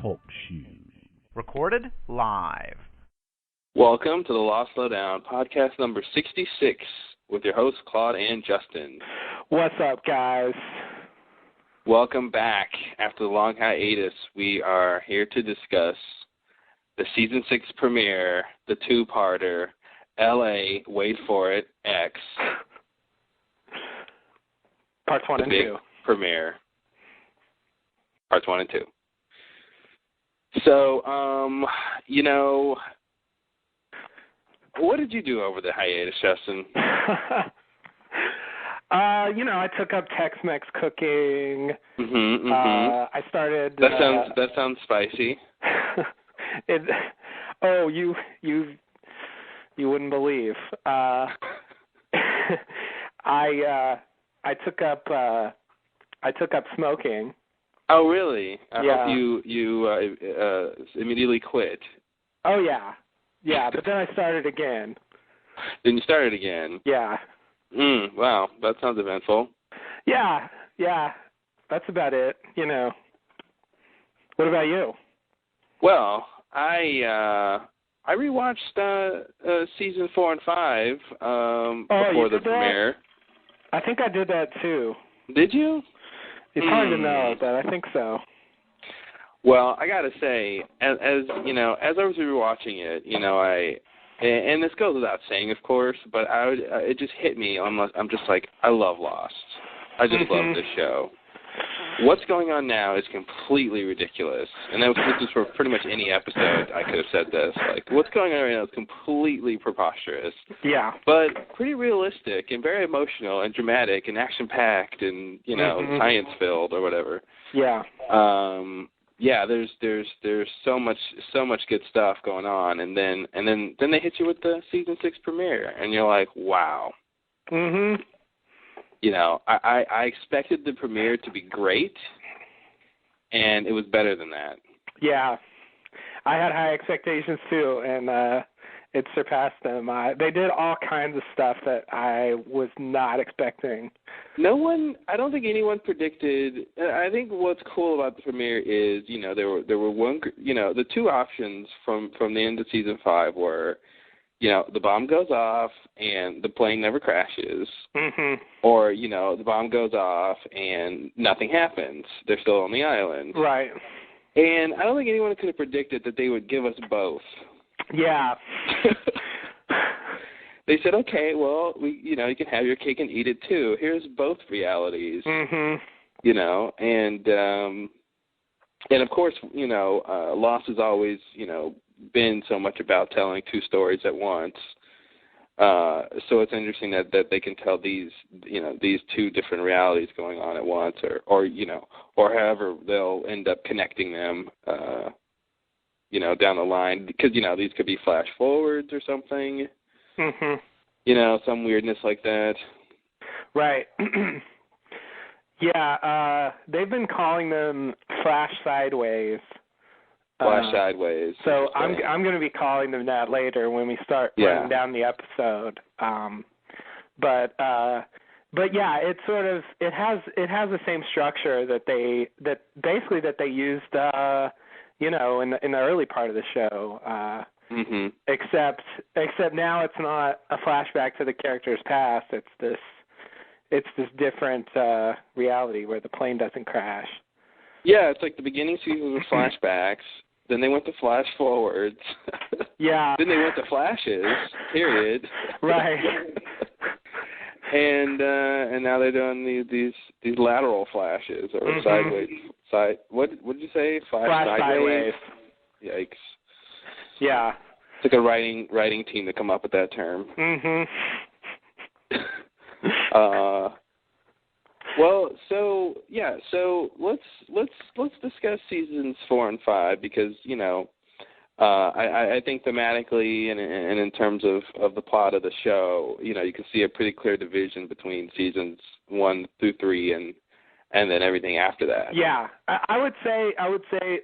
talk shoes. Recorded live. Welcome to the Lost Lowdown, podcast number 66, with your hosts, Claude and Justin. What's up, guys? Welcome back. After the long hiatus, we are here to discuss the Season 6 premiere, the two-parter, L.A., wait for it, X. Parts 1 and 2. The big premiere. Parts 1 and 2. So, what did you do over the hiatus, Justin? I took up Tex-Mex cooking. I started. That sounds spicy. You wouldn't believe. I took up smoking. Oh, really? I Yeah. hope you immediately quit. Oh, yeah. Yeah, but then I started again. Then you started again? Yeah. Wow, that sounds eventful. Yeah. That's about it, What about you? Well, I rewatched season 4 and 5 before the premiere. That? I think I did that too. Did you? It's hard to know, but I think so. Well, I gotta say, as I was rewatching it, and this goes without saying, of course, but it just hit me. I'm just like, I love Lost. I just love this show. What's going on now is completely ridiculous, and this is for pretty much any episode. I could have said this. Like, what's going on right now is completely preposterous. Yeah. But pretty realistic and very emotional and dramatic and action-packed and science-filled or whatever. Yeah. Yeah, there's so much good stuff going on, and then they hit you with the season 6 premiere, and you're like, wow. Mhm. I expected the premiere to be great, and it was better than that. Yeah, I had high expectations too, and it surpassed them. They did all kinds of stuff that I was not expecting. I don't think anyone predicted. I think what's cool about the premiere is, there were the two options from the end of season 5 were, the bomb goes off and the plane never crashes, or the bomb goes off and nothing happens. They're still on the island. Right. And I don't think anyone could have predicted that they would give us both. Yeah. They said, okay, well, you can have your cake and eat it too. Here's both realities. And of course, Lost has always, been so much about telling two stories at once. So it's interesting that they can tell these two different realities going on at once, or however they'll end up connecting them, down the line, because these could be flash forwards or something. Some weirdness like that. Right. Yeah, they've been calling them flash sideways. Flash sideways. So I'm going to be calling them that later when we start running down the episode. But yeah, it has the same structure that they used in the early part of the show. Except now it's not a flashback to the character's past. It's this different reality where the plane doesn't crash. Yeah, it's like the beginning season was flashbacks. Then they went to flash forwards. Yeah. Then they went to flashes. Period. Right. And now they're doing these lateral flashes or sideways. What did you say? Flash sideways. Yikes. Yeah. It's like a writing team to come up with that term. Well, so let's discuss seasons 4 and 5 because I think thematically and in terms of the plot of the show, you can see a pretty clear division between seasons 1 through 3 and then everything after that. Yeah, I would say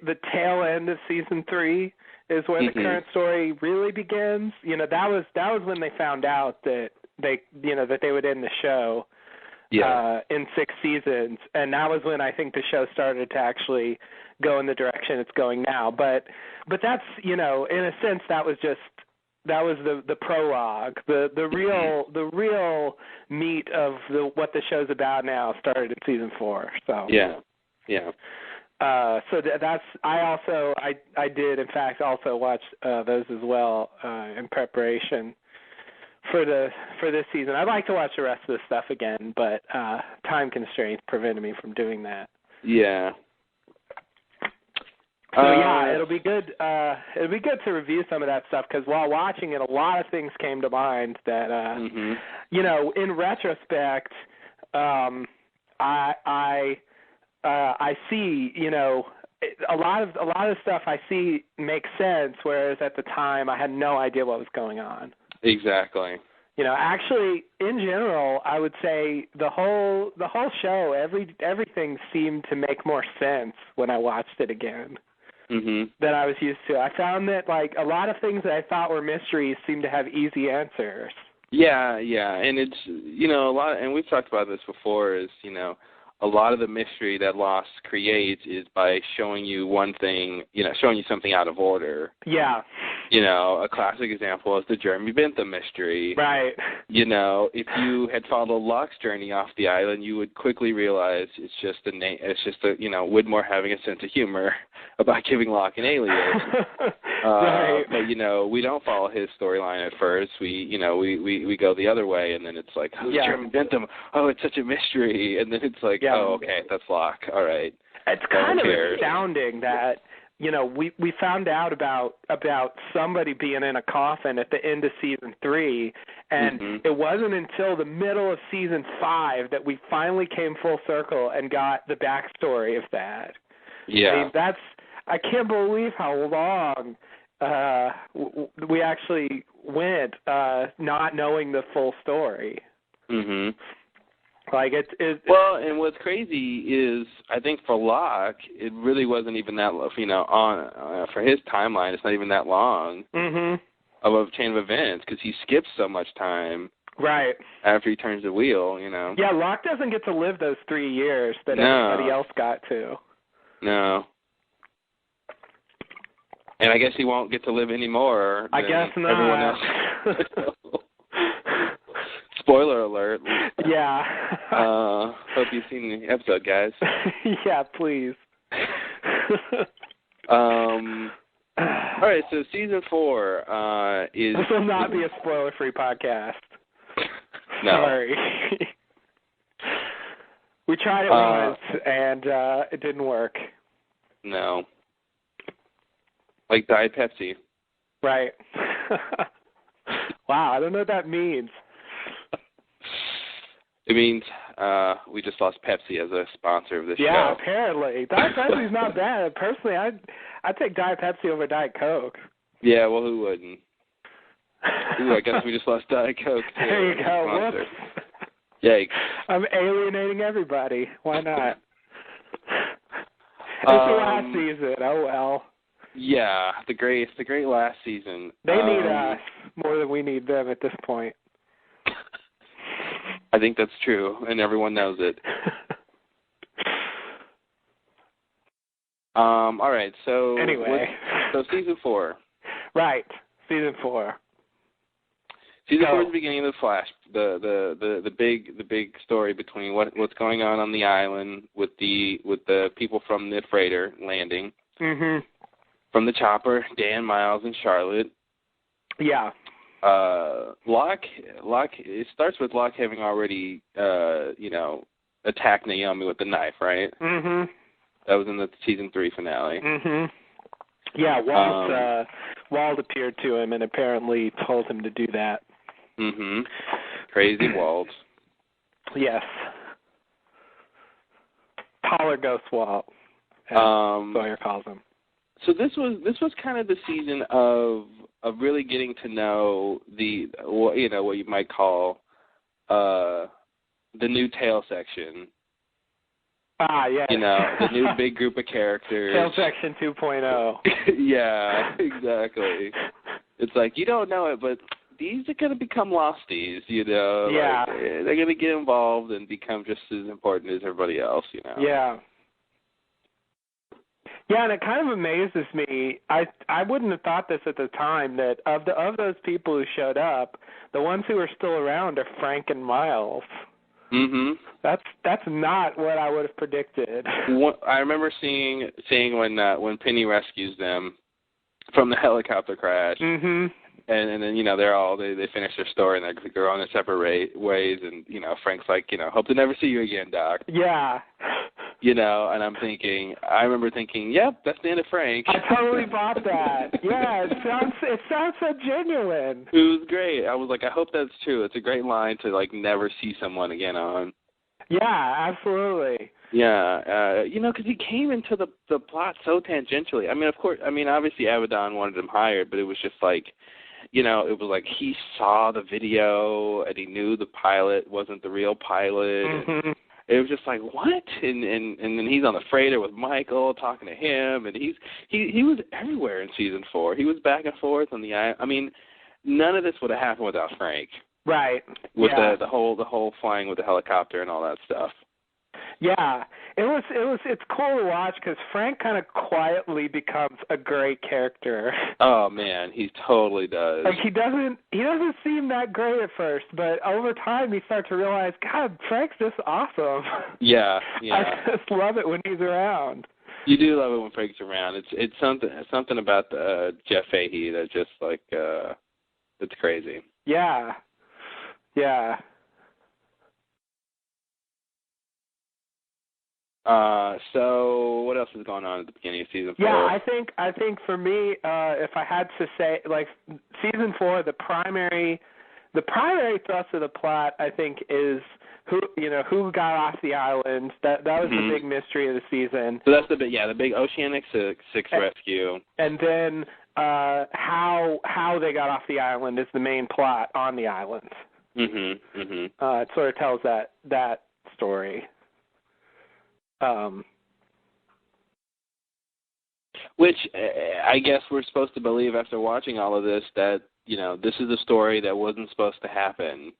the tail end of season 3 is where the current story really begins. That was when they found out that they would end the show. in 6 seasons, and that was when I think the show started to actually go in the direction it's going now. But that's, in a sense, that was the prologue. The real meat of what the show's about now started in season 4. So yeah. So that's I did in fact also watch those as well in preparation for this season. I'd like to watch the rest of the stuff again, but time constraints prevented me from doing that. Yeah. So yeah, it'll be good. It'll be good to review some of that stuff because while watching it, a lot of things came to mind that in retrospect, I see, a lot of stuff I see makes sense, whereas at the time I had no idea what was going on. Exactly. Actually, in general, I would say the whole show, everything seemed to make more sense when I watched it again than I was used to. I found that like a lot of things that I thought were mysteries seemed to have easy answers. Yeah, and it's a lot, and we've talked about this before. Is a lot of the mystery that Lost creates is by showing you one thing, showing you something out of order. Yeah. A classic example is the Jeremy Bentham mystery. Right. If you had followed Locke's journey off the island, you would quickly realize it's just Widmore having a sense of humor about giving Locke an alias. Right. But we don't follow his storyline at first. We go the other way, and then it's like, who's Jeremy Bentham? Oh, it's such a mystery, and then it's like, oh, okay, that's Locke. All right. It's kind of astounding that. We found out about somebody being in a coffin at the end of season 3, and it wasn't until the middle of season 5 that we finally came full circle and got the backstory of that. Yeah, I can't believe how long we actually went not knowing the full story. Like well, and what's crazy is I think for Locke, it really wasn't even that for his timeline, it's not even that long of a chain of events because he skips so much time. Right. After he turns the wheel, Yeah, Locke doesn't get to live those 3 years that everybody else got to. No. And I guess he won't get to live any more. I guess not. Everyone else. Spoiler alert. Yeah. Hope you've seen the episode, guys. Yeah, please. All right, so season 4 is... This will not be a spoiler-free podcast. No. Sorry. We tried it once, and it didn't work. No. Like Diet Pepsi. Right. Wow, I don't know what that means. It means we just lost Pepsi as a sponsor of this show. Yeah, apparently. Diet Pepsi's not bad. Personally, I'd take Diet Pepsi over Diet Coke. Yeah, well, who wouldn't? Ooh, I guess we just lost Diet Coke, too. There you go. Whoops. Yikes. I'm alienating everybody. Why not? It's the last season. Oh, well. Yeah, the great last season. They need us more than we need them at this point. I think that's true, and everyone knows it. All right, so... Anyway. So season 4. Right, season 4. Season 4 is the beginning of the Flash, the big story between what's going on the island with the people from the freighter landing. From the chopper, Dan, Miles, and Charlotte. Yeah. Locke. It starts with Locke having already, attacked Naomi with the knife, right? That was in the season 3 finale. Yeah, Walt appeared to him and apparently told him to do that. Crazy Walt. Yes. Taller Ghost Walt, as Sawyer calls him. So this was kind of the season of really getting to know what you might call the new Tale section. Ah, yeah. The new big group of characters. Tale section 2.0. Yeah, exactly. It's like you don't know it, but these are going to become losties, you know. Yeah. Like, they're going to get involved and become just as important as everybody else, you know. Yeah. Yeah, and it kind of amazes me. I wouldn't have thought this at the time, that of those people who showed up, the ones who are still around are Frank and Miles. Mhm. That's not what I would have predicted. I remember seeing when Penny rescues them from the helicopter crash. Mhm. And then, you know, they finish their story and they're on their separate ways, and, you know, Frank's like, you know, hope to never see you again, Doc. Yeah. You know, and I remember thinking, yep, that's the end of Frank. I totally bought that. Yeah, it sounds so genuine. It was great. I was like, I hope that's true. It's a great line to, like, never see someone again on. Yeah, absolutely. Yeah, you know, because he came into the plot so tangentially. I mean, of course, obviously Abaddon wanted him hired, but it was just like, you know, it was like he saw the video and he knew the pilot wasn't the real pilot. Mm-hmm. It was just like, what? And then he's on the freighter with Michael talking to him, and he was everywhere in season 4. He was back and forth on the island. I mean, none of this would have happened without Frank. Right. With yeah. the whole flying with the helicopter and all that stuff. Yeah, it's cool to watch because Frank kind of quietly becomes a great character. Oh man, he totally does. Like he doesn't seem that great at first, but over time you start to realize, God, Frank's just awesome. Yeah. I just love it when he's around. You do love it when Frank's around. It's something about Jeff Fahey that just like it's crazy. Yeah. Yeah. So what else is going on at the beginning of season 4? Yeah, I think for me, if I had to say, like, season 4, the primary thrust of the plot, I think, is who got off the island. That was the big mystery of the season. So that's the big Oceanic 6 rescue. And then how they got off the island is the main plot on the island. It sort of tells that story. Which I guess we're supposed to believe after watching all of this that, you know, this is a story that wasn't supposed to happen.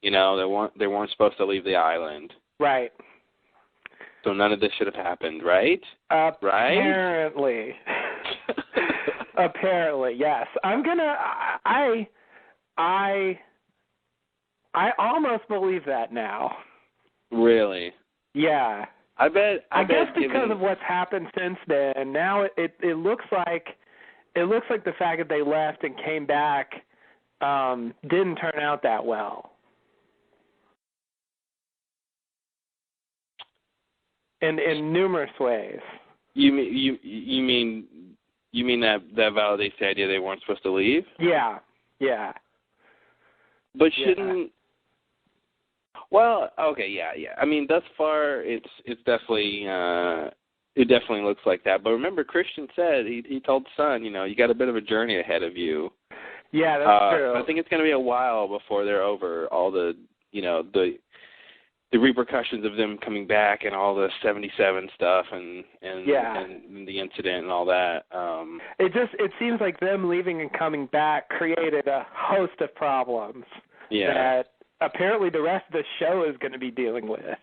You know, they weren't supposed to leave the island. Right. So none of this should have happened, right? Apparently. Right? Apparently, yes. I almost believe that now. Really? Yeah. I guess because of what's happened since then, now it looks like the fact that they left and came back didn't turn out that well. In numerous ways. You mean that validates the idea they weren't supposed to leave? Yeah. But shouldn't? Well, okay, yeah. I mean, thus far, it's definitely it definitely looks like that. But remember, Christian said he told Son, you know, you got a bit of a journey ahead of you. Yeah, that's true. I think it's going to be a while before they're over all the, you know, the repercussions of them coming back and all the 77 stuff and the incident and all that. It seems like them leaving and coming back created a host of problems. Yeah. That apparently the rest of the show is going to be dealing with.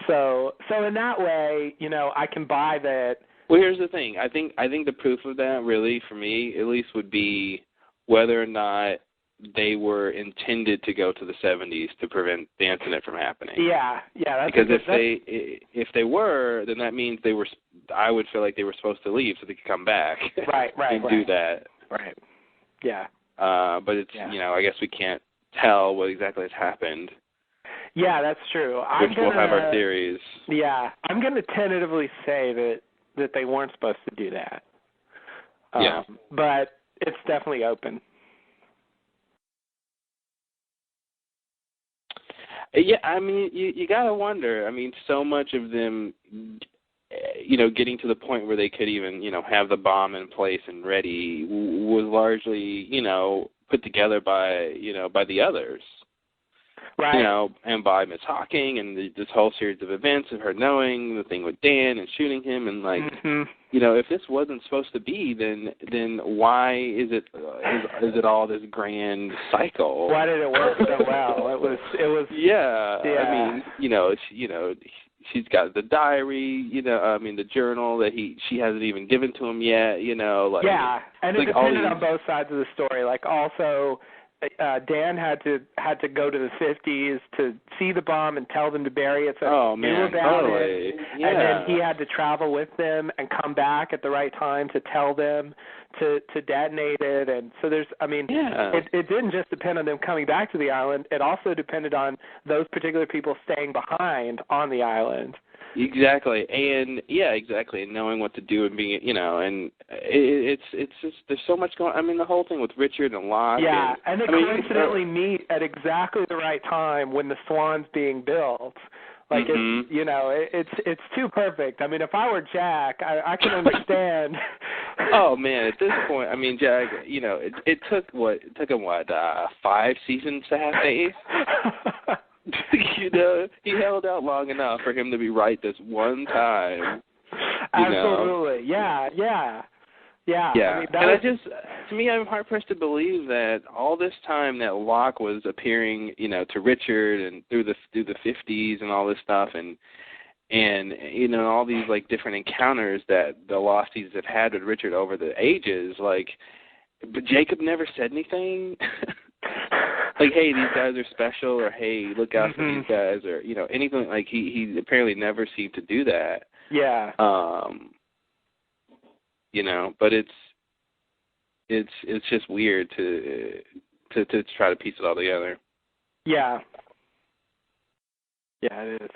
So in that way, you know, I can buy that. Well, here's the thing. I think the proof of that, really, for me at least, would be whether or not they were intended to go to the 70s to prevent the incident from happening. Yeah. Because if they were, then that means they were. I would feel like they were supposed to leave so they could come back. Right. and do that. Right. Yeah. But it's you know, I guess we can't tell what exactly has happened. Yeah, that's true. We'll have our theories. Yeah, I'm going to tentatively say that they weren't supposed to do that. But it's definitely open. Yeah, I mean, you got to wonder. I mean, so much of them, you know, getting to the point where they could even, you know, have the bomb in place and ready was largely, you know, put together by the others. Right. You know, and by Miss Hawking and this whole series of events of her knowing the thing with Dan and shooting him and like, you know, if this wasn't supposed to be, then why is it all this grand cycle? Why did it work so well? It was. Yeah. I mean, she's got the diary, the journal that she hasn't even given to him yet, like. Yeah, and it depended on both sides of the story. Like also, Dan had to go to the 50s to see the bomb and tell them to bury it, so he knew about it. Yeah. And then he had to travel with them and come back at the right time to tell them to detonate it. And so it didn't just depend on them coming back to the island. It also depended on those particular people staying behind on the island. Exactly, and exactly, and knowing what to do and being, and it's just there's so much going. I mean, the whole thing with Richard and Locke. Yeah, and they coincidentally meet at exactly the right time when the Swan's being built. Like it's too perfect. I mean, if I were Jack, I can understand. Oh man, at this point, I mean, Jack, it took him 5 seasons to have faith. He held out long enough for him to be right this one time. Absolutely. Yeah. I mean, to me, I'm hard pressed to believe that all this time that Locke was appearing, to Richard and through the 50s and all this stuff, and all these like different encounters that the Losties have had with Richard over the ages, like, but Jacob never said anything. Like, hey, these guys are special, or hey, look out for these guys, or anything. Like he apparently never seemed to do that. Yeah. But it's just weird to try to piece it all together. Yeah. Yeah, it is.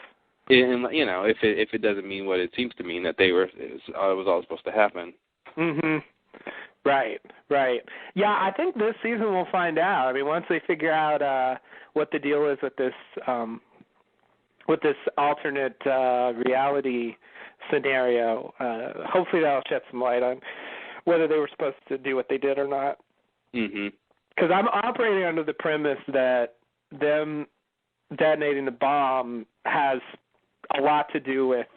And if it doesn't mean what it seems to mean, that it was all supposed to happen. Right. Yeah, I think this season we'll find out. I mean, once they figure out what the deal is with this alternate reality scenario, hopefully that'll shed some light on whether they were supposed to do what they did or not. Because I'm operating under the premise that them detonating the bomb has a lot to do with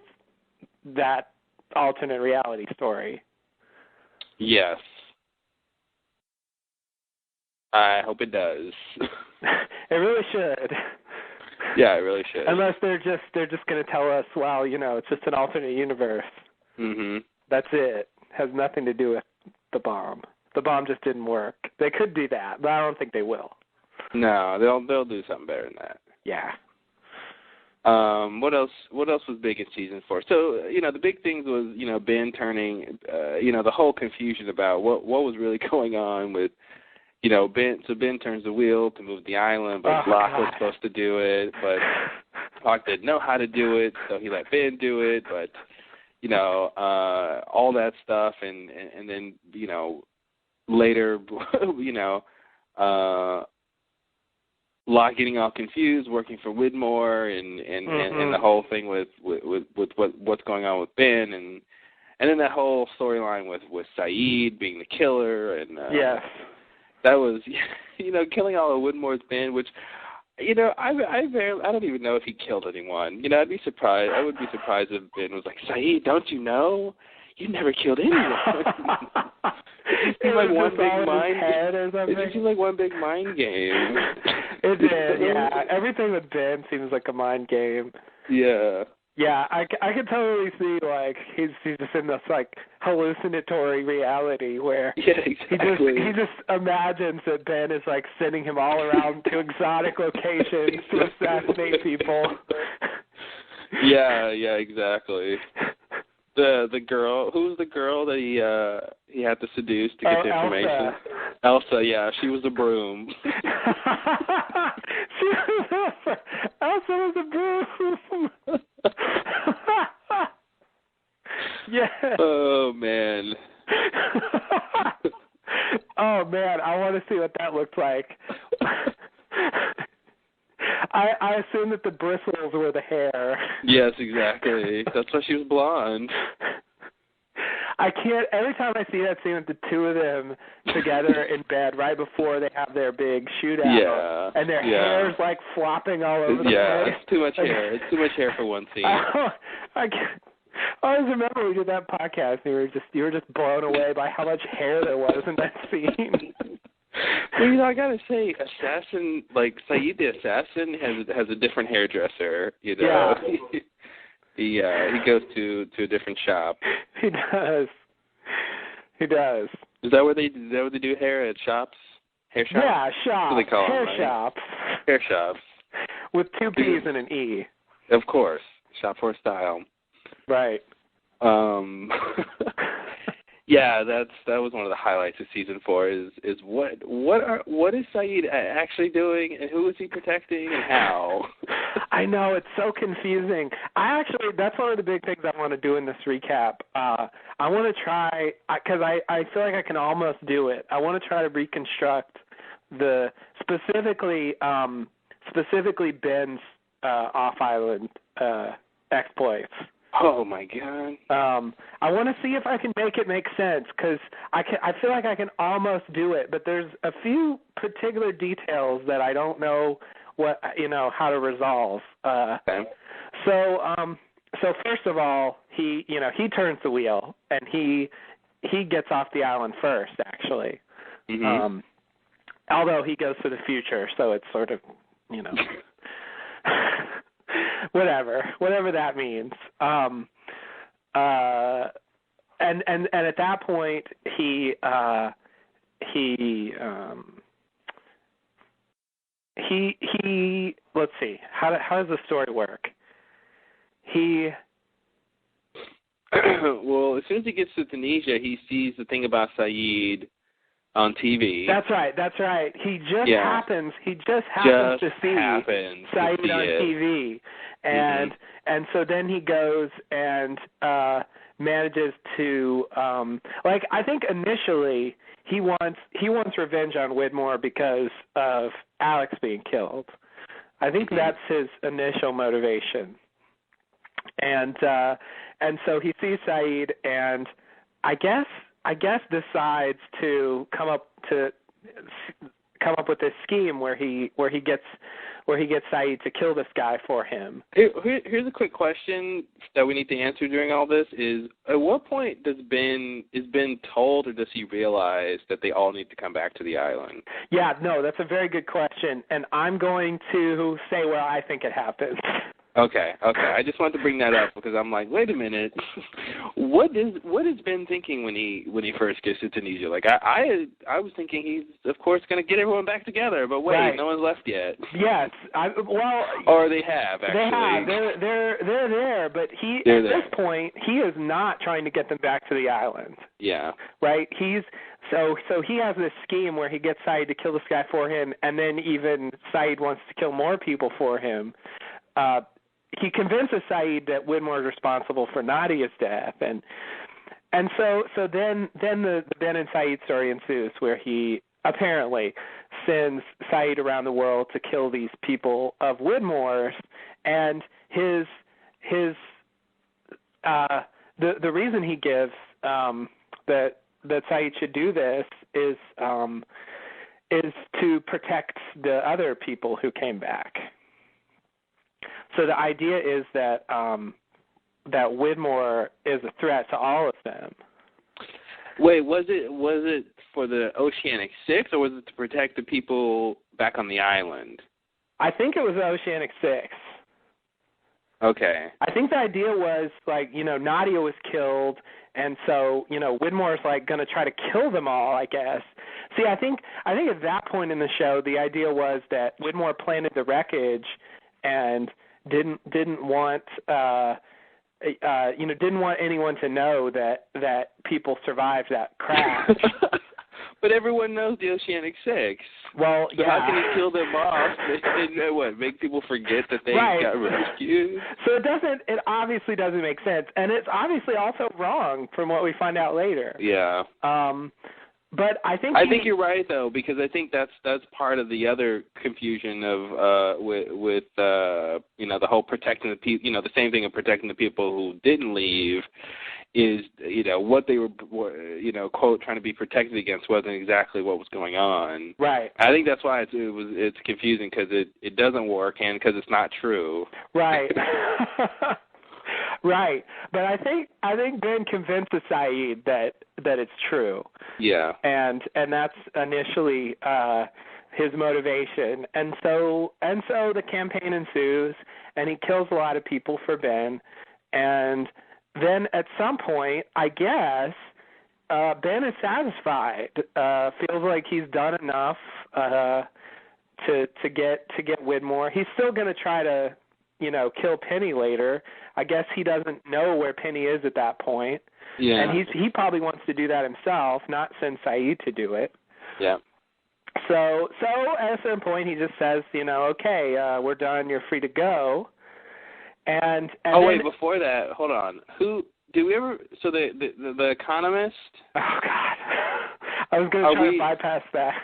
that alternate reality story. Yes. I hope it does. It really should. Yeah, it really should. Unless they're just going to tell us, well, it's just an alternate universe. That's it. Has nothing to do with the bomb. The bomb just didn't work. They could do that, but I don't think they will. No, they'll do something better than that. Yeah. What else was big in season 4? So, the big things was, Ben turning, the whole confusion about what was really going on with, Ben. So Ben turns the wheel to move the island, but Locke was supposed to do it, but Locke didn't know how to do it, so he let Ben do it, but, all that stuff, and then, later, Locke getting all confused, working for Widmore, and the whole thing with what's going on with Ben, and then that whole storyline with Saeed being the killer, and that was killing all of Widmore's band, which I don't even know if he killed anyone. I'd be surprised. I would be surprised if Ben was like, Saeed, don't you know? You never killed anyone. It seemed like one big mind game. It seemed like one big mind game. It did, yeah. Everything with Ben seems like a mind game. Yeah. Yeah, I could totally see, like, he's just in this, like, hallucinatory reality where he just imagines that Ben is, like, sending him all around to exotic locations to assassinate people. Yeah, exactly. The girl, who was the girl that he had to seduce to get the information? Elsa, yeah, she was a broom. Elsa was a broom. Yeah. Oh man. Oh man, I want to see what that looked like. I assume that the bristles were the hair. Yes, exactly. That's why she was blonde. I can't. Every time I see that scene with the two of them together in bed right before they have their big shootout, and their hair's like flopping all over the place. Yeah, it's too much hair. It's too much hair for one scene. I always remember we did that podcast, and you were just blown away by how much hair there was in that scene. Well, I gotta say, Assassin, like Saeed the Assassin, has a different hairdresser. Yeah. He goes to a different shop. He does. Is that where they do hair at shops? Hair shops? Yeah, shops. What do they call hair them, right? shops. Hair shops. With 2 P's and an E. Of course. Shop for style. Right. Yeah, that was one of the highlights of season 4. Is what is Saeed actually doing, and who is he protecting, and how? I know, it's so confusing. That's one of the big things I want to do in this recap. I want to try, because I feel like I can almost do it. I want to try to reconstruct specifically Ben's off-island exploits. Oh my God! I want to see if I can make it make sense, because I feel like I can almost do it, but there's a few particular details that I don't know how to resolve. Okay. So first of all, he turns the wheel, and he gets off the island first, actually. Mm-hmm. Although he goes to the future, so it's sort of whatever that means. And at that point he let's see, how does the story work? Well, as soon as he gets to Tunisia, he sees the thing about Saeed on TV. That's right. He just happens to see Saeed on TV, and so then he goes and manages to I think initially he wants revenge on Widmore because of Alex being killed. I think that's his initial motivation, and so he sees Saeed, and I guess decides to come up with this scheme where he gets Saeed to kill this guy for him. Here's a quick question that we need to answer during all this: is at what point is Ben told, or does he realize that they all need to come back to the island? Yeah, no, that's a very good question, and I'm going to say where I think it happens. Okay. I just wanted to bring that up because I'm like, wait a minute, what is Ben thinking when he first gets to Tunisia? Like I was thinking he's of course going to get everyone back together, but wait, right. No one's left yet. Yes, or they have actually. They have. They're there, but this point he is not trying to get them back to the island. Yeah. Right. So he has this scheme where he gets Saeed to kill this guy for him, and then even Saeed wants to kill more people for him. He convinces Saeed that Widmore is responsible for Nadia's death, and so then the Ben and Saeed story ensues, where he apparently sends Saeed around the world to kill these people of Widmore's, and the reason he gives that Saeed should do this is to protect the other people who came back. So the idea is that Widmore is a threat to all of them. Wait, was it for the Oceanic Six, or was it to protect the people back on the island? I think it was Oceanic Six. Okay. I think the idea was Nadia was killed, and so Widmore's going to try to kill them all, I guess. See, I think at that point in the show, the idea was that Widmore planted the wreckage and didn't want anyone to know that people survived that crash. But everyone knows the Oceanic Six. Well, so how can he kill them off and make people forget that they got rescued? So it obviously doesn't make sense, and it's obviously also wrong from what we find out later. Yeah. But I think you're right though, because I think that's part of the other confusion of with the whole protecting the people, the same thing of protecting the people who didn't leave, is, what they were, quote, trying to be protected against wasn't exactly what was going on. Right. I think that's why it's confusing, because it doesn't work and because it's not true. Right. Right. But I think Ben convinces Saeed that it's true. Yeah. And that's initially his motivation. And so the campaign ensues, and he kills a lot of people for Ben. And then at some point, I guess, Ben is satisfied. Feels like he's done enough to get Widmore. He's still going to try to, kill Penny later. I guess he doesn't know where Penny is at that point. Yeah. And he probably wants to do that himself, not send Saeed to do it. Yeah. So at a certain point, he just says, okay, we're done. You're free to go. And wait, before that, hold on. So the Economist? Oh God, I was going to try to bypass that.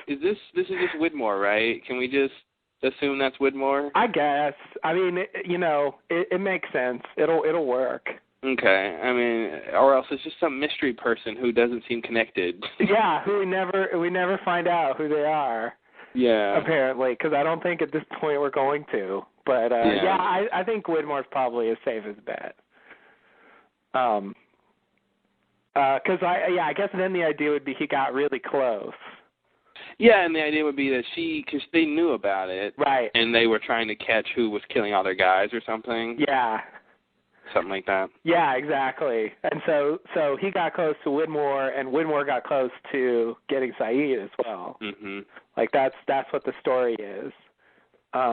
This is just Widmore, right? Can we just assume that's Widmore? I guess. I mean, it makes sense. It'll work. Okay. I mean, or else it's just some mystery person who doesn't seem connected. Yeah, who we never find out who they are. Yeah. Apparently, because I don't think at this point we're going to. But I think Widmore's probably as safe as bet. Because I guess then the idea would be he got really close. Yeah, and the idea would be that because they knew about it, right? And they were trying to catch who was killing all their guys or something. Yeah. Something like that. Yeah, exactly. And so he got close to Widmore, and Widmore got close to getting Saeed as well. Mm-hmm. Like that's what the story is. I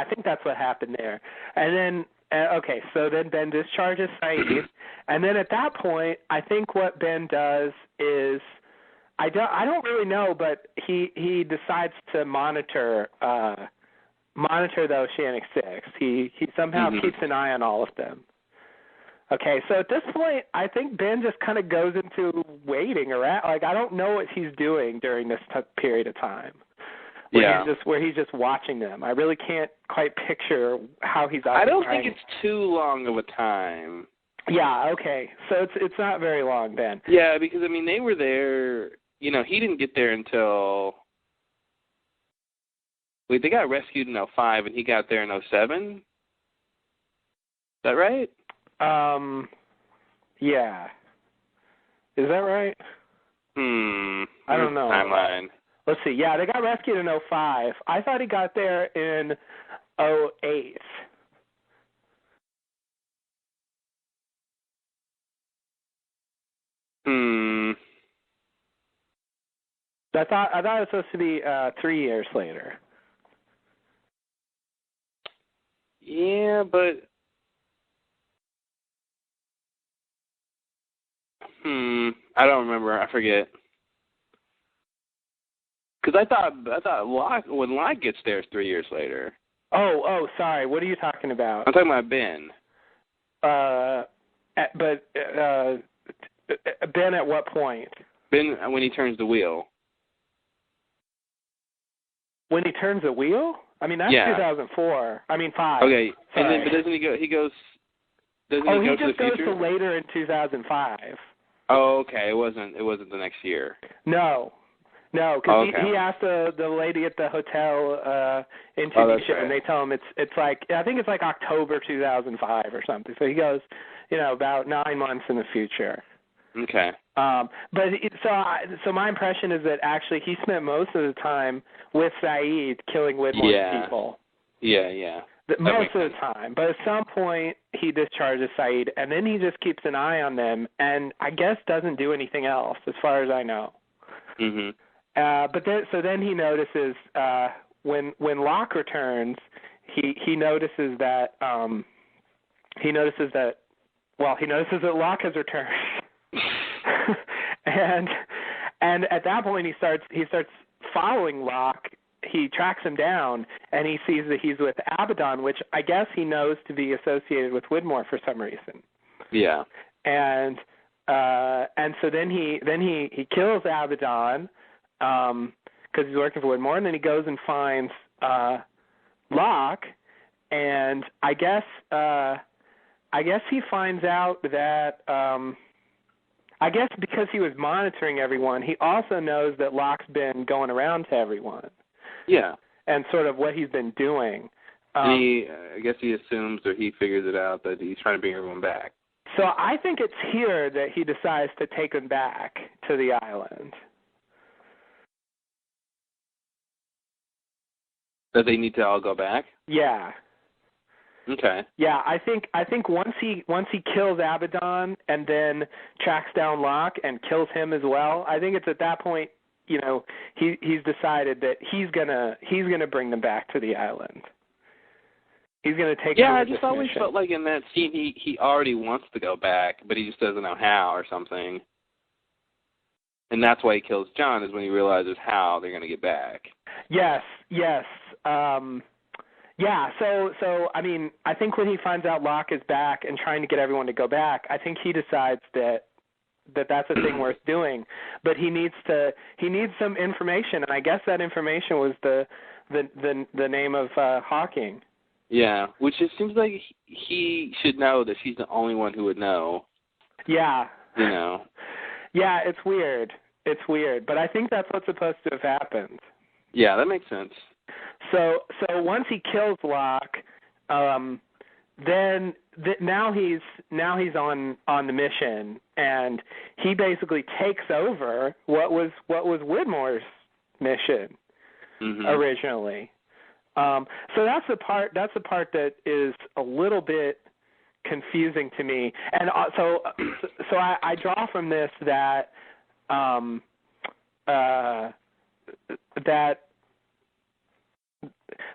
think that's what happened there. And then so then Ben discharges Saeed, and then at that point, I think what Ben does is I don't really know, but he decides to monitor the Oceanic Six. He somehow keeps an eye on all of them. Okay, so at this point, I think Ben just kind of goes into waiting around. Like, I don't know what he's doing during this period of time. Where he's just watching them. I really can't quite picture how he's. I don't think it's too long of a time. Yeah. Okay. So it's not very long then. Yeah, because I mean they were there. He didn't get there until. Wait, they got rescued in 2005, and he got there in 2007? Is that right? Yeah. Is that right? I don't know. Timeline. Let's see. Yeah, they got rescued in 2005. I thought he got there in 2008. I thought it was supposed to be 3 years later. Yeah, but I don't remember. I forget. Because I thought when Locke gets there, it's 3 years later. Oh, sorry. What are you talking about? I'm talking about Ben. But Ben at what point? Ben when he turns the wheel. When he turns the wheel? I mean, that's 2004. I mean, 5. Okay, sorry. and then but doesn't he go? He goes. Doesn't he go to the future? He just goes to later in 2005. Oh, okay. It wasn't the next year. No, because he asked the lady at the hotel in Tunisia, and they tell him it's like I think it's like October 2005 or something. So he goes, about 9 months in the future. Okay. So my impression is that actually he spent most of the time with Saeed killing Widmore's people. Yeah. Most of the time. But at some point he discharges Saeed, and then he just keeps an eye on them, and I guess doesn't do anything else, as far as I know. Mhm. But then he notices when Locke returns, he notices that Locke has returned. and at that point he starts following Locke. He tracks him down, and he sees that he's with Abaddon, which I guess he knows to be associated with Widmore for some reason. Yeah. And so then he kills Abaddon because he's working for Widmore, and then he goes and finds Locke, and I guess he finds out that I guess because he was monitoring everyone, he also knows that Locke's been going around to everyone. Yeah. And sort of what he's been doing. I guess he assumes or he figures it out that he's trying to bring everyone back. So I think it's here that he decides to take them back to the island. That they need to all go back? Yeah. Okay. Yeah, I think once he kills Abaddon and then tracks down Locke and kills him as well, I think it's at that point, you know, he's decided that he's gonna bring them back to the island. He's gonna take. Yeah, I just always felt like in that scene he already wants to go back, but he just doesn't know how or something. And that's why he kills John, is when he realizes how they're gonna get back. Yes. Yeah, so I mean, I think when he finds out Locke is back and trying to get everyone to go back, I think he decides that that's a thing worth doing. But he needs some information, and I guess that information was the name of Hawking. Yeah, which it seems like he should know that she's the only one who would know. Yeah. You know. Yeah, it's weird, but I think that's what's supposed to have happened. Yeah, that makes sense. So once he kills Locke, then now he's on the mission, and he basically takes over what was Widmore's mission originally. So that's the part that is a little bit confusing to me, and so I draw from this that that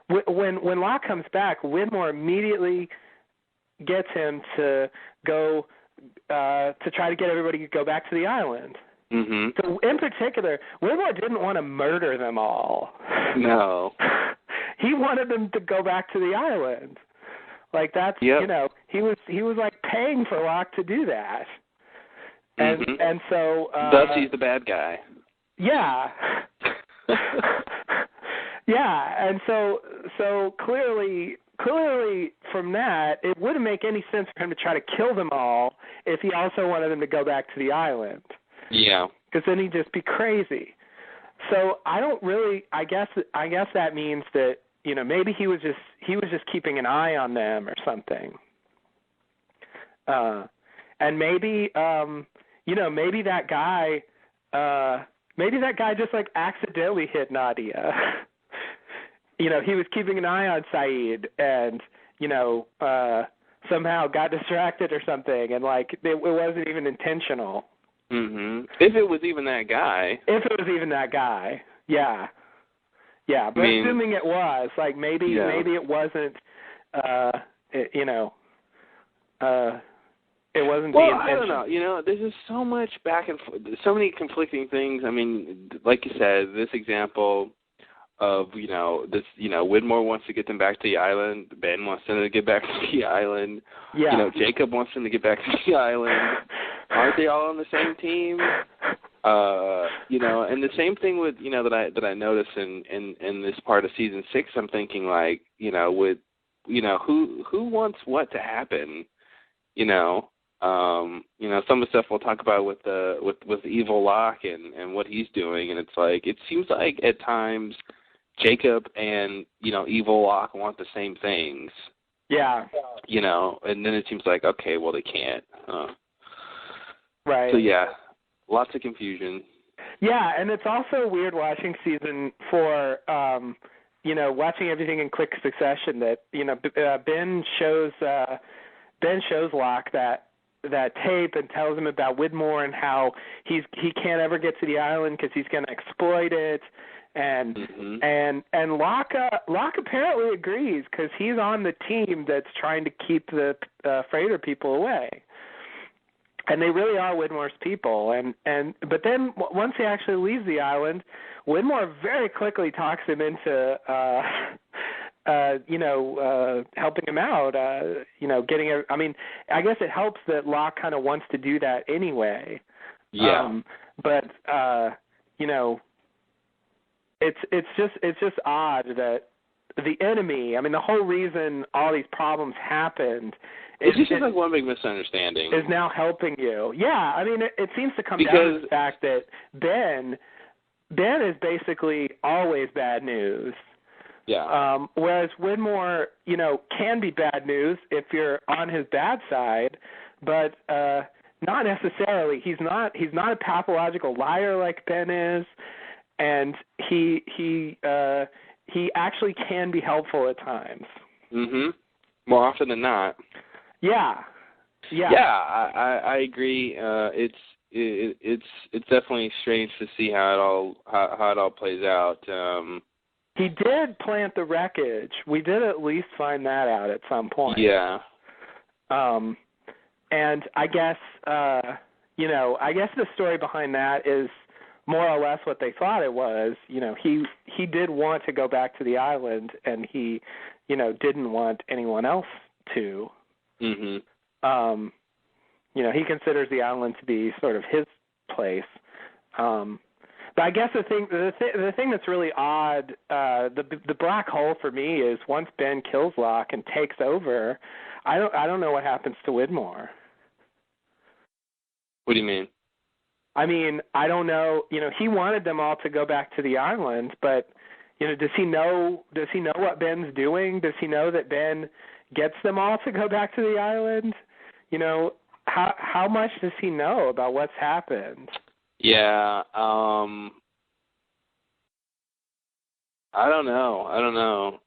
when Locke comes back, Widmore immediately gets him to go to try to get everybody to go back to the island. Mm-hmm. So in particular, Widmore didn't want to murder them all. No. He wanted them to go back to the island. Like that's you know, he was like paying for Locke to do that. And so thus he's the bad guy. Yeah. Yeah, and so clearly from that, it wouldn't make any sense for him to try to kill them all if he also wanted them to go back to the island. Yeah. Because then he'd just be crazy. So I guess that means that, you know, maybe he was just keeping an eye on them or something. And maybe maybe that guy just like accidentally hit Nadia. You know, he was keeping an eye on Saeed and, you know, somehow got distracted or something, and like it wasn't even intentional. Mhm. If it was even that guy. Yeah. Yeah, but assuming it was, like maybe it wasn't it wasn't the intention. I don't know. You know, there's just so much back and forth, so many conflicting things. I mean, like you said, this example of, you know, this, you know, Widmore wants to get them back to the island. Ben wants them to get back to the island. Yeah. You know, Jacob wants them to get back to the island. Aren't they all on the same team? You know, and the same thing with, you know, that I notice in this part of season 6. I'm thinking, like, you know, with, you know, who wants what to happen? You know, some of the stuff we'll talk about with the evil Locke and what he's doing, and it's like, it seems like at times Jacob and, you know, evil Locke want the same things. Yeah. You know, and then it seems like, okay, well, they can't. Right. So yeah, lots of confusion. Yeah, and it's also weird watching season 4. You know, watching everything in quick succession. That, you know, Ben shows Locke that tape and tells him about Widmore and how he can't ever get to the island because he's going to exploit it, and Locke apparently agrees because he's on the team that's trying to keep the freighter people away, and they really are Widmore's people. But then once he actually leaves the island, Widmore very quickly talks him into helping him out, getting I mean, I guess it helps that Locke kind of wants to do that anyway. Yeah. But you know, it's just odd that the enemy. I mean, the whole reason all these problems happened it's just like one big misunderstanding. Is now helping you. Yeah, I mean, it seems to come down to the fact that Ben is basically always bad news. Yeah. Whereas Widmore, can be bad news if you're on his bad side, but not necessarily. He's not a pathological liar like Ben is, and he actually can be helpful at times. Mhm. More often than not. Yeah. Yeah. Yeah, I agree. It's definitely strange to see how it all plays out. He did plant the wreckage. We did at least find that out at some point. Yeah. And I guess I guess the story behind that is more or less what they thought it was. He did want to go back to the island, and he, didn't want anyone else to. Mhm. He considers the island to be sort of his place. But I guess the thing that's really odd, the black hole for me is once Ben kills Locke and takes over, I don't know what happens to Widmore. What do you mean? I mean, I don't know. He wanted them all to go back to the island, but does he know what Ben's doing? Does he know that Ben gets them all to go back to the island? How much does he know about what's happened? Yeah, I don't know.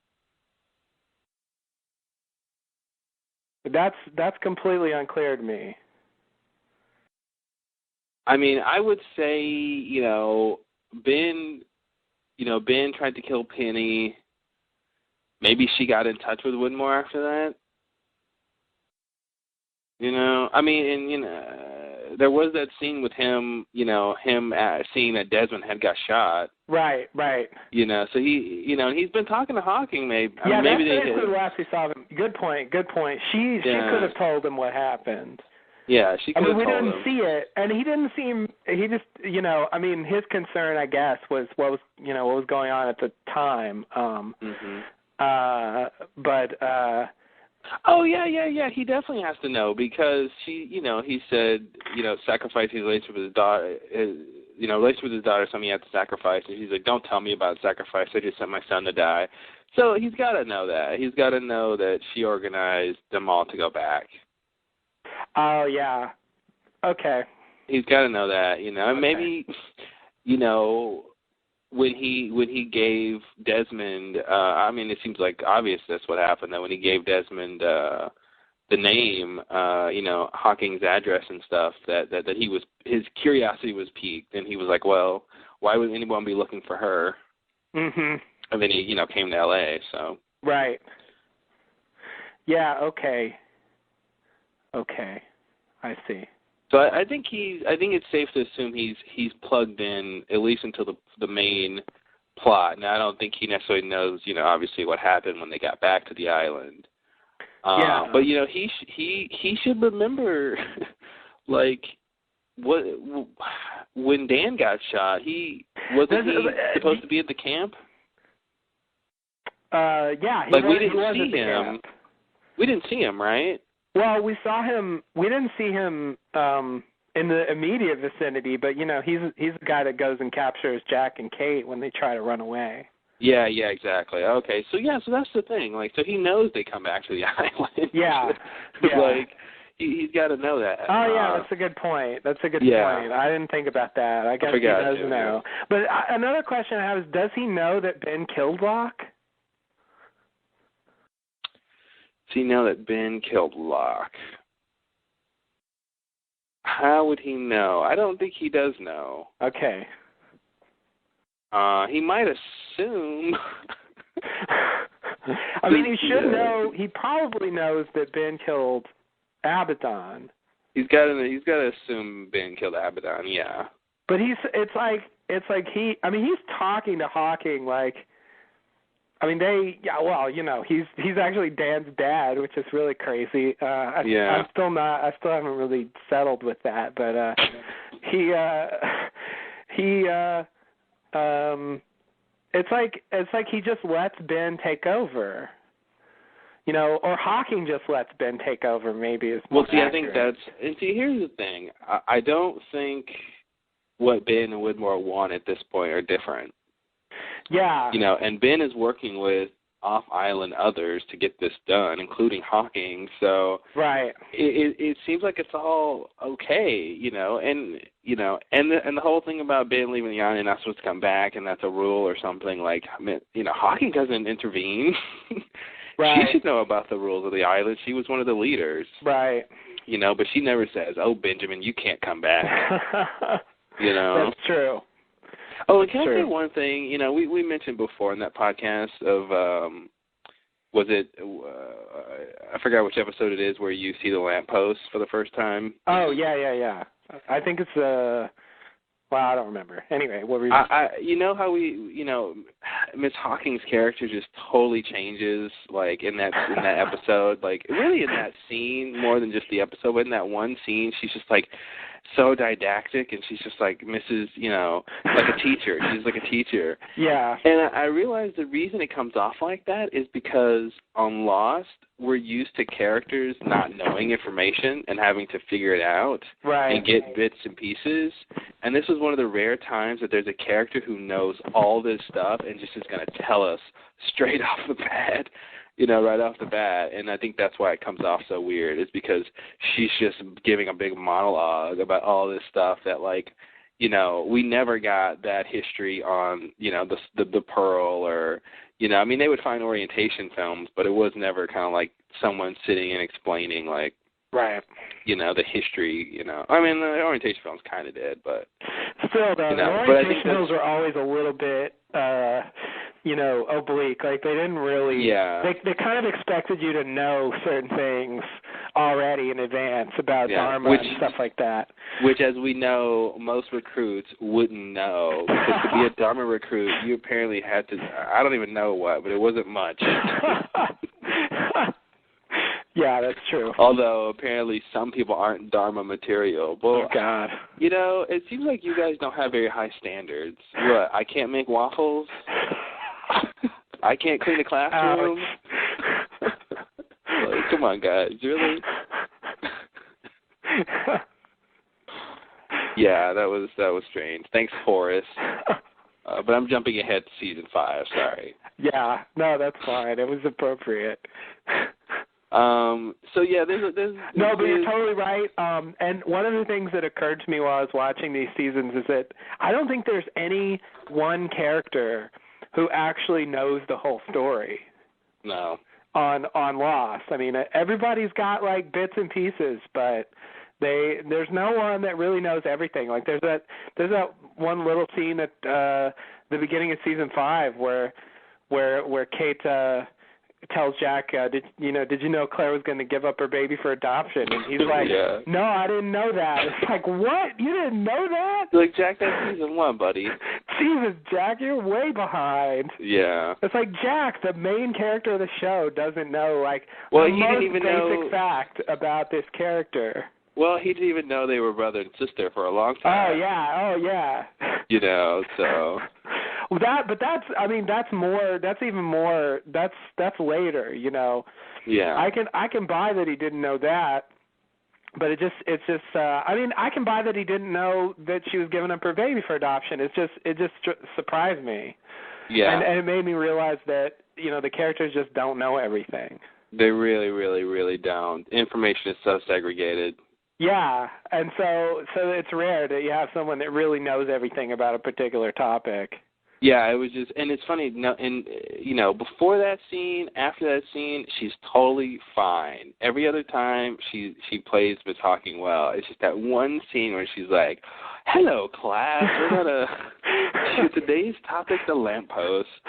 That's completely unclear to me. I mean, I would say, Ben tried to kill Penny. Maybe she got in touch with Widmore after that. I mean, and there was that scene with him, seeing that Desmond had got shot. Right. So he, he's been talking to Hawking. Maybe. Yeah, maybe that's basically the last we saw him. Good point. She could have told him what happened. Yeah, she could have told him. We didn't see it, and he didn't seem. He just, I mean, his concern, I guess, was what was going on at the time. But. Oh yeah. He definitely has to know because he said, sacrifice his relationship with his daughter. Relationship with his daughter, something he had to sacrifice, and he's like, don't tell me about sacrifice. I just sent my son to die. So he's got to know that. He's got to know that she organized them all to go back. Oh yeah. Okay. He's got to know that, and okay. maybe, when he gave Desmond, I mean, it seems like obvious that's what happened. That when he gave Desmond the name, Hawking's address and stuff, that his curiosity was piqued, and he was like, well, why would anyone be looking for her? Mhm. And then he, came to L.A. So. Right. Yeah. Okay. I see. So I think it's safe to assume he's plugged in at least until the main plot. Now I don't think he necessarily knows, obviously what happened when they got back to the island. Yeah. But he should remember, like, when Dan got shot, he supposed to be at the camp. Yeah. We didn't see him. Camp. We didn't see him, right? Well, we saw him. We didn't see him in the immediate vicinity, but he's the guy that goes and captures Jack and Kate when they try to run away. Yeah, exactly. Okay, so that's the thing. Like, so he knows they come back to the island. Yeah. Like, he's got to know that. Oh yeah, that's a good point. Point. I didn't think about that. I guess he does know. Yeah. But another question I have is, does he know that Ben killed Locke? Does he know that Ben killed Locke? How would he know? I don't think he does know. Okay. He might assume. I mean, he should know. He probably knows that Ben killed Abaddon. He's got to assume Ben killed Abaddon. Yeah. But it's like he's talking to Hawking like. I mean, he's actually Dan's dad, which is really crazy. I still haven't really settled with that, but it's like he just lets Ben take over. You know, or Hawking just lets Ben take over, maybe is more accurate. I think here's the thing. I don't think what Ben and Widmore want at this point are different. Yeah. You know, and Ben is working with off-island others to get this done, including Hawking, so right. It seems like it's all okay, you know, and the whole thing about Ben leaving the island and not supposed to come back, and that's a rule or something, like, you know, Hawking doesn't intervene. Right. She should know about the rules of the island. She was one of the leaders. Right. You know, but she never says, "Oh, Benjamin, you can't come back." You know. That's true. Oh, and can I say one thing? You know, we mentioned before in that podcast of was it I forgot which episode it is where you see the lamppost for the first time. Oh, yeah. I think it's well, I don't remember. Anyway, what were you you know how Miss Hawking's character just totally changes, like in that episode, like really in that scene more than just the episode, but in that one scene she's just like so didactic, and she's just like Mrs., you know, like a teacher. She's like a teacher. Yeah. And I realized the reason it comes off like that is because on Lost, we're used to characters not knowing information and having to figure it out and get bits and pieces. And this is one of the rare times that there's a character who knows all this stuff and just is going to tell us straight off the bat, you know, right off the bat. And I think that's why it comes off so weird, is because she's just giving a big monologue about all this stuff that, like, you know, we never got that history on, you know, the Pearl, or, you know, I mean, they would find orientation films, but it was never kind of like someone sitting and explaining, like, you know, the history, you know. I mean, the orientation films kind of did, but still, though, you know, the orientation films were always a little bit, you know, oblique. Like, they didn't really, they kind of expected you to know certain things already in advance about Dharma and stuff like that. Which, as we know, most recruits wouldn't know, because to be a Dharma recruit, you apparently had to, I don't even know what, but it wasn't much. Yeah, that's true. Although, apparently, some people aren't Dharma material. Well, oh, God. You know, it seems like you guys don't have very high standards. What, I can't make waffles? I can't clean a classroom? Like, come on, guys, really? Yeah, that was strange. Thanks, Horace. But I'm jumping ahead to season 5, sorry. Yeah, no, that's fine. It was appropriate. So yeah, there's no, but you're totally right. And one of the things that occurred to me while I was watching these seasons is that I don't think there's any one character who actually knows the whole story. No. On Lost, I mean, everybody's got like bits and pieces, but there's no one that really knows everything. Like there's that one little scene at the beginning of season 5 where Kate tells Jack, did you know Claire was going to give up her baby for adoption? And he's like, no, I didn't know that. It's like, what? You didn't know that? Like, Jack, that's season 1, buddy. Jesus, Jack, you're way behind. Yeah. It's like Jack, the main character of the show, doesn't know, like, the most didn't even basic fact about this character. Well, he didn't even know they were brother and sister for a long time. Oh, yeah. You know, so... Well, that's later, you know. Yeah. I can buy that he didn't know that, but it's just I can buy that he didn't know that she was giving up her baby for adoption. It just surprised me. Yeah. And it made me realize that, you know, the characters just don't know everything. They really, really, really don't. Information is so segregated. Yeah, and so it's rare that you have someone that really knows everything about a particular topic. Yeah, it was just, and it's funny, and you know, before that scene, after that scene, she's totally fine. Every other time, she plays Miss Hawking well. It's just that one scene where she's like, "Hello, class. We're gonna today's topic, the lamppost.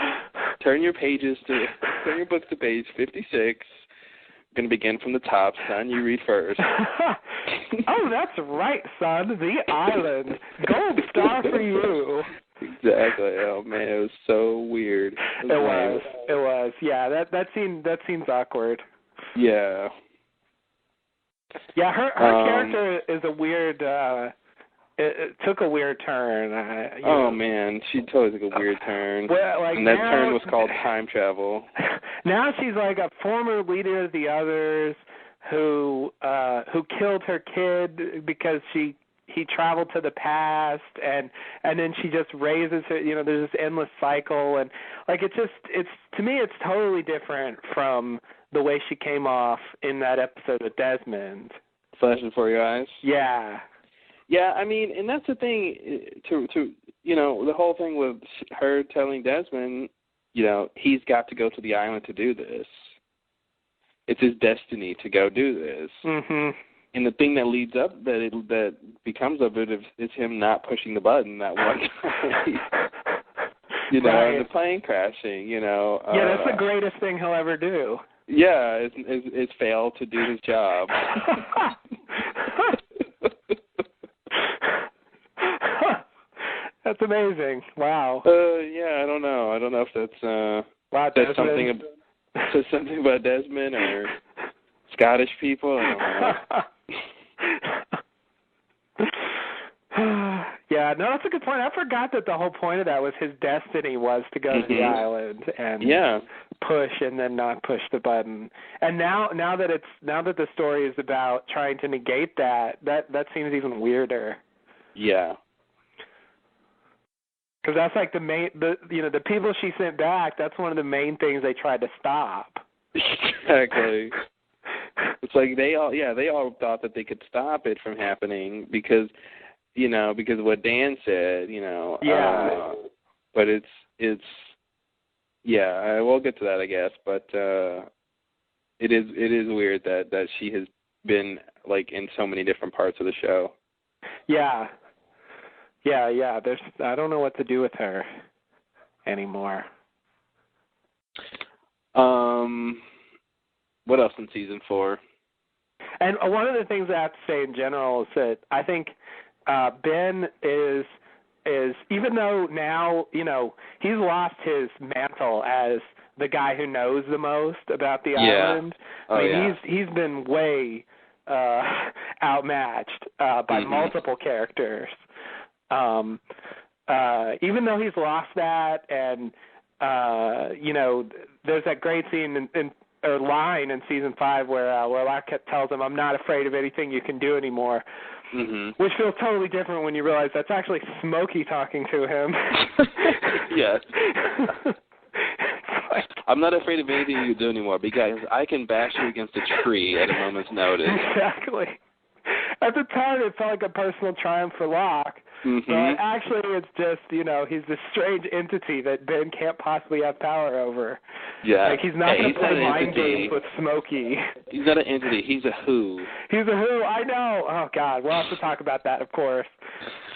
Turn your books to page 56. Going to begin from the top, son. You read first." Oh, that's right, son. The island. Gold star for you. Exactly. Oh man, it was so weird. It was. Yeah, that seems awkward. Yeah. Yeah, her character is a weird it took a weird turn. Man, she totally took a weird turn. Well, and that turn was called time travel. Now she's like a former leader of the others who killed her kid because he traveled to the past, and then she just raises her. There's this endless cycle, and like it's to me it's totally different from the way she came off in that episode with Desmond. Flash before your eyes. Yeah. Yeah, I mean, and that's the thing. To the whole thing with her telling Desmond, he's got to go to the island to do this. It's his destiny to go do this. Mm-hmm. And the thing that leads up, that becomes of it, is him not pushing the button that one time. Right. And the plane crashing. Yeah, that's the greatest thing he'll ever do. Yeah, it's failed to do his job. That's amazing. Wow. Yeah, I don't know. I don't know if that's says something about Desmond or Scottish people. I don't know. Yeah, no, that's a good point. I forgot that the whole point of that was his destiny was to go to the island and push and then not push the button. And now that the story is about trying to negate that seems even weirder. Yeah. Because that's like the people she sent back. That's one of the main things they tried to stop. Exactly. It's like they all thought that they could stop it from happening because of what Dan said. Yeah. But it's we'll get to that, I guess. But it is weird that she has been like in so many different parts of the show. Yeah. Yeah. I don't know what to do with her anymore. What else in season 4? And one of the things I have to say in general is that I think Ben is even though now he's lost his mantle as the guy who knows the most about the island. He's been way outmatched by multiple characters. Even though he's lost that, and there's that great scene or line in season 5 where Locke tells him, "I'm not afraid of anything you can do anymore," which feels totally different when you realize that's actually Smokey talking to him. Yes. I'm not afraid of anything you do anymore because I can bash you against a tree at a moment's notice. Exactly. At the time, it felt like a personal triumph for Locke. But actually, it's just, he's this strange entity that Ben can't possibly have power over. Yeah. Like, he's not going to play mind games with Smokey. He's not an entity. He's a who. He's a who. I know. Oh, God. We'll have to talk about that, of course.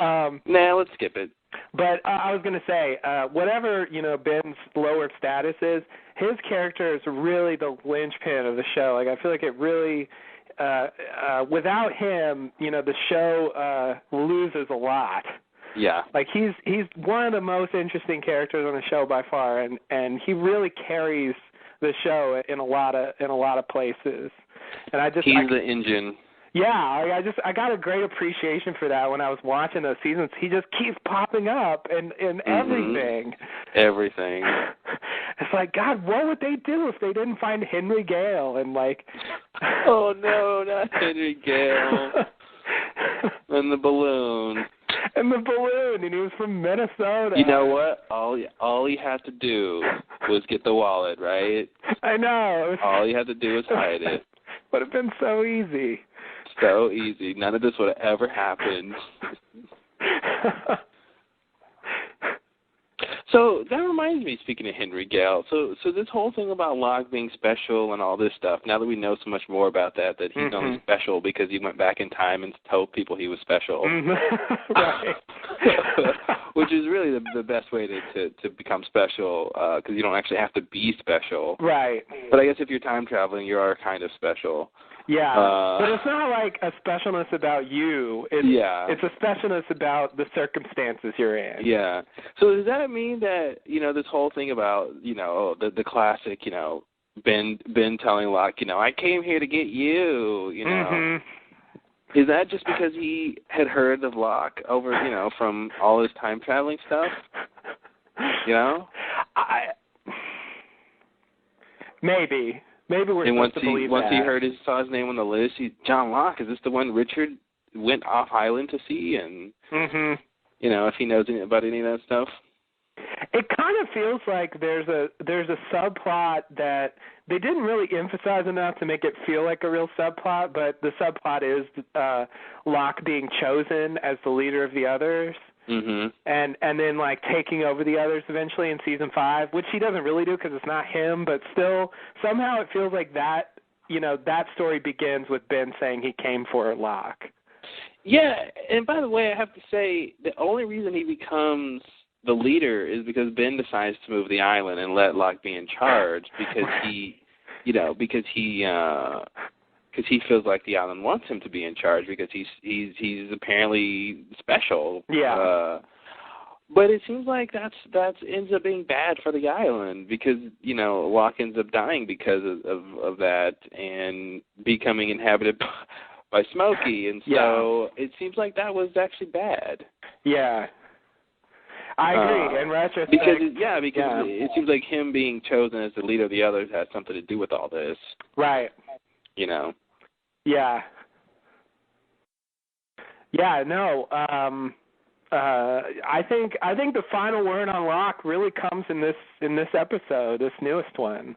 Let's skip it. But I was going to say, whatever, Ben's lower status is, his character is really the linchpin of the show. Like, I feel like it really... without him, the show loses a lot. Yeah. Like he's one of the most interesting characters on the show by far, and he really carries the show in a lot of places. And he's the engine. Yeah, I got a great appreciation for that when I was watching those seasons. He just keeps popping up in everything. Everything. It's like, God, what would they do if they didn't find Henry Gale and like... Oh, no, not Henry Gale. And the balloon. And he was from Minnesota. You know what? All he had to do was get the wallet, right? I know. All he had to do was hide it. Would have been so easy. So easy. None of this would have ever happened. So that reminds me, speaking of Henry Gale, so this whole thing about Locke being special and all this stuff, now that we know so much more about that he's only special because he went back in time and told people he was special. Right. Which is really the best way to become special, because you don't actually have to be special. Right. But I guess if you're time traveling, you are kind of special. Yeah, but it's not like a specialness about you. It's a specialness about the circumstances you're in. Yeah. So does that mean that, this whole thing about, the classic, Ben telling Locke, I came here to get you, Is that just because he had heard of Locke over, from all his time traveling stuff? Maybe we're supposed to believe that. Once he saw his name on the list, John Locke, is this the one Richard went off island to see? And if he knows about any of that stuff. It kind of feels like there's a subplot that they didn't really emphasize enough to make it feel like a real subplot, but the subplot is Locke being chosen as the leader of the others. And then taking over the others eventually in season 5, which he doesn't really do because it's not him, but still somehow it feels like that that story begins with Ben saying he came for Locke. Yeah, and by the way, I have to say the only reason he becomes the leader is because Ben decides to move the island and let Locke be in charge because he feels like the island wants him to be in charge because he's apparently special. Yeah. But it seems like that ends up being bad for the island because Locke ends up dying because of that and becoming inhabited by Smokey, and so it seems like that was actually bad. Yeah. I agree. In retrospect, because it seems like him being chosen as the leader of the others has something to do with all this. Right. Yeah. Yeah. No. I think the final word on Locke really comes in this episode, this newest one.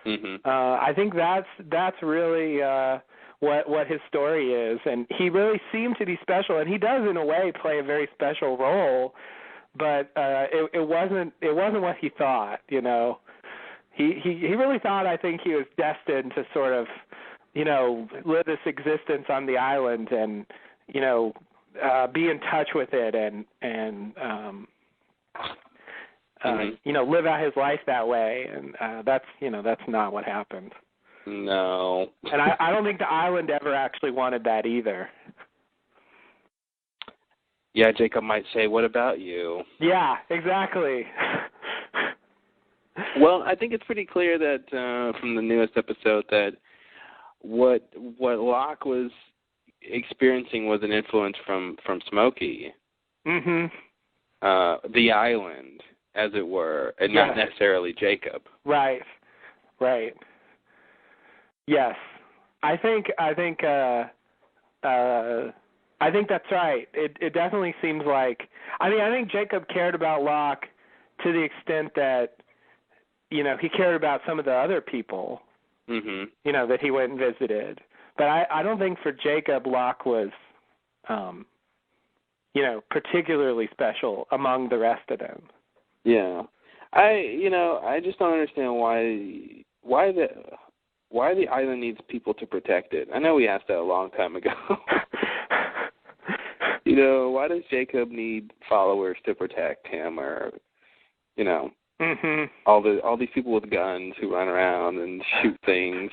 I think that's really what his story is, and he really seemed to be special, and he does in a way play a very special role. But it wasn't what he thought, He really thought, I think, he was destined to sort of, live this existence on the island and, be in touch with it and live out his life that way. And that's not what happened. No. And I don't think the island ever actually wanted that either. Yeah, Jacob might say, what about you? Yeah, exactly. Well, I think it's pretty clear that from the newest episode that what Locke was experiencing was an influence from Smokey. The island, as it were, and not necessarily Jacob. Right. Yes. I think that's right. It definitely seems like I think Jacob cared about Locke to the extent that he cared about some of the other people that he went and visited. But I don't think for Jacob Locke was particularly special among the rest of them. Yeah. I just don't understand why the island needs people to protect it. I know we asked that a long time ago. Why does Jacob need followers to protect him, or all these people with guns who run around and shoot things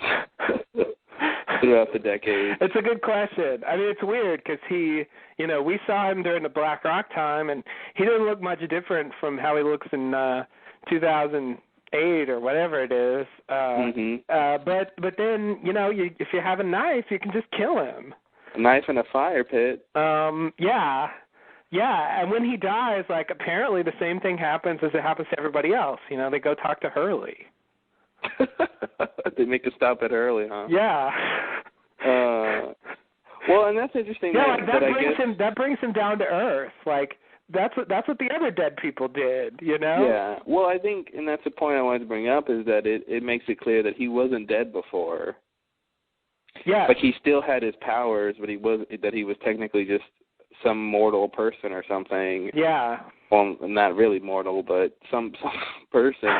throughout the decades? It's a good question. I mean, it's weird because we saw him during the Black Rock time, and he doesn't look much different from how he looks in 2008 or whatever it is. But then if you have a knife, you can just kill him. A knife in a fire pit. Yeah. And when he dies, apparently the same thing happens as it happens to everybody else. They go talk to Hurley. They make a stop at Hurley, huh? Yeah. Well, and that's interesting. Yeah, that brings him down to earth. That's what the other dead people did. Yeah. Well, I think, and that's the point I wanted to bring up, is that it makes it clear that he wasn't dead before. Yeah. He still had his powers, but he was technically just some mortal person or something. Yeah. Well, not really mortal, but some person.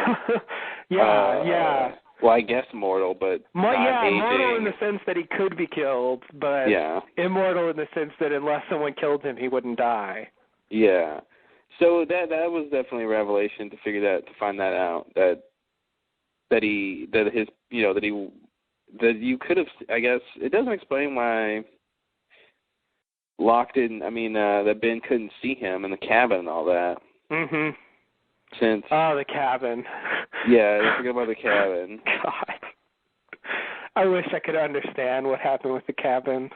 Yeah. Well, I guess mortal, but not aging. Mortal in the sense that he could be killed, but immortal in the sense that unless someone killed him, he wouldn't die. Yeah. So that was definitely a revelation to find that out, that you could have, I guess, it doesn't explain why Locke that Ben couldn't see him in the cabin and all that. Since the cabin. Yeah, I forget about the cabin. God. I wish I could understand what happened with the cabin.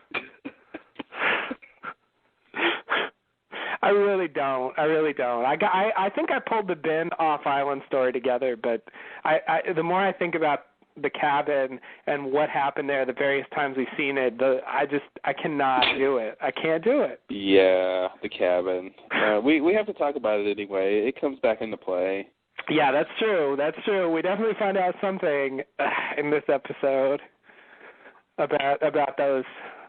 I really don't. I think I pulled the Ben off Island story together, but the more I think about the cabin and what happened there, the various times we've seen it, I cannot do it. I can't do it. Yeah, the cabin. We have to talk about it anyway. It comes back into play. Yeah, that's true. We definitely find out something in this episode about those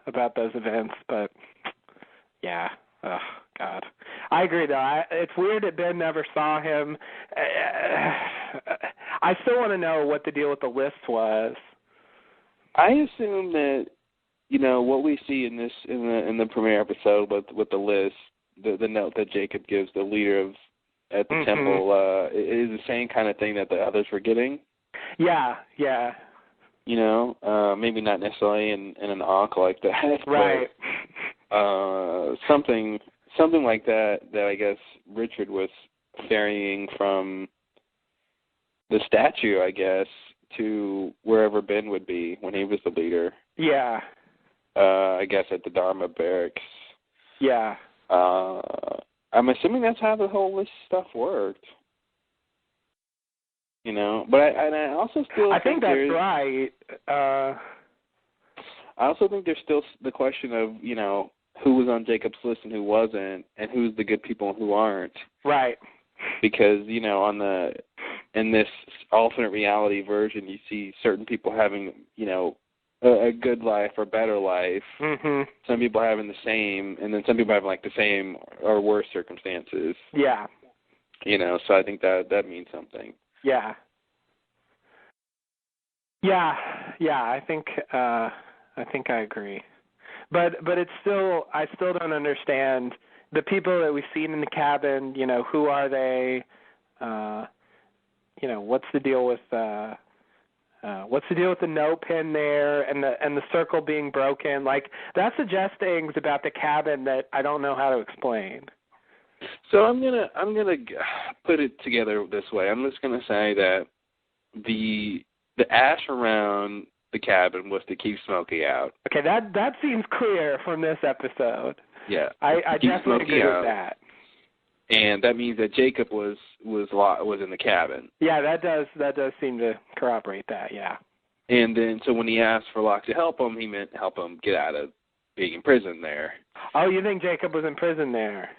events, but yeah. Oh God, I agree though. It's weird that Ben never saw him. I still want to know what the deal with the list was. I assume that what we see in the premiere episode with the list, the note that Jacob gives the leader at the temple is the same kind of thing that the others were getting. Yeah. Maybe not necessarily in an ankh like that. Right. But, something like that I guess Richard was ferrying from the statue, I guess, to wherever Ben would be when he was the leader. Yeah. I guess at the Dharma barracks. Yeah. I'm assuming that's how the whole list stuff worked. But I also still think that's right. I also think there's still the question of, who was on Jacob's list and who wasn't, and who's the good people and who aren't. Right. Because, in this alternate reality version, you see certain people having, a good life or better life. Mm-hmm. Some people having the same, and then some people having like the same or worse circumstances. Yeah. So I think that means something. Yeah. Yeah. I think I agree. But it's still, I still don't understand the people that we've seen in the cabin. Who are they? What's the deal with the note pin there and the circle being broken? Like, that suggests things about the cabin that I don't know how to explain. So I'm gonna put it together this way. I'm just gonna say that the ash around the cabin was to keep Smokey out. Okay, that seems clear from this episode. Yeah, I definitely agree with that. And that means that Jacob was in the cabin. Yeah, that does seem to corroborate that. Yeah. And then, so when he asked for Locke to help him, he meant help him get out of being in prison there. Oh, you think Jacob was in prison there?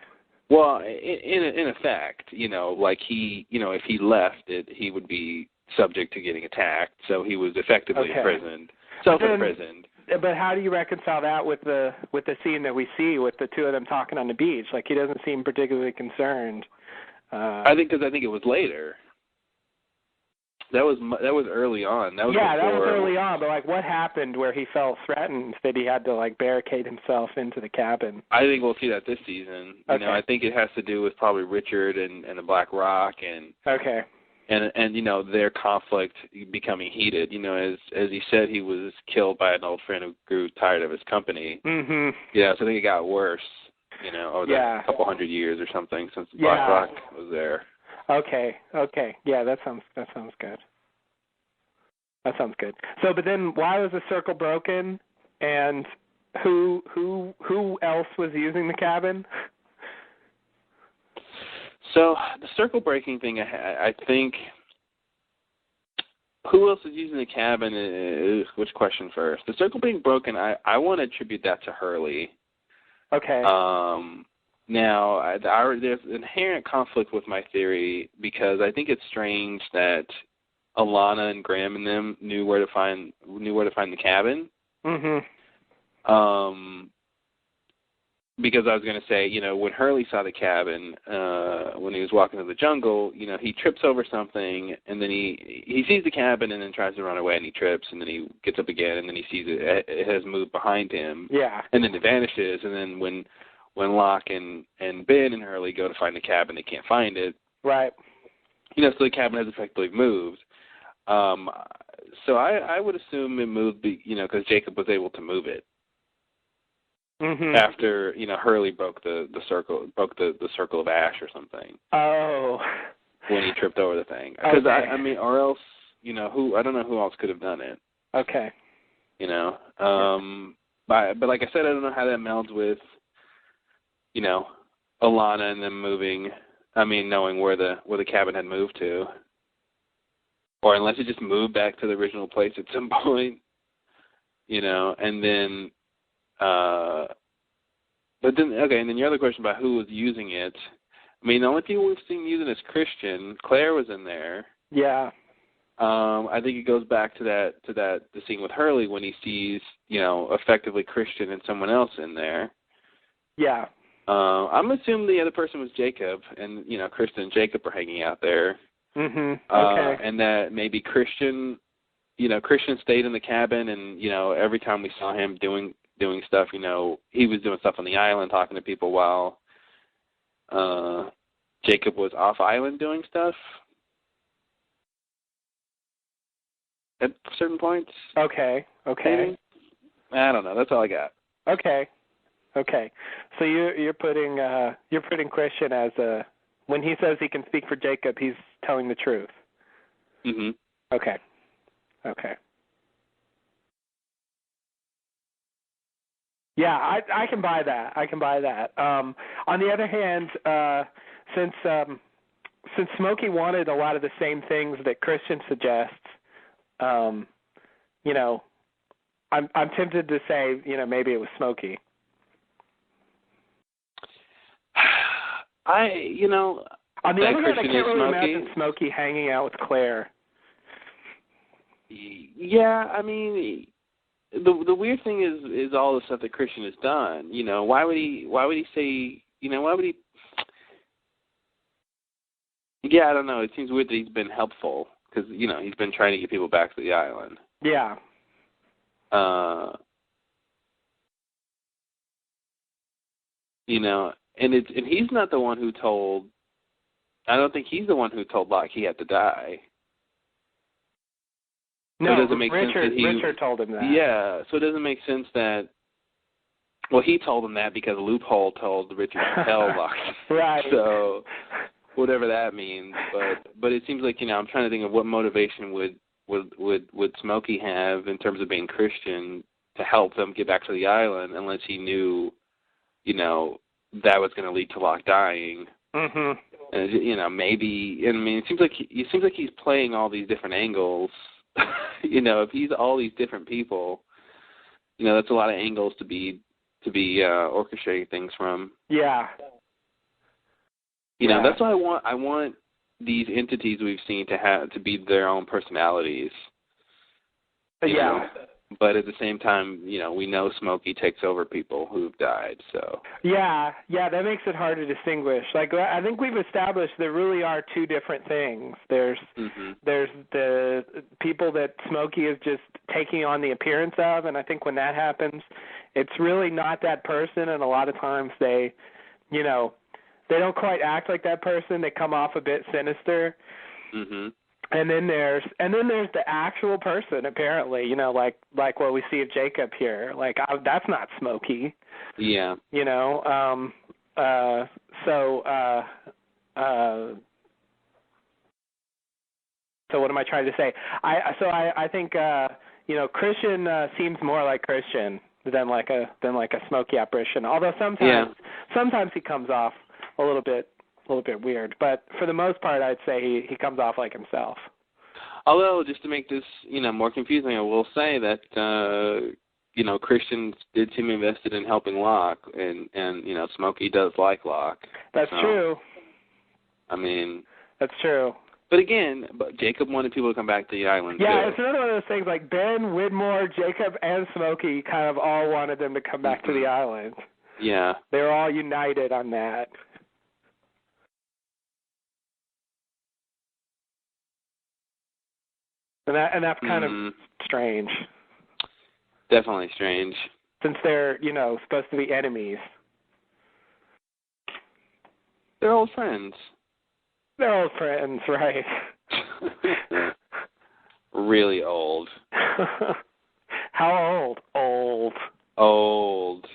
Well, in effect, like he, if he left it, he would be subject to getting attacked. So he was effectively imprisoned, self-imprisoned. But how do you reconcile that with the scene that we see with the two of them talking on the beach? Like, he doesn't seem particularly concerned. I think it was later. That was early on. That was early on. But like, what happened where he felt threatened that he had to like barricade himself into the cabin? I think we'll see that this season. Okay. I think it has to do with probably Richard and the Black Rock and. Okay. And their conflict becoming heated. As he said, he was killed by an old friend who grew tired of his company. Mm-hmm. Yeah, so I think it got worse. Over the couple hundred years or something since Black Rock was there. Okay. Yeah, that sounds good. That sounds good. So, but then why was the circle broken? And who else was using the cabin? So the circle breaking thing, I think. Who else is using the cabin? Which question first? The circle being broken, I want to attribute that to Hurley. Okay. Now there's inherent conflict with my theory because I think it's strange that Alana and Graham and them knew where to find the cabin. Mhm. Because I was going to say, when Hurley saw the cabin, when he was walking through the jungle, he trips over something, and then he sees the cabin and then tries to run away, and he trips, and then he gets up again, and then he sees it has moved behind him. Yeah. And then it vanishes, and then when Locke and Ben and Hurley go to find the cabin, they can't find it. Right. So the cabin has effectively moved. So I would assume it moved, because Jacob was able to move it. Mm-hmm. After Hurley broke the circle of ash or something. Oh. When he tripped over the thing, because or else who I don't know who else could have done it. Okay. But like I said, I don't know how that melds with Alana and them knowing where the cabin had moved to. Or unless it just moved back to the original place at some point, and then, but then, okay, and then your other question about who was using it, the only people we've seen using it is Christian. Claire was in there. Yeah. I think it goes back to the scene with Hurley when he sees, effectively Christian and someone else in there. Yeah. I'm assuming the other person was Jacob, and, Kristen and Jacob are hanging out there. Mm-hmm. Okay. And that maybe Christian stayed in the cabin, and, every time we saw him doing stuff, he was doing stuff on the island, talking to people while Jacob was off island doing stuff at certain points. Okay. Maybe? I don't know. That's all I got. Okay. So you're putting Christian as when he says he can speak for Jacob, he's telling the truth. Mhm. Okay. Yeah, I can buy that. On the other hand, since Smokey wanted a lot of the same things that Christian suggests, I'm tempted to say, maybe it was Smokey. On the other hand, I can't really imagine Smokey hanging out with Claire. Yeah, the weird thing is all the stuff that Christian has done. Why would he say? Why would he? Yeah, I don't know. It seems weird that he's been helpful because he's been trying to get people back to the island. Yeah. And he's not the one who told. I don't think he's the one who told Locke he had to die. No, so it doesn't make sense that Richard told him that. Yeah, so it doesn't make sense that. Well, he told him that because Loophole told Richard to tell Locke. Right. So whatever that means, but it seems like I'm trying to think of what motivation would Smokey have in terms of being Christian to help them get back to the island, unless he knew, that was going to lead to Locke dying. Mhm. And maybe. It seems like he's playing all these different angles. If he's all these different people, that's a lot of angles to be orchestrating things from. Yeah. That's why I want these entities we've seen to be their own personalities. Yeah. But at the same time, we know Smokey takes over people who've died, so. Yeah, that makes it hard to distinguish. Like, I think we've established there really are two different things. There's the people that Smokey is just taking on the appearance of, and I think when that happens, it's really not that person, and a lot of times they don't quite act like that person. They come off a bit sinister. Mhm. And then there's the actual person, apparently, like what we see of Jacob here. Like, that's not Smokey. Yeah. So what am I trying to say? I think Christian seems more like Christian than like a Smokey apparition. Although sometimes he comes off a little bit weird, but for the most part, I'd say he comes off like himself. Although, just to make this, more confusing, I will say that, Christian did seem invested in helping Locke, and Smokey does like Locke. That's true. That's true. But again, Jacob wanted people to come back to the island, too. It's another one of those things, like Ben, Widmore, Jacob, and Smokey kind of all wanted them to come back to the island. Yeah. They were all united on that. And that's kind of strange. Definitely strange. Since they're, supposed to be enemies. They're old friends. They're old friends, right. Really old. How old? Old. Old.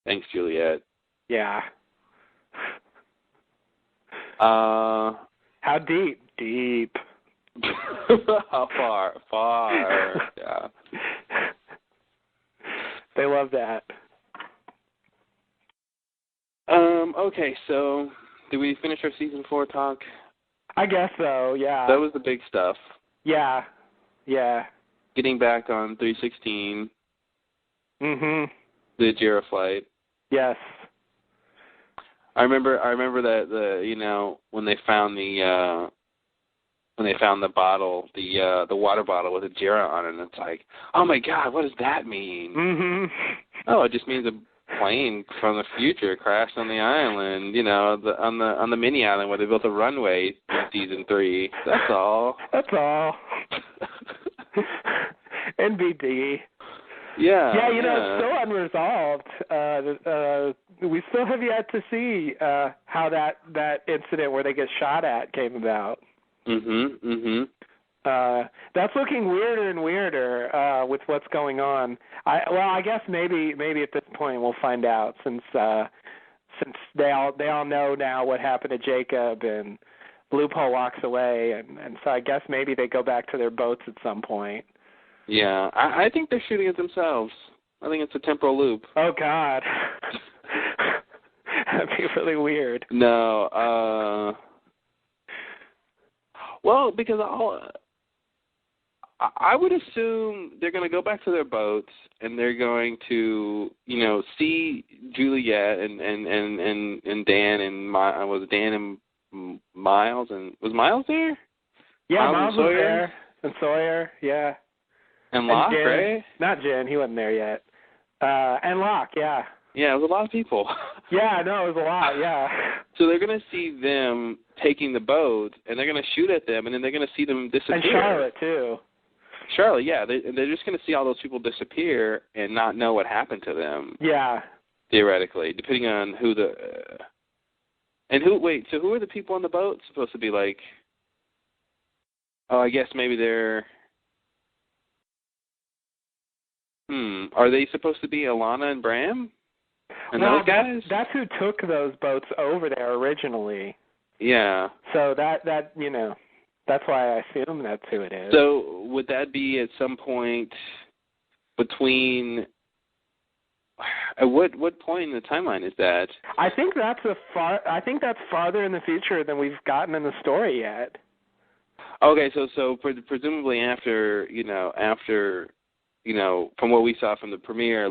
Thanks, Juliet. Yeah. How deep? Deep. How far? Far. Yeah. They love that. Okay, so did we finish our season 4 talk? I guess so, yeah. That was the big stuff. Yeah. Getting back on 316. Mhm. The Jarrah flight. Yes. I remember that when they found the bottle, the water bottle with a Jarrah on it, and it's like, oh my God, what does that mean? Mhm. Oh, it just means a plane from the future crashed on the island, on the mini island where they built a runway in season 3. That's all. That's all. NBD. Yeah. It's still unresolved. We still have yet to see how that incident where they get shot at came about. Mhm. That's looking weirder and weirder with what's going on. I guess maybe at this point we'll find out since they all know now what happened to Jacob and Loophole walks away and so I guess maybe they go back to their boats at some point. Yeah, I think they're shooting at themselves. I think it's a temporal loop. Oh God. That'd be really weird. No, well, because I would assume they're going to go back to their boats and they're going to, see Juliet and Dan and was Dan and Miles and was Miles there? Yeah, Miles was there and Sawyer, yeah. And Locke, Jen, right? Not Jen, he wasn't there yet. And Locke, yeah. Yeah, it was a lot of people. Yeah, no, it was a lot, yeah. So they're going to see them taking the boat, and they're going to shoot at them, and then they're going to see them disappear. And Charlotte, too. Charlotte, yeah. They're just going to see all those people disappear and not know what happened to them. Yeah. Theoretically, depending on who so who are the people on the boat supposed to be like? Oh, I guess maybe they're... Are they supposed to be Alana and Bram? And those guys? That's who took those boats over there originally. Yeah. So that that's why I assume that's who it is. So would that be at some point between... At what point in the timeline is that? I think that's farther in the future than we've gotten in the story yet. Okay, so presumably after from what we saw from the premiere,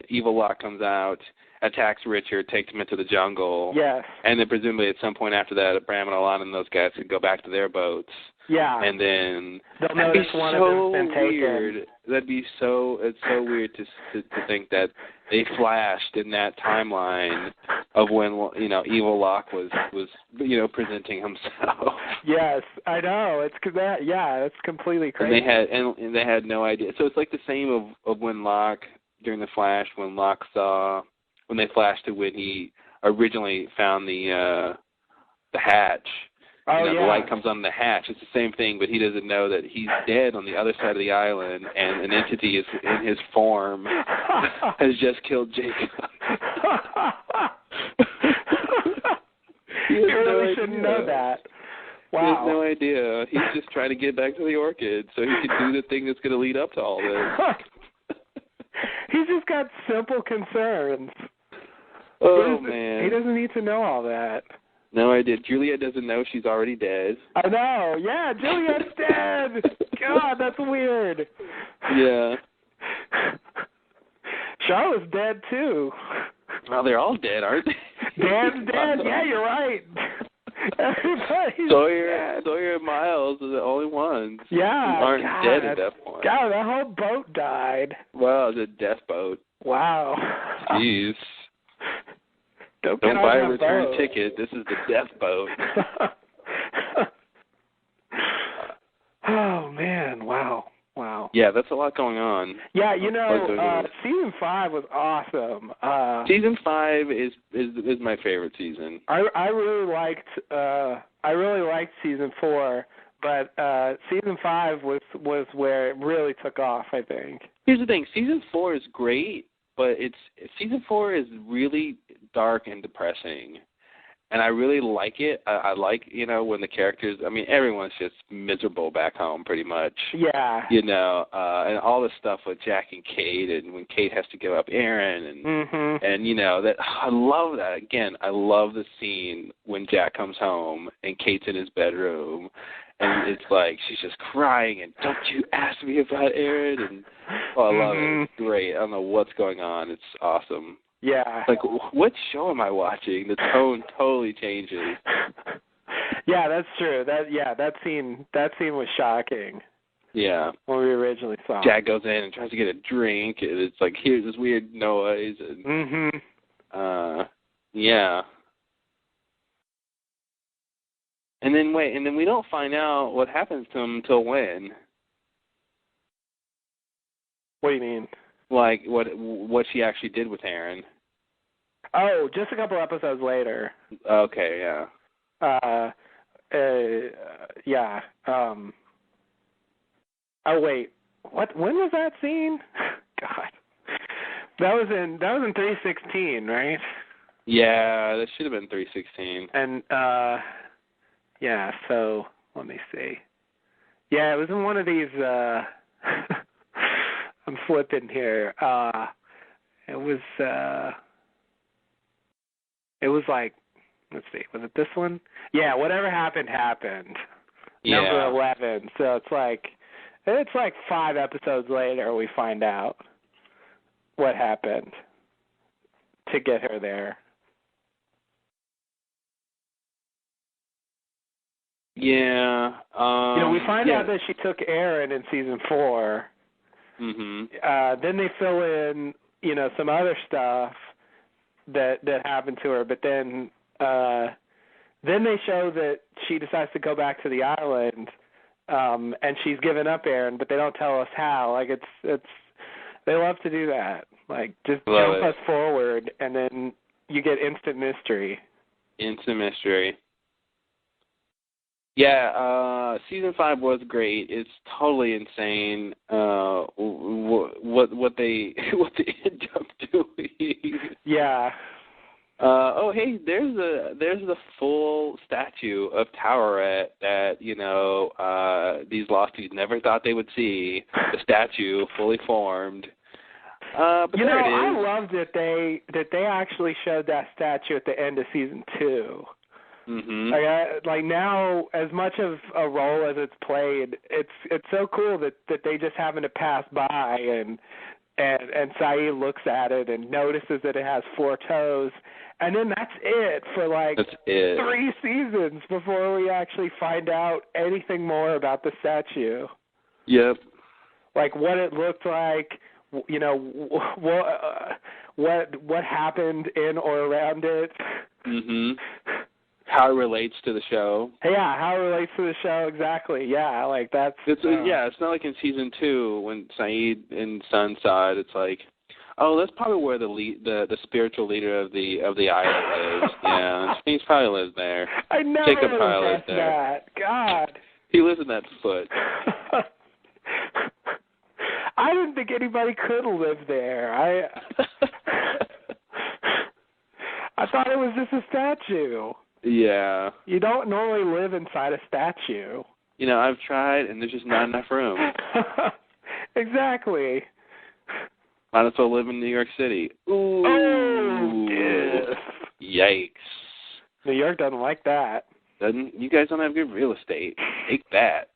Evil Locke comes out, attacks Richard, takes him into the jungle. Yes. And then presumably at some point after that, Bram and Alana and those guys could go back to their boats. Yeah. And then they'll notice one of them's been taken. It's so weird to think that they flashed in that timeline of when Evil Locke was presenting himself. Yes, I know. It's that's completely crazy. And they had no idea. So it's like the same of when Locke during the flash when they flashed to when he originally found the hatch. Oh, The light comes on the hatch. It's the same thing, but he doesn't know that he's dead on the other side of the island, and an entity is in his form has just killed Jacob. You really shouldn't know that. Wow. He has no idea. He's just trying to get back to the orchid so he can do the thing that's going to lead up to all this. He's just got simple concerns. Oh, man. He doesn't need to know all that. No idea. Juliet doesn't know she's already dead. I know. Yeah, Juliet's dead. God, that's weird. Yeah. Charlotte's dead, too. Well, they're all dead, aren't they? Dan's dead. Yeah, you're right. Everybody's dead. Sawyer and Miles are the only ones who aren't dead at that point. God, that whole boat died. Wow, it's a death boat. Wow. Jeez. Don't buy a return ticket. This is the death boat. Oh, man. Wow. Yeah, that's a lot going on. Yeah, season 5 was awesome. Season 5 is my favorite season. I really liked season 4, but season 5 was where it really took off, I think. Here's the thing. Season 4 is great, but season 4 is really dark and depressing. and I really like it. I like, when the characters, I mean, everyone's just miserable back home pretty much. Yeah. And all this stuff with Jack and Kate, and when Kate has to give up Aaron, and that I love that. Again, I love the scene when Jack comes home and Kate's in his bedroom, and it's like she's just crying, and don't you ask me about Aaron, and I love it. It's great. I don't know what's going on. It's awesome. Yeah. Like, what show am I watching? The tone totally changes. Yeah, that's true. That scene was shocking. Yeah. When we originally saw it. Jack goes in and tries to get a drink, and it's like, here's this weird noise, and yeah. And then we don't find out what happens to him until when? What do you mean? Like what she actually did with Aaron. Oh, just a couple episodes later. Okay, yeah. Yeah. Oh wait, what? When was that scene? God, that was in 316, right? Yeah, that should have been 316. And yeah. So let me see. Yeah, it was in one of these. I'm flipping here. It was like, let's see, was it this one? Yeah, whatever happened. Yeah. Number 11. So it's like 5 episodes later we find out what happened to get her there. Yeah. We find out that she took Aaron in season 4. Mm-hmm. Then they fill in, some other stuff that happened to her, but then they show that she decides to go back to the island, and she's given up Aaron, but they don't tell us how. Like it's they love to do that. Like just jump us forward, and then you get instant mystery. Instant mystery. Yeah, season 5 was great. It's totally insane what they end up doing. Yeah. Oh, hey, there's the full statue of Towerette that these losties never thought they would see. The statue fully formed. But there it is. I loved that they actually showed that statue at the end of season 2. Mm-hmm. Like now, as much of a role as it's played, it's so cool that they just happen to pass by and Saeed looks at it and notices that it has 4 toes, and then that's it for like 3 seasons before we actually find out anything more about the statue. Yep. Like what it looked like, what happened in or around it. Mhm. How it relates to the show. Yeah, how it relates to the show, exactly. Yeah, like that's... It's not like in season 2 when Saeed and Sun saw it, it's like, oh, that's probably where the spiritual leader of the island is. Yeah, he probably lives there. I never Jacob probably lives there. That. God. He lives in that foot. I didn't think anybody could live there. I thought it was just a statue. Yeah. You don't normally live inside a statue. I've tried, and there's just not enough room. Exactly. Might as well live in New York City. Ooh. Oh, yes. Yikes. New York doesn't like that. You guys don't have good real estate. Take that.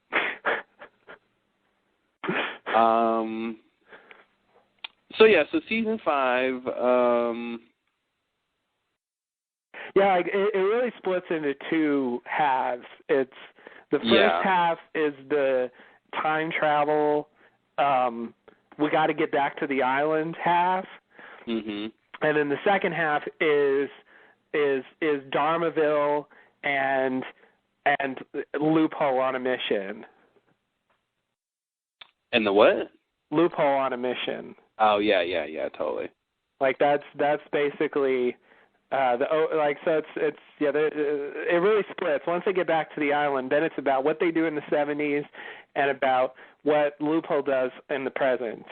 So season 5, yeah, it really splits into 2 halves. It's the first half is the time travel. We got to get back to the island half, and then the second half is Dharmaville and Loophole on a Mission. And the what? Loophole on a Mission. Oh yeah, totally. Like that's basically. It really splits. Once they get back to the island, then it's about what they do in the 70s and about what Loophole does in the present.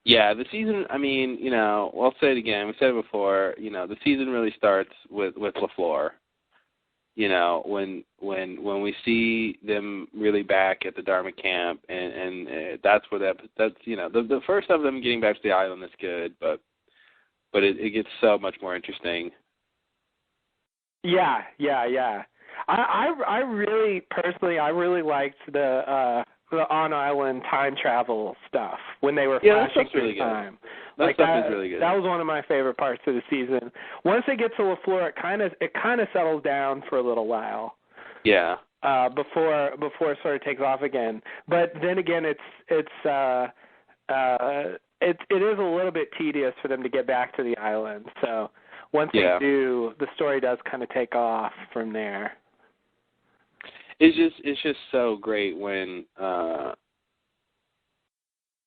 Yeah, the season, I'll say it again. We said it before, the season really starts with LaFleur. you know, when we see them really back at the Dharma camp, and that's where that's you know, the first of them getting back to the island is good, but it gets so much more interesting. Yeah. I really personally liked the on island time travel stuff when they were flashing through time. That stuff is really good. That was one of my favorite parts of the season. Once they get to LaFleur, it kind of settles down for a little while. Yeah. Before it sort of takes off again. But then again, it is a little bit tedious for them to get back to the island. So once they do, the story does kind of take off from there. It's just so great when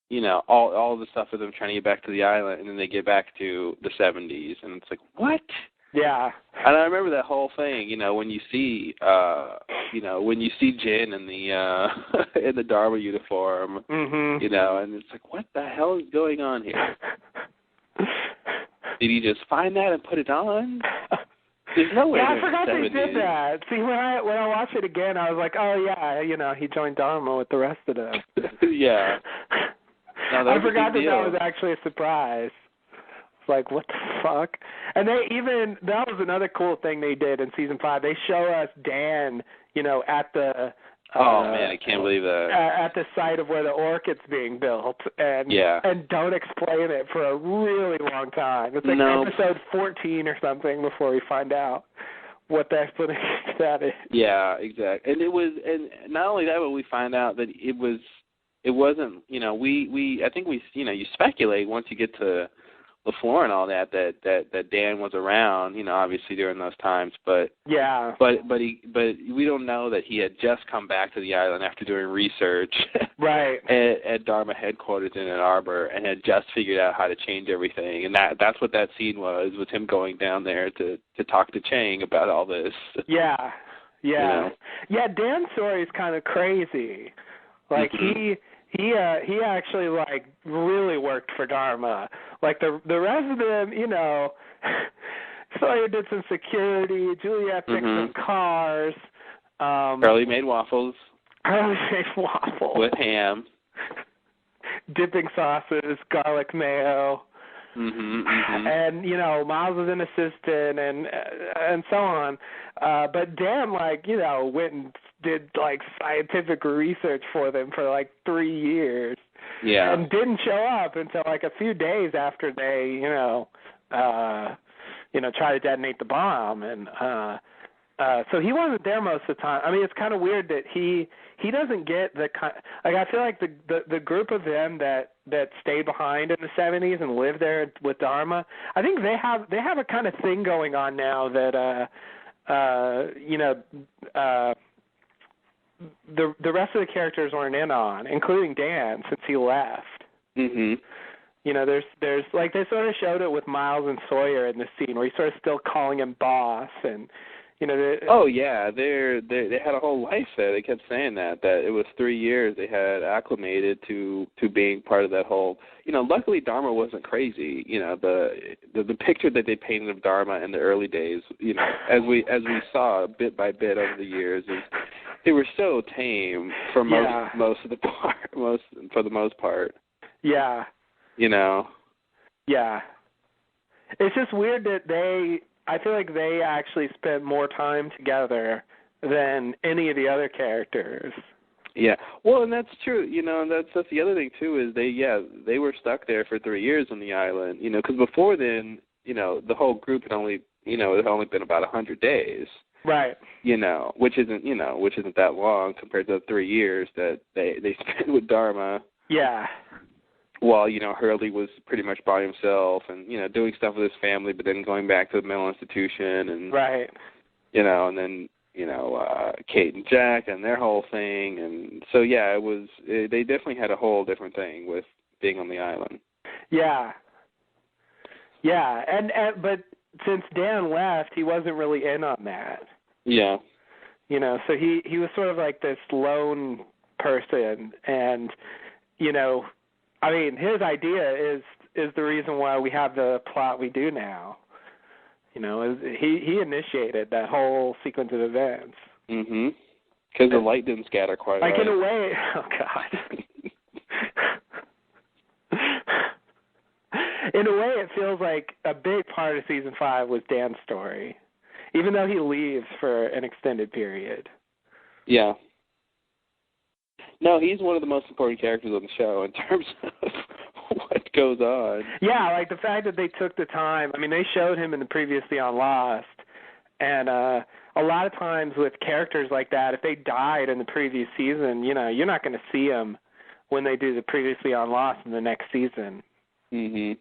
you know, all the stuff with them trying to get back to the island, and then they get back to the 70s, and it's like, what? Yeah. And I remember that whole thing, you know, when you see Jin in the in the Dharma uniform, you know, and it's like, what the hell is going on here? Did he just find that and put it on? There's no way. Yeah, I forgot they did that. See, when I watched it again, I was like, oh yeah, you know, he joined Dharma with the rest of them. Yeah. No, I forgot that was actually a surprise. It's like, what the fuck? And that was another cool thing they did in season 5. They show us Dan, you know, at the oh man, I can't believe that. At the site of where the Orchid's being built, and don't explain it for a really long time. It's like episode 14 or something before we find out what the explanation to that is. Yeah, exactly. And not only that, but we find out that it wasn't. You know, I think you speculate once you get to LaFleur and all that Dan was around, you know, obviously during those times, but we don't know that he had just come back to the island after doing research right at Dharma headquarters in Ann Arbor, and had just figured out how to change everything, and that's what that scene was him going down there to talk to Chang about all this. Yeah. You know? Yeah, Dan's story is kind of crazy. Like He actually like really worked for Dharma. Like the rest of them, you know, Sawyer did some security, Juliet fixed some cars. Charlie made waffles. With ham. Dipping sauces, garlic mayo. And, you know, Miles was an assistant and so on. But Dan, like, you know, went and did, like, scientific research for them for, like, 3 years. Yeah. And didn't show up until, like, a few days after they, tried to detonate the bomb. And so he wasn't there most of the time. I mean, it's kind of weird that he doesn't get the kind. Like, I feel like the group of them that stayed behind in the 70s and lived there with Dharma, I think they have a kind of thing going on now that the rest of the characters weren't in on, including Dan, since he left. You know, there's like they sort of showed it with Miles and Sawyer in the scene where he's sort of still calling him boss, and you know. They had a whole life there. They kept saying that it was 3 years they had acclimated to being part of that whole. You know, luckily Dharma wasn't crazy. You know, the picture that they painted of Dharma in the early days, you know, as we saw bit by bit over the years, they were so tame for most of the for the most part. Yeah. You know. Yeah. It's just weird that I feel like they actually spent more time together than any of the other characters. Yeah. Well, and that's true. You know, and that's the other thing too is they were stuck there for 3 years on the island. You know, because before then, you know, the whole group had only been about 100 days. Right. You know, which isn't that long compared to the 3 years that they spent with Dharma. Yeah. While, you know, Hurley was pretty much by himself and, you know, doing stuff with his family, but then going back to the mental institution and, right. You know, and then, you know, Kate and Jack and their whole thing. And so, yeah, they definitely had a whole different thing with being on the island. Yeah. Yeah. But since Dan left, he wasn't really in on that. Yeah. You know, so he was sort of like this lone person and, you know, I mean, his idea is the reason why we have the plot we do now. You know, he initiated that whole sequence of events. Mm-hmm. Because the light didn't scatter quite like right. in a way, oh God. In a way, it feels like a big part of season 5 was Dan's story, even though he leaves for an extended period. Yeah. No, he's one of the most important characters on the show in terms of what goes on. Yeah, like the fact that they took the time. I mean, they showed him in the Previously on Lost, and a lot of times with characters like that, if they died in the previous season, you know, you're not going to see them when they do the Previously on Lost in the next season. Mm-hmm.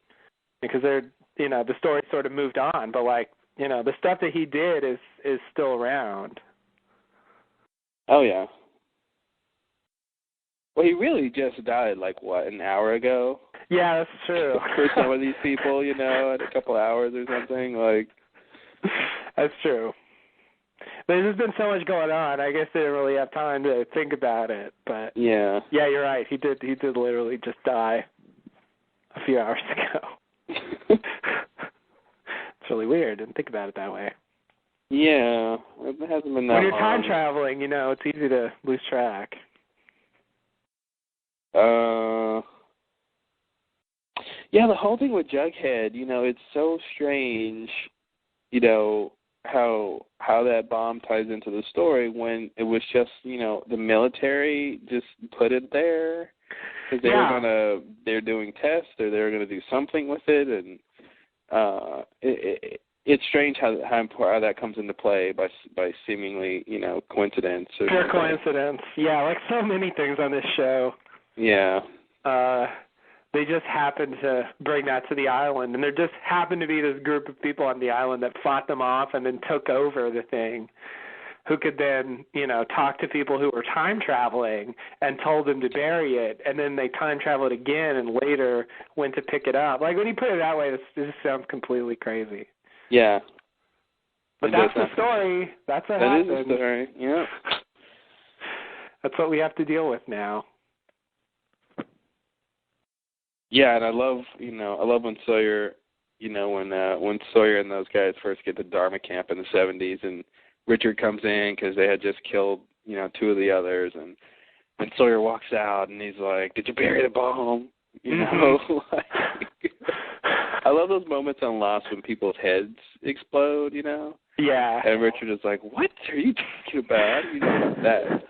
Because they're, you know, the story sort of moved on, but like, you know, the stuff that he did is still around. Oh yeah. Well, he really just died like what, an hour ago? Yeah, that's true. For some of these people, you know, in a couple hours or something, like. That's true. There's just been so much going on. I guess they didn't really have time to think about it, but yeah, you're right. He did literally just die a few hours ago. It's really weird. Didn't think about it that way. Yeah, it hasn't been that long. When you're time traveling, you know, it's easy to lose track. Yeah, the whole thing with Jughead, you know, it's so strange, you know, how that bomb ties into the story when it was just, you know, the military just put it there because they're doing tests or they were going to do something with it, and it's strange how that comes into play by seemingly, you know, coincidence. Pure coincidence. Yeah, like so many things on this show. Yeah. They just happened to bring that to the island, and there just happened to be this group of people on the island that fought them off and then took over the thing, who could then, you know, talk to people who were time traveling and told them to bury it, and then they time traveled again and later went to pick it up. Like, when you put it that way, this sounds completely crazy. Yeah. But that's the story. That's what happened. That is the story, yeah. That's what we have to deal with now. Yeah, and I love when Sawyer, you know, when Sawyer and those guys first get to Dharma camp in the 70s, and Richard comes in because they had just killed, you know, 2 of the others, and Sawyer walks out and he's like, "Did you bury the bomb?" You know, like, I love those moments on Lost when people's heads explode, you know. Yeah. And Richard is like, "What are you talking about?" You know, that.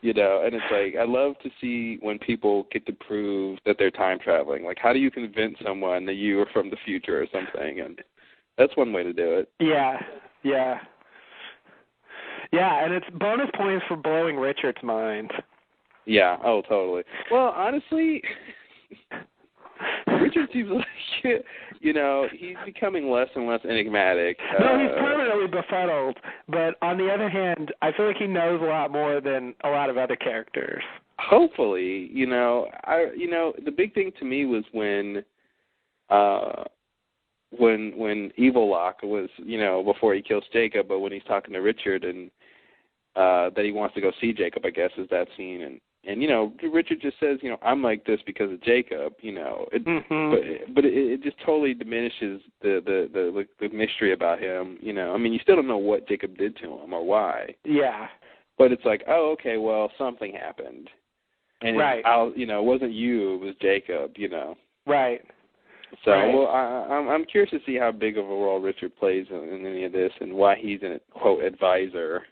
You know, and it's like, I love to see when people get to prove that they're time traveling. Like, how do you convince someone that you are from the future or something? And that's one way to do it. Yeah, yeah. Yeah, and it's bonus points for blowing Richard's mind. Yeah, oh, totally. Well, honestly, Richard seems like, you know, he's becoming less and less enigmatic. No, he's permanently befuddled, but on the other hand, I feel like he knows a lot more than a lot of other characters. Hopefully, you know, the big thing to me was when Evil Locke was, you know, before he kills Jacob, but when he's talking to Richard and that he wants to go see Jacob, I guess, is that scene, and you know, Richard just says, you know, I'm like this because of Jacob, you know, but it just totally diminishes the mystery about him, you know. I mean, you still don't know what Jacob did to him or why. Yeah. But it's like, oh, okay, well, something happened, and right. You know, it wasn't you, it was Jacob, you know. Right. So, right. well, I'm curious to see how big of a role Richard plays in any of this and why he's an quote advisor.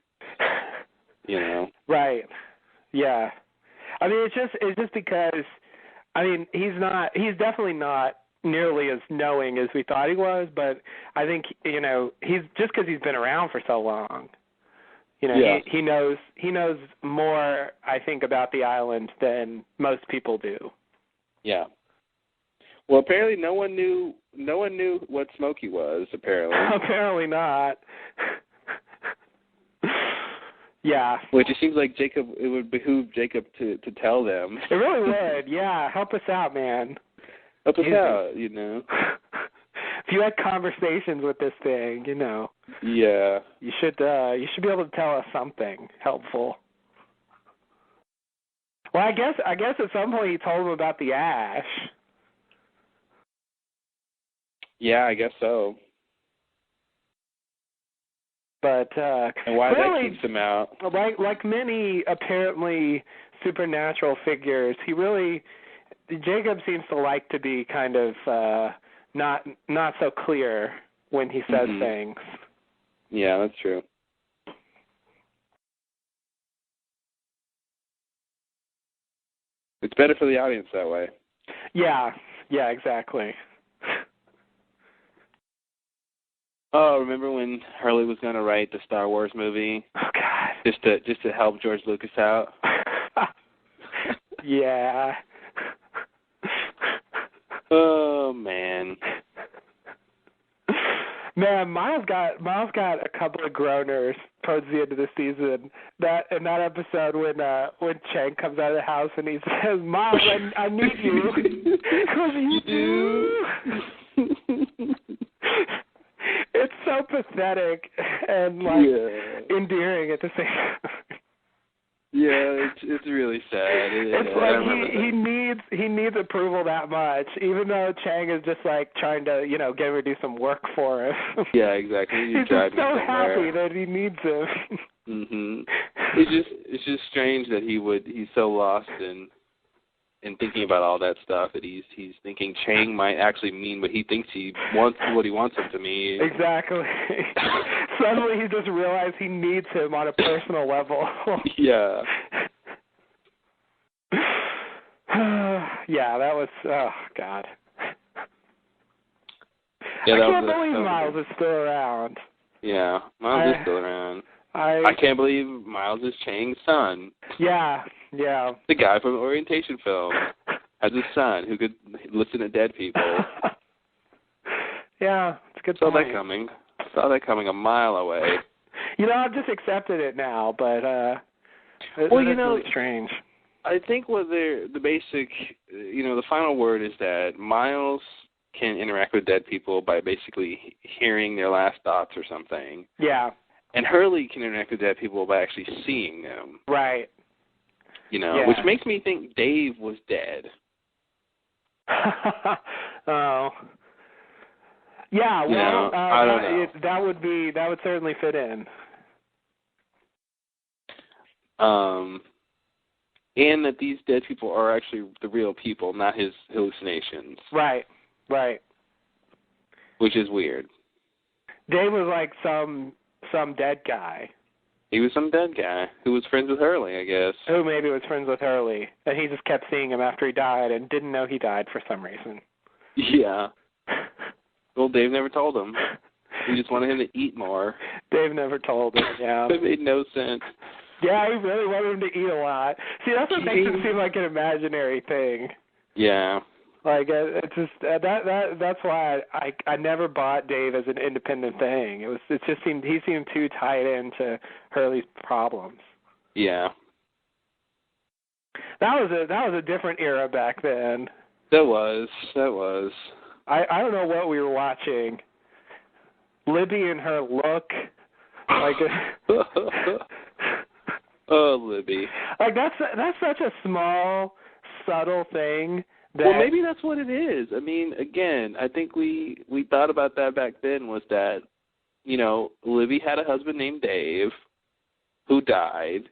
You know. Right. Yeah. I mean, it's just because, I mean, he's definitely not nearly as knowing as we thought he was, but I think, you know, he's just because he's been around for so long. You know, yeah. he knows more, I think, about the island than most people do. Yeah. Well, apparently no one knew what Smokey was, apparently. Apparently not. Yeah. Which it seems like it would behoove Jacob to tell them. It really would, yeah. Help us out, man. Help us out, you know. If you had conversations with this thing, you know. Yeah. You should be able to tell us something helpful. Well, I guess at some point you told him about the ash. Yeah, I guess so. But and why clearly, that keeps him out. Like many apparently supernatural figures, Jacob seems to like to be kind of not so clear when he says things. Yeah, that's true. It's better for the audience that way. Yeah, exactly. Oh, remember when Hurley was going to write the Star Wars movie? Oh God! Just to help George Lucas out. Yeah. Oh man. Man, Miles got a couple of groaners towards the end of the season. In that episode when Chang comes out of the house and he says, "Miles, I need you." Because you do. It's so pathetic and endearing at the same time. Yeah, it's really sad. It's like he needs approval that much, even though Chang is just like trying to get him to do some work for him. Yeah, exactly. He's just so happy that he needs him. It's just strange that he's so lost in thinking about all that stuff that he's thinking Chang might actually mean what he thinks he wants him to mean. Exactly. Suddenly he just realized he needs him on a personal level. Yeah. Yeah, that was God. Yeah, I can't believe Miles is still around. Yeah, Miles is still around. I can't believe Miles is Chang's son. Yeah. The guy from Orientation Film has a son who could listen to dead people. Yeah, it's a good Saw point. Saw that coming a mile away. I've just accepted it now, but it's really strange. I think what the basic, the final word is that Miles can interact with dead people by basically hearing their last thoughts or something. Yeah. And Hurley can interact with dead people by actually seeing them. Right. Which makes me think Dave was dead. Oh. Yeah, well, I don't know. That would certainly fit in. And that these dead people are actually the real people, not his hallucinations. Right. Which is weird. Dave was like some dead guy. He was some dead guy who was friends with Hurley, I guess. Who maybe was friends with Hurley, and he just kept seeing him after he died and didn't know he died for some reason. Yeah. Well, Dave never told him. He just wanted him to eat more. Dave never told him, yeah. It made no sense. Yeah, he really wanted him to eat a lot. See, that's what makes it seem like an imaginary thing. Yeah. Like, it's just that's why I never bought Dave as an independent thing. It just seemed he seemed too tied into Hurley's problems. Yeah. That was a different era back then. That was. I don't know what we were watching. Libby and her look, like. Oh, Libby. Like that's such a small, subtle thing. Well, maybe that's what it is. I mean, again, I think we thought about that back then was that, Libby had a husband named Dave who died,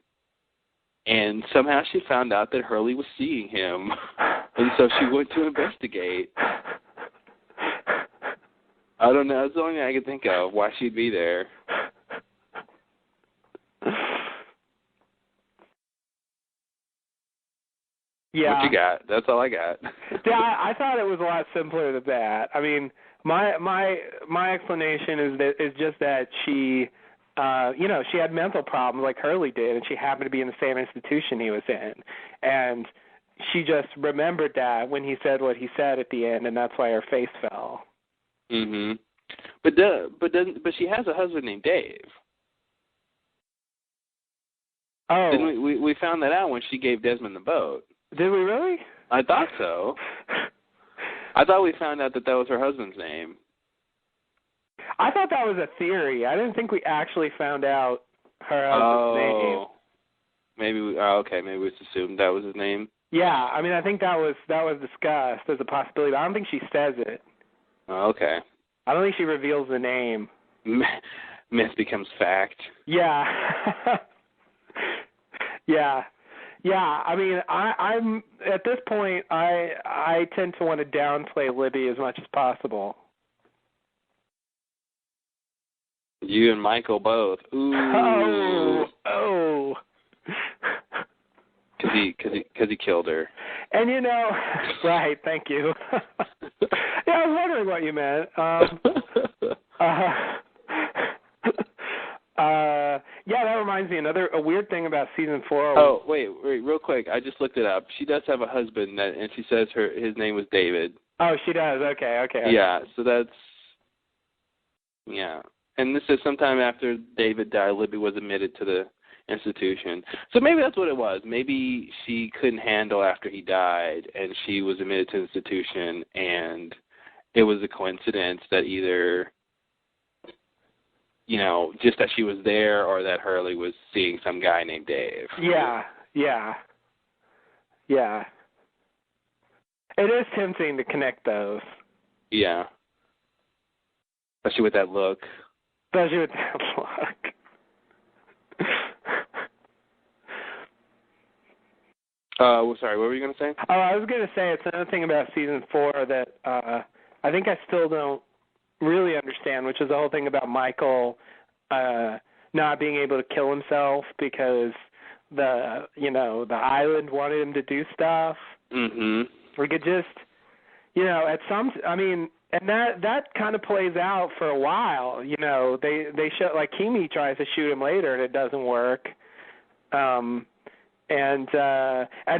and somehow she found out that Hurley was seeing him, and so she went to investigate. I don't know. That's the only thing I can think of why she'd be there. Yeah. What you got? That's all I got. Yeah, I thought it was a lot simpler than that. I mean, my explanation is just that she, she had mental problems like Hurley did, and she happened to be in the same institution he was in, and she just remembered that when he said what he said at the end, and that's why her face fell. Mhm. But she has a husband named Dave. Oh. Didn't we found that out when she gave Desmond the boat. Did we really? I thought so. I thought we found out that was her husband's name. I thought that was a theory. I didn't think we actually found out her husband's name. Maybe maybe we just assumed that was his name. Yeah, I mean, I think that was discussed as a possibility, but I don't think she says it. Oh, okay. I don't think she reveals the name. myth becomes fact. Yeah. Yeah. Yeah, I mean, I'm at this point. I tend to want to downplay Libby as much as possible. You and Michael both. Ooh. Oh. Because he killed her. And right? Thank you. Yeah, I was wondering what you meant. Yeah, that reminds me. A weird thing about season 4. Oh, wait, real quick. I just looked it up. She does have a husband, and she says his name was David. Oh, she does. Okay. Yeah, so that's And this is sometime after David died. Libby was admitted to the institution. So maybe that's what it was. Maybe she couldn't handle after he died, and she was admitted to the institution, and it was a coincidence that either, just that she was there or that Hurley was seeing some guy named Dave. Yeah. It is tempting to connect those. Yeah. Especially with that look. Sorry, what were you going to say? Oh, I was going to say it's another thing about season 4 that I think I still don't really understand, which is the whole thing about Michael not being able to kill himself because the island wanted him to do stuff. Mm-hmm. We could just, and that kind of plays out for a while. They show, like, Kimi tries to shoot him later and it doesn't work. And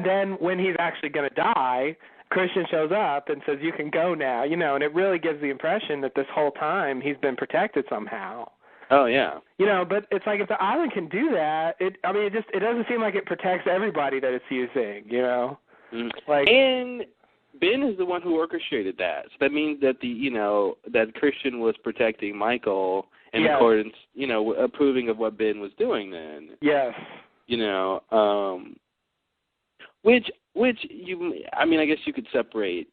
then when he's actually going to die, Christian shows up and says, "You can go now," and it really gives the impression that this whole time he's been protected somehow. Oh, yeah. But it's like if the island can do that, it doesn't seem like it protects everybody that it's using, Mm. Like, and Ben is the one who orchestrated that. So that means that that Christian was protecting Michael in accordance, approving of what Ben was doing then. Yes. I guess you could separate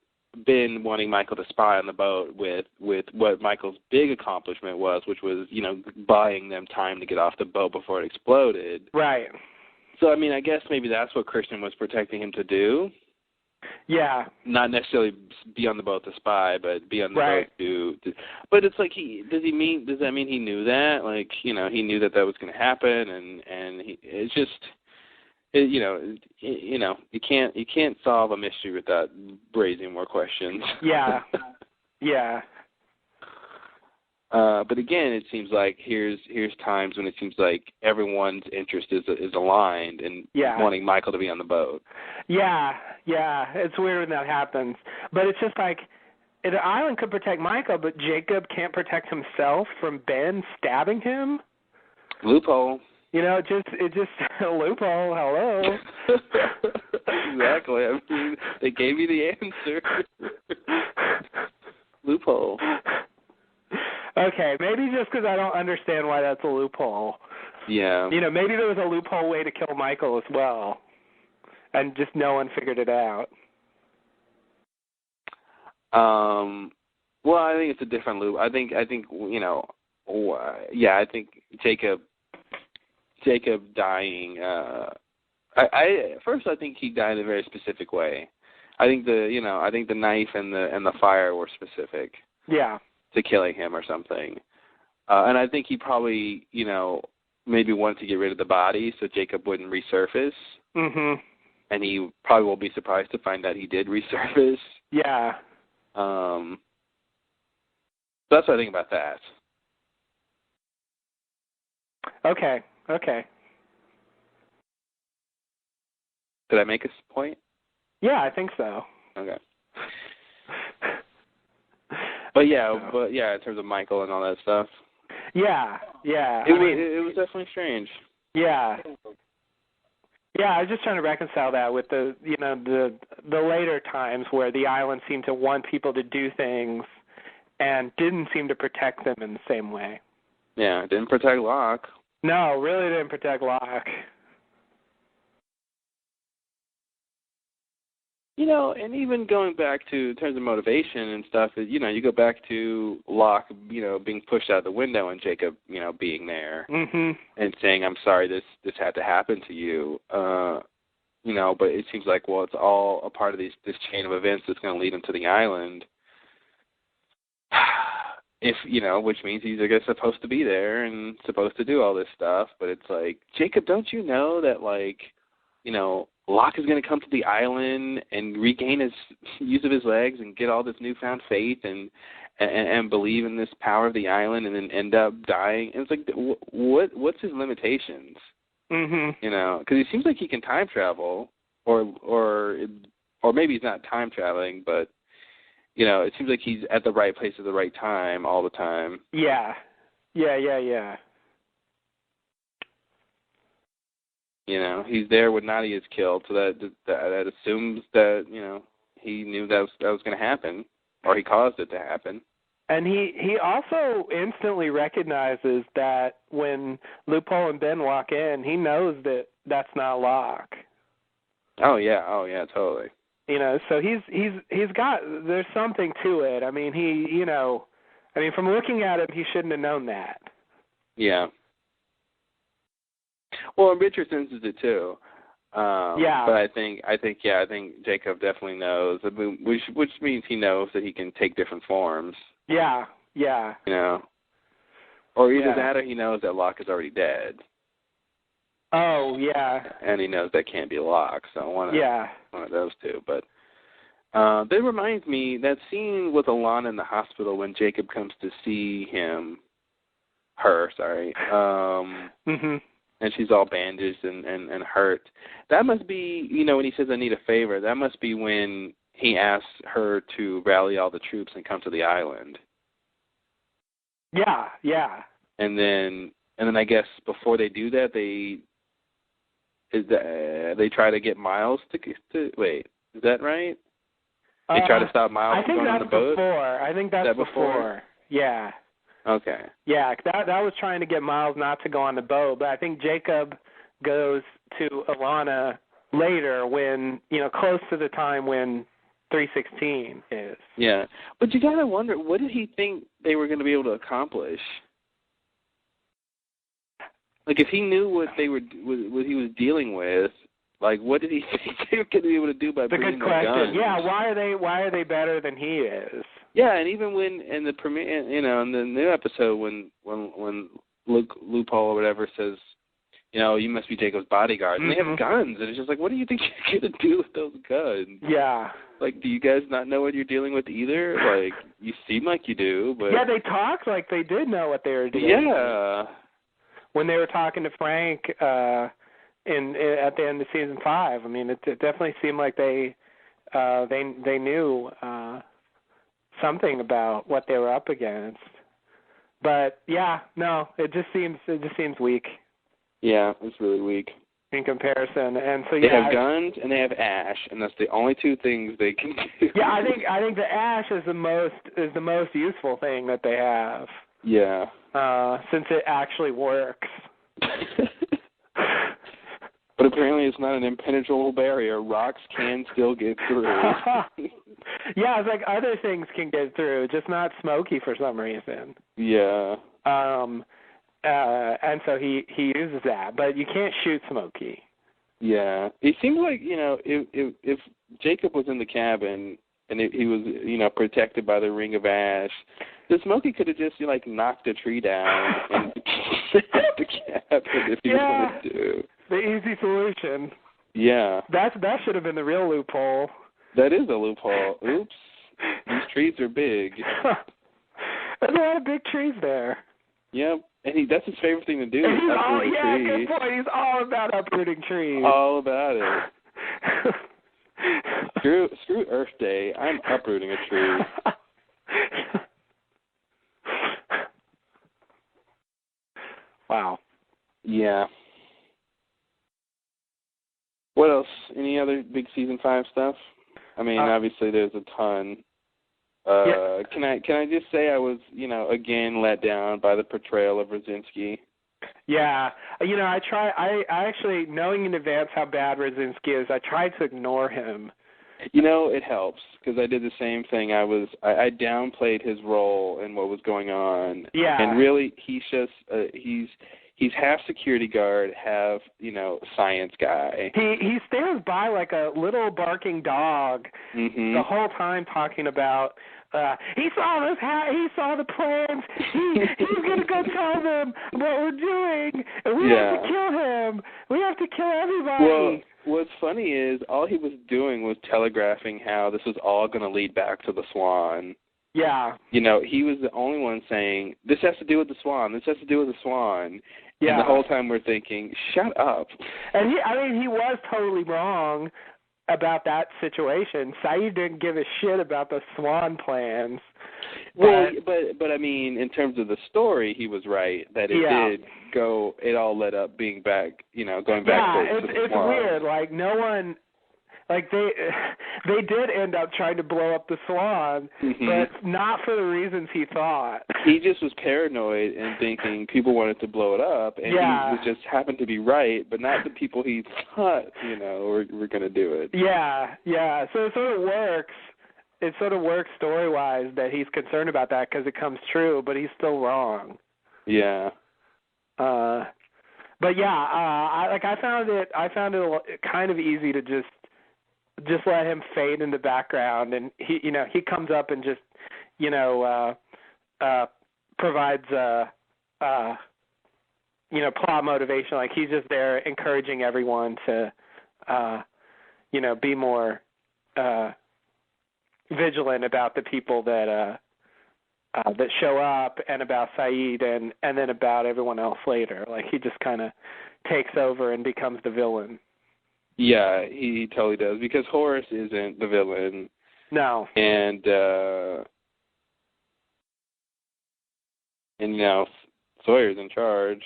Ben wanting Michael to spy on the boat with what Michael's big accomplishment was, which was, buying them time to get off the boat before it exploded. Right. So, I guess maybe that's what Christian was protecting him to do. Yeah. Not necessarily be on the boat to spy, but be on the boat to. But it's like does that mean he knew that? Like, he knew that was going to happen, and it's just. You can't solve a mystery without raising more questions. Yeah. Yeah. But again, it seems like here's times when it seems like everyone's interest is aligned in wanting Michael to be on the boat. Yeah. It's weird when that happens, but it's just like the island could protect Michael, but Jacob can't protect himself from Ben stabbing him. Loophole. It's just a loophole. Hello. Exactly. They gave you the answer. Loophole. Okay, maybe just because I don't understand why that's a loophole. Yeah. Maybe there was a loophole way to kill Michael as well, and just no one figured it out. Well, I think it's a different loop. I think I think Jacob dying. First, I think he died in a very specific way. I think the knife and the fire were specific. Yeah. To killing him or something, and I think he probably maybe wanted to get rid of the body so Jacob wouldn't resurface. Mhm. And he probably will be surprised to find out he did resurface. Yeah. So that's what I think about that. Okay. Did I make a point? Yeah, I think so. Okay. But yeah, in terms of Michael and all that stuff. Yeah. It was definitely strange. Yeah. Yeah, I was just trying to reconcile that with the later times where the island seemed to want people to do things and didn't seem to protect them in the same way. Yeah, it didn't protect Locke. No, really didn't protect Locke. And even going back to in terms of motivation and stuff, you go back to Locke, being pushed out the window and Jacob, being there and saying, "I'm sorry, this had to happen to you." But it seems like, well, it's all a part of this chain of events that's going to lead him to the island. Which means he's, I guess, supposed to be there and supposed to do all this stuff. But it's like, Jacob, don't you know that, Locke is going to come to the island and regain his use of his legs and get all this newfound faith and believe in this power of the island and then end up dying? And it's like, what's his limitations? Because it seems like he can time travel, or maybe he's not time traveling, but it seems like he's at the right place at the right time all the time. Yeah. He's there when Nadia is killed, so that assumes that he knew that was going to happen, or he caused it to happen. And he also instantly recognizes that when Loophole and Ben walk in, he knows that that's not Locke. Oh yeah, totally. So he's got, there's something to it. I mean, from looking at him, he shouldn't have known that. Yeah. Well, and Richard senses it too. Yeah. But I think Jacob definitely knows, which means he knows that he can take different forms. Yeah. Or either that, or he knows that Locke is already dead. Oh, yeah. And he knows that can't be Locke, so one of those two. But that reminds me, that scene with Alana in the hospital when Jacob comes to see her. And she's all bandaged and hurt. That must be, when he says, "I need a favor," that must be when he asks her to rally all the troops and come to the island. Yeah. And then I guess before they do that, they try to get Miles to wait. Is that right? They try to stop Miles from going on the boat? I think that's before. Yeah. Okay. Yeah, that was trying to get Miles not to go on the boat, but I think Jacob goes to Alana later when, close to the time when 316 is. Yeah. But you got to wonder, what did he think they were going to be able to accomplish? Like, if he knew what he was dealing with, what did he think they were going to be able to do by bringing the guns? Good question. Yeah, why are they better than he is? Yeah, and even when in the premiere, in the new episode, when Loophole or whatever says, you must be Jacob's bodyguard, and they have guns, and it's just like, what do you think you're gonna do with those guns? Yeah. Do you guys not know what you're dealing with either? You seem like you do, but yeah, they talked like they did know what they were doing. Yeah. When they were talking to Frank at the end of season 5, I mean, it definitely seemed like they knew something about what they were up against. But yeah, no, it just seems weak. Yeah, it's really weak in comparison. And so they have guns and they have ash, and that's the only two things they can do. Yeah, I think the ash is the most useful thing that they have. Yeah. Since it actually works. But apparently it's not an impenetrable barrier. Rocks can still get through. Yeah, it's like other things can get through, just not Smokey for some reason. Yeah. And so he uses that, but you can't shoot Smokey. Yeah. It seems like, if Jacob was in the cabin and he was, protected by the ring of ash, the Smokey could have just, knocked a tree down and the cabin if he wanted to. The easy solution. Yeah. That should have been the real loophole. That is a loophole. Oops. These trees are big. There's a lot of big trees there. Yep. And that's his favorite thing to do. Uproot a tree. Good point. He's all about uprooting trees. All about it. Screw Earth Day. I'm uprooting a tree. Wow. Yeah. What else? Any other big season 5 stuff? I mean, obviously there's a ton. Yeah. Can I just say I was, again let down by the portrayal of Rosinski? Yeah. I actually, knowing in advance how bad Rosinski is, I tried to ignore him It helps because I did the same thing. I downplayed his role in what was going on. Yeah. And really, he's just he's half security guard, half science guy. He stands by like a little barking dog the whole time talking about. He saw this. He saw the plans. He's gonna go tell them what we're doing, and we have to kill him. We have to kill everybody. Well, what's funny is all he was doing was telegraphing how this was all going to lead back to the Swan. Yeah. He was the only one saying, this has to do with the Swan. This has to do with the Swan. Yeah. And the whole time we're thinking, shut up. And he was totally wrong about that situation. Saeed didn't give a shit about the Swan plans. Well, but I mean, in terms of the story, he was right that it did go. It all led up being back, going back to the Swan. It's weird. Like no one, like they did end up trying to blow up the Swan, but not for the reasons he thought. He just was paranoid and thinking people wanted to blow it up, and he just happened to be right, but not the people he thought, were going to do it. Yeah. So it sort of works. It sort of works story-wise that he's concerned about that because it comes true, but he's still wrong. Yeah. But yeah, I found it kind of easy to just let him fade in the background, and he comes up and just provides plot motivation. Like he's just there encouraging everyone to be more vigilant about the people that show up, and about Saeed, and then about everyone else later. Like he just kind of takes over and becomes the villain. Yeah, he totally does, because Horace isn't the villain. No. And Sawyer's in charge.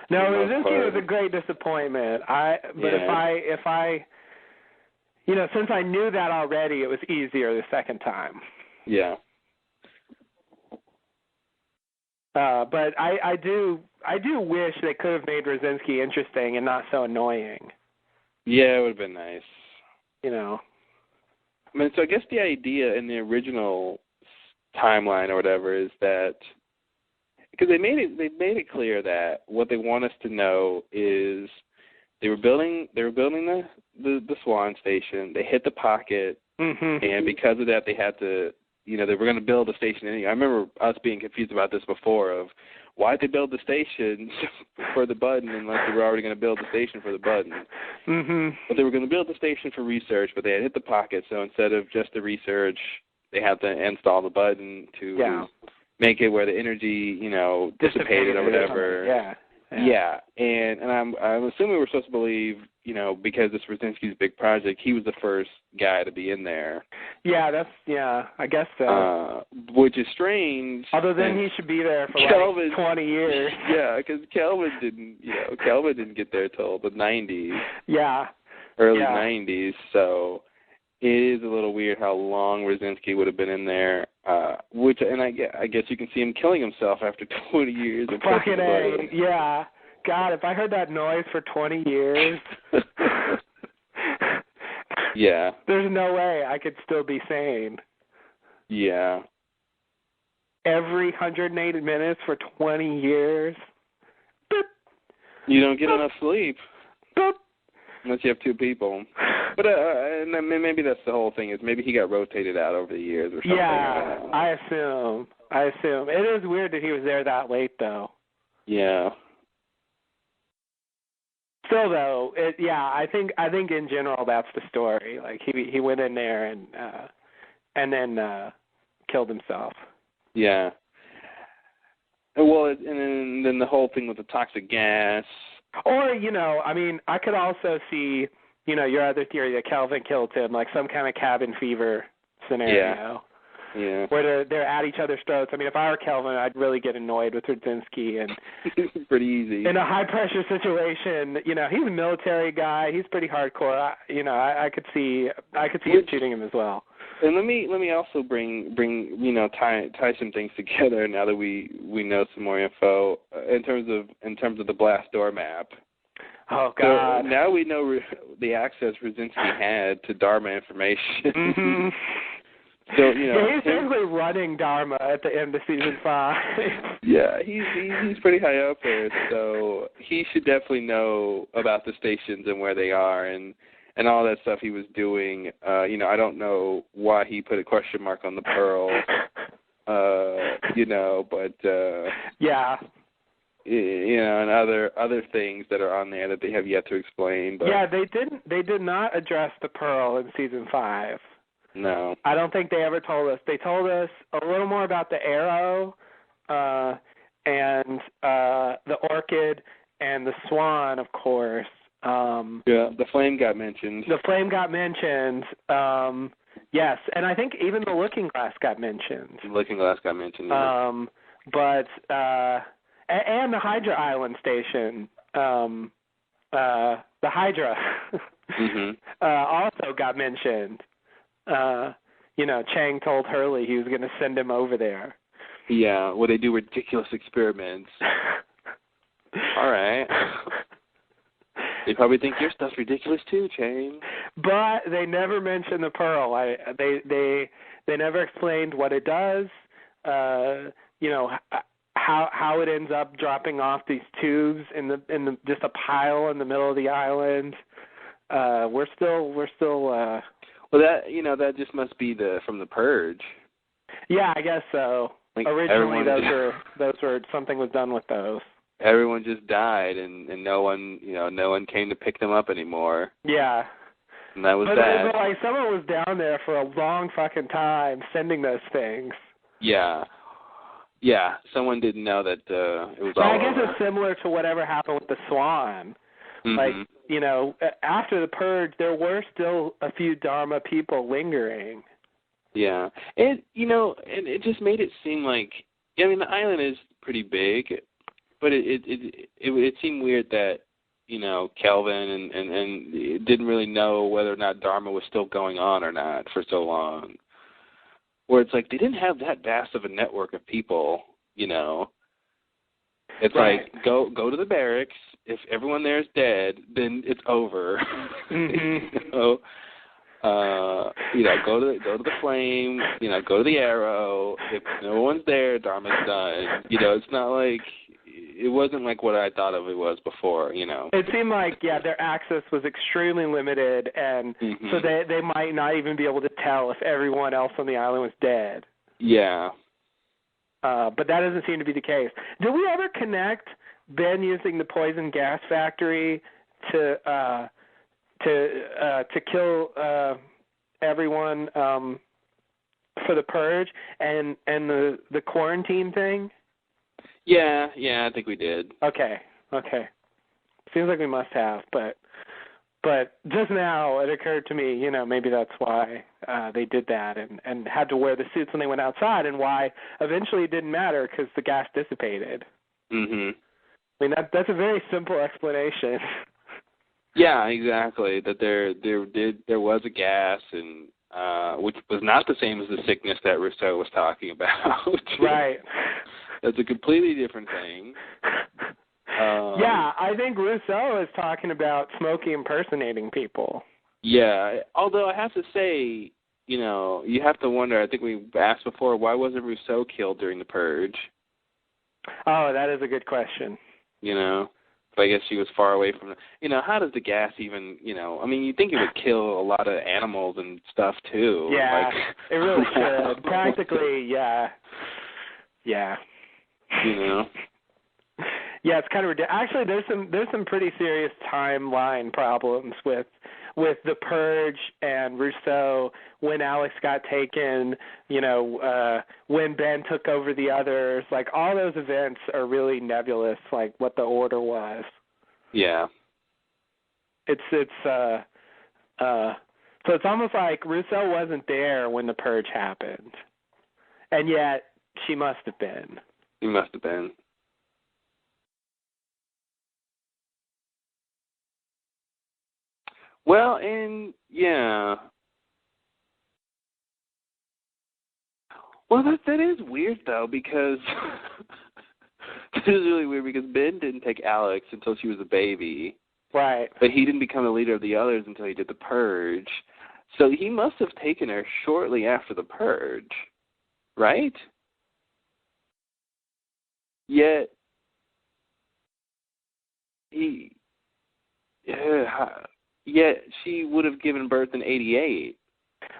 No, Rosinski was a great disappointment. If I since I knew that already, it was easier the second time. Yeah. But I do wish they could have made Rosinski interesting and not so annoying. Yeah, it would have been nice. I mean, so I guess the idea in the original timeline or whatever is that, because they made it clear that what they want us to know is they were building the Swan station. They hit the pocket, and because of that, they had to, they were going to build a station anyway. I remember us being confused about this before, of why'd they build the station for the button unless they were already going to build the station for the button. But they were going to build the station for research, but they had hit the pocket, so instead of just the research, they had to install the button to make it where the energy, dissipated or whatever. Yeah. And I'm assuming we're supposed to believe, because this was Rosinski's big project, he was the first guy to be in there. Yeah, I guess so. Which is strange. Although then he should be there for 20 years. Yeah, because Kelvin didn't get there till the 90s. Yeah. Early 90s, so it is a little weird how long Rosinski would have been in there. I guess you can see him killing himself after 20 years. Fucking A, yeah. God, if I heard that noise for 20 years, yeah, there's no way I could still be sane. Yeah. Every 180 minutes for 20 years. Boop. You don't get enough sleep. Boop. Unless you have two people. But and maybe that's the whole thing, is maybe he got rotated out over the years or something. Yeah, I assume. It is weird that he was there that late, though. Yeah. Still, though, I think in general that's the story. Like he went in there and then killed himself. Yeah. Well, and then the whole thing with the toxic gas. Or, I could also see, your other theory that Kelvin killed him, like some kind of cabin fever scenario. Yeah. Where they're at each other's throats. I mean, if I were Kelvin, I'd really get annoyed with Rosinski. And pretty easy. In a high-pressure situation, he's a military guy. He's pretty hardcore. I could see him shooting him as well. And let me also bring tie some things together now that we know some more info in terms of the blast door map. Oh, God. So now we know the access Brzezinski had to Dharma information. Mm-hmm. So, he's basically running Dharma at the end of season 5. Yeah, he's pretty high up there, so he should definitely know about the stations and where they are and all that stuff he was doing. I don't know why he put a question mark on the Pearl, but yeah. And other things that are on there that they have yet to explain. But yeah, they did not address the Pearl in season 5. No. I don't think they ever told us. They told us a little more about the Arrow and the Orchid and the Swan, of course. The Flame got mentioned. The Flame got mentioned. Yes, and I think even the Looking Glass got mentioned. The Looking Glass got mentioned. Yeah. And the Hydra Island station. The Hydra also got mentioned. Chang told Hurley he was going to send him over there. Yeah, where they do ridiculous experiments. All right. They probably think your stuff's ridiculous too, Chang. But they never mentioned the Pearl. They never explained what it does. How it ends up dropping off these tubes in the just a pile in the middle of the island. We're still. Well, that just must be from the Purge. Yeah, I guess so. Like originally, those were something was done with those. Everyone just died, and no one came to pick them up anymore. Yeah. And that was that. But someone was down there for a long fucking time sending those things. Yeah. Yeah, someone didn't know that it was all I guess over. It's similar to whatever happened with the Swan. Mm-hmm. After the Purge, there were still a few Dharma people lingering. Yeah. And it just made it seem like, the island is pretty big, but it seemed weird that, Kelvin and didn't really know whether or not Dharma was still going on or not for so long. Where it's like they didn't have that vast of a network of people, It's right. like go to the barracks. If everyone there is dead, then it's over. Mm-hmm. Go to the Flame. Go to the Arrow. If no one's there, Dharma's done. It's not like it wasn't like what I thought of it was before. It seemed like their access was extremely limited, and so they might not even be able to tell if everyone else on the island was dead. Yeah. But that doesn't seem to be the case. Did we ever connect Ben using the poison gas factory to kill everyone for the Purge and the quarantine thing? Yeah, I think we did. Okay. Seems like we must have, but just now it occurred to me, maybe that's why they did that and had to wear the suits when they went outside, and why eventually it didn't matter because the gas dissipated. Mhm. That's a very simple explanation. Yeah, exactly. That there was a gas, and which was not the same as the sickness that Rousseau was talking about. Right. That's a completely different thing. Yeah, I think Rousseau is talking about Smokey impersonating people. Yeah, although I have to say, you have to wonder, I think we asked before, why wasn't Rousseau killed during the Purge? Oh, that is a good question. But I guess she was far away from how does the gas even, you'd think it would kill a lot of animals and stuff too. Yeah, it really should. Practically, yeah. Yeah. Yeah, it's kind of ridiculous. Actually, there's some pretty serious timeline problems with the Purge and Rousseau, when Alex got taken, when Ben took over the others. Like, all those events are really nebulous, like what the order was. Yeah. So it's almost like Rousseau wasn't there when the Purge happened, and yet she must have been. He must have been. Well, and yeah. Well, that is weird though, because this is really weird because Ben didn't take Alex until she was a baby. Right. But he didn't become the leader of the others until he did the purge. So he must have taken her shortly after the purge, right? Yet yet she would have given birth in 88.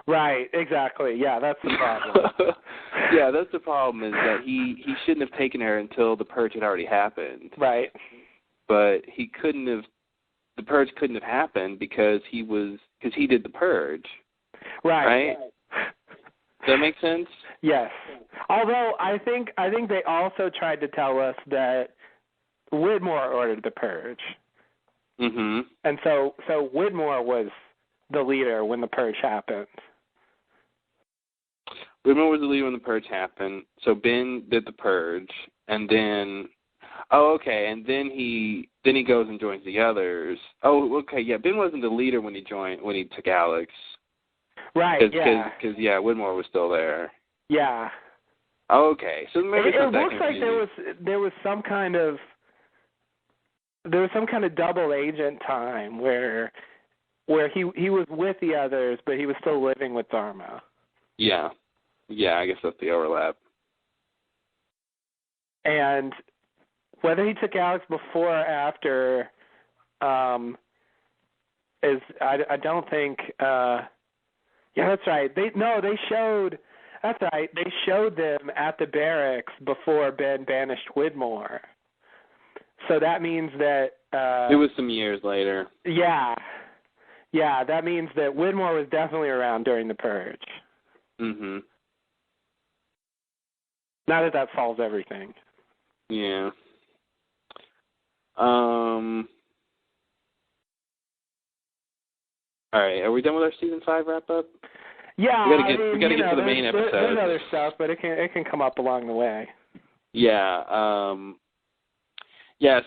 Right, exactly. Yeah, that's the problem. Yeah, that's the problem, is that he shouldn't have taken her until the purge had already happened. Right. But the purge couldn't have happened because he did the purge. Right? Does that make sense? Yes. Although I think they also tried to tell us that Widmore ordered the purge. Mhm. And so Widmore was the leader when the purge happened. Widmore was the leader when the purge happened. So Ben did the purge, and then and then he goes and joins the others. Oh, okay, yeah. Ben wasn't the leader when he took Alex. Right. Because Widmore was still there. Yeah. Okay, so maybe it looks like there was some kind of double agent time where he was with the others, but he was still living with Dharma. Yeah, I guess that's the overlap. And whether he took Alex before or after, I don't think. Yeah, that's right. They showed. That's right. They showed them at the barracks before Ben banished Widmore. So that means that it was some years later. Yeah, that means that Widmore was definitely around during the purge. Mhm. Now that solves everything. Yeah. All right, are we done with our season 5 wrap up? Yeah, we gotta get to the main episode. There's other stuff, but it can come up along the way. Yeah.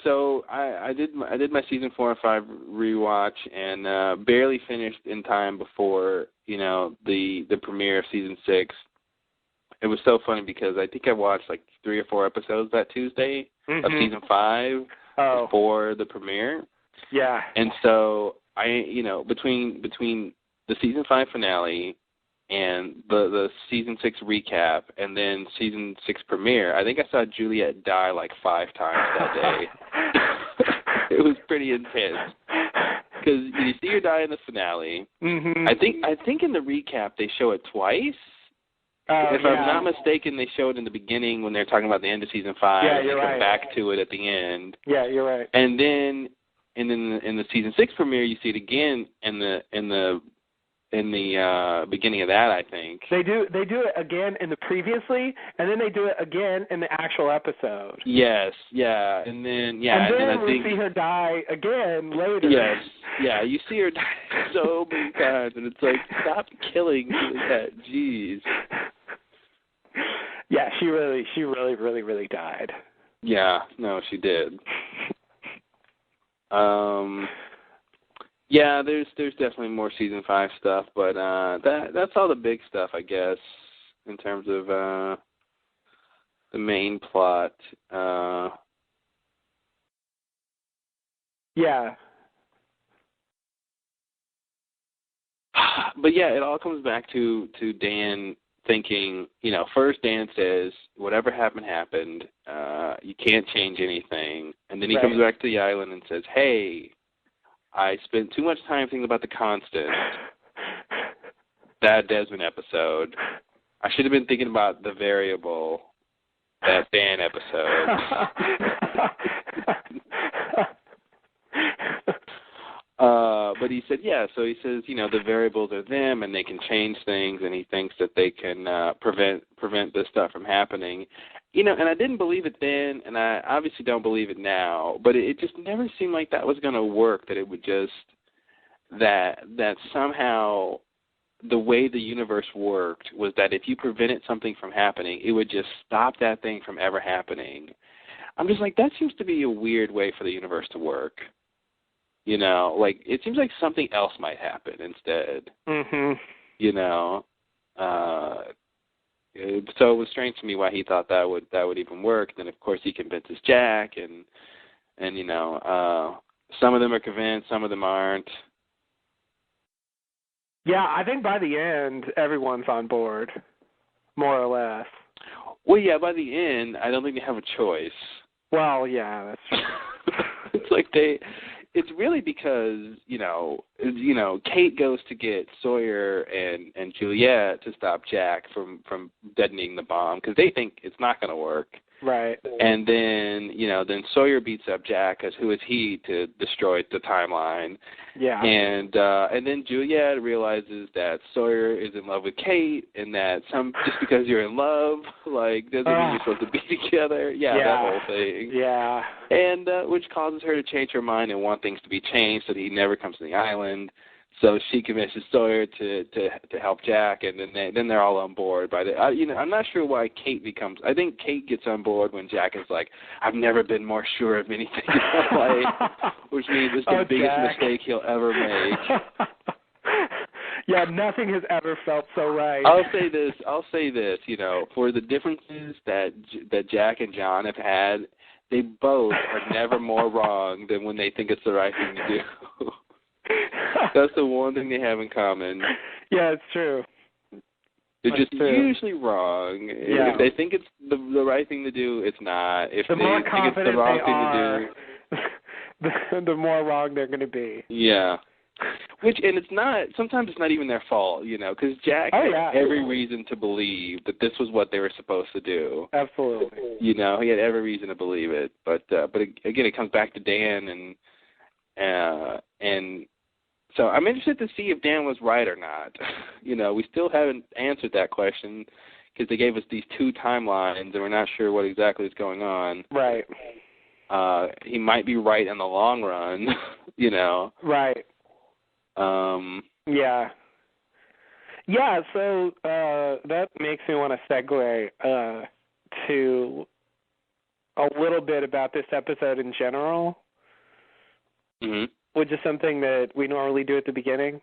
So I did my season 4 and 5 rewatch, and barely finished in time before the premiere of season 6. It was so funny because I think I watched like 3 or 4 episodes that Tuesday of season 5 before the premiere. Yeah. And so I, between the season 5 finale and the season 6 recap and then season 6 premiere, I think I saw Juliet die like 5 times that day. It was pretty intense because you see her die in the finale. Mm-hmm. I think in the recap they show it twice. If I'm not mistaken, they show it in the beginning when they're talking about the end of season 5. Yeah, and you're they right. come back to it at the end. Yeah, you're right. And then in the season 6 premiere, you see it again in the beginning of that, I think. They do it again in the previously, and then they do it again in the actual episode. Yes, yeah, and then I think see her die again later. Yes, yeah, you see her die so many times, and it's like, stop killing that. Jeez. Yeah, she really died. Yeah, no, she did. Yeah, there's definitely more season 5 stuff, but that's all the big stuff, I guess, in terms of the main plot. Yeah. But yeah, it all comes back to Dan thinking, first Dan says, whatever happened, you can't change anything. And then he comes back to the island and says, hey, I spent too much time thinking about the constant, that Desmond episode. I should have been thinking about the variable, that Dan episode. But he said, so he says, the variables are them and they can change things, and he thinks that they can prevent this stuff from happening. And I didn't believe it then, and I obviously don't believe it now, but it just never seemed like that was going to work, that it would just, that somehow the way the universe worked was that if you prevented something from happening, it would just stop that thing from ever happening. I'm just like, that seems to be a weird way for the universe to work. It seems like something else might happen instead. Mm-hmm. So it was strange to me why he thought that would even work. Then of course he convinces Jack, and some of them are convinced, some of them aren't. Yeah, I think by the end, everyone's on board, more or less. Well, yeah, by the end, I don't think they have a choice. Well, yeah, that's true. It's like it's really because, Kate goes to get Sawyer and Juliet to stop Jack from detonating the bomb because they think it's not going to work. Right. And then, then Sawyer beats up Jack because who is he to destroy the timeline? Yeah. And then Juliet realizes that Sawyer is in love with Kate and that just because you're in love, like, doesn't mean you're supposed to be together. Yeah, that whole thing. Yeah. And which causes her to change her mind and want things to be changed so that he never comes to the island. So she convinces Sawyer to help Jack, and then they're all on board. I'm not sure why Kate I think Kate gets on board when Jack is like, I've never been more sure of anything in my life, which means it's the biggest mistake he'll ever make. Yeah, nothing has ever felt so right. I'll say this, for the differences that Jack and John have had, they both are never more wrong than when they think it's the right thing to do. That's the one thing they have in common. Yeah, it's true. They're just usually wrong. Yeah. If they think it's the right thing to do, it's not. If the they more think confident it's the wrong they thing are, the more wrong they're going to be. Yeah. And it's not, sometimes it's not even their fault, because Jack had every reason to believe that this was what they were supposed to do. Absolutely. He had every reason to believe it. But again, it comes back to Dan and so I'm interested to see if Dan was right or not. We still haven't answered that question because they gave us these two timelines and we're not sure what exactly is going on. Right. He might be right in the long run, Right. Yeah. Yeah, so that makes me want to segue to a little bit about this episode in general. Mm-hmm. Which is something that we normally do at the beginning.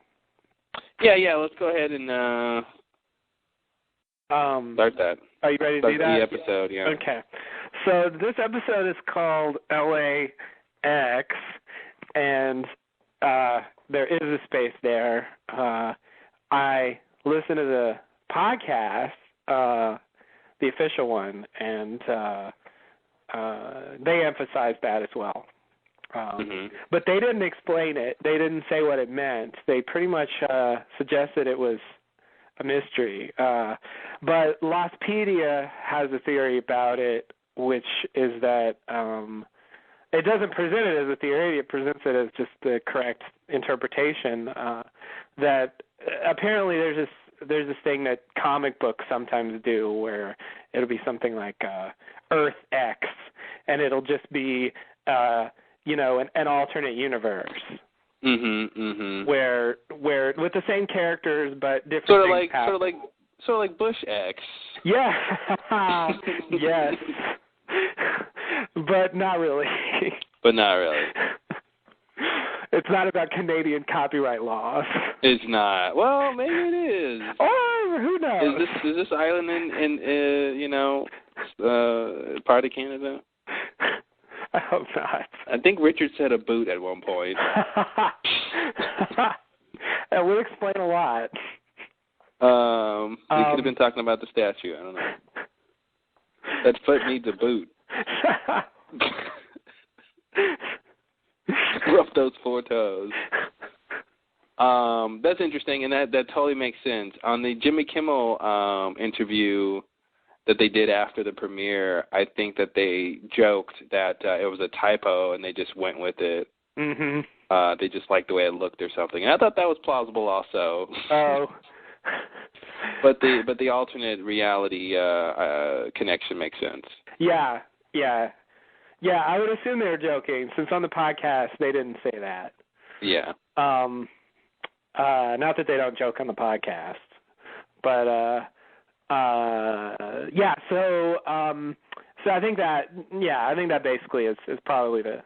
Yeah, let's go ahead and start that. Are you ready to do that? The episode, yeah. Okay. So this episode is called LAX, and there is a space there. I listened to the podcast, the official one, and they emphasized that as well. But they didn't explain it. They didn't say what it meant. They pretty much suggested it was a mystery. But Lostpedia has a theory about it, which is that it doesn't present it as a theory. It presents it as just the correct interpretation. That apparently there's this thing that comic books sometimes do, where it'll be something like Earth X, and it'll just be an alternate universe. Where with the same characters but different things happen. Sort of like Bush X. Yeah. Yes. But not really. It's not about Canadian copyright laws. It's not. Well, maybe it is. Or who knows? Is this island in part of Canada? I hope not. I think Richard said a boot at one point. That would explain a lot. We could have been talking about the statue. I don't know. That foot needs a boot. Rub those 4 toes. That's interesting, and that totally makes sense. On the Jimmy Kimmel interview that they did after the premiere, I think that they joked that it was a typo and they just went with it. Mm-hmm. They just liked the way it looked or something. And I thought that was plausible also. Oh. But the alternate reality connection makes sense. Yeah. I would assume they were joking, since on the podcast they didn't say that. Yeah. Not that they don't joke on the podcast, but yeah. So I think that basically is probably the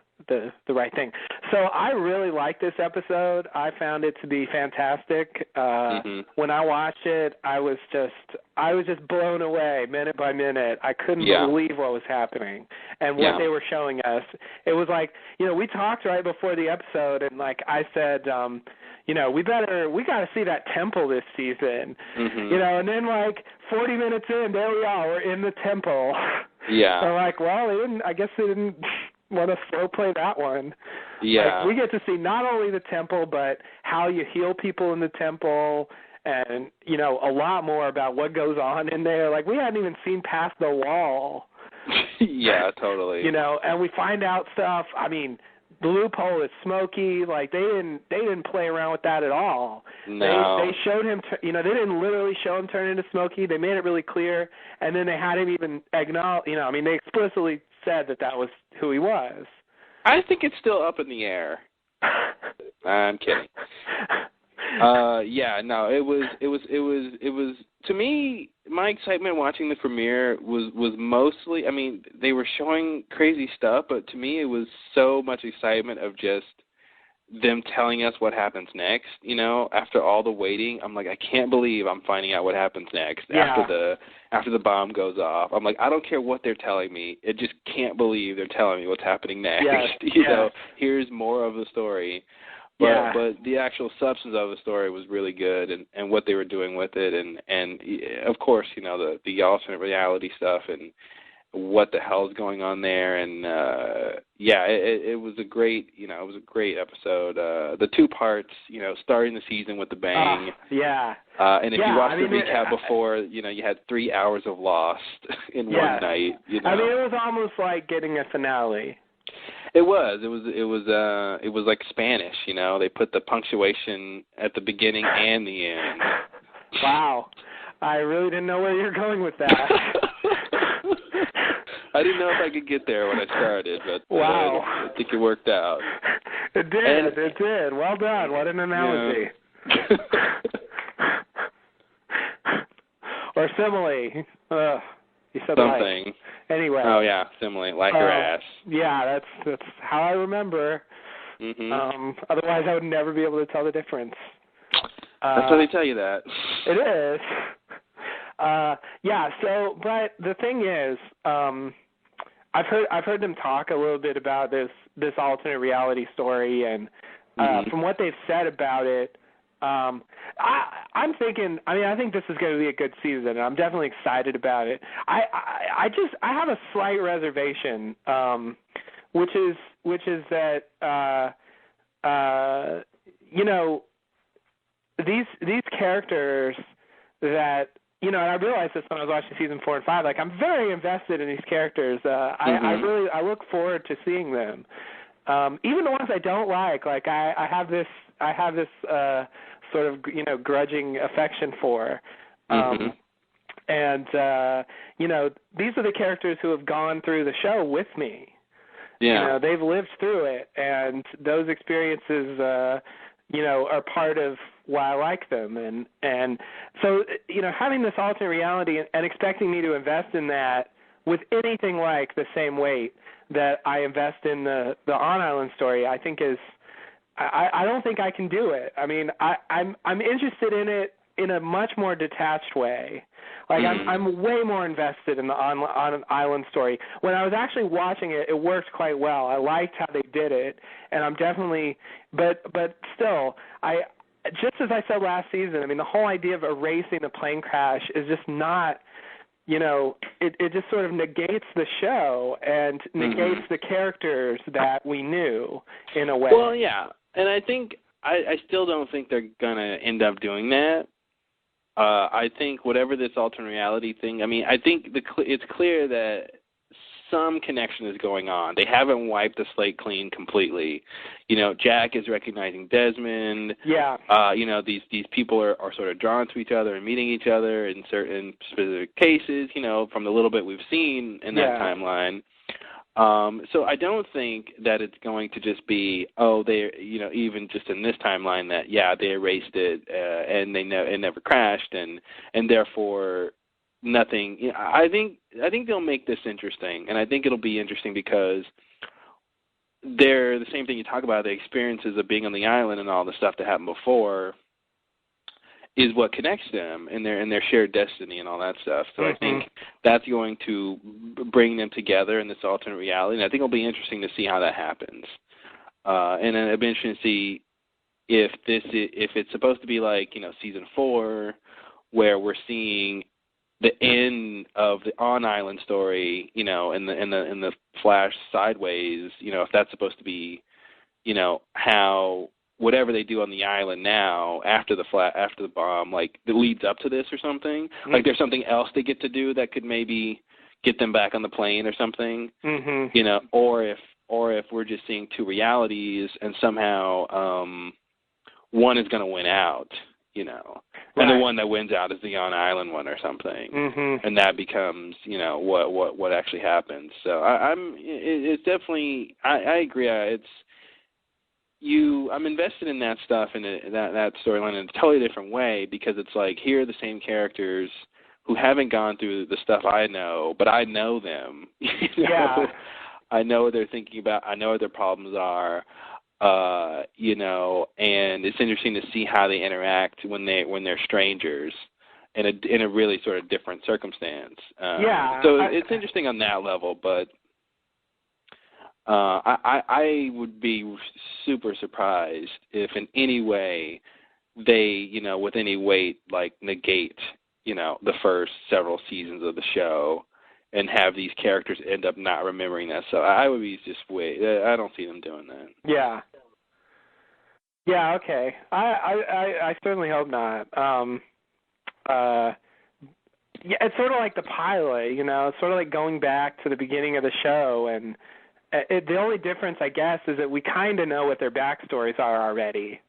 right thing. So I really liked this episode. I found it to be fantastic. When I watched it, I was just blown away minute by minute. I couldn't believe what was happening. and what they were showing us. It was like, we talked right before the episode, and like I said, we got to see that temple this season, and then like 40 minutes in, there we are, we're in the temple. Yeah. So like, well, I guess they didn't want to slow play that one. Yeah. Like, we get to see not only the temple, but how you heal people in the temple, and, a lot more about what goes on in there. Like, we hadn't even seen past the wall. Yeah, totally. And we find out stuff. I mean, the loophole is Smokey. Like, they didn't play around with that at all. No. They showed him, they didn't literally show him turn into Smokey. They made it really clear, and then they had him even acknowledge, they explicitly said that was who he was. I think it's still up in the air. I'm kidding. Yeah, no, it was to me, my excitement watching the premiere was mostly, they were showing crazy stuff, but to me it was so much excitement of just them telling us what happens next, after all the waiting. I'm like, I can't believe I'm finding out what happens next after the bomb goes off. I'm like, I don't care what they're telling me. I just can't believe they're telling me what's happening next. Yes. Here's more of the story. But the actual substance of the story was really good, and what they were doing with it, and of course, the alternate reality stuff and what the hell's going on there, and it was a great, episode. The two parts, starting the season with the bang. And if you watched the recap before, you had 3 hours of Lost in one night. It was almost like getting a finale. It was like Spanish, They put the punctuation at the beginning and the end. Wow. I really didn't know where you're going with that. I didn't know if I could get there when I started, but wow. I think it worked out. It did. Well done. What an analogy. Yeah. Or simile. You said something. Like. Anyway. Oh yeah, simile, like your ass. Yeah, that's how I remember. Otherwise, I would never be able to tell the difference. That's how they tell you that. It is. So, but the thing is, I've heard them talk a little bit about this alternate reality story, and from what they've said about it, I'm thinking. I think this is going to be a good season, and I'm definitely excited about it. I have a slight reservation, which is that these characters that. And I realized this when I was watching season 4 and 5. Like, I'm very invested in these characters. I look forward to seeing them. Even the ones I don't like. Like, I have this sort of grudging affection for. And these are the characters who have gone through the show with me. Yeah. They've lived through it, and those experiences are part of why I like them. And so, having this alternate reality and expecting me to invest in that with anything like the same weight that I invest in the on-island story, I think is, I don't think I can do it. I'm interested in it in a much more detached way. Like, I'm way more invested in the on-island story. When I was actually watching it, it worked quite well. I liked how they did it, and I'm definitely, but still, just as I said last season, the whole idea of erasing the plane crash is just not, it just sort of negates the show and negates the characters that we knew in a way. Well, yeah, and I think, I still don't think they're going to end up doing that. I think whatever this alternate reality thing, I think it's clear that some connection is going on. They haven't wiped the slate clean completely. Jack is recognizing Desmond. Yeah. These people are sort of drawn to each other and meeting each other in certain specific cases, from the little bit we've seen in that timeline. So I don't think that it's going to just be, they, even just in this timeline that, they erased it and it never crashed and therefore nothing. I think they'll make this interesting, and I think it'll be interesting because they're the same thing you talk about, the experiences of being on the island and all the stuff that happened before. is what connects them and their shared destiny and all that stuff. So I think that's going to bring them together in this alternate reality, and I think it'll be interesting to see how that happens. And then it'll be interesting to see if it's supposed to be like, season 4, where we're seeing the end of the on-island story, in the Flash sideways, if that's supposed to be, how whatever they do on the island now after the bomb, like, that leads up to this or something. Like, there's something else they get to do that could maybe get them back on the plane or something. Or if we're just seeing two realities and somehow one is going to win out, and the one that wins out is the on-island one or something, and that becomes, what actually happens. So it's definitely, I agree. I'm invested in that stuff and that storyline in a totally different way, because it's like, here are the same characters who haven't gone through the stuff I know, but I know them. Yeah. I know what they're thinking about. I know what their problems are. And it's interesting to see how they interact when they're strangers in a really sort of different circumstance. So it's interesting on that level, but I would be super surprised if in any way they, with any weight, like, negate, the first several seasons of the show and have these characters end up not remembering that. So I would be I don't see them doing that. Yeah. Yeah, okay. I certainly hope not. Yeah, it's sort of like the pilot, it's sort of like going back to the beginning of the show, and the only difference, I guess, is that we kind of know what their backstories are already.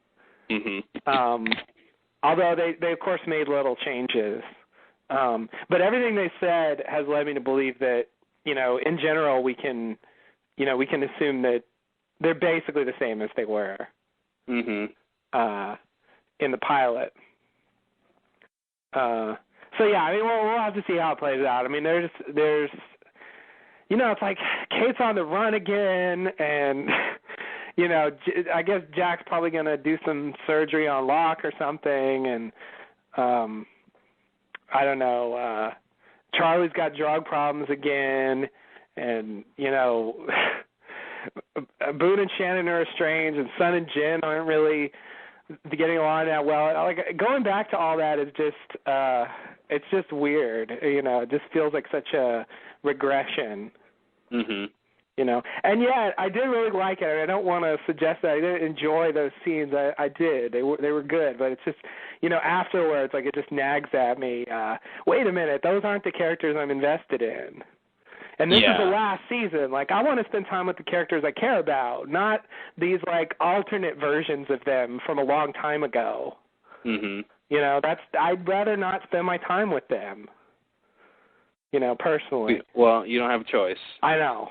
Although they of course made little changes. But everything they said has led me to believe that, in general we can assume that they're basically the same as they were in the pilot. So yeah, I mean, we'll have to see how it plays out. I mean, there's it's like Kate's on the run again, and I guess Jack's probably going to do some surgery on Locke or something, and I don't know, Charlie's got drug problems again, and, Boone and Shannon are estranged, and Sun and Jen aren't really getting along that well. Like, going back to all that is just, it's just weird, it just feels like such a regression. And yet I did really like it. I don't want to suggest that I didn't enjoy those scenes. I did. They were good, but it's just, afterwards, like, it just nags at me. Wait a minute, those aren't the characters I'm invested in. And this is the last season. Like, I want to spend time with the characters I care about, not these, like, alternate versions of them from a long time ago. I'd rather not spend my time with them. Personally. Well, you don't have a choice. I know.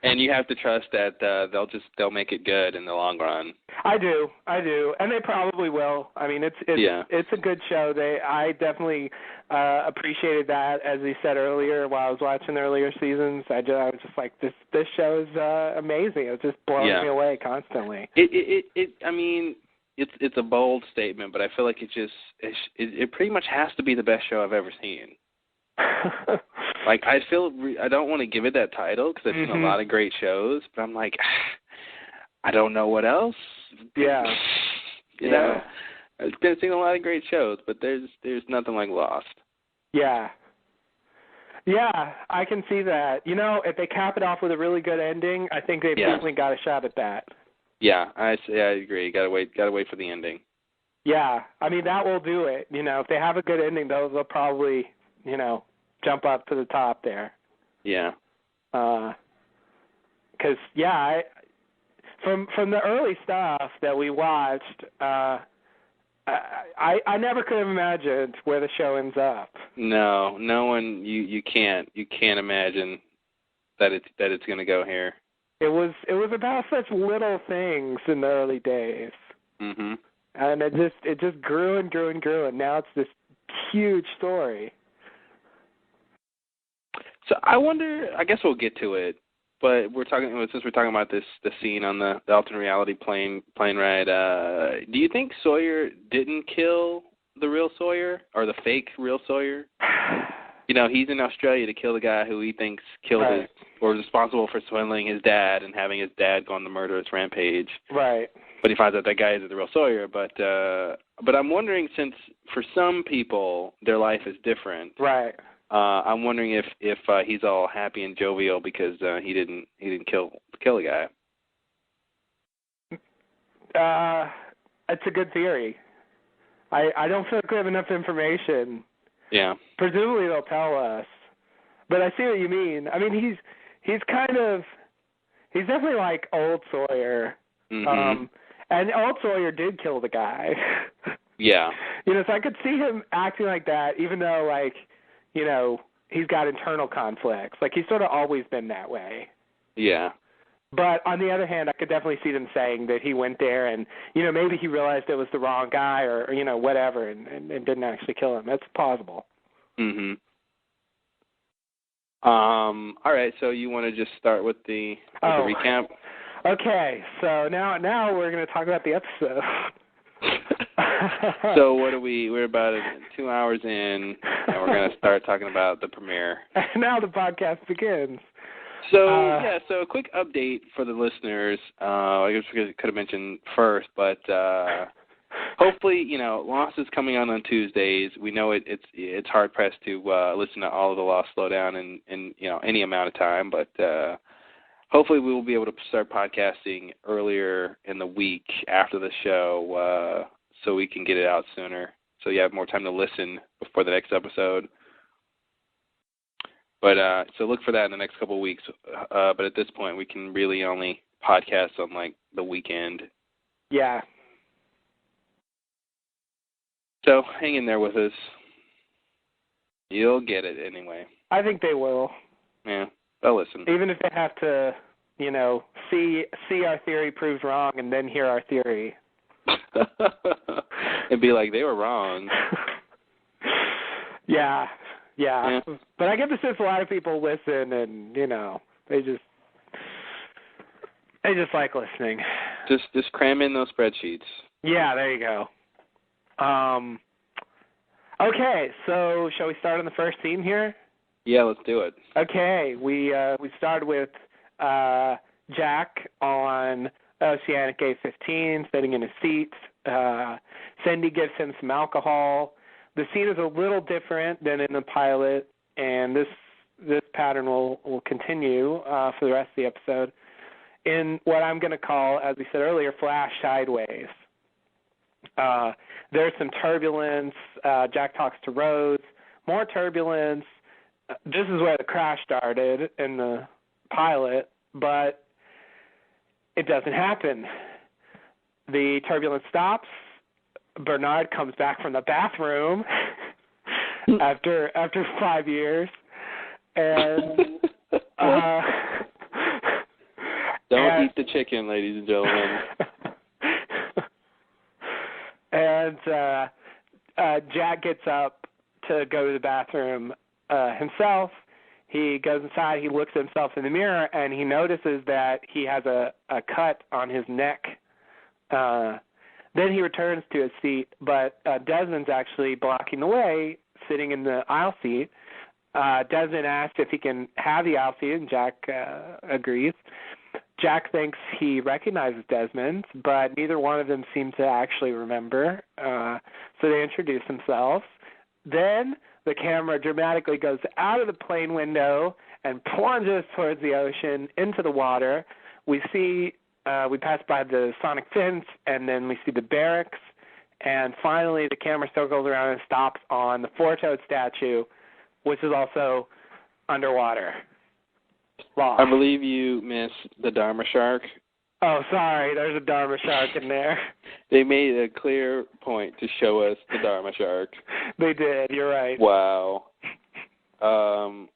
And you have to trust that they'll make it good in the long run. I do, and they probably will. I mean, it's a good show. I definitely appreciated that, as we said earlier while I was watching the earlier seasons. I was just like, this show is amazing. It just blows me away constantly. I mean, it's a bold statement, but I feel like it pretty much has to be the best show I've ever seen. Like, I don't want to give it that title because I've seen a lot of great shows, but I'm like, I don't know what else. Yeah. I've been seeing a lot of great shows, but there's nothing like Lost. Yeah. Yeah, I can see that. If they cap it off with a really good ending, I think they've definitely got a shot at that. Yeah, I agree. Gotta wait for the ending. Yeah, I mean, that will do it. If they have a good ending, they'll probably, jump up to the top there. Yeah. Because from the early stuff that we watched, I never could have imagined where the show ends up. No one. You can't imagine that it's going to go here. It was about such little things in the early days. And it just grew and grew and grew, and now it's this huge story. So I wonder, I guess we'll get to it But since we're talking about the scene on the alternate reality plane ride. Do you think Sawyer didn't kill the real Sawyer or the fake real Sawyer? You know, he's in Australia to kill the guy who he thinks killed his, or was responsible for swindling his dad and having his dad go on the murderous rampage. Right. But he finds out that guy isn't the real Sawyer. But I'm wondering, since for some people their life is different. Right. I'm wondering if he's all happy and jovial because he didn't kill the guy. It's a good theory. I don't feel like we have enough information. Yeah. Presumably they'll tell us. But I see what you mean. I mean, he's definitely like old Sawyer. Mm-hmm. And old Sawyer did kill the guy. Yeah. You know, so I could see him acting like that, even though, like, you know, he's got internal conflicts. Like, he's sort of always been that way. Yeah. But on the other hand, I could definitely see them saying that he went there and, you know, maybe he realized it was the wrong guy or you know, whatever, and didn't actually kill him. That's possible. Mm-hmm. All right, so you want to just start with the recap? Okay, so now we're going to talk about the episode. So we're about 2 hours in, and we're going to start talking about the premiere. And now the podcast begins. So, so a quick update for the listeners. I guess we could have mentioned first, but hopefully, you know, Lost is coming on Tuesdays. We know it's hard-pressed to listen to all of the Lost Lowdown in you know, any amount of time, but hopefully we will be able to start podcasting earlier in the week after the show so we can get it out sooner, so you have more time to listen before the next episode. But so look for that in the next couple of weeks. But at this point, we can really only podcast on, like, the weekend. Yeah. So hang in there with us. You'll get it anyway. I think they will. Yeah, they'll listen. Even if they have to, you know, see our theory proved wrong and then hear our theory. And be like, they were wrong. Yeah. Yeah, but I get the sense a lot of people listen, and you know, they just like listening. Just cram in those spreadsheets. Yeah, there you go. Okay, so shall we start on the first scene here? Yeah, let's do it. Okay, we start with Jack on Oceanic A15, sitting in his seat. Cindy gives him some alcohol. The scene is a little different than in the pilot, and this pattern will continue for the rest of the episode in what I'm going to call, as we said earlier, flash sideways. There's some turbulence. Jack talks to Rose. More turbulence. This is where the crash started in the pilot, but it doesn't happen. The turbulence stops. Bernard comes back from the bathroom after 5 years, and don't eat the chicken, ladies and gentlemen. And Jack gets up to go to the bathroom himself. He goes inside. He looks at himself in the mirror, and he notices that he has a cut on his neck. Then he returns to his seat, but Desmond's actually blocking the way, sitting in the aisle seat. Desmond asks if he can have the aisle seat, and Jack agrees. Jack thinks he recognizes Desmond, but neither one of them seem to actually remember, so they introduce themselves. Then the camera dramatically goes out of the plane window and plunges towards the ocean into the water. We pass by the sonic fence, and then we see the barracks, and finally the camera circles around and stops on the four-toed statue, which is also underwater. Lost. I believe you missed the Dharma shark. Oh, sorry, there's a Dharma shark in there. They made a clear point to show us the Dharma shark. They did, you're right. Wow. So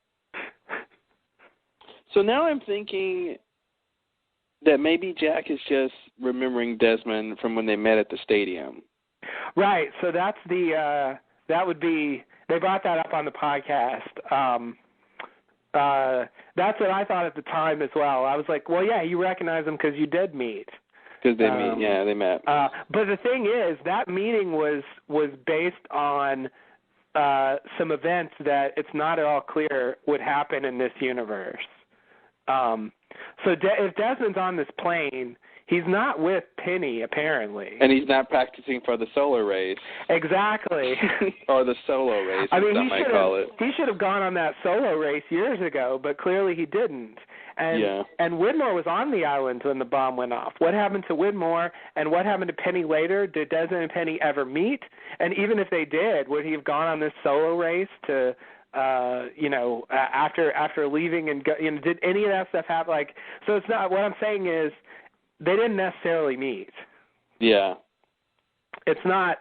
now I'm thinking that maybe Jack is just remembering Desmond from when they met at the stadium. Right. So that's that would be, they brought that up on the podcast. That's what I thought at the time as well. I was like, well, yeah, you recognize them because you did meet. Because they meet, yeah, they met. But the thing is, that meeting was based on some events that it's not at all clear would happen in this universe. So if Desmond's on this plane, he's not with Penny, apparently. And he's not practicing for the solar race. Exactly. Or the solo race, I mean, some might call it. He should have gone on that solo race years ago, but clearly he didn't. And Widmore was on the island when the bomb went off. What happened to Widmore and what happened to Penny later? Did Desmond and Penny ever meet? And even if they did, would he have gone on this solo race to, after leaving and did any of that stuff happen? Like, so it's not. What I'm saying is, they didn't necessarily meet. Yeah. It's not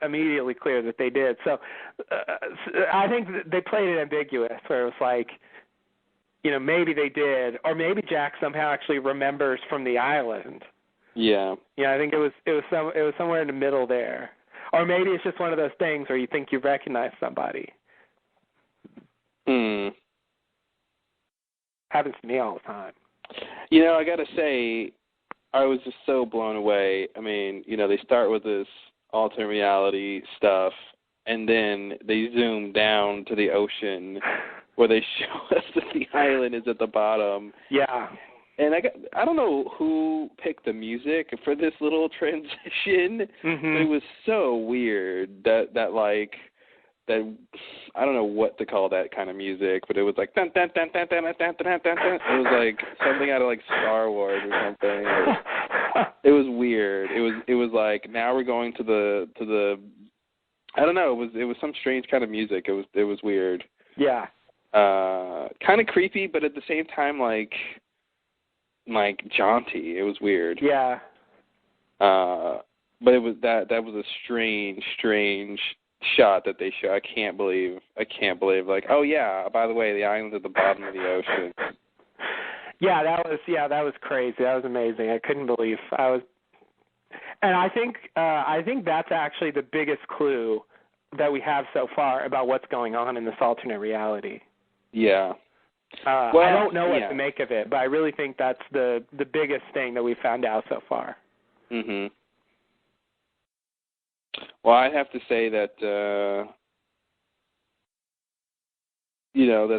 immediately clear that they did. So I think they played it ambiguous, where it was like, maybe they did, or maybe Jack somehow actually remembers from the island. Yeah. Yeah, I think it was somewhere in the middle there, or maybe it's just one of those things where you think you recognize somebody. Happens to me all the time. I got to say, I was just so blown away. I mean, they start with this alternate reality stuff, and then they zoom down to the ocean where they show us that the island is at the bottom. Yeah. And I don't know who picked the music for this little transition. Mm-hmm. But it was so weird that I don't know what to call that kind of music, but it was like dun, dun, dun, dun, dun, dun, dun, dun, dun, dun. It was like something out of like Star Wars or something. It was weird. It was like, now we're going to the I don't know, it was some strange kind of music. It was weird. Yeah. Kind of creepy, but at the same time like jaunty. It was weird. Yeah. But it was that was a strange shot that they show. I can't believe like, oh yeah, by the way, the island's at the bottom of the ocean. Yeah, that was crazy. That was amazing. I couldn't believe and I think that's actually the biggest clue that we have so far about what's going on in this alternate reality. Yeah. I don't know what to make of it, but I really think that's the biggest thing that we found out so far. Mhm. Well, I have to say that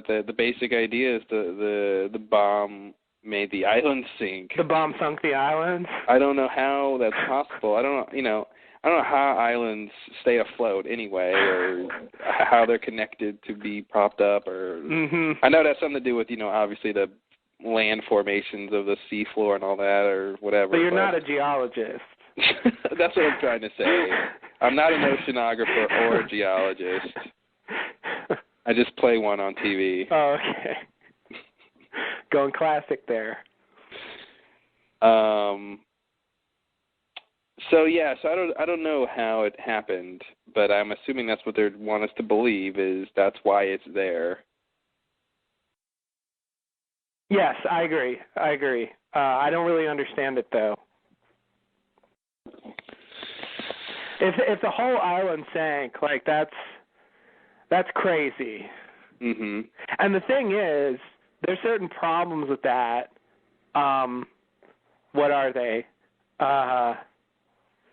that the basic idea is the bomb made the island sink. The bomb sunk the island? I don't know how that's possible. I don't know how islands stay afloat anyway, or how they're connected to be propped up, or I know that's something to do with obviously the land formations of the seafloor and all that, or whatever. But you're not a geologist. That's what I'm trying to say. I'm not an oceanographer or a geologist. I just play one on TV. Oh, okay. Going classic there. So I don't know how it happened, but I'm assuming that's what they want us to believe, is that's why it's there. Yes, I agree. I don't really understand it though. If the whole island sank, like that's crazy. Mhm. And the thing is, there's certain problems with that. What are they?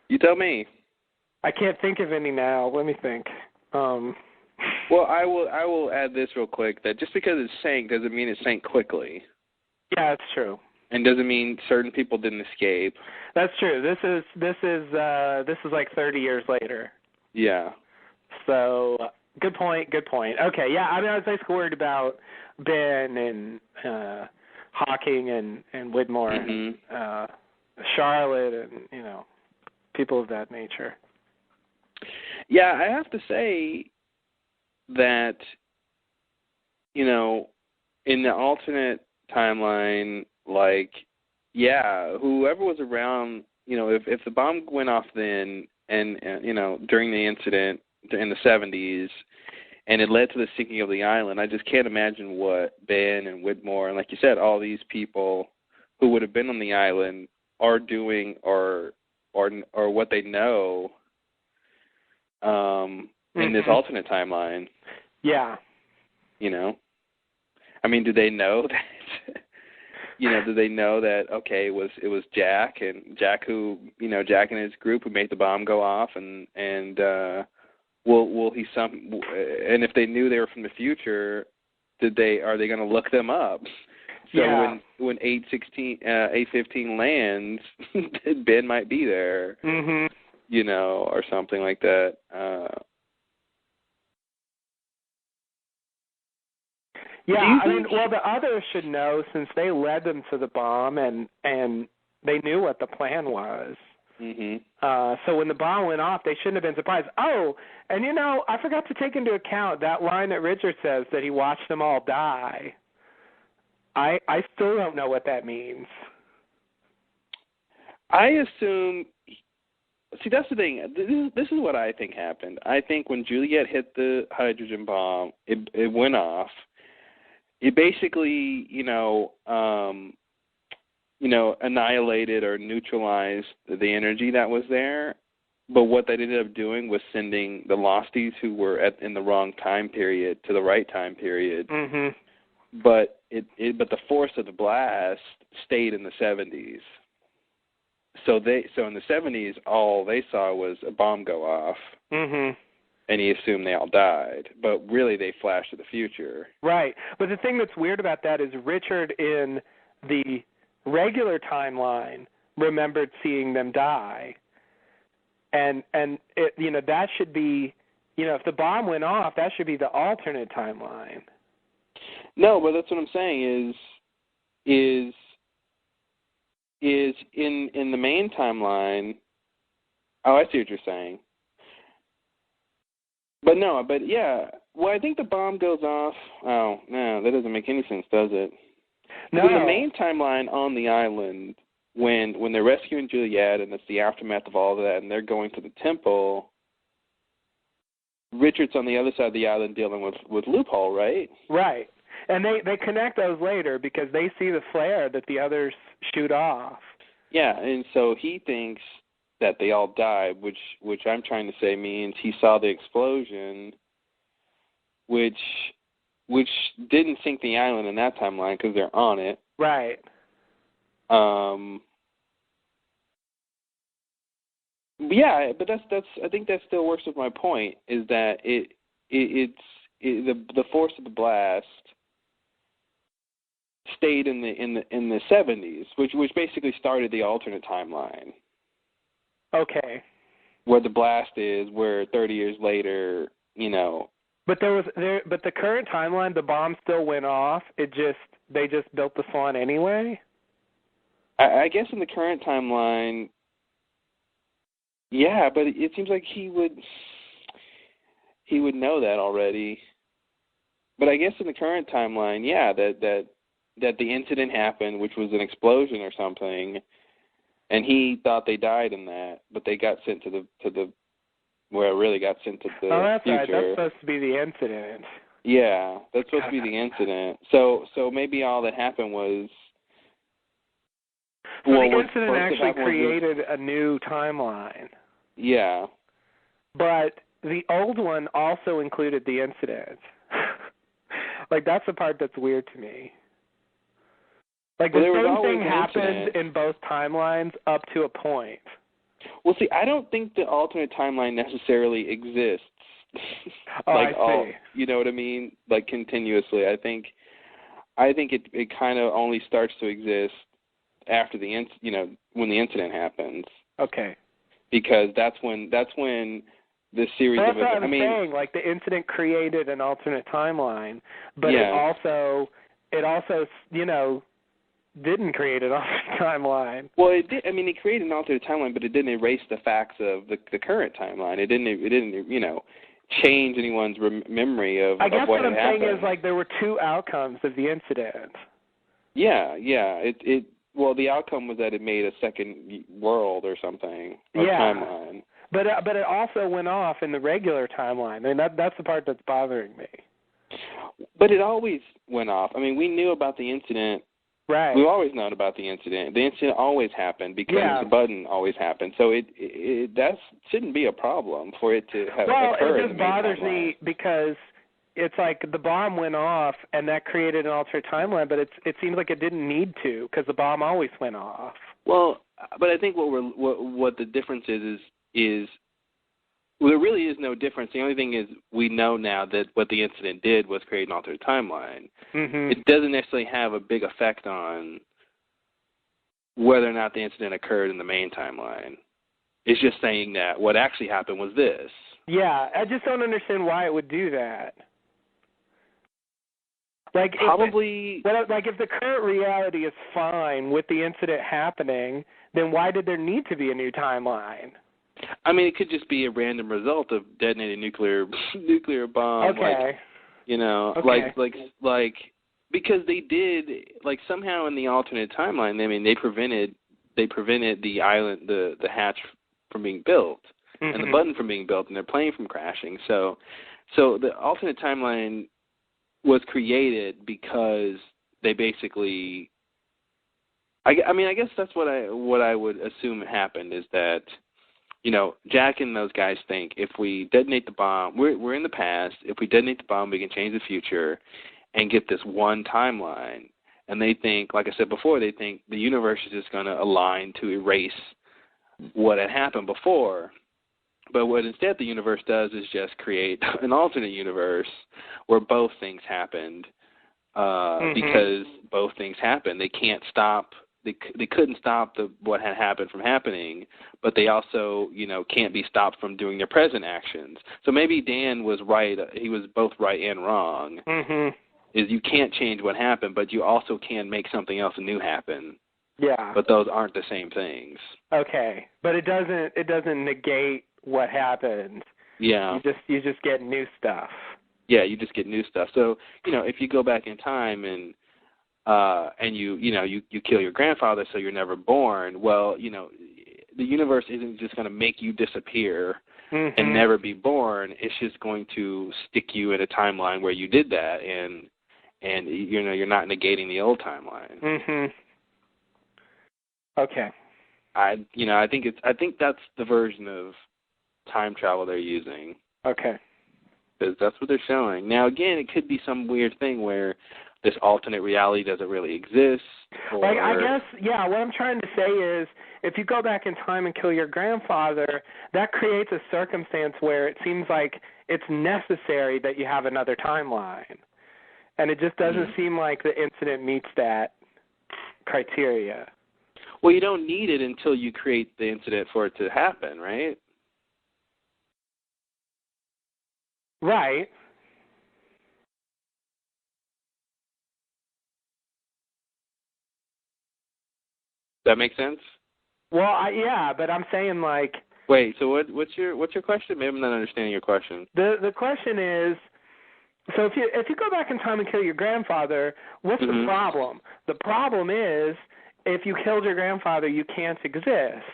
You tell me. I can't think of any now. Let me think. Well, I will add this real quick, that just because it sank doesn't mean it sank quickly. Yeah, that's true. And doesn't mean certain people didn't escape. That's true. This is like 30 years later. Yeah. So good point. Okay, yeah. I mean, I was basically worried about Ben and Hawking and Widmore and Charlotte and people of that nature. Yeah, I have to say that in the alternate timeline, like, yeah, whoever was around, if the bomb went off then and during the incident in the 70s and it led to the sinking of the island, I just can't imagine what Ben and Widmore and, like you said, all these people who would have been on the island are doing or what they know in this alternate timeline. Yeah. I mean, do they know that? Do they know that? Okay, it was Jack who Jack and his group who made the bomb go off, and will he and if they knew they were from the future, are they going to look them up? So when 815 lands, Ben might be there, or something like that. Yeah, I mean, well, the others should know since they led them to the bomb and they knew what the plan was. So when the bomb went off, they shouldn't have been surprised. Oh, and I forgot to take into account that line that Richard says that he watched them all die. I still don't know what that means. I assume. See, that's the thing. This is what I think happened. I think when Juliet hit the hydrogen bomb, it went off. It basically, annihilated or neutralized the energy that was there. But what they ended up doing was sending the Losties who were in the wrong time period to the right time period. But but the force of the blast stayed in the 70s. So in the 70s, all they saw was a bomb go off. And he assumed they all died. But really, they flashed to the future. Right. But the thing that's weird about that is Richard in the regular timeline remembered seeing them die. And it, that should be, if the bomb went off, that should be the alternate timeline. No, but that's what I'm saying is in the main timeline. Oh, I see what you're saying. But yeah. Well, I think the bomb goes off. Oh, no, that doesn't make any sense, does it? No. In the main timeline on the island, when they're rescuing Juliet and it's the aftermath of all of that, and they're going to the temple, Richard's on the other side of the island dealing with Loophole, right? Right. And they connect those later because they see the flare that the others shoot off. Yeah, and so he thinks that they all died, which I'm trying to say means he saw the explosion, which didn't sink the island in that timeline because they're on it. Right. Yeah, but that's I think that still works with my point is that it's the force of the blast stayed in the 70s, which basically started the alternate timeline. Okay. Where the blast is, where 30 years later, But but the current timeline, the bomb still went off. They just built the Swan anyway. I guess in the current timeline, yeah, but it seems like he would know that already. But I guess in the current timeline, yeah, that the incident happened, which was an explosion or something. And he thought they died in that, but they got sent to the where it really got sent to the Oh, that's future. right. That's supposed to be the incident. Yeah, that's supposed to be the incident. So maybe all that happened was. So the incident actually created a new timeline. Yeah. But the old one also included the incident. That's the part that's weird to me. The same thing happened in both timelines up to a point. Well, see, I don't think the alternate timeline necessarily exists. Oh, I see. You know what I mean? Continuously. I think it kind of only starts to exist after when the incident happens. Okay. Because that's when the series of events. That's what I'm saying. The incident created an alternate timeline, but it also didn't create an alternate timeline. Well, it did. I mean, it created an alternate timeline, but it didn't erase the facts of the current timeline. It didn't change anyone's memory of. I guess what I'm happened. saying is there were two outcomes of the incident. Yeah. Well, the outcome was that it made a second world or something. Or timeline. But it also went off in the regular timeline. I mean, that's the part that's bothering me. But it always went off. I mean, we knew about the incident. Right. We've always known about the incident. The incident always happened because the button always happened. So that shouldn't be a problem for it to have occurred. Well, it just bothers me because it's like the bomb went off and that created an alternate timeline, but it seems like it didn't need to because the bomb always went off. Well, but I think what the difference is well, there really is no difference. The only thing is we know now that what the incident did was create an alternate timeline. Mm-hmm. It doesn't necessarily have a big effect on whether or not the incident occurred in the main timeline. It's just saying that what actually happened was this. Yeah, I just don't understand why it would do that. Like probably, if the current reality is fine with the incident happening, then why did there need to be a new timeline? I mean, it could just be a random result of detonating nuclear bomb. Okay. Like because they did, like, somehow in the alternate timeline. I mean, they prevented the island, the hatch from being built, mm-hmm. and the button from being built, and their plane from crashing. So the alternate timeline was created because they basically. I guess that's what I would assume happened is that. Jack and those guys think if we detonate the bomb, we're in the past. If we detonate the bomb, we can change the future and get this one timeline. And they think, like I said before, they think the universe is just going to align to erase what had happened before. But what instead the universe does is just create an alternate universe where both things happened mm-hmm. because both things happened. They can't stop. They couldn't stop what had happened from happening, but they also, can't be stopped from doing their present actions. So maybe Dan was right. He was both right and wrong. Mm-hmm. Is you can't change what happened, but you also can make something else new happen. Yeah. But those aren't the same things. Okay, but it doesn't negate what happened. Yeah. You just get new stuff. Yeah, you just get new stuff. So if you go back in time and you kill your grandfather so you're never born, well, the universe isn't just going to make you disappear mm-hmm. and never be born. It's just going to stick you in a timeline where you did that, and you're not negating the old timeline. Mm-hmm. Okay. I think that's the version of time travel they're using. Okay. Because that's what they're showing. Now, again, it could be some weird thing where this alternate reality doesn't really exist. Like, I guess, yeah, what I'm trying to say is if you go back in time and kill your grandfather, that creates a circumstance where it seems like it's necessary that you have another timeline. And it just doesn't mm-hmm. seem like the incident meets that criteria. Well, you don't need it until you create the incident for it to happen, right? Right. That make sense? Well, yeah, but I'm saying like. Wait, so what's your question? Maybe I'm not understanding your question. The question is, so if you go back in time and kill your grandfather, what's mm-hmm. the problem? The problem is if you killed your grandfather, you can't exist.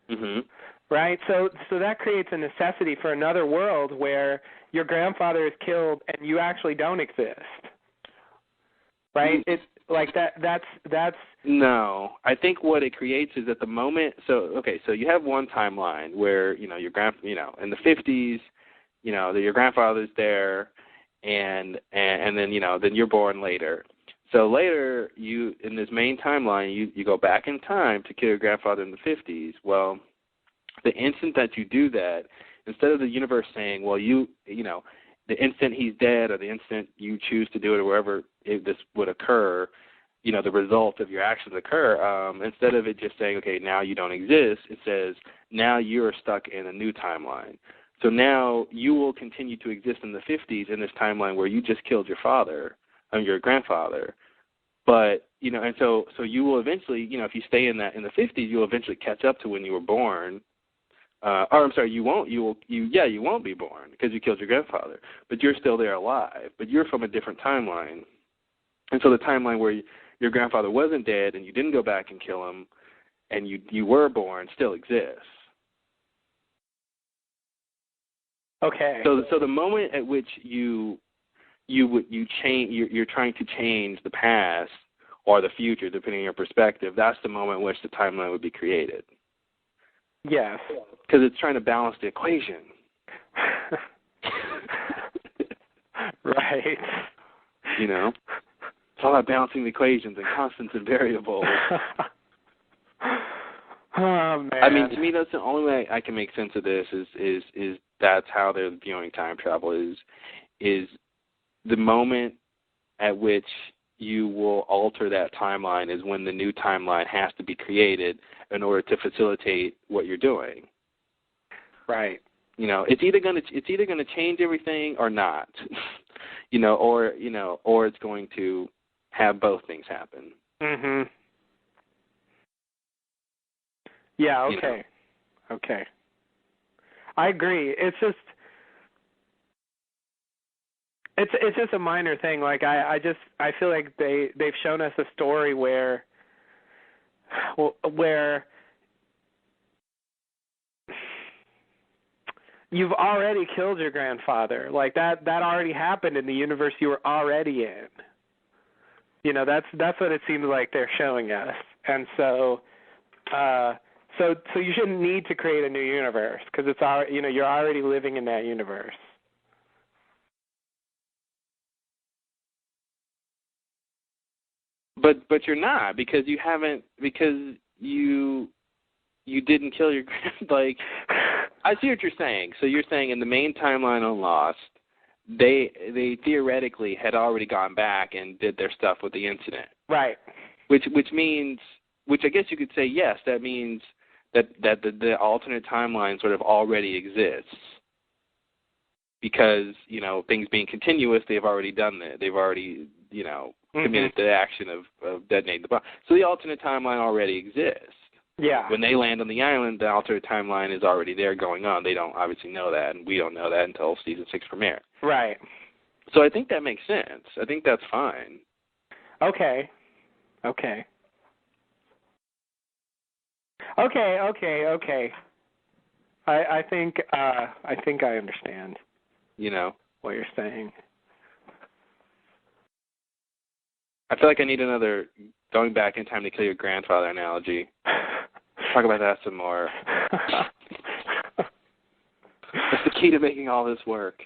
Mm-hmm. Right? So that creates a necessity for another world where your grandfather is killed and you actually don't exist. Right? Mm-hmm. It's like that's No, I think what it creates is at the moment. So you have one timeline where in the 50s, your grandfather's there, and then then you're born later. So later, you in this main timeline, you go back in time to kill your grandfather in the 50s. Well, the instant that you do that, instead of the universe saying, well, the instant he's dead or the instant you choose to do it or wherever this would occur, the result of your actions occur, instead of it just saying, okay, now you don't exist, it says, now you're stuck in a new timeline. So now you will continue to exist in the 50s in this timeline where you just killed your grandfather. But, and so you will eventually, if you stay in the 50s, you'll eventually catch up to when you were born. You won't be born because you killed your grandfather, but you're still there alive, but you're from a different timeline. And so the timeline where your grandfather wasn't dead and you didn't go back and kill him and you were born still exists. Okay. So the moment at which you're trying to change the past or the future, depending on your perspective, that's the moment in which the timeline would be created. Yes. Because it's trying to balance the equation. Right. You know? It's all about balancing the equations and constants and variables. Oh, man. I mean, to me, that's the only way I can make sense of this is that's how they're viewing time travel is the moment at which you will alter that timeline is when the new timeline has to be created in order to facilitate what you're doing. Right. You know, it's either gonna change everything or not. or it's going to have both things happen. Mhm. Yeah, okay. You know? Okay. I agree. It's just a minor thing. Like I feel like they've shown us a story where you've already killed your grandfather. Like that already happened in the universe you were already in. You know, that's what it seems like they're showing us. And so you shouldn't need to create a new universe because it's you're already living in that universe. But you're not because you didn't kill your like. I see what you're saying. So you're saying in the main timeline on Lost, they theoretically had already gone back and did their stuff with the incident. Right. Which means, which I guess you could say yes. That means that the alternate timeline sort of already exists because things being continuous, they've already done that. They've already committed the action of detonating the bomb. So the alternate timeline already exists. Yeah. When they land on the island, the alternate timeline is already there going on. They don't obviously know that, and we don't know that until season 6 premiere. Right. So I think that makes sense. I think that's fine. Okay. I think I understand. What you're saying. I feel like I need another going back in time to kill your grandfather analogy. Talk about that some more. That's the key to making all this work.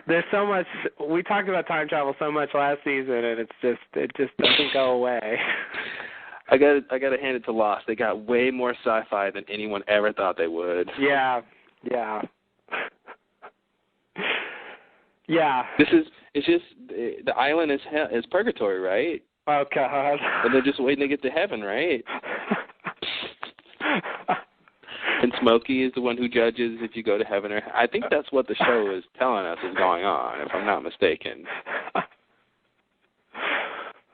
There's so much. We talked about time travel so much last season, and it just doesn't go away. I got to hand it to Lost. They got way more sci-fi than anyone ever thought they would. Yeah. It's just the island is purgatory, right? Oh God! And they're just waiting to get to heaven, right? And Smokey is the one who judges if you go to heaven or. I think that's what the show is telling us is going on, if I'm not mistaken.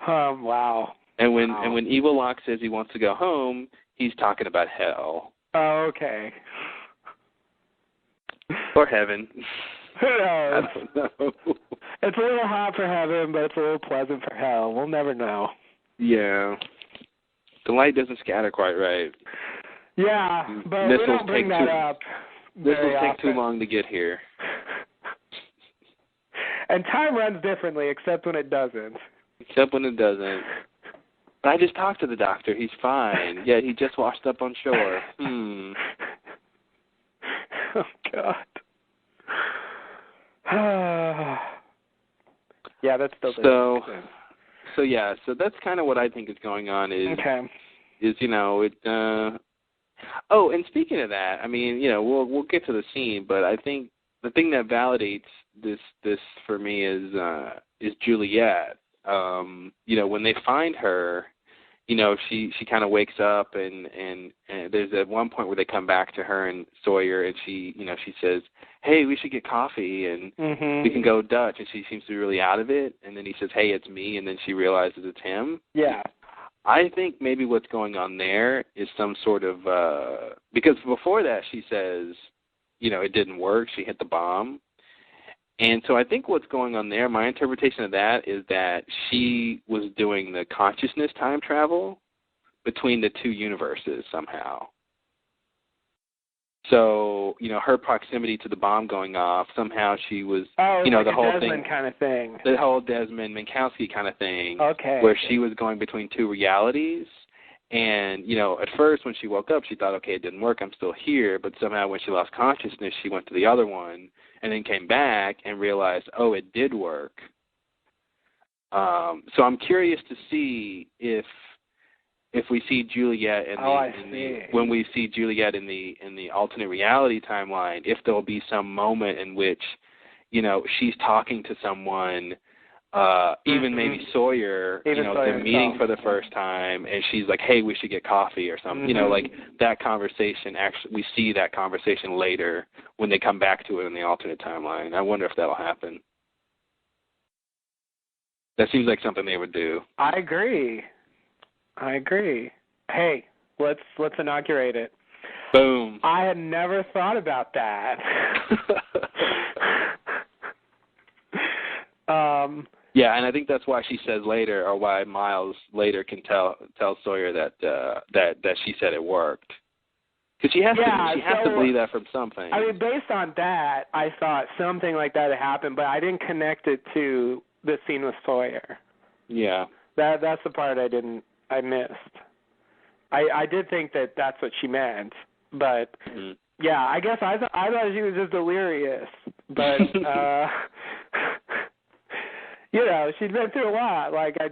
Wow. And when Evil Locke says he wants to go home, he's talking about hell. Oh, okay. Or heaven. Who knows? I don't know. It's a little hot for heaven, but it's a little pleasant for hell. We'll never know. Yeah. The light doesn't scatter quite right. Yeah, but we don't bring that up. Missiles take too long to get here. And time runs differently, except when it doesn't. Except when it doesn't. But I just talked to the doctor. He's fine. Yeah, he just washed up on shore. Oh, God. Yeah, that's still so that's kind of what I think is going on is oh, and speaking of that, I mean, we'll get to the scene, but I think the thing that validates this for me is Juliet. When they find her, she kind of wakes up and there's at one point where they come back to her and Sawyer and she says, "Hey, we should get coffee and we can go Dutch," and she seems to be really out of it. And then he says, "Hey, it's me," and then she realizes it's him. Yeah. I think maybe what's going on there is some sort of because before that she says, it didn't work. She hit the bomb. And so I think what's going on there, my interpretation of that is that she was doing the consciousness time travel between the two universes somehow. So, her proximity to the bomb going off, somehow she was, like the whole Desmond thing, kind of thing. the whole Desmond Minkowski kind of thing, okay, where she was going between two realities, And, you know, at first when she woke up, she thought, okay, it didn't work, I'm still here. But somehow when she lost consciousness, she went to the other one and then came back and realized, oh, it did work. So I'm curious to see if we see Juliet when we see Juliet in the alternate reality timeline, if there'll be some moment in which, you know, she's talking to someone, even maybe Sawyer, they're meeting for the first time, and she's like, hey, we should get coffee or something. You know, like that conversation, actually, we see that conversation later when they come back to it in the alternate timeline. I wonder if that'll happen. That seems like something they would do. I agree. Hey, let's inaugurate it. Boom. I had never thought about that. Yeah, and I think that's why she says later, or why Miles later can tell Sawyer that she said it worked. Because she has to believe that from something. I mean, based on that, I thought something like that had happened, but I didn't connect it to the scene with Sawyer. Yeah. That's the part I missed. I did think that that's what she meant, but yeah, I guess I thought she was just delirious, but you know, she's been through a lot. Like I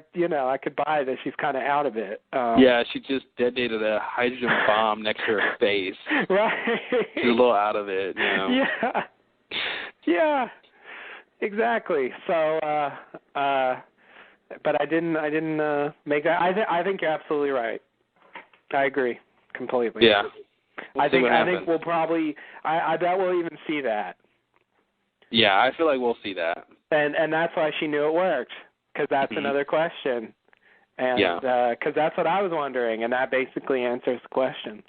could buy that she's kind of out of it. Yeah, she just detonated a hydrogen bomb next to her face. Right. She's a little out of it, you know. Yeah. Yeah. Exactly. So, but I didn't make that. I think you're absolutely right. I agree completely. Yeah. I think we'll probably. I bet we'll even see that. Yeah, I feel like we'll see that. And that's why she knew it worked, because that's another question. And because that's what I was wondering, and that basically answers the question.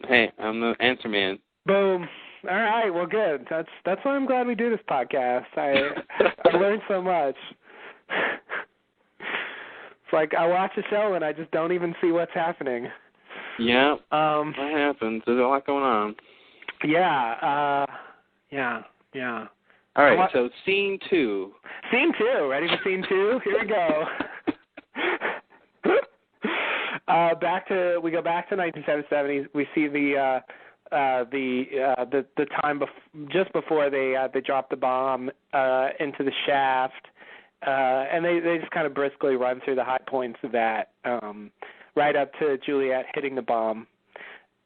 Hey, I'm the answer man. Boom. All right, well, good. That's why I'm glad we do this podcast. I learned so much. It's like I watch a show and I just don't even see what's happening. Yeah, that happens. There's a lot going on. Yeah, yeah. All right, so scene 2. Scene 2. Ready for scene 2? Here we go. We go back to 1977. We see the time just before they drop the bomb into the shaft, and they just kind of briskly run through the high points of that, right up to Juliet hitting the bomb.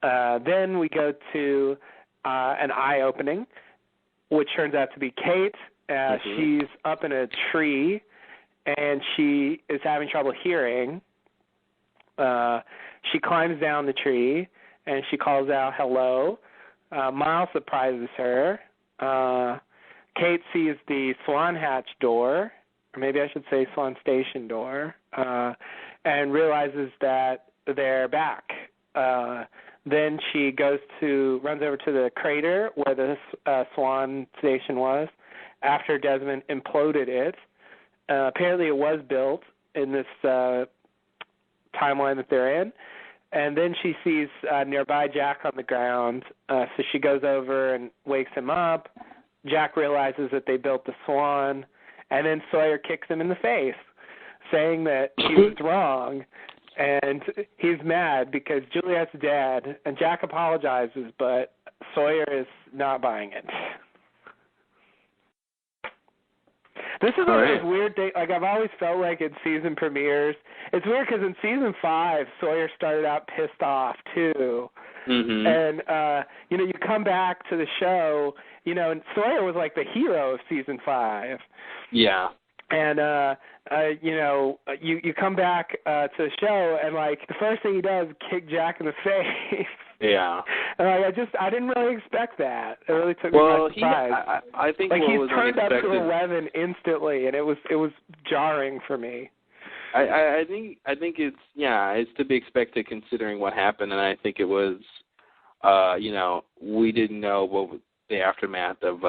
Then we go to an eye opening, which turns out to be Kate. She's up in a tree, and she is having trouble hearing. She climbs down the tree, and she calls out, hello. Miles surprises her. Kate sees the Swan Hatch door, or maybe I should say Swan Station door, and realizes that they're back. Then she runs over to the crater where the Swan Station was after Desmond imploded it. Apparently it was built in this timeline that they're in. And then she sees nearby Jack on the ground, so she goes over and wakes him up. Jack realizes that they built the Swan, and then Sawyer kicks him in the face, saying that he was wrong, and he's mad because Juliet's dead, and Jack apologizes, but Sawyer is not buying it. This is one of those weird things. Like, I've always felt like in season premieres, it's weird because in season 5, Sawyer started out pissed off too, and you come back to the show, and Sawyer was like the hero of season 5. Yeah. And you come back to the show, and like the first thing he does is kick Jack in the face. Yeah. And I didn't really expect that. It really took me by surprise. I think like what was turned up unexpected, to 11 instantly, and it was jarring for me. I think it's to be expected considering what happened, and I think it was, we didn't know what the aftermath of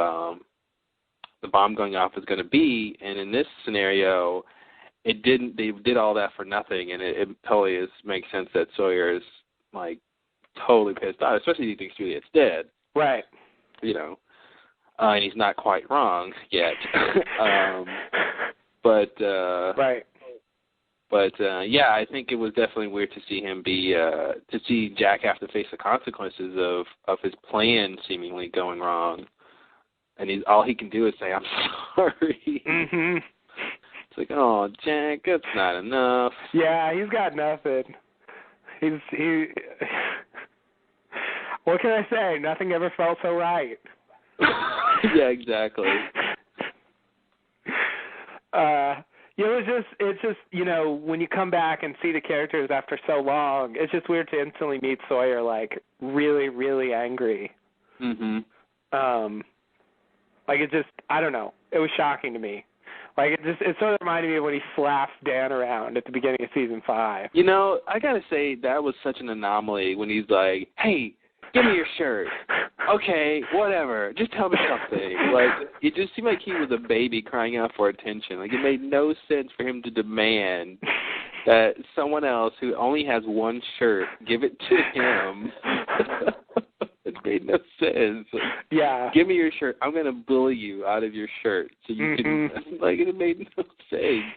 the bomb going off was going to be, and in this scenario, it didn't. They did all that for nothing, and it totally makes sense that Sawyer is like totally pissed off, especially if he thinks Juliet's dead. Right. And he's not quite wrong yet. But right. But yeah, I think it was definitely weird to see him to see Jack have to face the consequences of his plan seemingly going wrong, and all he can do is say, "I'm sorry." Mhm. It's like, oh, Jack, that's not enough. Yeah, he's got nothing. What can I say? Nothing ever felt so right. Yeah, exactly. It's just, when you come back and see the characters after so long, it's just weird to instantly meet Sawyer, like, really, really angry. Mhm. Like, it just, I don't know. It was shocking to me. Like, it sort of reminded me of when he slaps Dan around at the beginning of season 5. I gotta say, that was such an anomaly when he's like, hey, give me your shirt. Okay, whatever. Just tell me something. Like, it just seemed like he was a baby crying out for attention. Like, it made no sense for him to demand that someone else who only has one shirt give it to him. It made no sense. Yeah. Give me your shirt. I'm going to bully you out of your shirt so you can, like, it made no sense.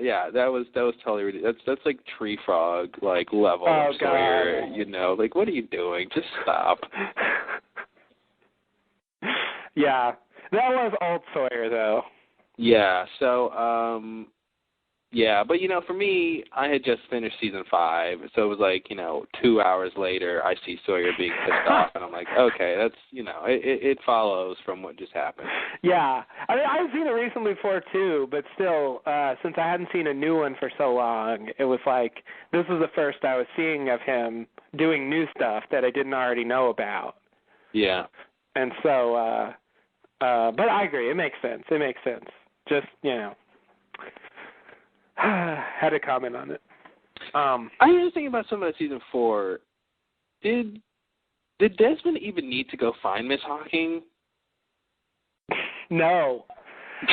Yeah, that was totally ridiculous. That's like Tree Frog like level of Sawyer, like, what are you doing? Just stop. Yeah, that was old Sawyer though. Yeah, so yeah, but for me, I had just finished season 5, so it was like 2 hours later, I see Sawyer being pissed off, and I'm like, okay, that's it follows from what just happened. Yeah, I mean, I've seen it recently before too, but still, since I hadn't seen a new one for so long, it was like this was the first I was seeing of him doing new stuff that I didn't already know about. Yeah, and so, but I agree, it makes sense. It makes sense. Just had to comment on it. I was thinking about some of season 4. Did Desmond even need to go find Miss Hawking? No,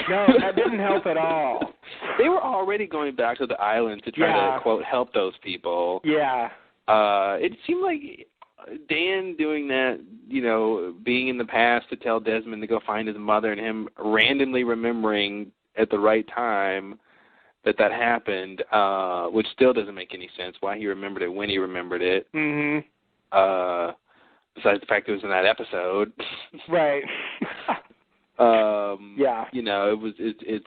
that didn't help at all. They were already going back to the island to try to, quote, help those people. Yeah. It seemed like Dan doing that, being in the past to tell Desmond to go find his mother and him randomly remembering at the right time that happened, which still doesn't make any sense why he remembered it when he remembered it. Mm-hmm. Besides the fact it was in that episode. Right. Yeah.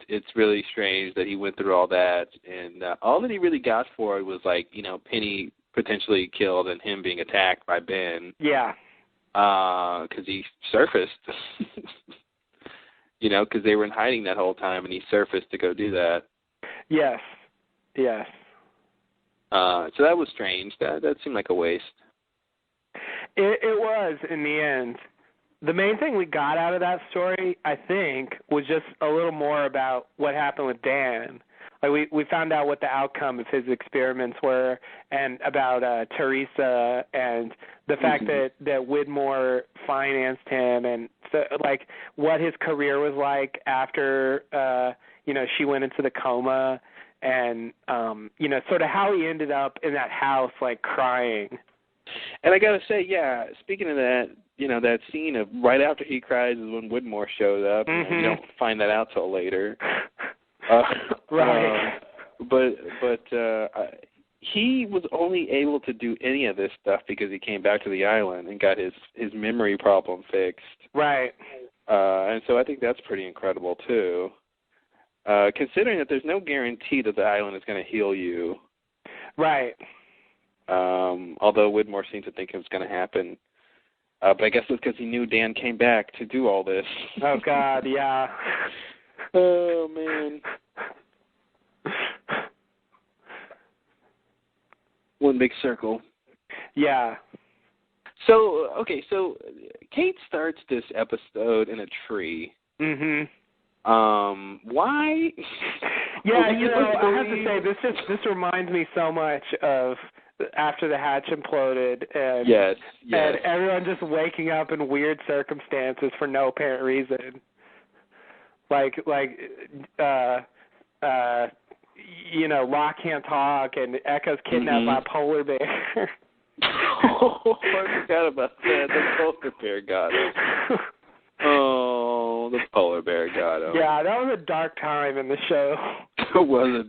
It's really strange that he went through all that, and all that he really got for it was like, Penny potentially killed and him being attacked by Ben. Yeah. Because he surfaced. Because they were in hiding that whole time, and he surfaced to go do that. Yes. Yes. So that was strange. That seemed like a waste. It was, in the end. The main thing we got out of that story, I think, was just a little more about what happened with Dan. Like we found out what the outcome of his experiments were, and about Teresa, and the fact that Widmore financed him, and so like what his career was like after she went into the coma, and sort of how he ended up in that house like crying. And I gotta say, yeah, speaking of that, that scene of right after he cries is when Widmore shows up. Mm-hmm. And you don't find that out till later. Right. But he was only able to do any of this stuff because he came back to the island and got his memory problem fixed. Right. And so I think that's pretty incredible too. Considering that there's no guarantee that the island is going to heal you. Right. Although Widmore seemed to think it was going to happen. But I guess it's because he knew Dan came back to do all this. Oh, God, yeah. Oh, man. One big circle. Yeah. So Kate starts this episode in a tree. Mm-hmm. Why? Yeah, I have to say, this reminds me so much of after the hatch imploded, and yes. and everyone just waking up in weird circumstances for no apparent reason. Like Locke can't talk, and Echo's kidnapped by a polar bear. Oh, I forgot about that. The polar bear got him. Oh, the polar bear got him. Yeah, that was a dark time in the show. was a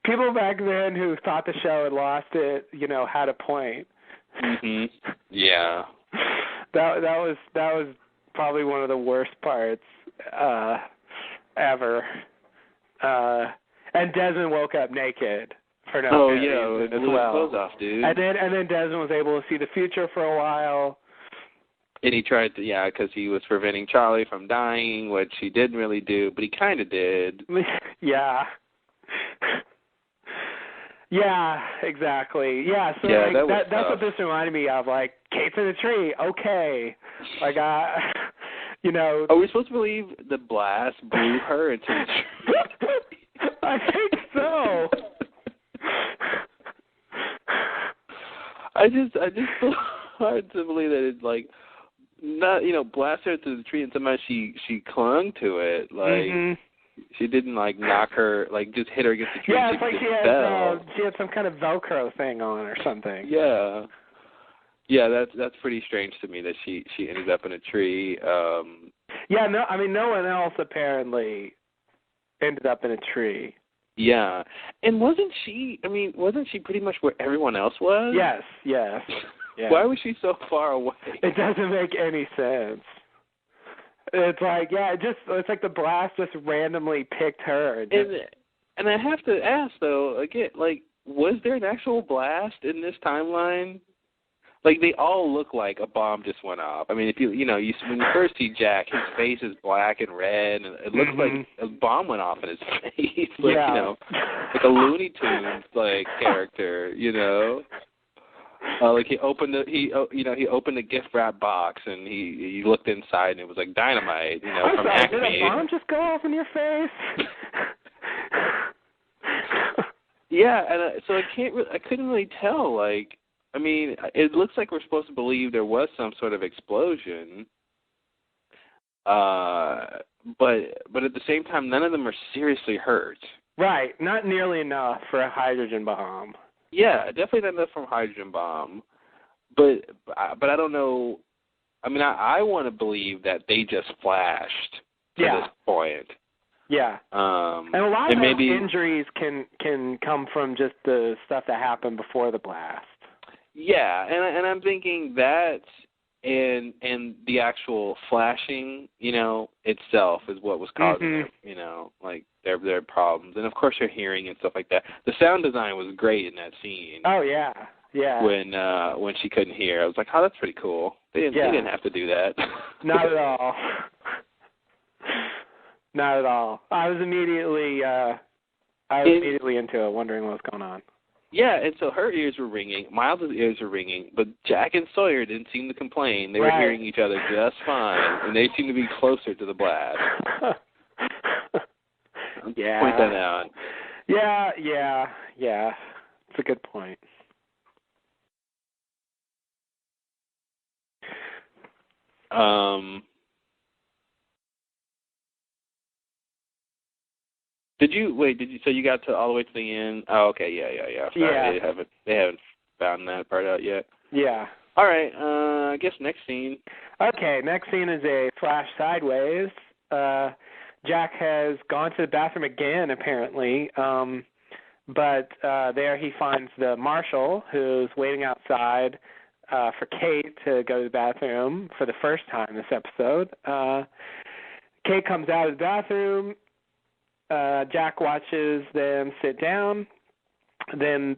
People back then who thought the show had lost it, had a point. Mhm. Yeah. That was probably one of the worst parts ever. And Desmond woke up naked for no reason as well. Clothes off, dude. And then Desmond was able to see the future for a while. And he tried to, because he was preventing Charlie from dying, which he didn't really do, but he kind of did. Yeah. Yeah, exactly. Yeah, so that's what this reminded me of. Like, Kate's in the tree, okay. Like, Are we supposed to believe the blast blew her into the tree? I think so. I just feel hard to believe that it's like not blast her to the tree and somehow she clung to it like she didn't like knock her just hit her against the tree. Yeah, it's like she had some kind of Velcro thing on or something. Yeah. Yeah, that's pretty strange to me that she ended up in a tree. Yeah, no one else apparently ended up in a tree. Yeah. And wasn't she pretty much where everyone else was? Yes. Yeah. Why was she so far away? It doesn't make any sense. It's like, it's like the blast just randomly picked her. And I have to ask, though, again, was there an actual blast in this timeline? They all look like a bomb just went off. I mean, if when you first see Jack, his face is black and red, and it looks like a bomb went off in his face. Like a Looney Tunes character. He opened the gift wrap box and he looked inside and it was like dynamite. From Acme. Did a bomb just go off in your face? Yeah, and so I couldn't really tell. It looks like we're supposed to believe there was some sort of explosion, but at the same time, none of them are seriously hurt. Right, not nearly enough for a hydrogen bomb. Yeah, definitely not enough from a hydrogen bomb, but I don't know. I mean, I want to believe that they just flashed to this point. Yeah, and a lot of injuries can come from just the stuff that happened before the blast. Yeah, and I'm thinking that and the actual flashing, itself is what was causing it, their problems. And of course their hearing and stuff like that. The sound design was great in that scene. Oh yeah. Yeah. When she couldn't hear. I was like, oh, that's pretty cool. They didn't have to do that. Not at all. Not at all. I was immediately into it, wondering what was going on. Yeah, and so her ears were ringing, Miles' ears were ringing, but Jack and Sawyer didn't seem to complain. They were hearing each other just fine, and they seemed to be closer to the blast. Yeah. Point that out. Yeah. It's a good point. So you got to all the way to the end? Oh, okay, yeah. Sorry, they haven't found that part out yet. Yeah. All right, I guess next scene. Okay, next scene is a flash sideways. Jack has gone to the bathroom again, apparently, but there he finds the marshal who's waiting outside for Kate to go to the bathroom for the first time this episode. Kate comes out of the bathroom. Jack watches them sit down. Then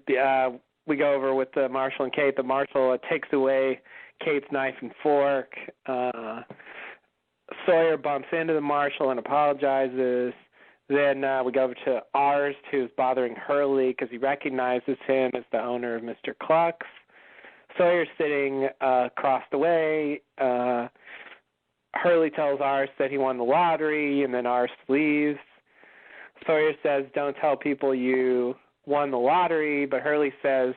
we go over with the marshal and Kate. The marshal takes away Kate's knife and fork. Sawyer bumps into the marshal and apologizes. Then we go over to Ars, who's bothering Hurley because he recognizes him as the owner of Mr. Cluck's. Sawyer's sitting across the way. Hurley tells Ars that he won the lottery, and then Ars leaves. Sawyer says, don't tell people you won the lottery, but Hurley says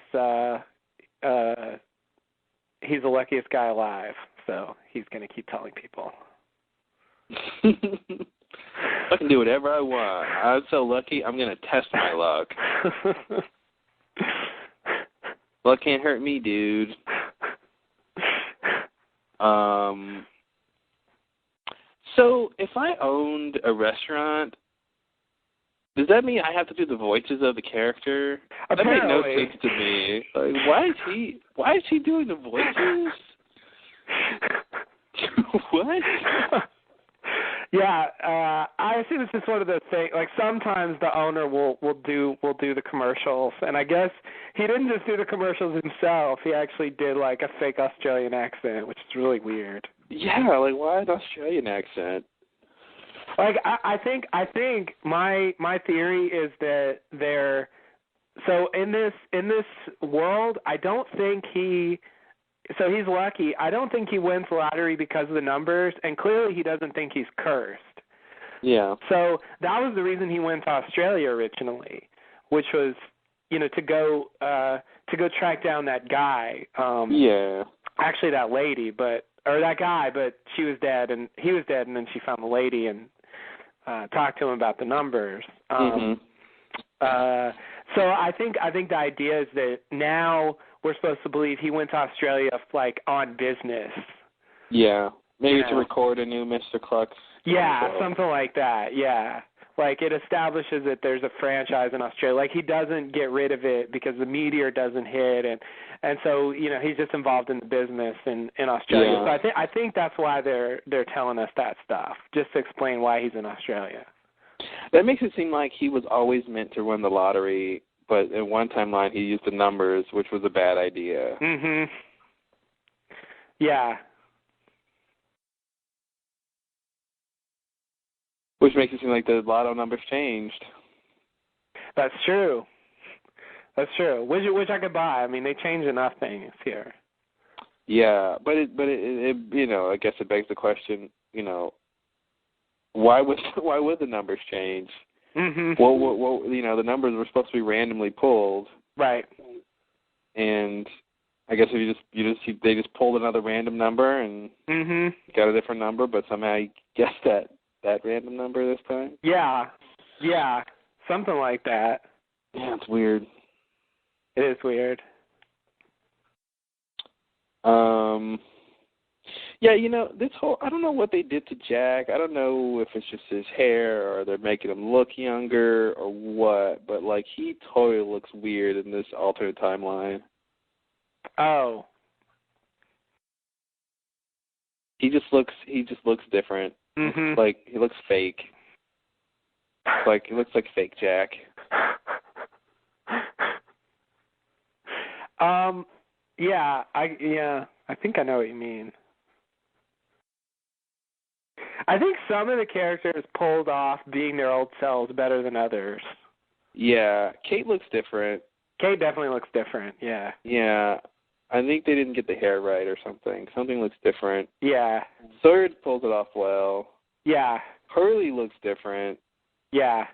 he's the luckiest guy alive, so he's going to keep telling people. I can do whatever I want. I'm so lucky, I'm going to test my luck. Luck can't hurt me, dude. So, if I owned a restaurant, does that mean I have to do the voices of the character? Apparently. That made no sense to me. Like, why is he doing the voices? What? Yeah, I assume it's just one of those things. Like sometimes the owner will do the commercials, and I guess he didn't just do the commercials himself. He actually did like a fake Australian accent, which is really weird. Yeah, like why an Australian accent? Like I think my theory is that they're so in this world. I don't think he. So he's lucky. I don't think he wins the lottery because of the numbers, and clearly he doesn't think he's cursed. Yeah. So that was the reason he went to Australia originally, which was, to go track down that guy. Yeah. Actually, that lady, but she was dead, and he was dead, and then she found the lady and talked to him about the numbers. So I think the idea is that now we're supposed to believe he went to Australia like on business. Yeah, maybe to record a new Mr. Cluck's. Yeah, something like that. Yeah, like it establishes that there's a franchise in Australia. Like he doesn't get rid of it because the meteor doesn't hit, and so he's just involved in the business in Australia. Yeah. So I think that's why they're telling us that stuff, just to explain why he's in Australia. That makes it seem like he was always meant to win the lottery, but in one timeline he used the numbers, which was a bad idea. Mhm. Yeah. Which makes it seem like the lotto numbers changed. That's true. Which I could buy. I mean, they change enough things here. Yeah, but it I guess it begs the question, why would the numbers change? Mhm. Well, the numbers were supposed to be randomly pulled. Right. And I guess if they just pulled another random number and got a different number, but somehow you guessed that random number this time. Yeah, something like that. Yeah, it's weird. It is weird. Yeah, this whole, I don't know what they did to Jack. I don't know if it's just his hair or they're making him look younger or what, but like he totally looks weird in this alternate timeline. Oh. He just looks different. Mhm. Like he looks fake. Like he looks like fake Jack. I think I know what you mean. I think some of the characters pulled off being their old selves better than others. Yeah, Kate looks different. Kate definitely looks different, yeah. Yeah, I think they didn't get the hair right or something. Something looks different. Yeah. Sawyer pulls it off well. Yeah. Hurley looks different. Yeah.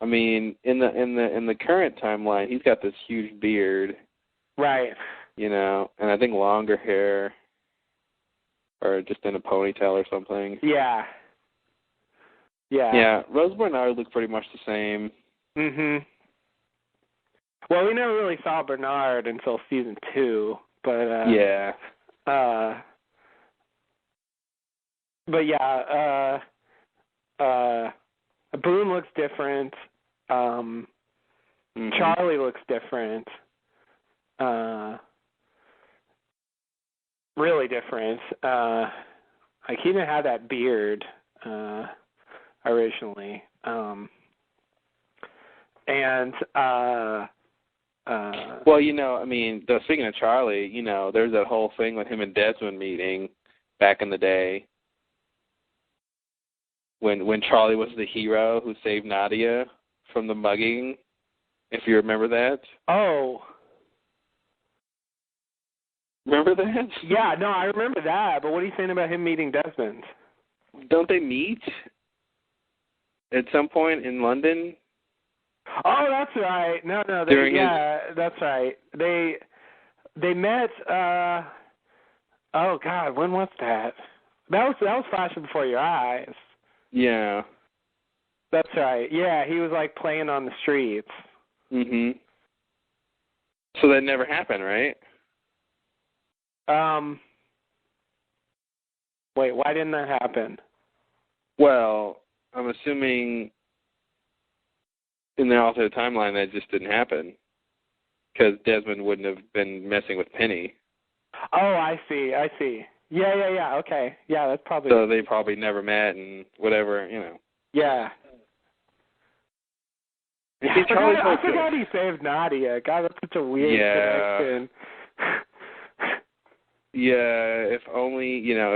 I mean, in the current timeline, he's got this huge beard. Right. And I think longer hair, or just in a ponytail or something. Yeah. Yeah. Yeah, Rose Bernard looked pretty much the same. Mhm. Well, we never really saw Bernard until season 2, but yeah. But yeah, Boone looks different. Charlie looks different. Really different. Like he didn't have that beard originally. Well, I mean, speaking of Charlie, there's that whole thing with him and Desmond meeting back in the day when Charlie was the hero who saved Nadia from the mugging, if you remember that. Oh. Remember that? Yeah, no, I remember that, but what are you saying about him meeting Desmond? Don't they meet at some point in London? Oh, that's right. No, that's right. They met. Oh God, when was that? That was flashing before your eyes. Yeah. That's right. Yeah, he was like playing on the streets. Mhm. So that never happened, right? Wait, why didn't that happen? Well, I'm assuming in the alternate timeline that just didn't happen because Desmond wouldn't have been messing with Penny. Oh, I see. Yeah. Okay. Yeah, that's probably. So they probably never met and whatever, Yeah. I forgot he saved Nadia. God, that's such a weird connection. Yeah, if only Saeed knew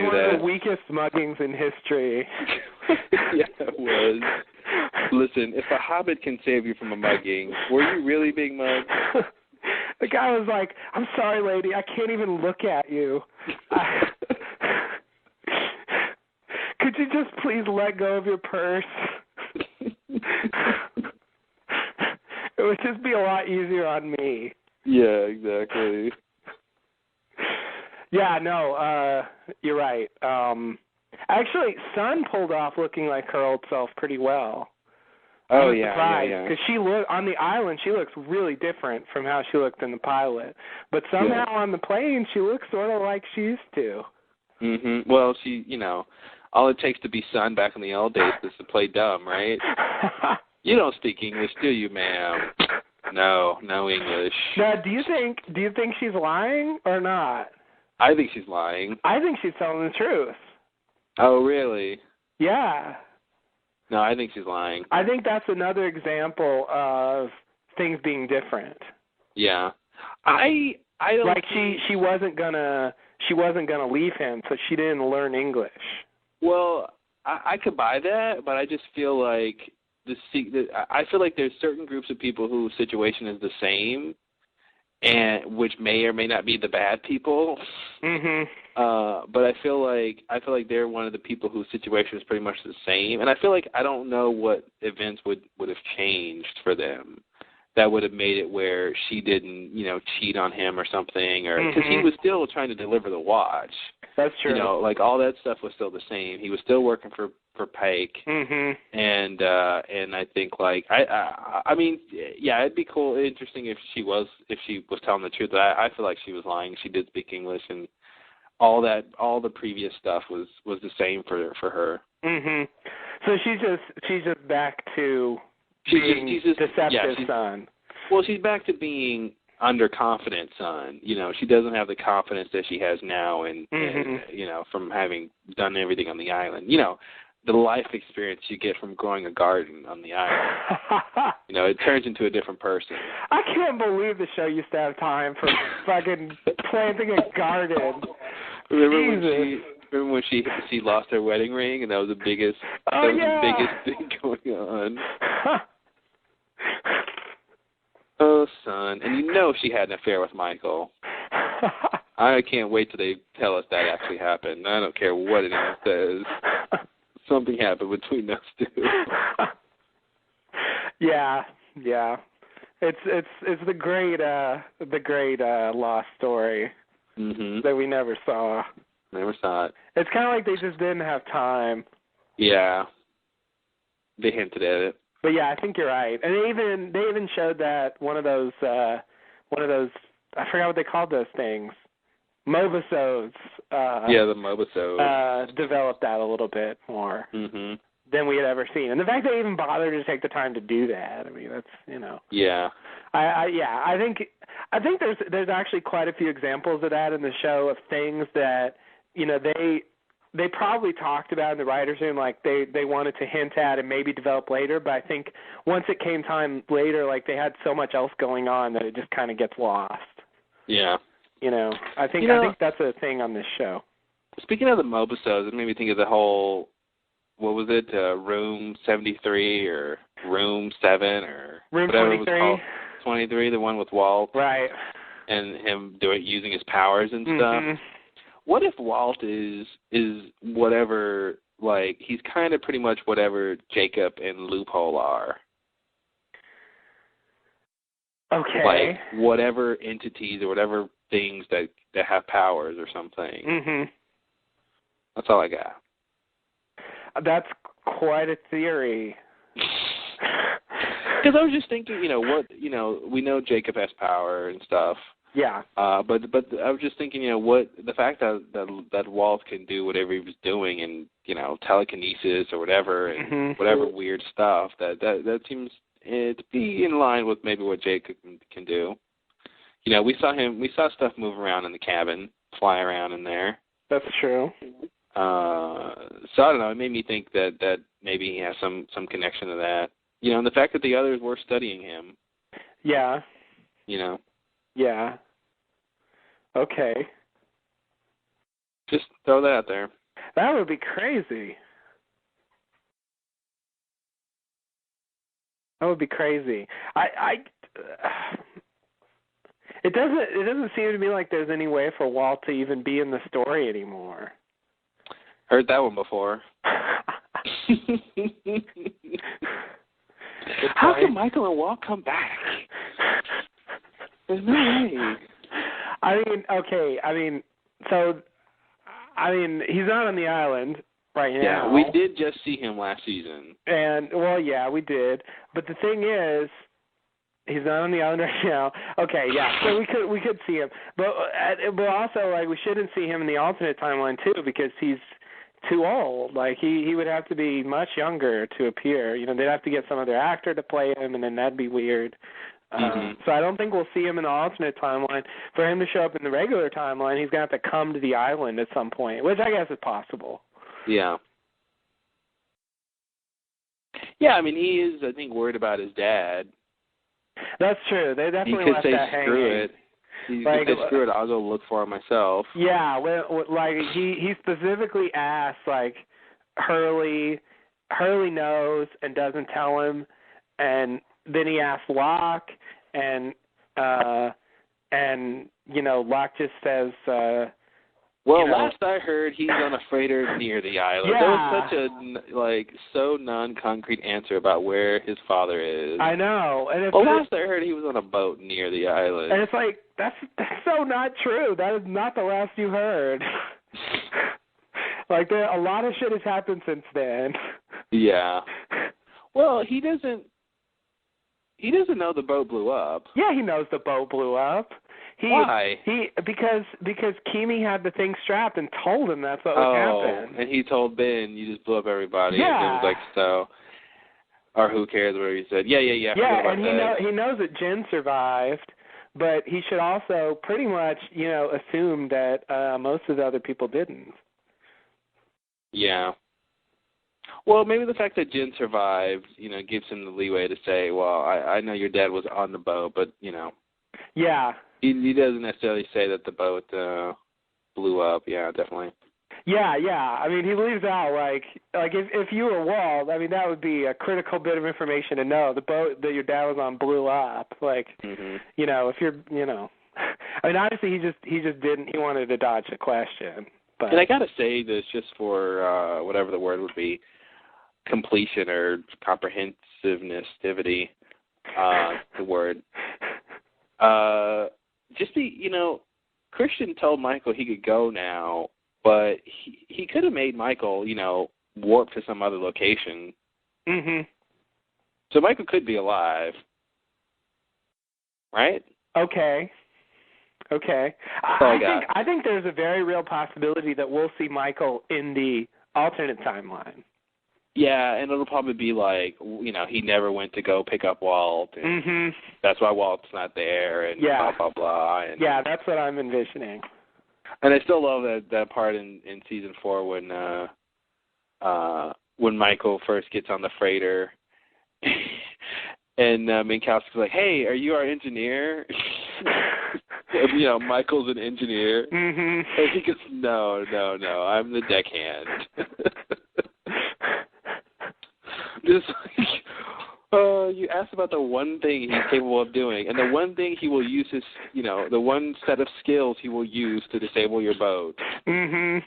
one that. of the weakest muggings in history. Yeah, it was. Listen, if a hobbit can save you from a mugging, were you really being mugged? The guy was like, "I'm sorry, lady, I can't even look at you. Could you just please let go of your purse?" It would just be a lot easier on me. Yeah, exactly. Yeah, no, you're right. Actually, Sun pulled off looking like her old self pretty well. Oh, yeah. Because on the island, she looks really different from how she looked in the pilot. But somehow on the plane, she looks sort of like she used to. Mm-hmm. Well, she, all it takes to be Sun back in the old days is to play dumb, right? You don't speak English, do you, ma'am? No English. Now, do you think she's lying or not? I think she's lying. I think she's telling the truth. Oh, really? Yeah. No, I think she's lying. I think that's another example of things being different. Yeah. I don't like she wasn't gonna leave him, so she didn't learn English. Well, I could buy that, but I just feel like I feel like there's certain groups of people whose situation is the same, and which may or may not be the bad people. Mhm. But I feel like they're one of the people whose situation is pretty much the same, and I feel like I don't know what events would have changed for them that would have made it where she didn't, cheat on him or something, or because he was still trying to deliver the watch. That's true. All that stuff was still the same. He was still working for Pike, and I think I mean, yeah, it'd be interesting if she was telling the truth. I feel like she was lying. She did speak English, and all the previous stuff was the same for her. Mhm. So she's just back to being deceptive Sun. Well, she's back to being underconfident Sun. She doesn't have the confidence that she has now, and from having done everything on the island. The life experience you get from growing a garden on the island. It turns into a different person. I can't believe the show used to have time for fucking planting a garden. Remember when she lost her wedding ring, and that was the biggest the biggest thing going on. Oh, Sun. And she had an affair with Michael. I can't wait till they tell us that actually happened. I don't care what anyone says. Something happened between those two. Yeah. It's the great lost story that we never saw. Never saw it. It's kind of like they just didn't have time. Yeah. They hinted at it. But yeah, I think you're right. And they even showed that one of those I forgot what they called those things. Mobisodes. The Mobisodes. Developed that a little bit more than we had ever seen. And the fact they even bothered to take the time to do that, I mean, that's, Yeah. I think there's actually quite a few examples of that in the show, of things that, they probably talked about in the writers' room, like they wanted to hint at and maybe develop later, but I think once it came time later, like they had so much else going on that it just kind of gets lost. Yeah. I think that's a thing on this show. Speaking of the Mobisodes, it made me think of the whole, what was it, Room 73 or Room 7 or Room whatever 23. It was called. 23, the one with Walt. Right. And him using his powers and stuff. What if Walt is whatever, like, he's kind of pretty much whatever Jacob and Loophole are? Okay. Like, whatever entities or whatever things that have powers or something. That's all I got. That's quite a theory. Because I was just thinking, we know Jacob has power and stuff. Yeah. But I was just thinking, what the fact that Walt can do whatever he was doing and telekinesis or whatever and whatever weird stuff that seems to be in line with maybe what Jake can do. We saw stuff move around in the cabin, fly around in there. That's true. So I don't know. It made me think that maybe he has some connection to that. And the fact that the others were studying him. Yeah. Yeah. Okay. Just throw that out there. That would be crazy. That would be crazy. It doesn't seem to me like there's any way for Walt to even be in the story anymore. Heard that one before. How can Michael and Walt come back? There's no way. He's not on the island right now. Yeah, we did just see him last season. And, well, yeah, we did. But the thing is, he's not on the island right now. Okay, yeah, so we could see him. But also, like, we shouldn't see him in the alternate timeline, too, because he's too old. Like, he would have to be much younger to appear. They'd have to get some other actor to play him, and then that'd be weird. So I don't think we'll see him in the alternate timeline. For him to show up in the regular timeline, he's going to have to come to the island at some point, which I guess is possible. Yeah. Yeah, he is, I think, worried about his dad. That's true. They definitely left that hanging. He could say, screw it, I'll go look for him myself. Yeah, he specifically asked, Hurley knows and doesn't tell him, and then he asked Locke, and Locke just says, last I heard, he's on a freighter near the island. Yeah. There was such a, so non-concrete answer about where his father is. I know. And last I heard, he was on a boat near the island. And it's like, that's so not true. That is not the last you heard. A lot of shit has happened since then. Yeah. Well, he doesn't know the boat blew up. Yeah, he knows the boat blew up. Why? Because Kimi had the thing strapped and told him that's what would happen. And he told Ben, you just blew up everybody. Yeah. And it was so. Or who cares, whatever he said. Yeah. Yeah, and he knows that Jen survived, but he should also pretty much, assume that most of the other people didn't. Yeah. Well, maybe the fact that Jen survived, gives him the leeway to say, well, I know your dad was on the boat, but, Yeah. He doesn't necessarily say that the boat blew up. Yeah, definitely. Yeah. He leaves out, if you were Walt, that would be a critical bit of information to know. The boat that your dad was on blew up. If you're, obviously he just didn't, he wanted to dodge the question. But. And I got to say this just for whatever the word would be, completion or comprehensiveness, the word. Christian told Michael he could go now, but he could have made Michael, warp to some other location. Mhm. So Michael could be alive, right? Okay. I think there's a very real possibility that we'll see Michael in the alternate timeline. Yeah, and it'll probably be he never went to go pick up Walt, and that's why Walt's not there, and blah, blah, blah. And, yeah, that's what I'm envisioning. And I still love that part in season 4 when Michael first gets on the freighter, and Minkowski's like, hey, are you our engineer? Michael's an engineer. Mm-hmm. And he goes, no, I'm the deckhand. Just you asked about the one thing he's capable of doing, and the one thing he will use his, the one set of skills he will use to disable your boat. Mhm.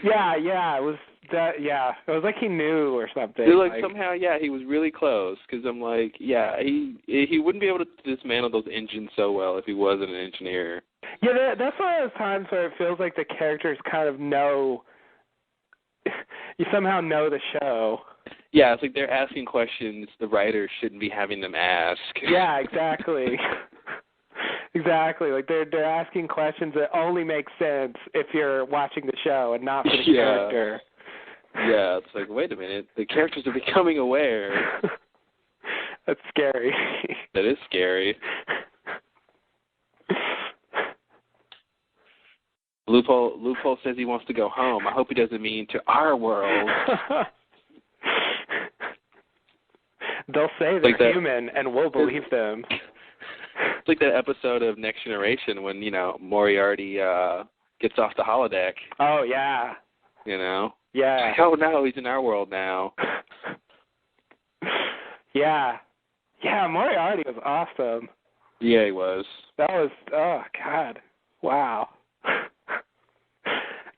Yeah, it was that. Yeah, it was like he knew or something. It was somehow, he was really close. Because I'm like, he wouldn't be able to dismantle those engines so well if he wasn't an engineer. Yeah, that's one of those times where it feels like the characters kind of know. You somehow know the show. Yeah, it's like they're asking questions the writers shouldn't be having them ask. Yeah, exactly. Exactly. Like they're asking questions that only make sense if you're watching the show and not for the character. Yeah, it's like, wait a minute, the characters are becoming aware. That's scary. That is scary. Loophole says he wants to go home. I hope he doesn't mean to our world. They'll say they're like human, and we'll believe them. It's like that episode of Next Generation when, Moriarty gets off the holodeck. Oh, yeah. Yeah. Like, oh, no, he's in our world now. Yeah. Yeah, Moriarty was awesome. Yeah, he was. That was, oh, God. Wow.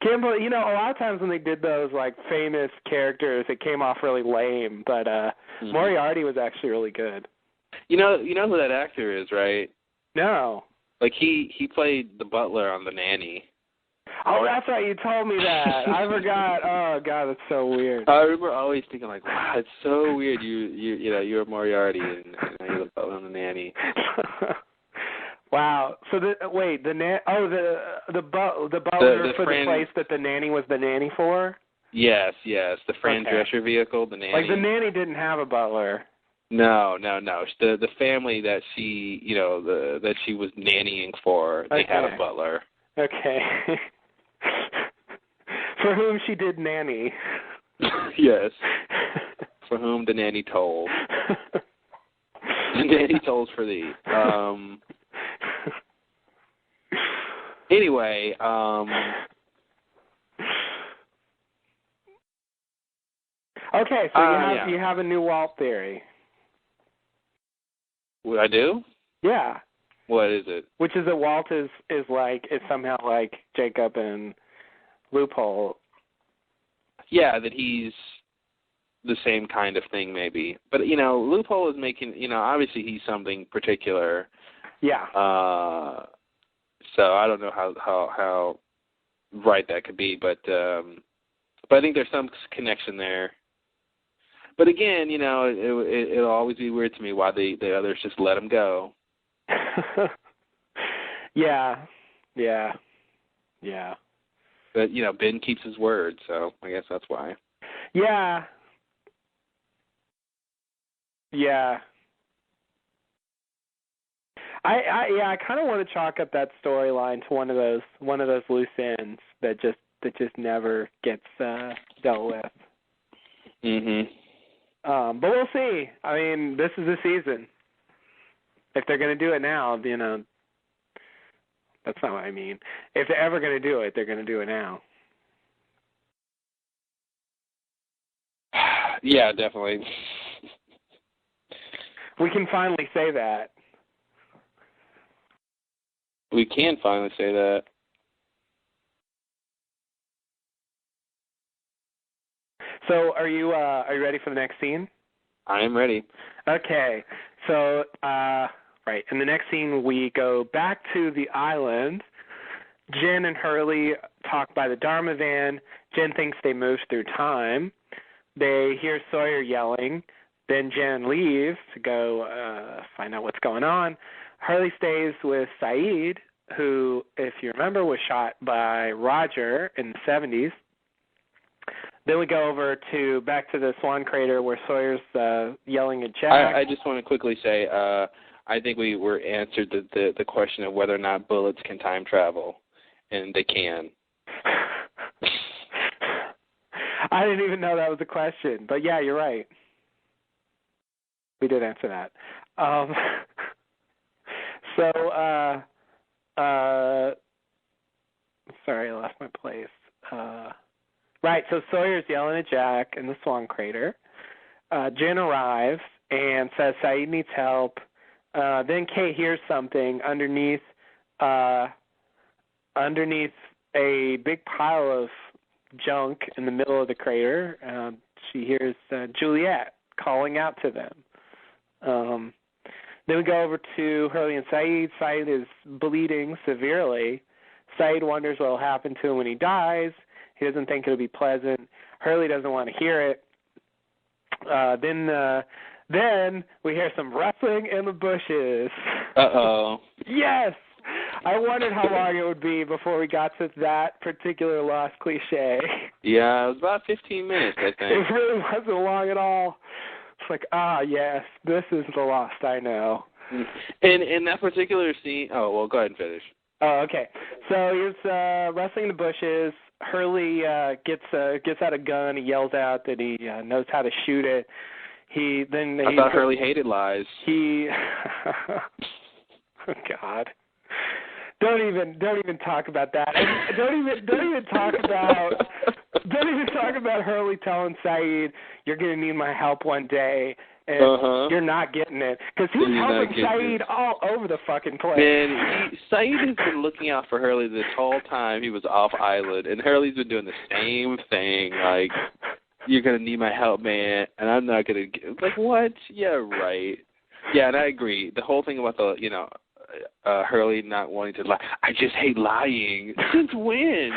Can't believe, a lot of times when they did those, like, famous characters, it came off really lame, but Moriarty was actually really good. You know who that actor is, right? No. Like, he played the butler on The Nanny. Oh, that's right. You told me that. I forgot. Oh, God, that's so weird. I remember always thinking, like, wow, it's so weird. You're Moriarty and you're the butler on The Nanny. Wow. So the butler for the place that the nanny was the nanny for? Yes. The Fran Drescher vehicle, the nanny. Like the nanny didn't have a butler. No. The family that she, that she was nannying for, they had a butler. Okay. For whom she did nanny. Yes. For whom the nanny told. The nanny told for thee. Anyway, okay, so you have a new Walt theory. What I do? Yeah. What is it? Which is that Walt is somehow like Jacob and Loophole. Yeah, that he's the same kind of thing maybe. But, Loophole is making, obviously he's something particular. Yeah. So I don't know how right that could be, but I think there's some connection there. But again, it'll always be weird to me why the others just let him go. Yeah. But Ben keeps his word, so I guess that's why. Yeah. I kind of want to chalk up that storyline to one of those loose ends that just never gets dealt with. Mhm. But we'll see. I mean, this is the season. If they're going to do it now, that's not what I mean. If they're ever going to do it, they're going to do it now. Yeah, definitely. We can finally say that. We can finally say that. So, are you ready for the next scene? I am ready. Okay. So, right. In the next scene, we go back to the island. Jen and Hurley talk by the Dharma van. Jen thinks they moved through time. They hear Sawyer yelling. Then Jen leaves to go find out what's going on. Hurley stays with Saeed, who, if you remember, was shot by Roger in the 70s. Then we go over back to the Swan Crater where Sawyer's yelling at Jack. I just want to quickly say, I think we were answered the question of whether or not bullets can time travel, and they can. I didn't even know that was a question, but yeah, you're right. We did answer that. Sorry, I lost my place. Right, so Sawyer's yelling at Jack in the Swan Crater. Jen arrives and says Saeed needs help. Then Kay hears something underneath a big pile of junk in the middle of the crater. She hears Juliet calling out to them. Then we go over to Hurley and Saeed. Saeed is bleeding severely. Saeed wonders what will happen to him when he dies. He doesn't think it'll be pleasant. Hurley doesn't want to hear it. Then Then we hear some rustling in the bushes. Uh-oh. Yes! I wondered how long it would be before we got to that particular Lost cliche. Yeah, it was about 15 minutes, I think. It really wasn't long at all. It's like, yes, this is the Lost I know. And in that particular scene, well, go ahead and finish. Oh, okay. So he's wrestling in the bushes. Hurley gets out a gun. He yells out that he knows how to shoot it. I thought Hurley hated lies. Oh God. Don't even talk about that. Don't even talk about Hurley telling Saeed, "You're going to need my help one day," and you're not getting it, because he's helping Saeed all over the fucking place. Man, Saeed has been looking out for Hurley this whole time he was off island, and Hurley's been doing the same thing, like, "You're going to need my help, man, and I'm not going to..." Like, what? Yeah, right. Yeah, and I agree. The whole thing about the, Hurley not wanting to lie. I just hate lying. Since when?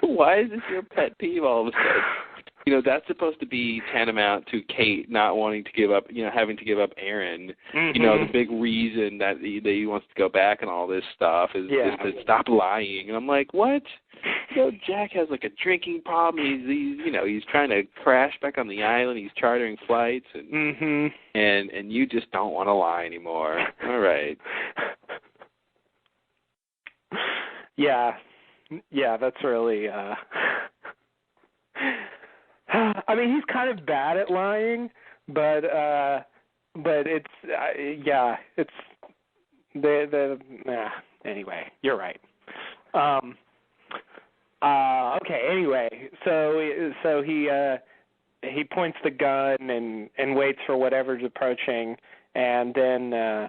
Why is this your pet peeve all of a sudden? That's supposed to be tantamount to Kate not wanting to give up, having to give up Aaron. Mm-hmm. The big reason that he wants to go back and all this stuff is to stop lying. And I'm like, what? Jack has like a drinking problem. He's trying to crash back on the island. He's chartering flights, and and you just don't want to lie anymore. All right. Yeah, that's really. I mean, he's kind of bad at lying, but it's it's anyway. You're right. Okay. Anyway, so he points the gun and waits for whatever's approaching, and then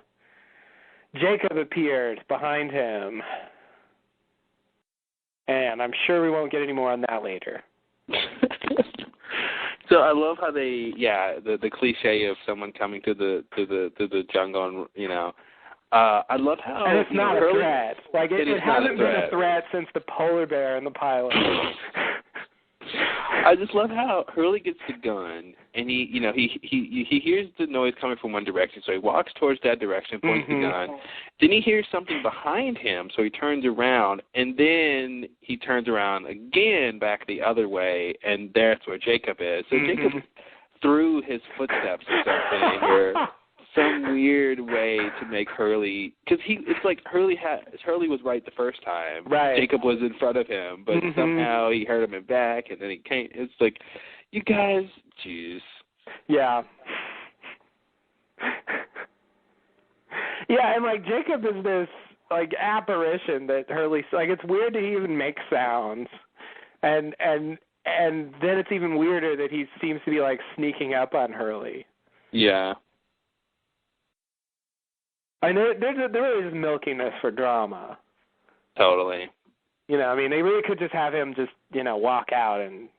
Jacob appears behind him, and I'm sure we won't get any more on that later. So I love how they, the cliche of someone coming to the jungle, and I love how. And it's not a threat. Like it hasn't been a threat since the polar bear in the pilot. I just love how Hurley gets the gun, and he hears the noise coming from one direction, so he walks towards that direction, points the gun. Then he hears something behind him, so he turns around, and then he turns around again back the other way, and that's where Jacob is. So Jacob threw his footsteps or something, or some weird way to make Hurley, because it's like Hurley was right the first time. Right. Jacob was in front of him, but somehow he heard him in back, and then he came. It's like, you guys, jeez. Yeah. Yeah, and like Jacob is this like apparition that Hurley, like, it's weird that he even makes sounds, and then it's even weirder that he seems to be like sneaking up on Hurley. Yeah. I know there really is milking this for drama. Totally. They really could just have him just, walk out and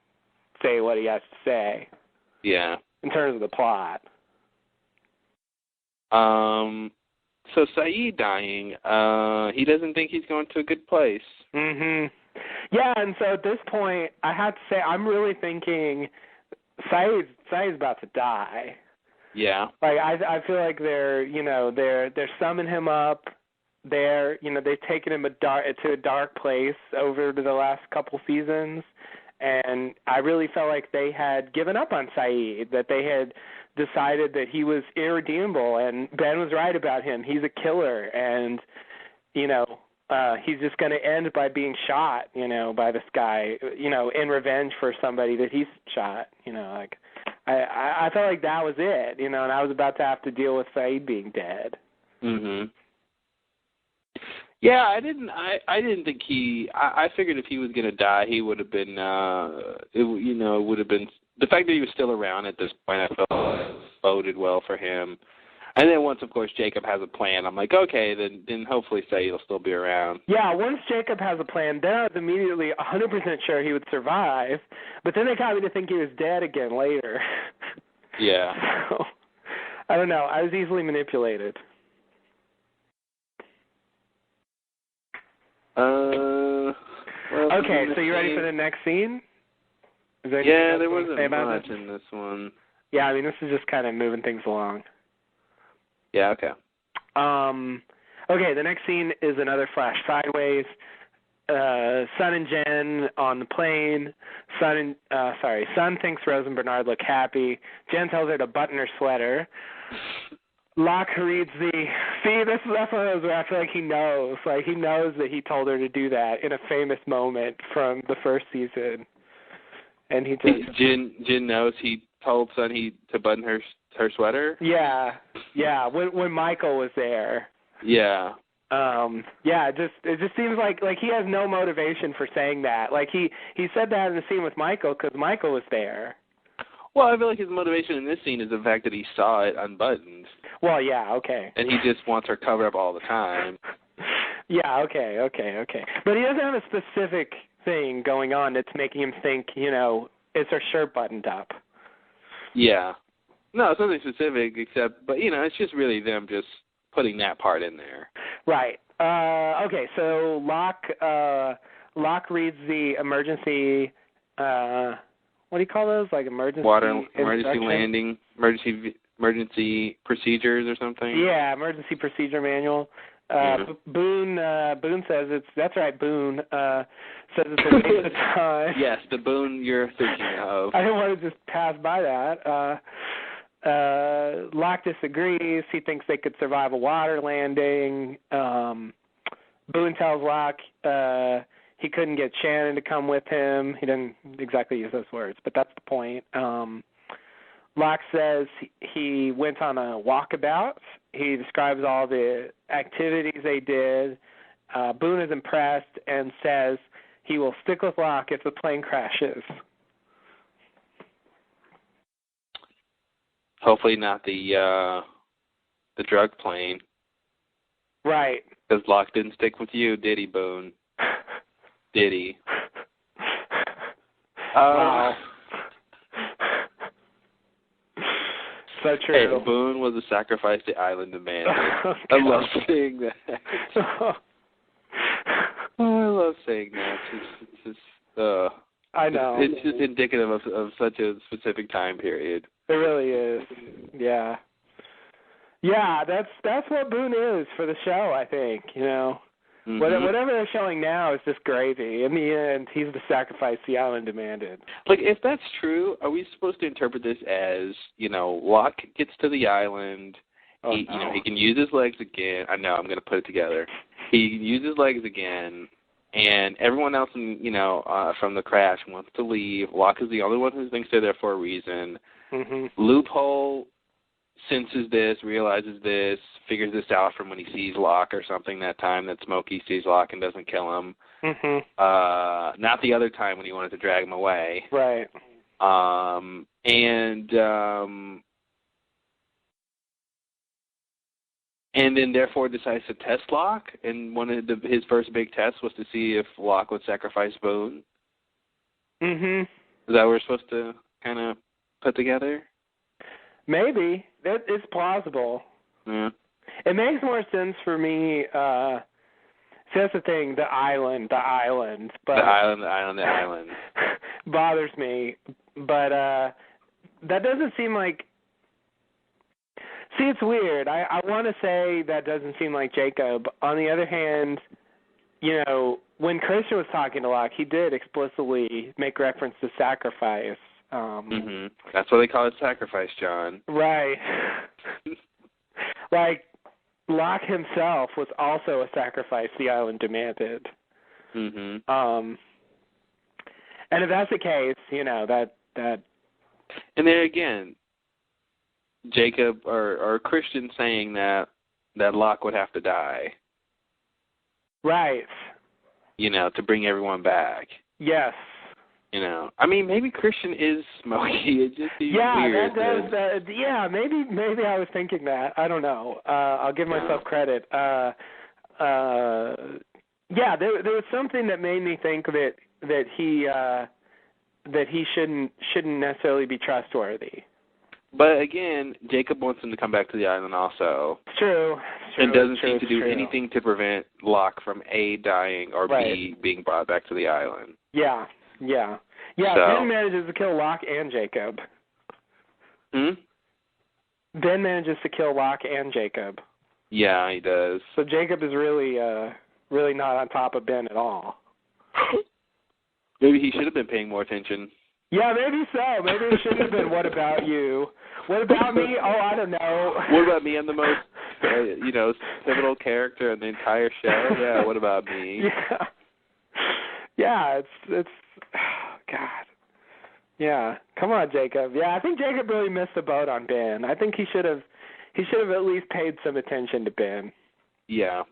say what he has to say. Yeah. In terms of the plot. So Saeed dying, he doesn't think he's going to a good place. Yeah, and so at this point, I have to say, I'm really thinking Saeed's about to die. Yeah. Like I feel like they're summing him up. They've taken him to a dark place over the last couple seasons, and I really felt like they had given up on Saeed, that they had decided that he was irredeemable, and Ben was right about him. He's a killer, and he's just going to end by being shot, by this guy, in revenge for somebody that he's shot, I felt like that was it, and I was about to have to deal with Saeed being dead. Yeah, I didn't think I figured if he was going to die, he would have been, it would have been, the fact that he was still around at this point, I felt boded well for him. And then once, of course, Jacob has a plan, I'm like, okay, then hopefully Saeed will still be around. Yeah, once Jacob has a plan, then I was immediately 100% sure he would survive. But then they got me to think he was dead again later. Yeah. So, I don't know. I was easily manipulated. Well, okay, so you ready for the next scene? Is there anything else there you want to say wasn't about much this? in this one. Yeah, I mean, this is just kind of moving things along. Yeah, okay. Okay, the next scene is another flash sideways. Sun and Jen on the plane. Sun thinks Rose and Bernard look happy. Jen tells her to button her sweater. Locke reads that's one of those where I feel like he knows. Like, he knows that he told her to do that in a famous moment from the first season. And he just... Jen knows he told Sun to button her sweater? Yeah, when Michael was there. Yeah. It just seems like he has no motivation for saying that. Like, he said that in the scene with Michael because Michael was there. Well, I feel like his motivation in this scene is the fact that he saw it unbuttoned. Well, yeah, okay. And he just wants her covered up all the time. Yeah, okay. But he doesn't have a specific thing going on that's making him think, is her shirt buttoned up? Yeah. No, it's nothing specific except, but, it's just really them just putting that part in there. Right. Okay, so Locke reads the emergency, what do you call those? Like emergency landing, emergency procedures or something? Yeah, emergency procedure manual. Boone says that's right, Boone says it's a waste of time. Yes, the Boone you're thinking of. I didn't want to just pass by that. Locke disagrees. He thinks they could survive a water landing. Boone tells Locke he couldn't get Shannon to come with him. He didn't exactly use those words, but that's the point. Locke says he went on a walkabout. He describes all the activities they did. Boone is impressed and says he will stick with Locke if the plane crashes. Hopefully not the drug plane. Right. Because Locke didn't stick with you, did he, Boone? Did he? Wow. So true. Hey, Boone was a sacrifice the island demanded. I love saying that. I love saying that. It's just, I know. It's just indicative of such a specific time period. It really is. Yeah. Yeah, that's what Boone is for the show, I think, Mm-hmm. Whatever they're showing now is just gravy. In the end, he's the sacrifice the island demanded. Like, if that's true, are we supposed to interpret this as, Locke gets to the island, he can use his legs again. I know, I'm going to put it together. He can use his legs again, and everyone else, from the crash wants to leave. Locke is the only one who thinks they're there for a reason. Mm-hmm. Loophole senses this, realizes this, figures this out from when he sees Locke or something that time that Smokey sees Locke and doesn't kill him. Mm-hmm. Not the other time when he wanted to drag him away. Right. And then therefore decides to test Locke, and one of his first big tests was to see if Locke would sacrifice Boone. Mm-hmm. Is that what we're supposed to kind of put together? Maybe. That is plausible. Yeah. It makes more sense for me. See, that's the thing, the island. But the island. bothers me. But that doesn't seem like... See, it's weird. I want to say that doesn't seem like Jacob. On the other hand, when Christian was talking to Locke, he did explicitly make reference to sacrifice. That's why they call it sacrifice, John. Right. Like, Locke himself was also a sacrifice the island demanded. Mm-hmm. And if that's the case, that... And there again, Jacob or Christian saying that Locke would have to die. Right. To bring everyone back. Yes. Maybe Christian is Smokey. It just seems weird. Maybe I was thinking that. I don't know. I'll give myself credit. There was something that made me think that he shouldn't necessarily be trustworthy. But again, Jacob wants him to come back to the island also. It's true. And doesn't seem to do anything to prevent Locke from A, dying, or B, being brought back to the island. Yeah. Yeah, so. Ben manages to kill Locke and Jacob. Hmm? Ben manages to kill Locke and Jacob. Yeah, he does. So Jacob is really not on top of Ben at all. Maybe he should have been paying more attention. Yeah, maybe so. Maybe it should have been, what about you? What about me? Oh, I don't know. What about me? I'm the most, pivotal character in the entire show. Yeah, what about me? Yeah. Yeah, it's oh, God. Yeah. Come on, Jacob. Yeah, I think Jacob really missed the boat on Ben. I think he should have at least paid some attention to Ben. Yeah.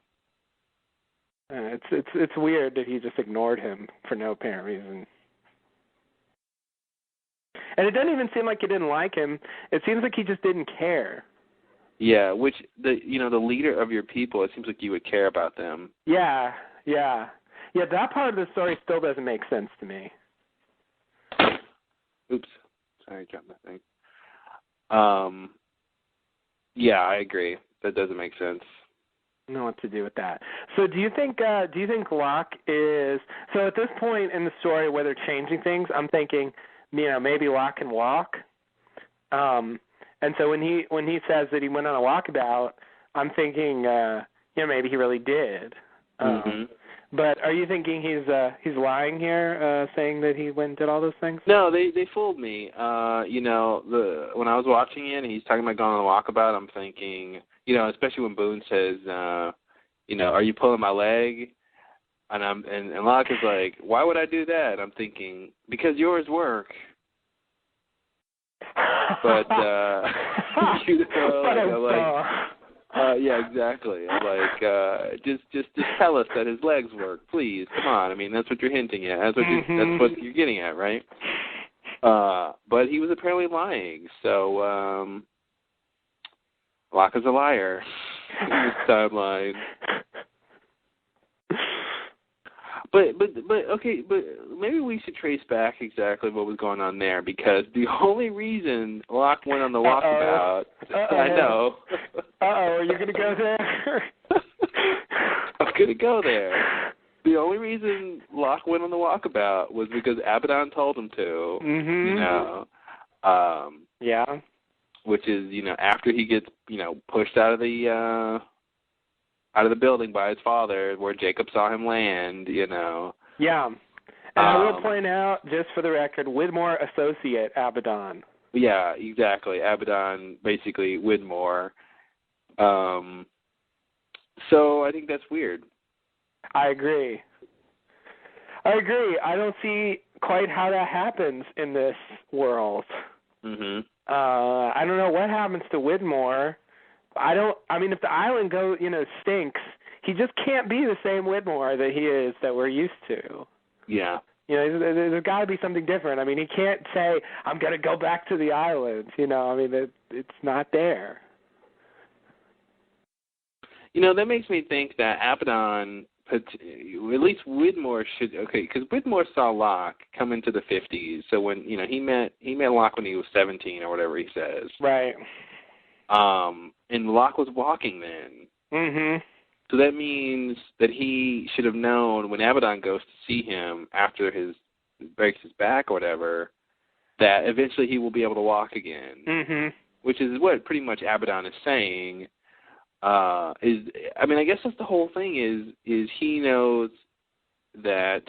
It's weird that he just ignored him for no apparent reason. And it doesn't even seem like he didn't like him. It seems like he just didn't care. Yeah, which the leader of your people, it seems like you would care about them. Yeah. That part of the story still doesn't make sense to me. Oops, sorry, I dropped my thing. Yeah, I agree. That doesn't make sense. I don't know what to do with that. So do you think Locke is, so at this point in the story where they're changing things, I'm thinking, maybe Locke can walk. And so when he says that he went on a walkabout, I'm thinking, maybe he really did. But are you thinking he's lying here, saying that he went and did all those things? No, they fooled me. When I was watching it and he's talking about going on a walkabout, I'm thinking, especially when Boone says, are you pulling my leg? And Locke is like, why would I do that? I'm thinking, because yours work. But yeah, exactly. Like, just tell us that his legs work, please. Come on. I mean, that's what you're hinting at. That's what you're getting at, right? But he was apparently lying. So Locke is a liar in this timeline. But maybe we should trace back exactly what was going on there, because the only reason Locke went on the walkabout, I know. Are you going to go there? I'm going to go there. The only reason Locke went on the walkabout was because Abaddon told him to. Yeah. Which is, after he gets, pushed out of the building by his father, where Jacob saw him land, Yeah. And I will point out, just for the record, Widmore associate Abaddon. Yeah, exactly. Abaddon, basically Widmore. So I think that's weird. I agree. I don't see quite how that happens in this world. I don't know what happens to Widmore. If the island stinks, he just can't be the same Widmore that we're used to. Yeah. There's got to be something different. I mean, he can't say, I'm going to go back to the island. It's not there. That makes me think that Abaddon, at least Widmore because Widmore saw Locke come into the 50s. So when, he met Locke when he was 17 or whatever he says. Right. And Locke was walking then. So that means that he should have known when Abaddon goes to see him after breaks his back or whatever, that eventually he will be able to walk again. Which is what pretty much Abaddon is saying. I guess that's the whole thing is he knows that,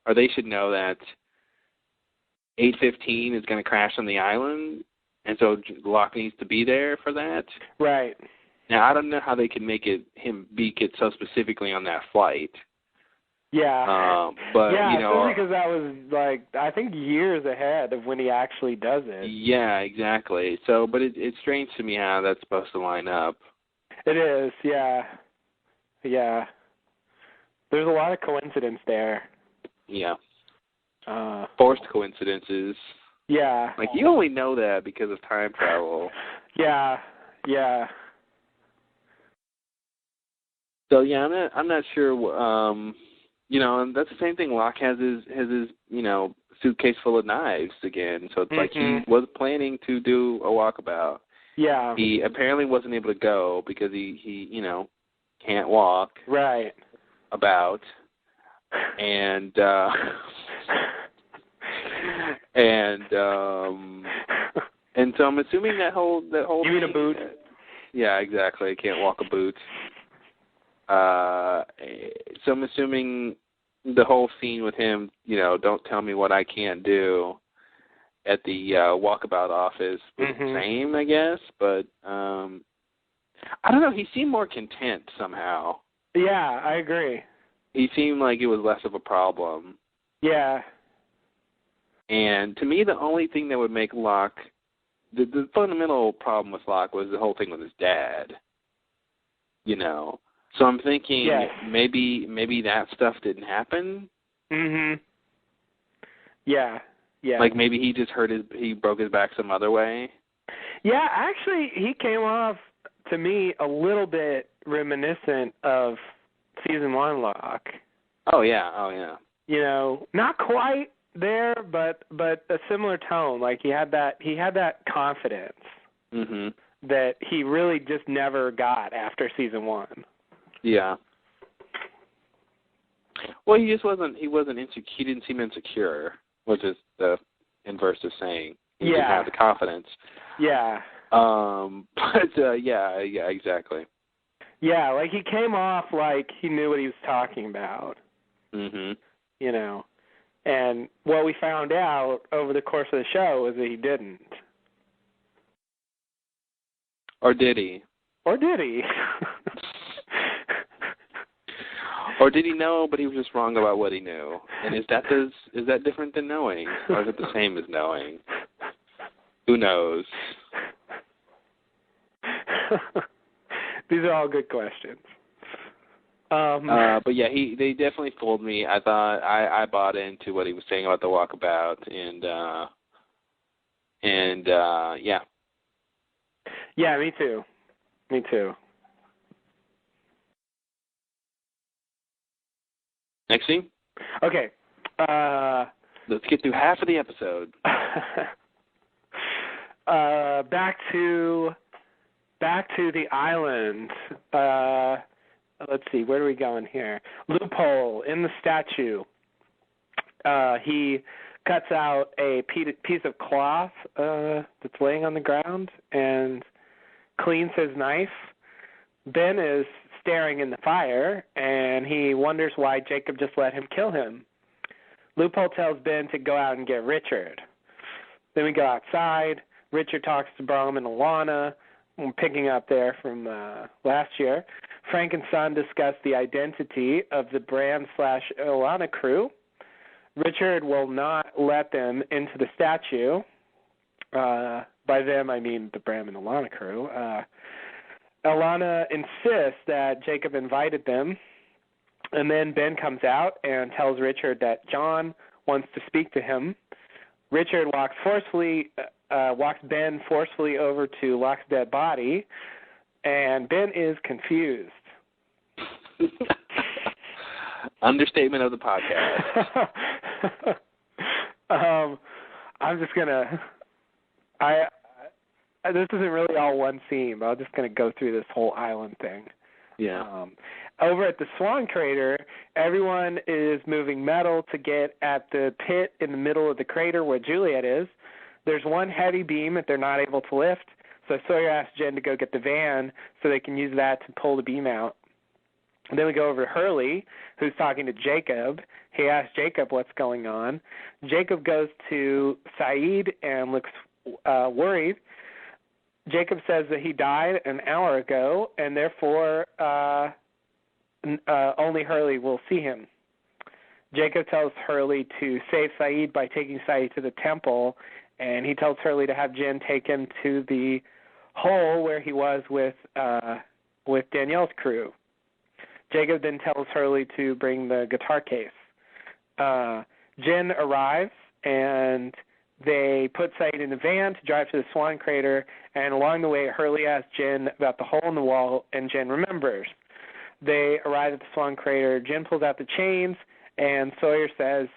or they should know that 815 is going to crash on the island. And so Locke needs to be there for that. Right. Now, I don't know how they can make him beak it so specifically on that flight. Yeah. But, especially because that was, I think years ahead of when he actually does it. Yeah, exactly. So, but it's strange to me how that's supposed to line up. It is, yeah. Yeah. There's a lot of coincidence there. Yeah. Forced coincidences. Yeah. You only know that because of time travel. Yeah. So yeah, I'm not sure. And that's the same thing. Locke has his suitcase full of knives again. So it's like he was planning to do a walkabout. Yeah. He apparently wasn't able to go because he can't walk. Right. About. And And so I'm assuming that whole You mean a boot? Yeah, exactly. I can't walk a boot. So I'm assuming the whole scene with him, don't tell me what I can't do at the walkabout office was the same, I guess. But I don't know. He seemed more content somehow. Yeah, I agree. He seemed like it was less of a problem. Yeah. And to me, the only thing that would make Locke, the fundamental problem with Locke was the whole thing with his dad. So I'm thinking maybe that stuff didn't happen. Yeah. Like maybe he just he broke his back some other way. Yeah, actually, he came off to me a little bit reminiscent of season 1 Locke. Oh yeah. Not quite there, but a similar tone. Like he had that confidence that he really just never got after season 1. Yeah. Well, he wasn't insecure. He didn't seem insecure, which is the inverse of saying he didn't have the confidence. Yeah. But yeah, exactly. Yeah, like he came off like he knew what he was talking about. And what we found out over the course of the show is that he didn't. Or did he? Or did he? Or did he know, but he was just wrong about what he knew? And is that different than knowing, or is it the same as knowing? Who knows? These are all good questions. But yeah, they definitely fooled me. I thought I bought into what he was saying about the walkabout, and yeah. Yeah, me too. Next scene? Okay. Let's get through half of the episode. Back to the island. Let's see, where are we going here? Loophole in the statue. He cuts out a piece of cloth that's laying on the ground and cleans his knife. Ben is staring in the fire, and he wonders why Jacob just let him kill him. Loophole tells Ben to go out and get Richard. Then we go outside. Richard talks to Brom and Alana. We're picking up there from last year. Frank and Son discuss the identity of the Bram/Alana crew. Richard will not let them into the statue. By them, I mean the Bram and Alana crew. Alana insists that Jacob invited them, and then Ben comes out and tells Richard that John wants to speak to him. Richard walks Ben forcefully over to Locke's dead body, and Ben is confused. Understatement of the podcast. I'm just gonna. This isn't really all one scene, but I'm just gonna go through this whole island thing. Yeah. Over at the Swan Crater, everyone is moving metal to get at the pit in the middle of the crater where Juliet is. There's one heavy beam that they're not able to lift, so Sawyer asks Jen to go get the van so they can use that to pull the beam out. And then we go over to Hurley, who's talking to Jacob. He asks Jacob what's going on. Jacob goes to Saeed and looks worried. Jacob says that he died an hour ago, and therefore only Hurley will see him. Jacob tells Hurley to save Saeed by taking Saeed to the temple, and he tells Hurley to have Jen take him to the hole where he was with Danielle's crew. Jacob then tells Hurley to bring the guitar case. Jen arrives, and they put Saeed in the van to drive to the Swan Crater, and along the way, Hurley asks Jen about the hole in the wall, and Jen remembers. They arrive at the Swan Crater. Jen pulls out the chains, and Sawyer says,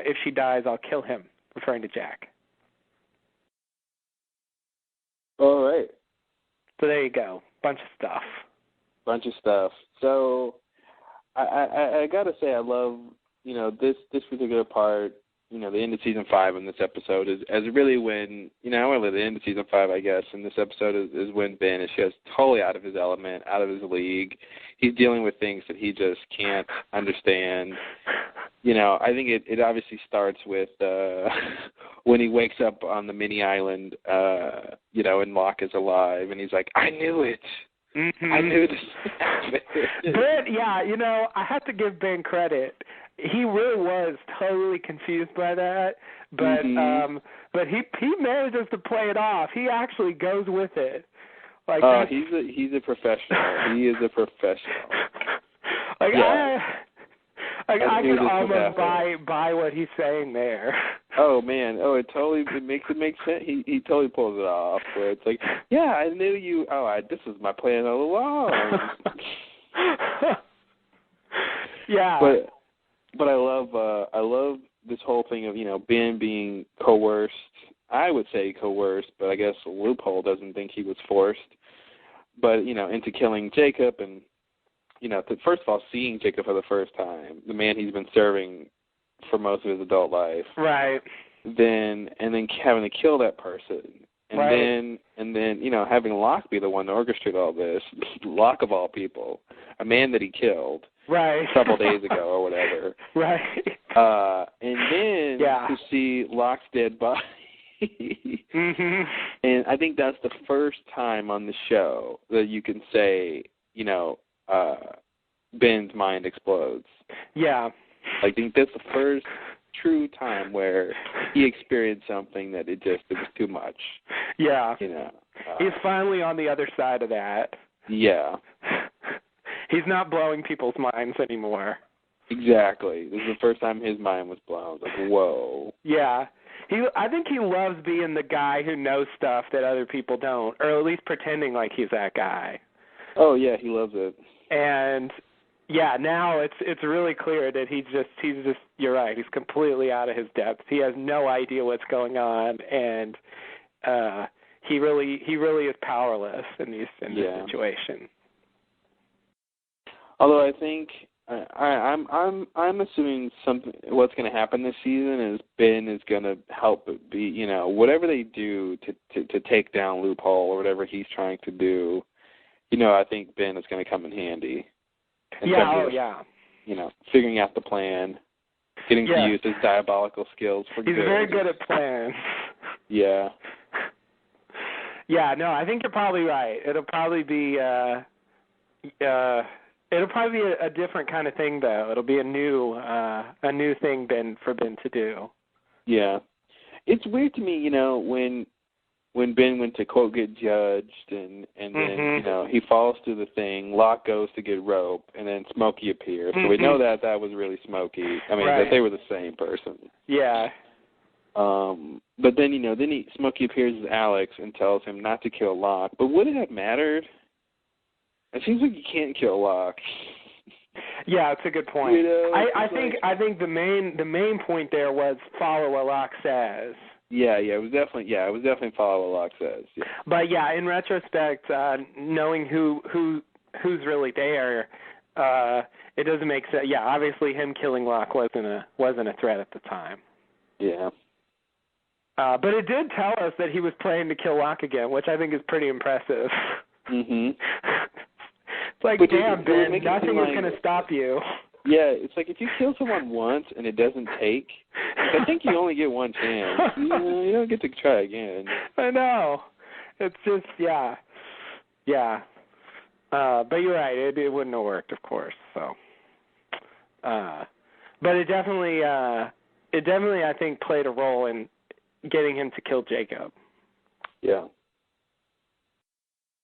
if she dies, I'll kill him, referring to Jack. All right. So there you go. Bunch of stuff. So I got to say I love, this particular part, the end of season 5 in this episode is really when, the end of season 5, I guess, in this episode is when Ben is just totally out of his element, out of his league. He's dealing with things that he just can't understand. I think it obviously starts with when he wakes up on the mini island, and Locke is alive, and he's like, I knew it. Mm-hmm. I knew this would happen. Ben, I have to give Ben credit. He really was totally confused by that, but but he manages to play it off. He actually goes with it. Like he's a professional. He is a professional. I can almost buy what he's saying there. Oh man! It makes sense. He totally pulls it off. Where it's like, yeah, I knew you. This was my plan all along. Yeah. But I love this whole thing of Ben being coerced. I would say coerced, but I guess Loophole doesn't think he was forced. But into killing Jacob and. First of all, seeing Jacob for the first time, the man he's been serving for most of his adult life. Right. Then having to kill that person. And right. then having Locke be the one to orchestrate all this. Locke of all people. A man that he killed. Right. A couple days ago or whatever. Right. And then to see Locke's dead body. Mm-hmm. And I think that's the first time on the show that you can say, Ben's mind explodes. Yeah. I think that's the first true time where he experienced something that it was too much. Yeah. He's finally on the other side of that. Yeah. He's not blowing people's minds anymore. Exactly. This is the first time his mind was blown. Like, whoa. Yeah. I think he loves being the guy who knows stuff that other people don't, or at least pretending like he's that guy. Oh yeah, he loves it. And yeah, now it's really clear that he's just you're right, he's completely out of his depth. He has no idea what's going on, and he really is powerless in this situation. Although I think I'm assuming what's going to happen this season is Ben is going to help be whatever they do to take down Loophole or whatever he's trying to do. I think Ben is going to come in handy. Figuring out the plan, getting to use his diabolical skills for good. He's very good at plans. Yeah. Yeah, no, I think you're probably right. It'll probably be a different kind of thing, though. It'll be a new thing for Ben to do. Yeah. It's weird to me, when Ben went to, quote, get judged, and then, he falls through the thing, Locke goes to get rope, and then Smokey appears. So we know that was really Smokey. I mean, that they were the same person. Yeah. But then, Smokey appears as Alex and tells him not to kill Locke. But would it have mattered? It seems like you can't kill Locke. Yeah, it's a good point. I think the main point there was follow what Locke says. Yeah, it was definitely follow what Locke says. Yeah. But yeah, in retrospect, knowing who's really there, it doesn't make sense. Yeah, obviously him killing Locke wasn't a threat at the time. Yeah. But it did tell us that he was planning to kill Locke again, which I think is pretty impressive. Mhm. It's like, damn, Ben, nothing is going to stop you. Yeah, it's like if you kill someone once and it doesn't take, I think you only get one chance. You don't get to try again. I know. It's just, yeah. But you're right. It wouldn't have worked, of course. So, but it definitely, I think, played a role in getting him to kill Jacob. Yeah.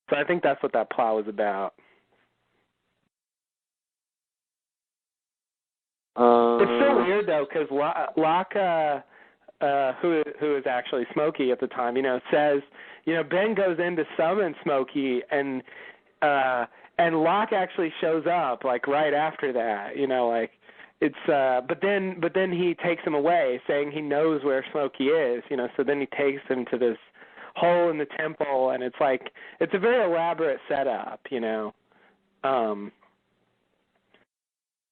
So I think that's what that plot was about. It's so weird though, because Locke, who is actually Smokey at the time, says, Ben goes in to summon Smokey, and Locke actually shows up like right after that. But then he takes him away, saying he knows where Smokey is. So then he takes him to this hole in the temple, and it's a very elaborate setup.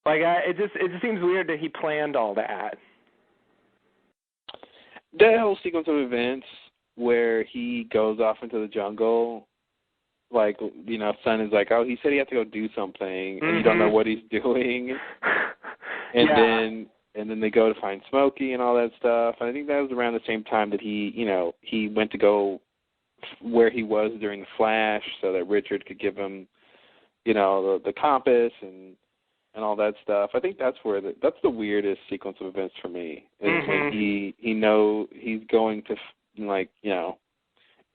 It just seems weird that he planned all that. That whole sequence of events where he goes off into the jungle, like, you know, Sun is like, oh, he said he had to go do something, and you don't know what he's doing. And then they go to find Smokey and all that stuff. And I think that was around the same time that he went to go where he was during the Flash so that Richard could give him, you know, the compass and all that stuff. I think that's where that's the weirdest sequence of events for me. Is when he know he's going to, like, you know,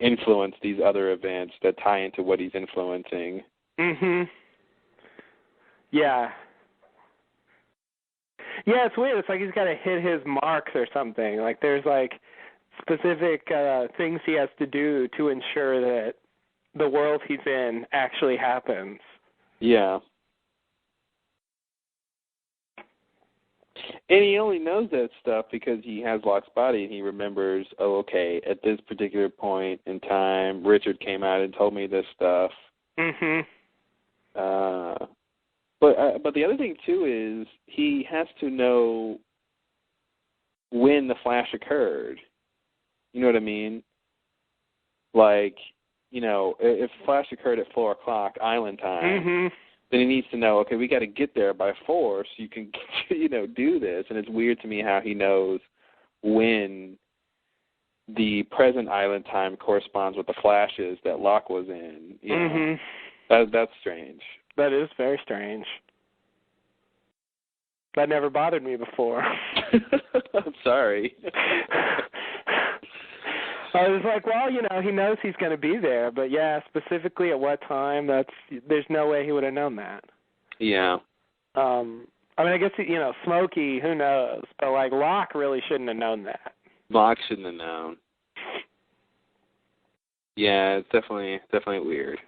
influence these other events that tie into what he's influencing. Yeah. Yeah, it's weird. It's like he's got to hit his marks or something. Like there's like specific things he has to do to ensure that the world he's in actually happens. Yeah. And he only knows that stuff because he has Locke's body and he remembers, oh, okay, at this particular point in time, Richard came out and told me this stuff. But the other thing, too, is he has to know when the Flash occurred. You know what I mean? Like, you know, if Flash occurred at 4 o'clock Island time, then he needs to know, okay, we got to get there by 4 so you can, you know, do this. And it's weird to me how he knows when the present Island time corresponds with the Flashes that Locke was in. You know? That's strange. That is very strange. That never bothered me before. I'm sorry. I was like, well, you know, he knows he's going to be there, but yeah, specifically at what time, there's no way he would have known that. Yeah. I mean, I guess, you know, Smokey, who knows, but like Locke really shouldn't have known that. Locke shouldn't have known. Yeah, it's definitely weird.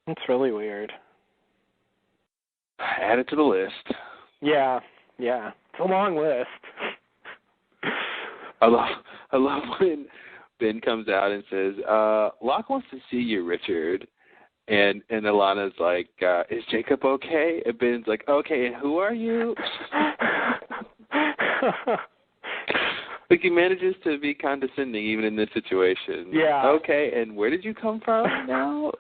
It's really weird. Add it to the list. Yeah. It's a long list. I love when Ben comes out and says, Locke wants to see you, Richard. And Alana's like, is Jacob okay? And Ben's like, okay, and who are you? Like, he manages to be condescending even in this situation. Yeah. Okay, and where did you come from now?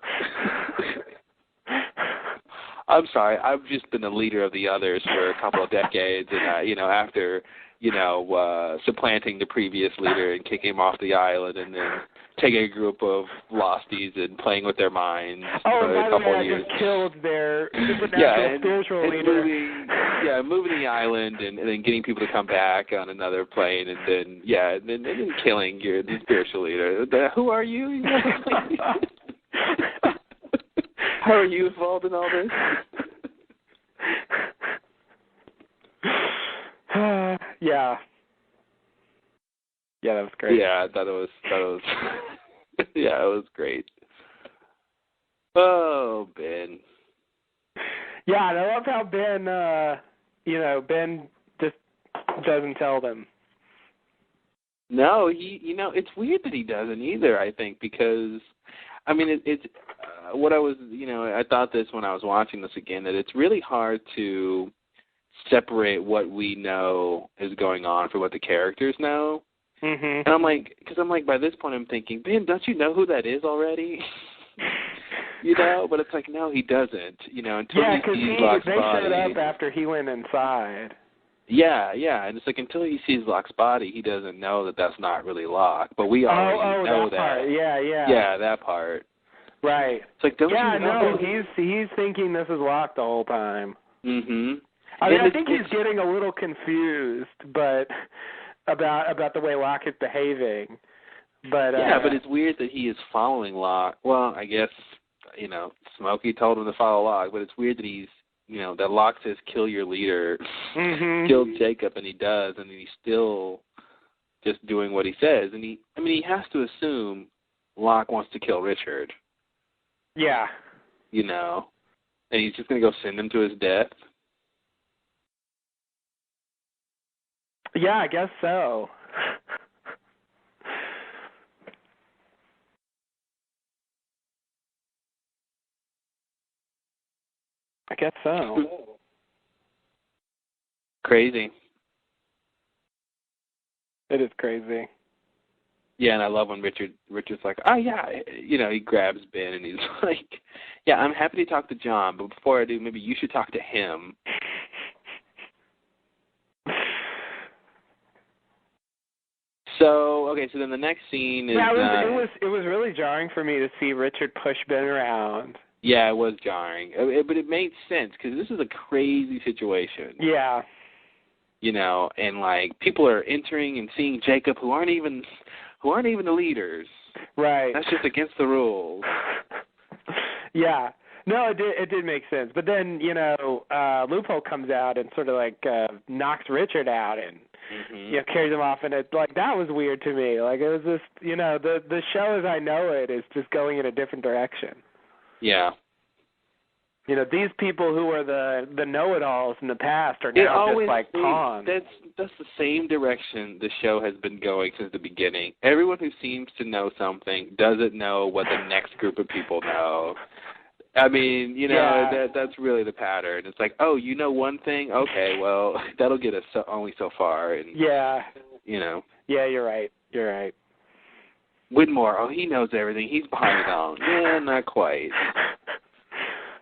I'm sorry, I've just been the leader of the others for a couple of decades, and, you know, after, you know, supplanting the previous leader and kicking him off the island and then taking a group of losties and playing with their minds for a couple of years. Just killed their supernatural spiritual leader. Moving the island and then getting people to come back on another plane and then killing the spiritual leader. Who are you? How are you involved in all this? Yeah, that was great. Yeah, I thought it was yeah, it was great. Oh, Ben. Yeah, and I love how Ben Ben just doesn't tell them. No, it's weird that he doesn't either, I think, because I mean it's what I was, I thought this when I was watching this again, that it's really hard to separate what we know is going on from what the characters know. Mm-hmm. And I'm like, by this point I'm thinking, Ben, don't you know who that is already? But it's like, no, he doesn't, until he sees Locke's body. They showed up after he went inside. Yeah, and it's like until he sees Locke's body, he doesn't know that that's not really Locke. But we already know that. Part. Yeah. Yeah, that part. Right. It's like, don't you know? Yeah, no, he's thinking this is Locke the whole time. Mm-hmm. I think he's getting a little confused, but about the way Locke is behaving. But but it's weird that he is following Locke. Well, I guess Smokey told him to follow Locke, but it's weird that he's that Locke says kill your leader, kill Jacob, and he does, and he's still just doing what he says, and he has to assume Locke wants to kill Richard. Yeah. And he's just going to go send him to his death. Yeah, I guess so. I guess so. Crazy. It is crazy. Yeah, and I love when Richard's like, oh, yeah, he grabs Ben and he's like, yeah, I'm happy to talk to John, but before I do, maybe you should talk to him. So then the next scene is... Yeah, it was really jarring for me to see Richard push Ben around. Yeah, it was jarring, but it made sense because this is a crazy situation. Yeah. And like people are entering and seeing Jacob who aren't even the leaders. Right. That's just against the rules. Yeah. No, it did make sense. But then, Loophole comes out and sort of like knocks Richard out and carries him off, and it that was weird to me. Like it was just the show as I know it is just going in a different direction. Yeah. These people who were the know-it-alls in the past are now just like pawns. That's the same direction the show has been going since the beginning. Everyone who seems to know something doesn't know what the next group of people know. I mean, that's really the pattern. It's like, oh, you know one thing? Okay, well, that'll get us only so far. And, yeah. Yeah, you're right. Widmore, oh, he knows everything. He's behind it all. Yeah, not quite.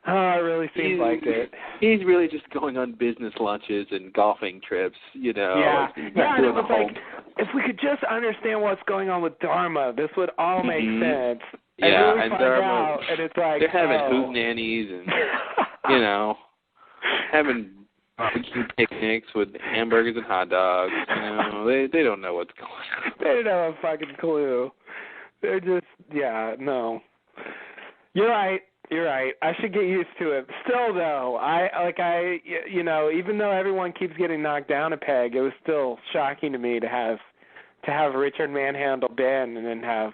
Oh, it really seems like it. He's really just going on business lunches and golfing trips, Yeah, and it was like, if we could just understand what's going on with Dharma, this would all make sense. Yeah, and Dharma, and it's like, they're having hootenannies and, having barbecue picnics with hamburgers and hot dogs. They don't know what's going on. They don't have a fucking clue. They're just, no. You're right. I should get used to it. Still, though, even though everyone keeps getting knocked down a peg, it was still shocking to me to have Richard manhandle Ben and then have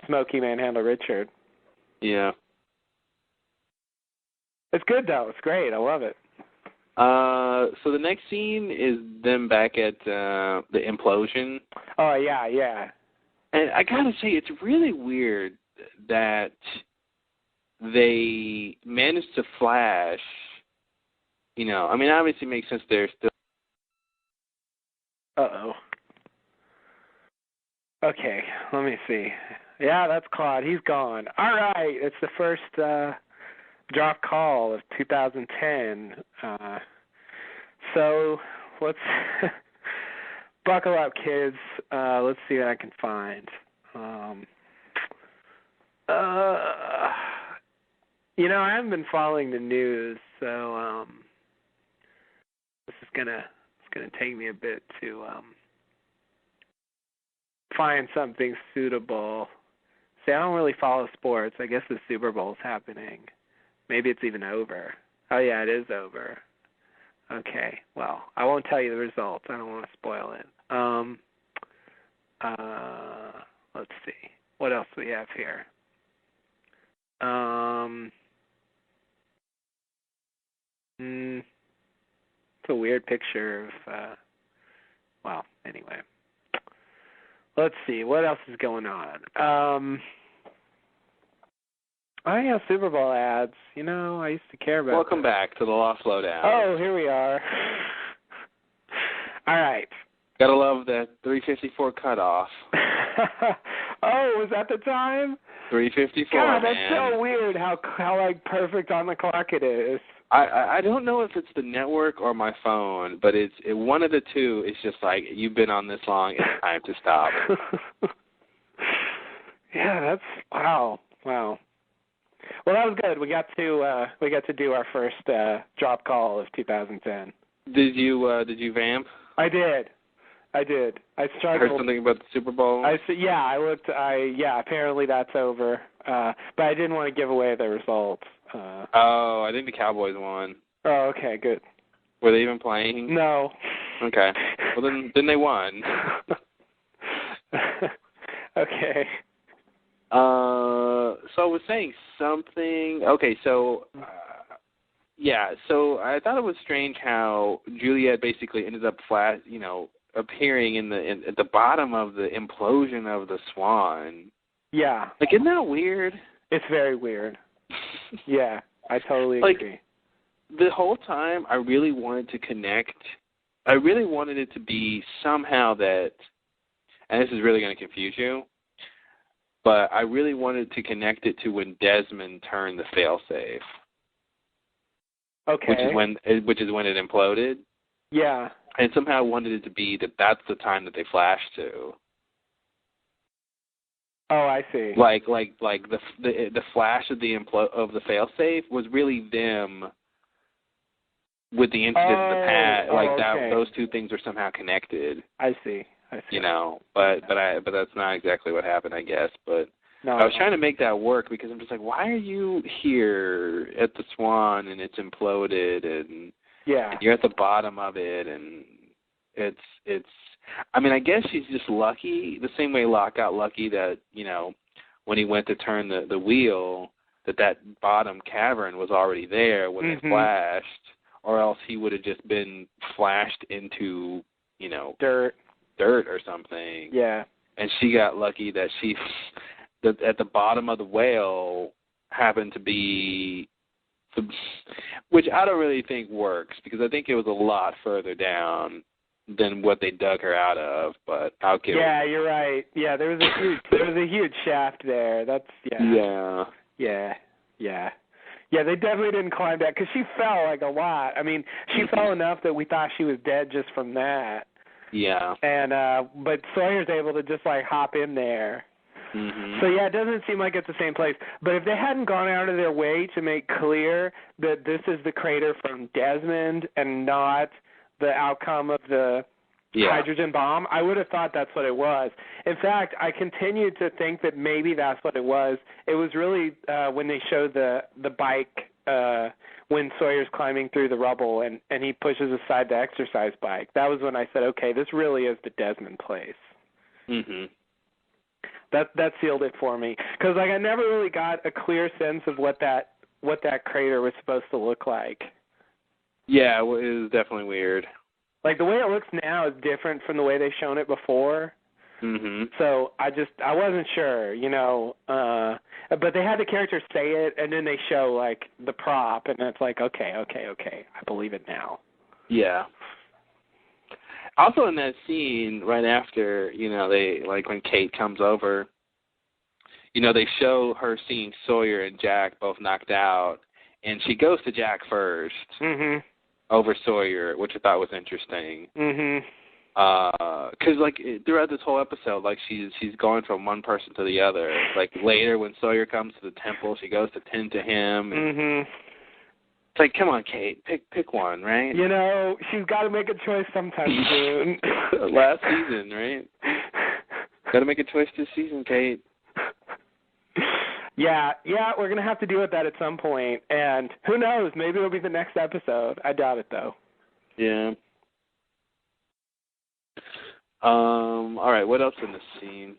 Smokey manhandle Richard. Yeah. It's good though. It's great. I love it. So the next scene is them back at the implosion. Oh yeah. And I gotta say, it's really weird that they managed to flash, obviously it makes sense they're still... Uh-oh. Okay, let me see. Yeah, that's Claude. He's gone. All right, it's the first drop call of 2010. So let's buckle up, kids. Let's see what I can find. I haven't been following the news, so it's gonna take me a bit to find something suitable. See, I don't really follow sports. I guess the Super Bowl's happening. Maybe it's even over. Oh yeah, it is over. Okay, well, I won't tell you the results. I don't want to spoil it. Let's see. What else do we have here? It's a weird picture of, anyway. Let's see, what else is going on? Oh, yeah, Super Bowl ads. I used to care about Welcome back to the Lost Lowdown. Oh, here we are. All right. Gotta love that 3:54 cutoff. Oh, was that the time? 3:54. God, that's man. so weird how perfect on the clock it is. I don't know if it's the network or my phone, but it's one of the two. It's just like, you've been on this long, it's time to stop. Yeah, that's wow. Well, that was good. We got to do our first drop call of 2010. Did you vamp? I did. I struggled. Heard something about the Super Bowl? I looked. Apparently that's over. But I didn't want to give away the results. I think the Cowboys won. Oh, okay, good. Were they even playing? No. Okay. Well, then they won. Okay. So I was saying something. Okay, so so I thought it was strange how Juliet basically ended up appearing at the bottom of the implosion of the Swan. Yeah. Like, isn't that weird? It's very weird. Yeah, I totally agree. The whole time, I really wanted to connect. I really wanted it to be somehow that and this is really going to confuse you, but I really wanted to connect it to when Desmond turned the failsafe. Okay. Which is when it imploded. Yeah. And somehow I wanted it to be that's the time that they flashed to. Oh, I see. Like the flash of the failsafe was really them with the incident in the past. Okay. Those two things are somehow connected. I see. You know, but that's not exactly what happened, I guess. But no, I was trying to make that work because I'm just like, why are you here at the Swan and it's imploded and you're at the bottom of it and it's. I mean, I guess she's just lucky, the same way Locke got lucky that, you know, when he went to turn the wheel, that bottom cavern was already there when they flashed, or else he would have just been flashed into, you know, dirt or something. Yeah. And she got lucky that at the bottom of the whale happened to be, which I don't really think works, because I think it was a lot further down than what they dug her out of, but I'll give it. Yeah, you're right. Yeah, there was a huge shaft there. That's Yeah, they definitely didn't climb that because she fell like a lot. I mean, she fell enough that we thought she was dead just from that. Yeah. And but Sawyer's able to just like hop in there. Mm-hmm. So yeah, it doesn't seem like it's the same place. But if they hadn't gone out of their way to make clear that this is the crater from Desmond and not the outcome of the hydrogen bomb, I would have thought that's what it was. In fact, I continued to think that maybe that's what it was. It was really when they showed the bike when Sawyer's climbing through the rubble and he pushes aside the exercise bike. That was when I said, okay, this really is the Desmond place. Mm-hmm. That sealed it for me because like I never really got a clear sense of what that crater was supposed to look like. Yeah, it was definitely weird. Like, the way it looks now is different from the way they've shown it before. Mm-hmm. So I wasn't sure, you know. But they had the characters say it, and then they show, like, the prop, and it's like, okay, I believe it now. Yeah. Also in that scene, right after, you know, they, like, when Kate comes over, you know, they show her seeing Sawyer and Jack both knocked out, and she goes to Jack first. Mm-hmm. Over Sawyer, which I thought was interesting. Mm-hmm. 'Cause like throughout this whole episode, like she's going from one person to the other. Like later when Sawyer comes to the temple, she goes to tend to him. And it's like, come on, Kate, pick one, right? You know, she's got to make a choice sometime soon. Last season, right? Got to make a choice this season, Kate. Yeah, we're going to have to deal with that at some point. And who knows, maybe it'll be the next episode. I doubt it, though. Yeah. All right, what else in this scene?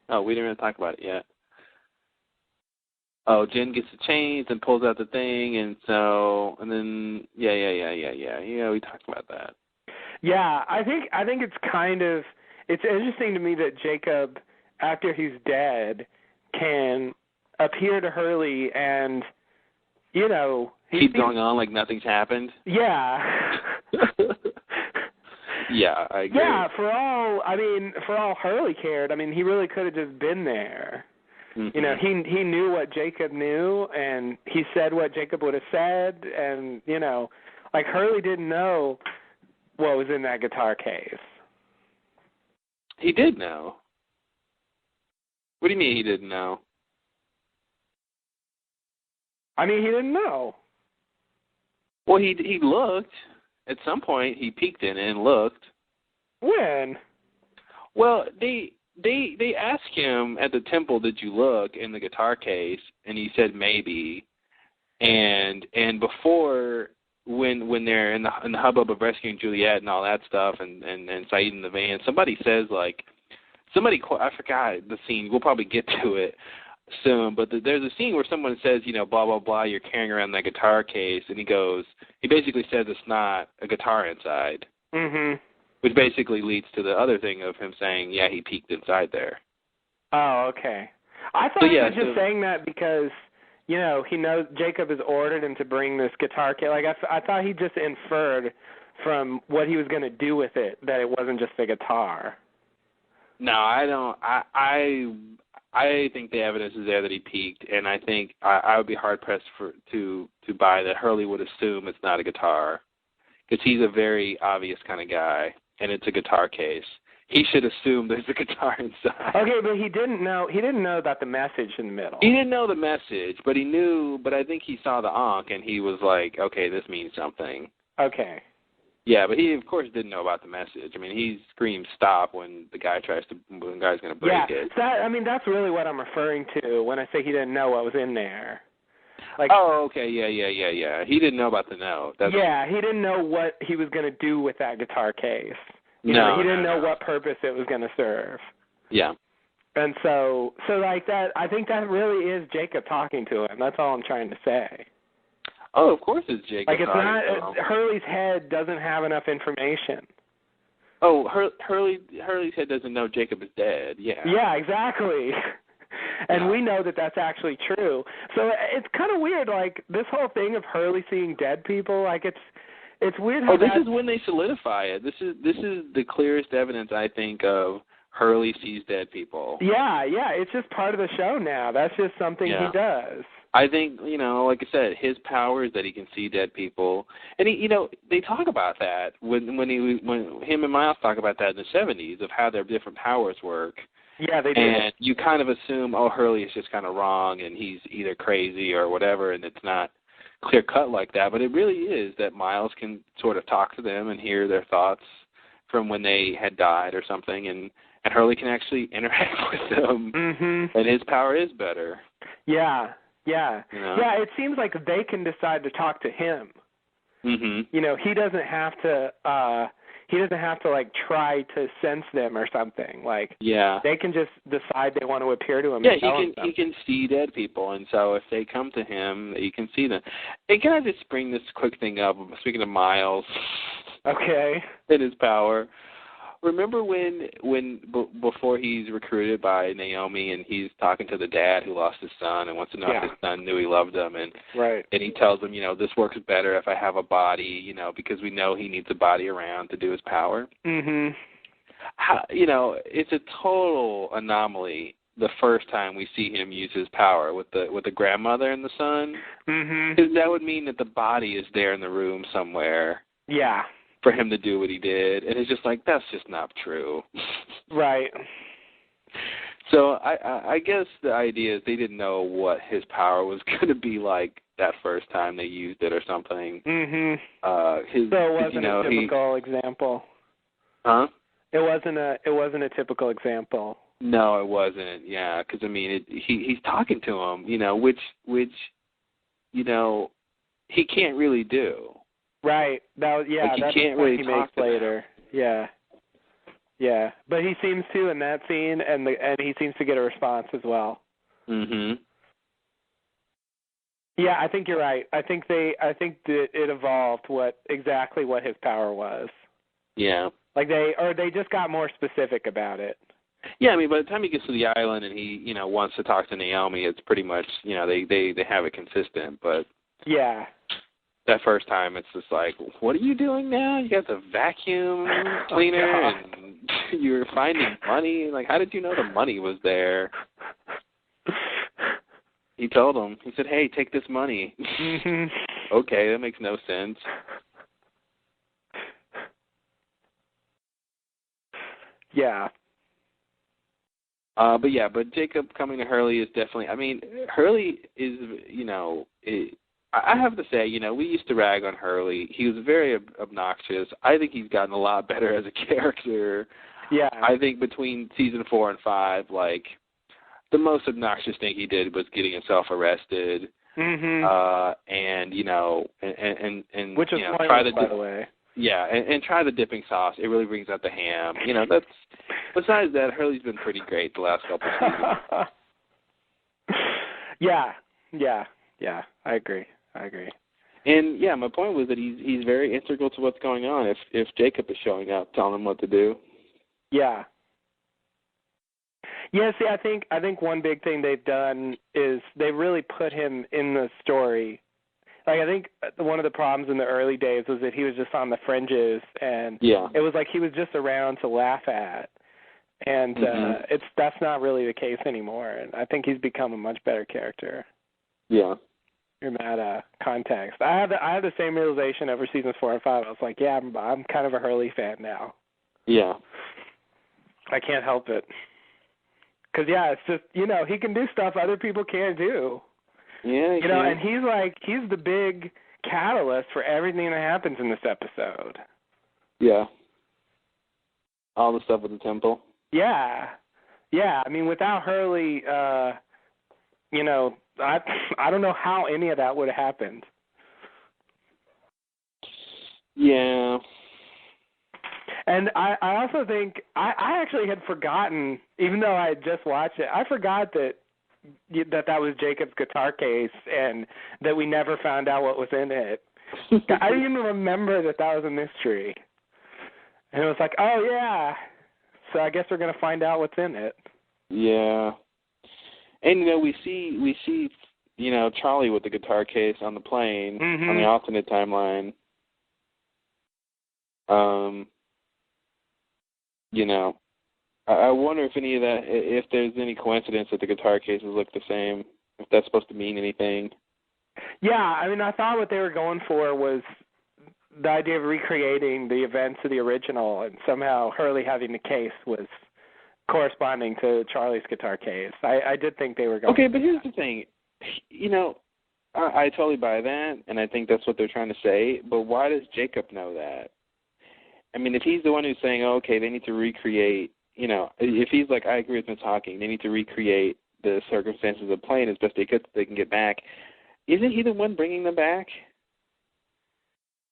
Oh, we didn't even talk about it yet. Oh, Jen gets the chains and pulls out the thing, and then, yeah, we talked about that. Yeah, I think it's interesting to me that Jacob, after he's dead, can appear to Hurley and, you know... Keep going on like nothing's happened? Yeah. Yeah, I agree. Yeah, for all Hurley cared, I mean, he really could have just been there. Mm-hmm. You know, he knew what Jacob knew, and he said what Jacob would have said, and, you know, like Hurley didn't know what was in that guitar case. He did know. What do you mean he didn't know? I mean, he didn't know. Well, he looked. At some point, he peeked in it and looked. When? Well, they asked him at the temple, did you look in the guitar case? And he said maybe. And before, when they're in the hubbub of rescuing Juliet and all that stuff, and Saeed in the van, somebody says, like, I forgot the scene. We'll probably get to it soon, but there's a scene where someone says, you know, blah, blah, blah, you're carrying around that guitar case, and he basically says it's not a guitar inside, which basically leads to the other thing of him saying, yeah, he peeked inside there. Oh, okay. I thought he was just saying that because, you know, he knows Jacob has ordered him to bring this guitar case. Like, I thought he just inferred from what he was going to do with it that it wasn't just a guitar. No, I don't. I think the evidence is there that he peaked, and I think I would be hard pressed to buy that Hurley would assume it's not a guitar, because he's a very obvious kind of guy, and it's a guitar case. He should assume there's a guitar inside. Okay, but he didn't know. He didn't know about the message in the middle. He didn't know the message, but he knew. But I think he saw the ankh, and he was like, "Okay, this means something." Okay. Yeah, but he of course didn't know about the message. I mean, he screams "stop" when the guy's going to break it. Yeah, that's really what I'm referring to when I say he didn't know what was in there. Like, oh, okay, yeah. He didn't know about the note. He didn't know what he was going to do with that guitar case. He didn't know what purpose it was going to serve. Yeah. And so like that, I think that really is Jacob talking to him. That's all I'm trying to say. Oh, of course it's Jacob. Like, it's not, Hurley's head doesn't have enough information. Oh, Hurley's head doesn't know Jacob is dead. Yeah. Yeah, exactly. And we know that that's actually true. So it's kind of weird, like, this whole thing of Hurley seeing dead people, like, it's weird how this is when they solidify it. This is the clearest evidence, I think, of Hurley sees dead people. Yeah, it's just part of the show now. That's just something he does. I think, like I said, his power is that he can see dead people. And they talk about that when him and Miles talk about that in the 70s of how their different powers work. Yeah, they do. And you kind of assume, Hurley is just kind of wrong and he's either crazy or whatever, and it's not clear cut like that. But it really is that Miles can sort of talk to them and hear their thoughts from when they had died or something, and Hurley can actually interact with them. Mm-hmm. And his power is better. Yeah. Yeah, it seems like they can decide to talk to him. Mm-hmm. He doesn't have to like try to sense them or something. Like, they can just decide they want to appear to him. Yeah, he can see dead people, and so if they come to him, he can see them. And can I just bring this quick thing up? Speaking of Miles, okay, and his power. Remember when before he's recruited by Naomi and he's talking to the dad who lost his son and wants to know if his son knew he loved him, and he tells him, this works better if I have a body, because we know he needs a body around to do his power. Mhm. It's a total anomaly the first time we see him use his power with the grandmother and the son. Mhm. 'Cause that would mean that the body is there in the room somewhere. Yeah. For him to do what he did, and it's just like, that's just not true. Right. So I guess the idea is they didn't know what his power was going to be like that first time they used it or something. Mhm. So it wasn't a typical example. Huh? It wasn't a typical example. No, it wasn't. Yeah, because I mean, he's talking to him, which he can't really do. Right. That's can't the point really he talk makes later. Yeah. Yeah. But he seems to in that scene, and he seems to get a response as well. Mhm. Yeah, I think you're right. I think that it evolved exactly what his power was. Yeah. Like they just got more specific about it. Yeah, I mean, by the time he gets to the island and he, wants to talk to Naomi, it's pretty much, they have it consistent, but yeah. That first time, it's just like, what are you doing now? You got the vacuum cleaner, and you're finding money. Like, how did you know the money was there? He told him. He said, hey, take this money. Mm-hmm. Okay, that makes no sense. Yeah. But Jacob coming to Hurley is definitely, Hurley is, I have to say, we used to rag on Hurley. He was very obnoxious. I think he's gotten a lot better as a character. Yeah. I think between season 4 and 5, like, the most obnoxious thing he did was getting himself arrested. Mm-hmm. And which is pointless, by the way. Yeah, and try the dipping sauce. It really brings out the ham. That's besides that, Hurley's been pretty great the last couple of seasons. Yeah. I agree. And yeah, my point was that he's very integral to what's going on. If Jacob is showing up, telling him what to do. Yeah. Yeah. See, I think one big thing they've done is they really put him in the story. Like, I think one of the problems in the early days was that he was just on the fringes, and it was like he was just around to laugh at. And that's not really the case anymore. And I think he's become a much better character. Yeah. In that context, I had the same realization over seasons 4 and 5. I was like, yeah, I'm kind of a Hurley fan now. Yeah. I can't help it. Because, yeah, it's just, he can do stuff other people can't do. Yeah, and he's the big catalyst for everything that happens in this episode. Yeah. All the stuff with the temple. Yeah. Yeah, I mean, without Hurley, I don't know how any of that would have happened. Yeah. And I also think I actually had forgotten, even though I had just watched it, I forgot that was Jacob's guitar case and that we never found out what was in it. I didn't even remember that was a mystery. And it was like, oh, yeah, so I guess we're going to find out what's in it. Yeah. And, we see Charlie with the guitar case on the plane on the alternate timeline. I wonder if there's any coincidence that the guitar cases look the same, if that's supposed to mean anything. Yeah, I mean, I thought what they were going for was the idea of recreating the events of the original, and somehow Hurley having the case was corresponding to Charlie's guitar case. I did think they were going. Okay, but here's the thing. I totally buy that, and I think that's what they're trying to say, but why does Jacob know that? I mean, if he's the one who's saying, oh, okay, they need to recreate, if he's like, I agree with Ms. Hawking, they need to recreate the circumstances of the plane as best they can get back, isn't he the one bringing them back?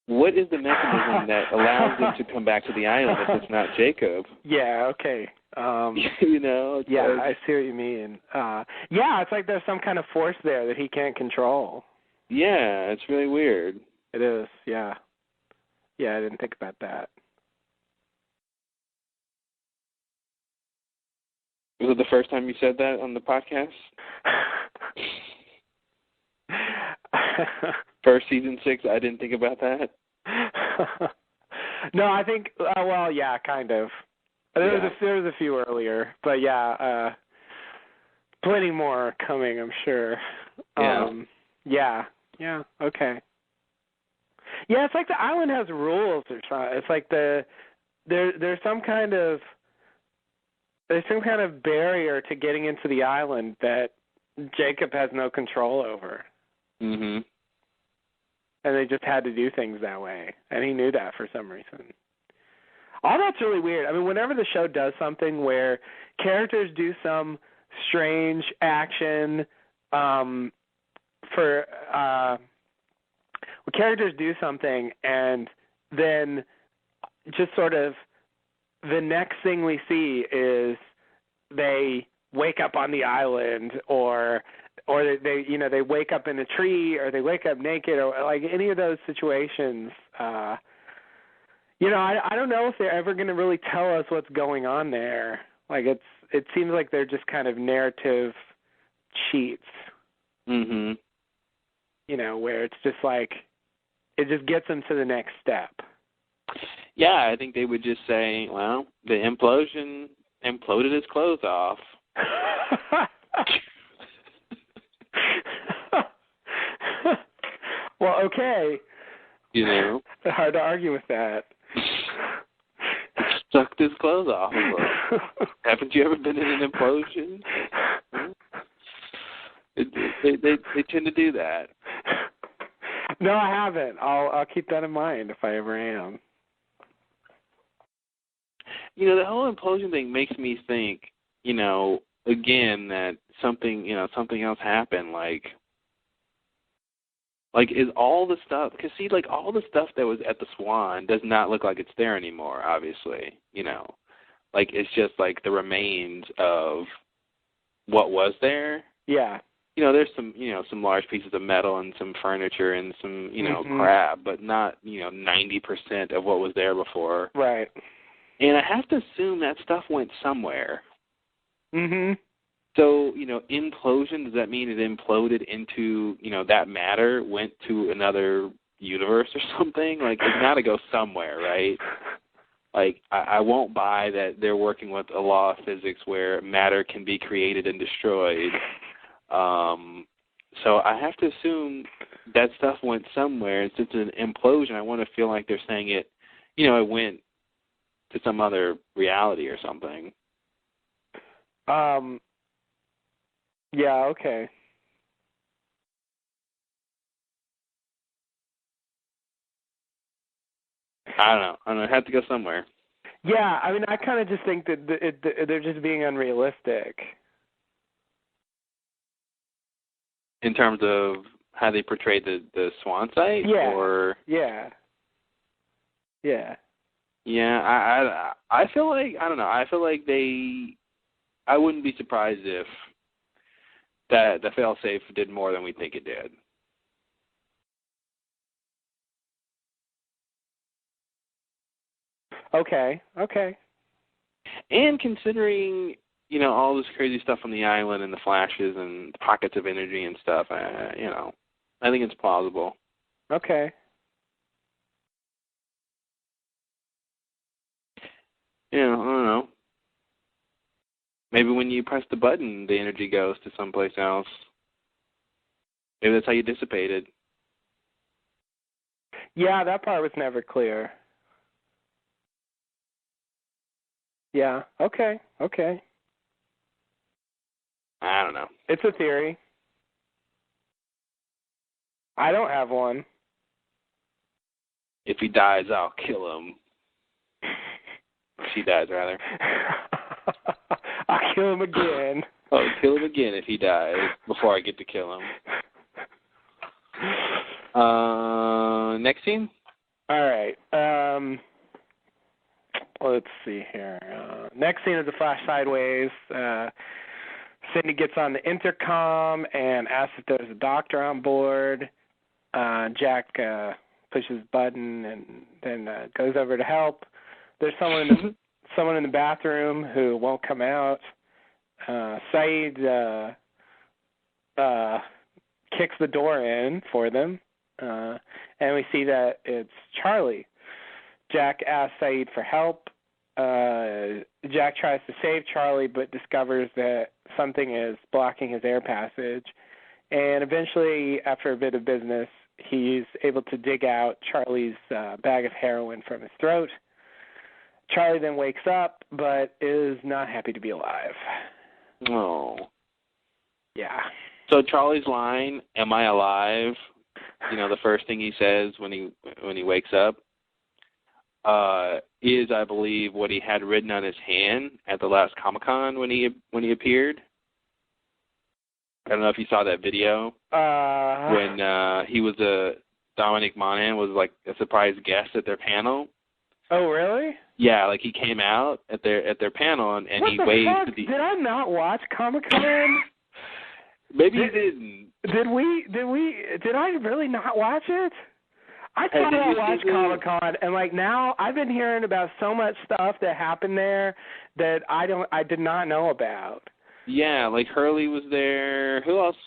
What is the mechanism that allows them to come back to the island if it's not Jacob? Yeah, okay. Yeah, I see what you mean. It's like there's some kind of force there that he can't control. Yeah, it's really weird. It is, yeah. Yeah, I didn't think about that. Was it the first time you said that on the podcast? First season 6, I didn't think about that. No, I think, yeah, kind of. There was a few earlier, but yeah, plenty more coming, I'm sure. Yeah, okay. Yeah, it's like the island has rules. It's like there's some kind of barrier to getting into the island that Jacob has no control over. Mhm. And they just had to do things that way, and he knew that for some reason. All that's really weird. I mean, whenever the show does something where characters do some strange action, where characters do something and then just sort of the next thing we see is they wake up on the island or they wake up in a tree or they wake up naked or like any of those situations. I don't know if they're ever going to really tell us what's going on there. Like it seems like they're just kind of narrative cheats. Mhm. Where it's just like it just gets them to the next step. Yeah, I think they would just say, well, the implosion imploded his clothes off. Well, okay. Hard to argue with that. Sucked his clothes off. Haven't you ever been in an implosion? They tend to do that. No, I haven't. I'll keep that in mind if I ever am. The whole implosion thing makes me think, again, that something else happened. Like is all the stuff, because see, like all the stuff that was at the Swan does not look like it's there anymore, obviously, Like it's just like the remains of what was there. Yeah. There's some large pieces of metal and some furniture and some, crap, but not, 90% of what was there before. Right. And I have to assume that stuff went somewhere. Mhm. So, implosion, does that mean it imploded into, that matter went to another universe or something? Like, it's got to go somewhere, right? like, I won't buy that they're working with a law of physics where matter can be created and destroyed. So I have to assume that stuff went somewhere. It's just an implosion. I want to feel like they're saying it, it went to some other reality or something. Yeah, okay. I don't know. I have to go somewhere. Yeah, I mean, I kind of just think that they're just being unrealistic. In terms of how they portrayed the Swan site? Yeah. Or... Yeah. Yeah. Yeah, I feel like, I don't know, I feel like I wouldn't be surprised if that the failsafe did more than we think it did. Okay. And considering, all this crazy stuff on the island and the flashes and pockets of energy and stuff, I think it's plausible. Okay. I don't know. Maybe when you press the button, the energy goes to someplace else. Maybe that's how you dissipate it. Yeah, that part was never clear. Yeah, okay. I don't know. It's a theory. I don't have one. If he dies, I'll kill him. She dies, rather. I'll kill him again. Oh, kill him again if he dies before I get to kill him. Next scene? All right. Let's see here. Next scene is a flash sideways. Cindy gets on the intercom and asks if there's a doctor on board. Jack pushes the button and then goes over to help. There's someone in the bathroom who won't come out. Saeed kicks the door in for them, and we see that it's Charlie. Jack asks Saeed for help. Jack tries to save Charlie, but discovers that something is blocking his air passage. And eventually, after a bit of business, he's able to dig out Charlie's bag of heroin from his throat. Charlie then wakes up, but is not happy to be alive. Oh. Yeah. So Charlie's line, "Am I alive?" The first thing he says when he wakes up, is, I believe, what he had written on his hand at the last Comic-Con when he appeared. I don't know if you saw that video when he was Dominic Monaghan was like a surprise guest at their panel. Oh, really? Yeah, like he came out at their panel and he waved to the. Did I not watch Comic-Con? Maybe you didn't. Did I really not watch it? I thought I watched Comic-Con, and now I've been hearing about so much stuff that happened there that I did not know about. Yeah, like Hurley was there. Who else?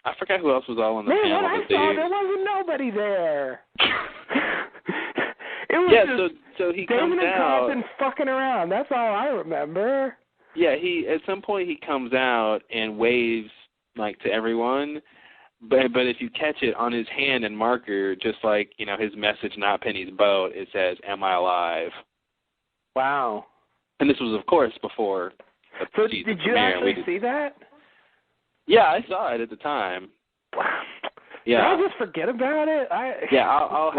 I forgot who else was all on the panel. Man, I saw there wasn't nobody there. It was so he David comes and out. Compton fucking around. That's all I remember. Yeah, at some point he comes out and waves to everyone. But if you catch it on his hand and marker, just like, his message, Not Penny's Boat, it says, "Am I alive?" Wow. And this was, of course, before the So season did you premiere. actually see that? Yeah, I saw it at the time. Yeah. Did I just forget about it? I'll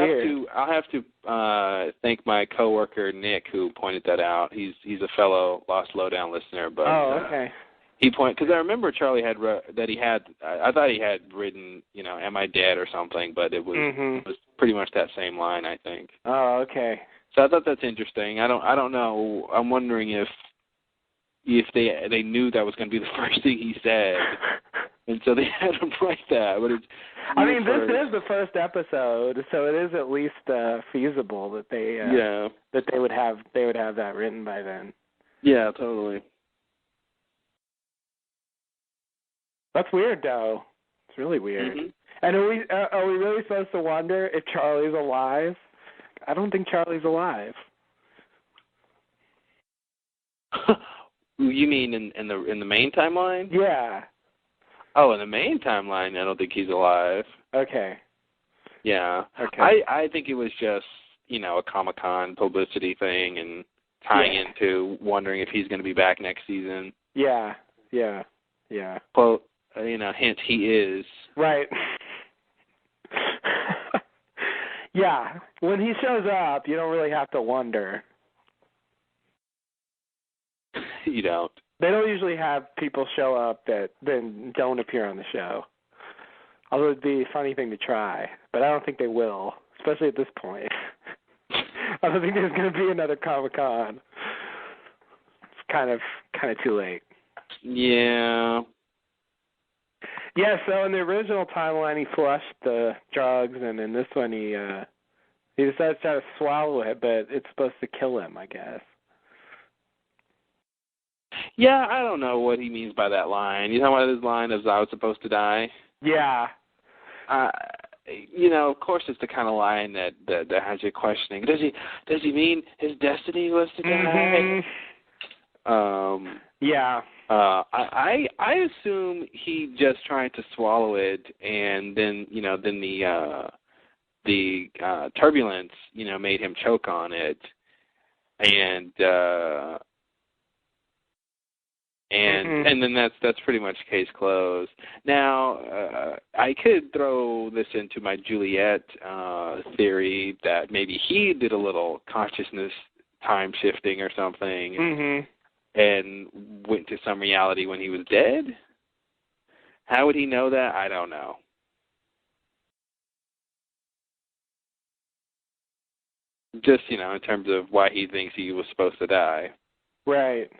have to thank my coworker Nick who pointed that out. He's a fellow Lost Lowdown listener, but okay. He because I remember Charlie had I thought he had written, "Am I dead?" or something, but it was it was pretty much that same line, I think. Oh, okay. So I thought that's interesting. I don't know. I'm wondering if they knew that was going to be the first thing he said, and so they had him write that. But this is the first episode, so it is at least feasible that they would have that written by then. Yeah, totally. That's weird, though. It's really weird. Mm-hmm. And are we really supposed to wonder if Charlie's alive? I don't think Charlie's alive. You mean in the main timeline? Yeah. Oh, in the main timeline, I don't think he's alive. Okay. Yeah. Okay. I think it was just, a Comic-Con publicity thing and tying into wondering if he's going to be back next season. Yeah. Quote, hint, he is. Right. Yeah. When he shows up, you don't really have to wonder. You don't. They don't usually have people show up that then don't appear on the show. Although it'd be a funny thing to try, but I don't think they will, especially at this point. I don't think there's going to be another Comic-Con. It's kind of too late. Yeah. Yeah, so in the original timeline, he flushed the drugs, and in this one, he decides to try to swallow it, but it's supposed to kill him, I guess. Yeah, I don't know what he means by that line. You talking about his line of "I was supposed to die"? Yeah. Of course, it's the kind of line that has you questioning. Does he mean his destiny was to die? Mm-hmm. Yeah. I assume he just tried to swallow it, and then the turbulence made him choke on it, and then that's pretty much case closed. Now, I could throw this into my Juliet theory that maybe he did a little consciousness time shifting or something, and went to some reality when he was dead. How would he know that? I don't know. Just, in terms of why he thinks he was supposed to die. Right.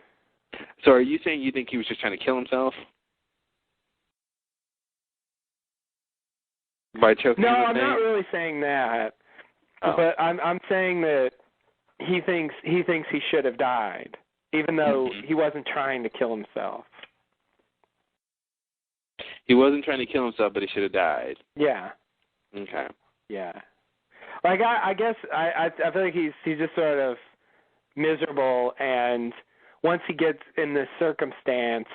So are you saying you think he was just trying to kill himself? By choking? No, I'm not really saying that. Oh. But I'm saying that he thinks he should have died, even though he wasn't trying to kill himself. He wasn't trying to kill himself, but he should have died. Yeah. Okay. Yeah. Like I guess I feel like he's just sort of miserable, and once he gets in this circumstance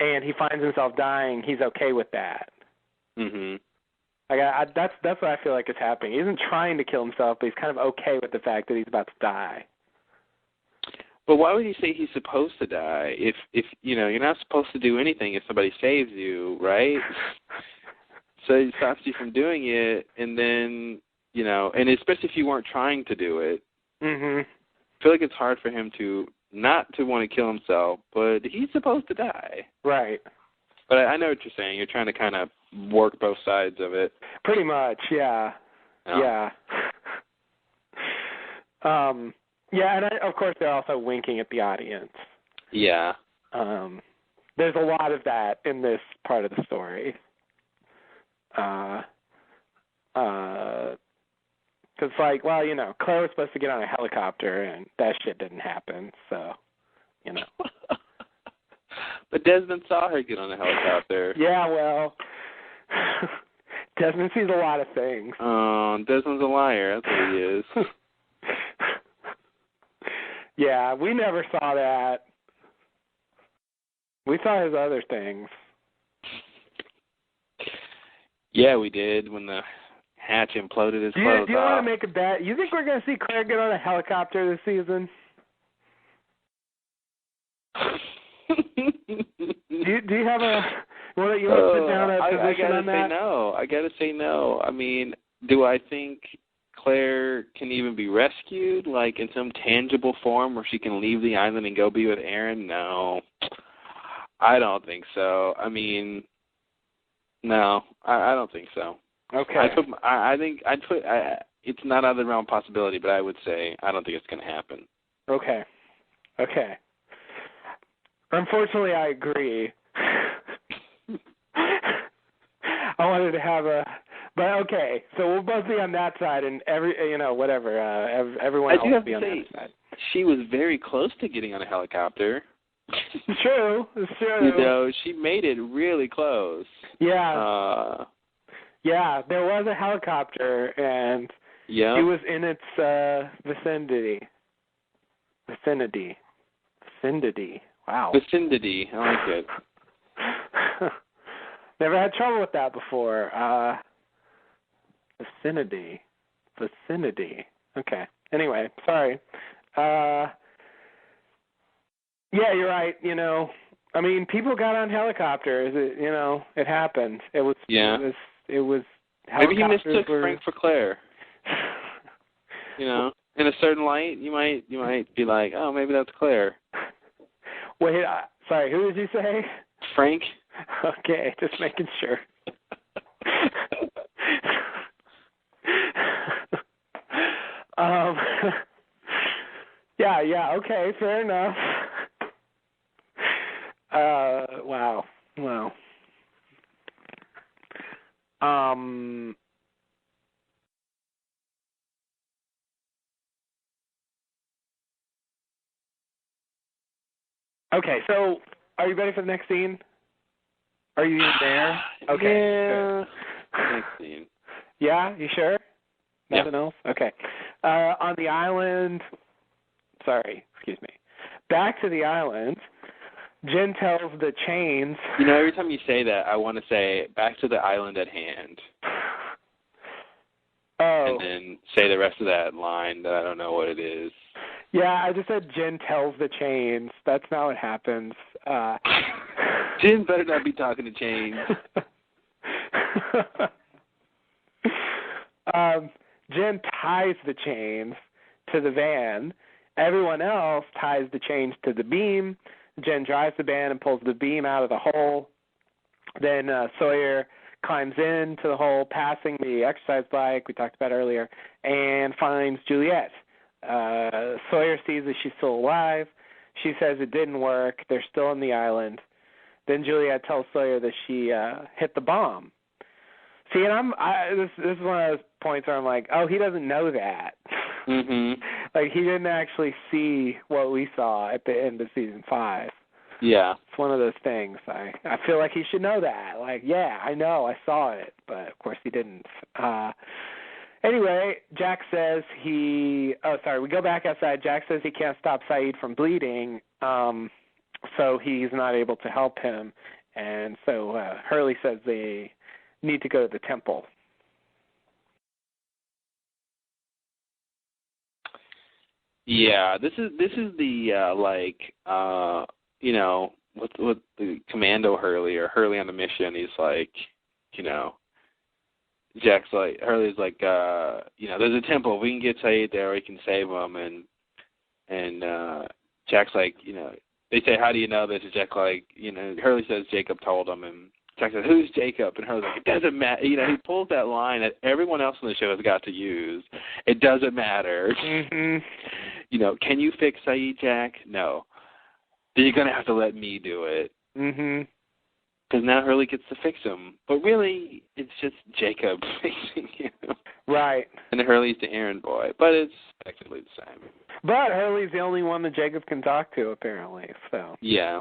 and he finds himself dying, he's okay with that. Mhm. Like that's what I feel like is happening. He isn't trying to kill himself, but he's kind of okay with the fact that he's about to die. But why would he say he's supposed to die? If you're not supposed to do anything if somebody saves you, right? So he stops you from doing it, and then and especially if you weren't trying to do it. Mhm. I feel like it's hard for him to not to want to kill himself, but he's supposed to die. Right. But I know what you're saying. You're trying to kind of work both sides of it. Pretty much, yeah. Oh. Yeah. Yeah, and of course they're also winking at the audience. Yeah. There's a lot of that in this part of the story. Because, like, well, Claire was supposed to get on a helicopter, and that shit didn't happen, so, But Desmond saw her get on a helicopter. Yeah, well, Desmond sees a lot of things. Desmond's a liar. That's what he is. Yeah, we never saw that. We saw his other things. Yeah, we did when the hatch imploded his clothes off. Do you want to make a bet? You think we're going to see Claire get on a helicopter this season? do you have a... You want to sit down a position on that? I got to say no. I mean, do I think Claire can even be rescued, like in some tangible form where she can leave the island and go be with Aaron? No. I don't think so. I mean, no, I don't think so. Okay. I think it's not out of the realm of possibility, but I would say I don't think it's going to happen. Okay. Unfortunately, I agree. I wanted to have but okay. So we'll both be on that side, and everyone else will be on the other side. She was very close to getting on a helicopter. It's true. She made it really close. Yeah. Yeah, there was a helicopter, and he was in its vicinity. Wow. Vicinity. I like it. Never had trouble with that before. Vicinity. Okay. Anyway, sorry. Yeah, you're right. I mean, people got on helicopters. It happened. It was. Maybe he mistook Frank for Claire. In a certain light, you might be like, oh, maybe that's Claire. Wait, sorry, who did you say? Frank. Okay, just making sure. Yeah, okay, fair enough. Wow. Okay, so are you ready for the next scene? Are you even there? Okay. Yeah. Next scene. Yeah, you sure? Nothing Yeah. else? Okay. On the island, excuse me. Back to the island, Jen tells the chains. Every time you say that, I want to say, back to the island at hand. Oh. And then say the rest of that line that I don't know what it is. Yeah, I just said Jen tells the chains. That's not what happens. Jen better not be talking to chains. Jen ties the chains to the van. Everyone else ties the chains to the beam. Jen drives the van and pulls the beam out of the hole. Then Sawyer climbs into the hole, passing the exercise bike we talked about earlier, and finds Juliet. Sawyer sees that she's still alive. She says it didn't work. They're still on the island. Then Juliet tells Sawyer that she hit the bomb. See, and this is one of those points where I'm like, oh, he doesn't know that. Mm-hmm. Like, he didn't actually see what we saw at the end of season 5. Yeah. It's one of those things. I feel like he should know that. Like, yeah, I know, I saw it, but of course he didn't. Anyway, Jack says we go back outside. Jack says he can't stop Saeed from bleeding, so he's not able to help him. And so Hurley says they need to go to the temple. Yeah, this is the with the Commando Hurley or Hurley on the mission. He's like, Jack's like, Hurley's like, there's a temple. We can get Saeed there. We can save him. And Jack's like, they say, how do you know this? And Jack like, Hurley says Jacob told him, and Jack says, who's Jacob? And Hurley's like, it doesn't matter. He pulls that line that everyone else on the show has got to use. It doesn't matter. Mm-hmm. Can you fix Saeed, Jack? No. Then you're going to have to let me do it. Mm-hmm. Because now Hurley gets to fix him. But really, it's just Jacob fixing him. Right. And Hurley's the errand boy. But it's effectively the same. But Hurley's the only one that Jacob can talk to, apparently. So. Yeah.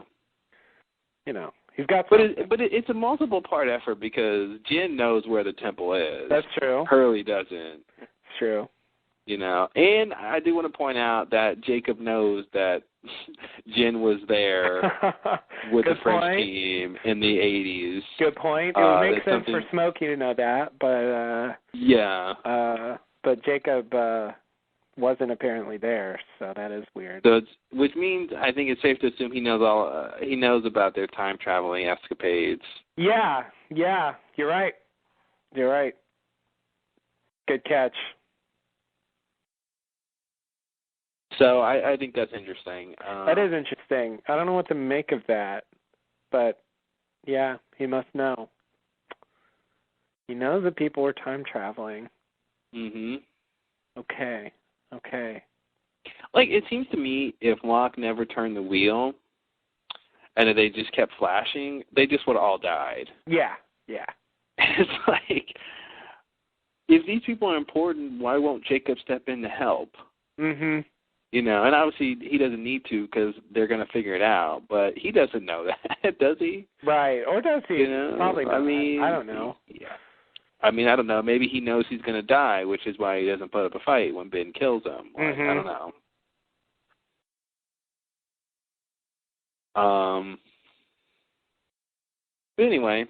He's got. But it's a multiple part effort because Jen knows where the temple is. That's true. Hurley doesn't. It's true. And I do want to point out that Jacob knows that Jen was there with the French team in the 80s. Good point. It would make sense for Smokey to know that, but yeah. But Jacob wasn't apparently there, so that is weird. So which means I think it's safe to assume he knows about their time traveling escapades. Yeah, you're right. Good catch. So I think that's interesting. That is interesting. I don't know what to make of that, but yeah, he must know. He knows that people were time traveling. Mm-hmm. Okay. Like, it seems to me if Locke never turned the wheel and if they just kept flashing, they just would have all died. Yeah. It's like, if these people are important, why won't Jacob step in to help? Mm-hmm. And obviously he doesn't need to because they're going to figure it out. But he doesn't know that, does he? Right. Or does he? Probably not. I don't know. Yeah. I don't know. Maybe he knows he's going to die, which is why he doesn't put up a fight when Ben kills him. Like, I don't know. But anyway,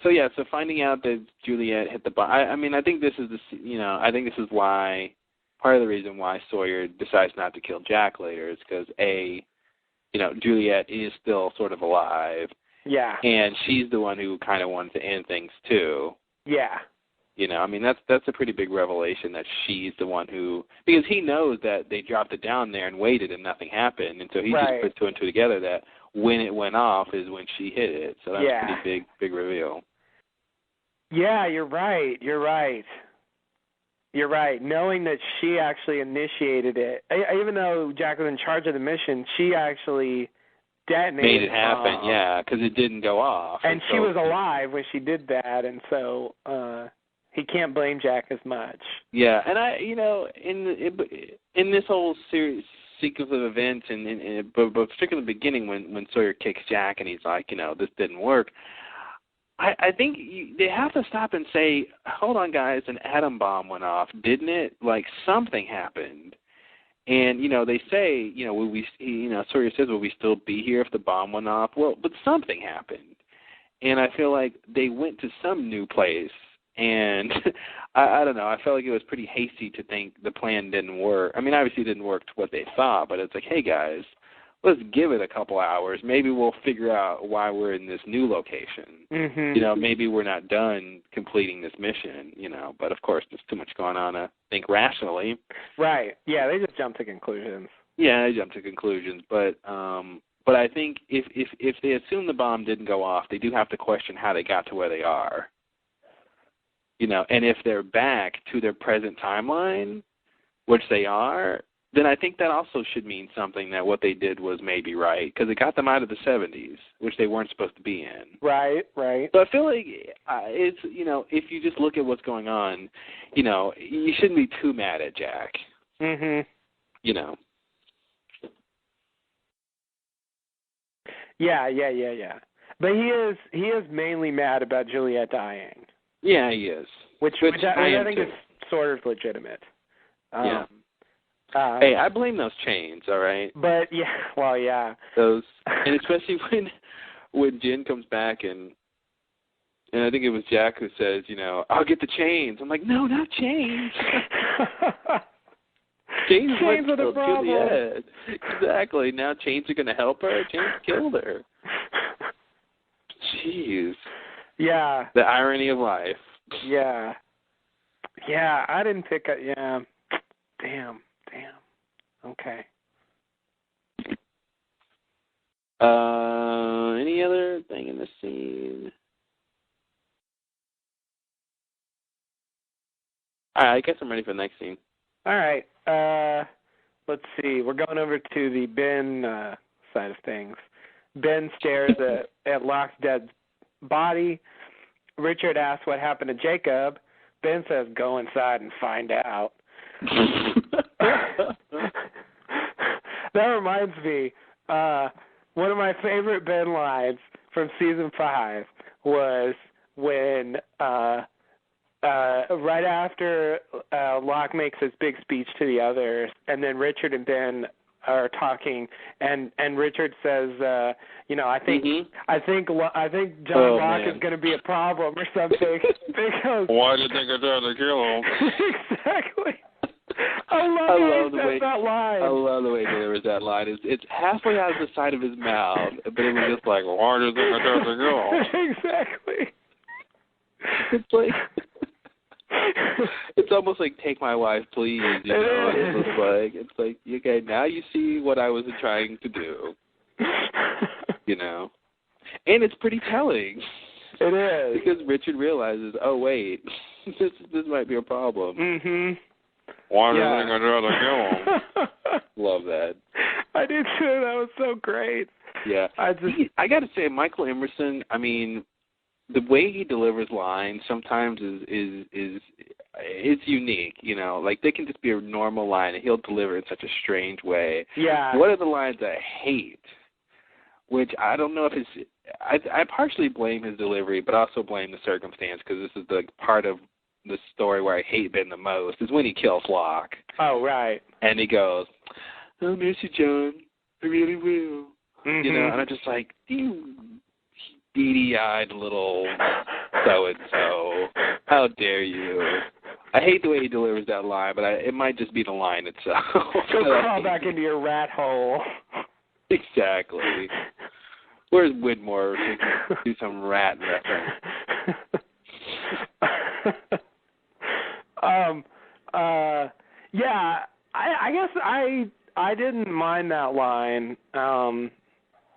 so finding out that Juliet hit the bomb. I mean, I think this is I think this is why part of the reason why Sawyer decides not to kill Jack later is because Juliet is still sort of alive. Yeah. And she's the one who kind of wanted to end things too. Yeah. I mean, that's a pretty big revelation that she's the one who, because he knows that they dropped it down there and waited and nothing happened, and so he just put two and two together that when it went off is when she hit it. So that's a pretty big reveal. Yeah, you're right. Knowing that she actually initiated it, even though Jack was in charge of the mission, she actually detonated made it happen, because it didn't go off. And she was alive when she did that, and so he can't blame Jack as much. Yeah, and in this whole sequence of events, but particularly the beginning when Sawyer kicks Jack and he's like, this didn't work, I think they have to stop and say, hold on, guys, an atom bomb went off, didn't it? Like, something happened. And, they say, Sawyer says, will we still be here if the bomb went off? Well, but something happened. And I feel like they went to some new place. And I don't know, I felt like it was pretty hasty to think the plan didn't work. I mean, obviously it didn't work to what they thought, but it's like, hey, guys, let's give it a couple hours. Maybe we'll figure out why we're in this new location. Mm-hmm. Maybe we're not done completing this mission, but of course there's too much going on to think rationally. Right. Yeah, they just jump to conclusions. Yeah, they jump to conclusions, but I think if they assume the bomb didn't go off, they do have to question how they got to where they are. And if they're back to their present timeline, which they are, then I think that also should mean something, that what they did was maybe right, because it got them out of the 70s, which they weren't supposed to be in. Right. So I feel like it's, if you just look at what's going on, you shouldn't be too mad at Jack. Mm-hmm. Yeah. But he is mainly mad about Juliet dying. Yeah, he is. Which I think is sort of legitimate. Yeah. Hey, I blame those chains, all right? But, yeah. Those, and especially when Jen comes back and I think it was Jack who says, I'll get the chains. I'm like, no, not chains. Chains are the problem. Juliet. Exactly. Now chains are going to help her. Chains killed her. Jeez. Yeah. The irony of life. Yeah. Yeah, I didn't pick up. Yeah. Damn. Okay. Any other thing in the scene? All right, I guess I'm ready for the next scene. All right. Let's see. We're going over to the Ben side of things. Ben stares at Locke's dead body. Richard asks what happened to Jacob. Ben says, go inside and find out. That reminds me, one of my favorite Ben lines from season 5 was when right after Locke makes his big speech to the others, and then Richard and Ben are talking, and Richard says, I think John Locke is going to be a problem or something. Because why do you think I tried to kill him? Exactly. I love the way that line. I love the way there was that line. It's halfway out of the side of his mouth, but it was just like, why do you think I tried to kill him? Exactly. It's like, it's almost like Take My Wife, Please. It's like, okay, now you see what I was trying to do. And it's pretty telling. It is. Because Richard realizes, oh wait, this might be a problem. Mm-hmm. Why do you think I'd rather kill him? Love that. I did too. That was so great. Yeah. I got to say, Michael Emerson, I mean, the way he delivers lines sometimes is it's unique, like they can just be a normal line and he'll deliver it in such a strange way. Yeah. One of the lines I hate, which I don't know if it's, I partially blame his delivery, but also blame the circumstance, because this is the part of the story where I hate Ben the most, is when he kills Locke. Oh, right. And he goes, I'll miss you, John. I really will. You know, and I'm just like, you beady-eyed little so-and-so. How dare you? I hate the way he delivers that line, but it might just be the line itself. So crawl back into your rat hole. Exactly. Where's Widmore to do some rat reference? Yeah, I guess I didn't mind that line.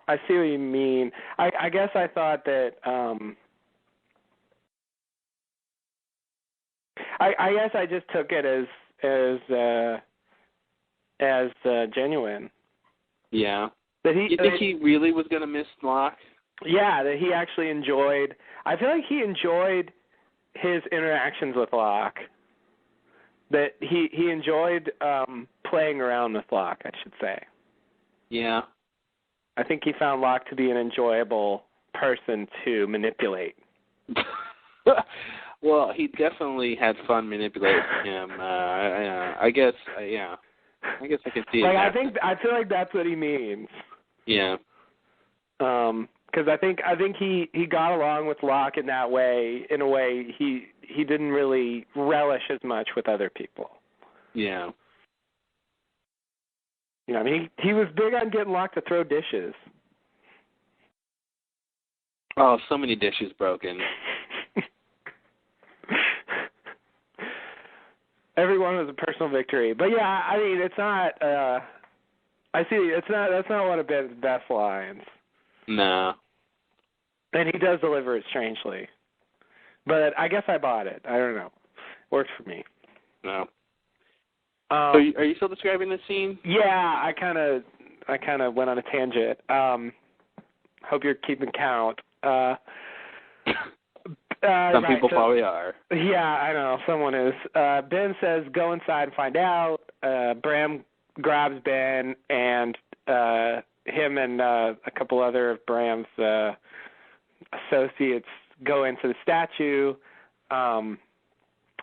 I see what you mean. I guess I thought that I guess I just took it as genuine. Yeah. That you think he really was going to miss Locke? Yeah, that he actually enjoyed. I feel like he enjoyed his interactions with Locke. That he enjoyed playing around with Locke, I should say. Yeah. I think he found Locke to be an enjoyable person to manipulate. Well, he definitely had fun manipulating him. I guess, yeah. I guess I can see it. I feel like that's what he means. Yeah. Because I think he got along with Locke in that way. In a way, he didn't really relish as much with other people. Yeah. You know, I mean, he was big on getting Locke to throw dishes. Oh, so many dishes broken. Every one was a personal victory. But yeah, I mean, it's not. I see. That's not one of Ben's best lines. No. And he does deliver it strangely. But I guess I bought it. I don't know. Works for me. No. So are you still describing this scene? Yeah, I kind of went on a tangent. Hope you're keeping count. Some people probably are. Yeah, I know. Someone is. Ben says, go inside and find out. Bram grabs Ben, and him and a couple other of Bram's associates go into the statue.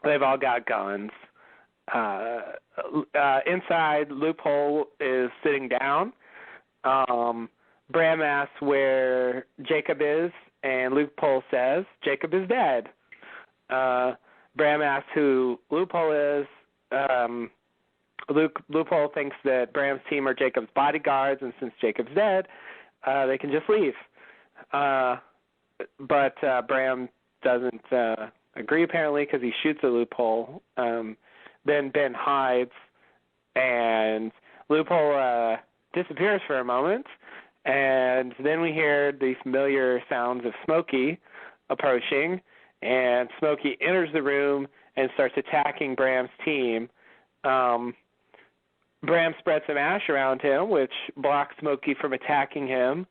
They've all got guns. Inside, Loophole is sitting down. Bram asks where Jacob is, and Loophole says Jacob is dead. Bram asks who Loophole is. Loophole thinks that Bram's team are Jacob's bodyguards, and since Jacob's dead, they can just leave. But Bram doesn't agree, apparently, because he shoots at Loophole. Then Ben hides, and Loophole disappears for a moment, and then we hear the familiar sounds of Smokey approaching, and Smokey enters the room and starts attacking Bram's team. Bram spreads some ash around him, which blocks Smokey from attacking him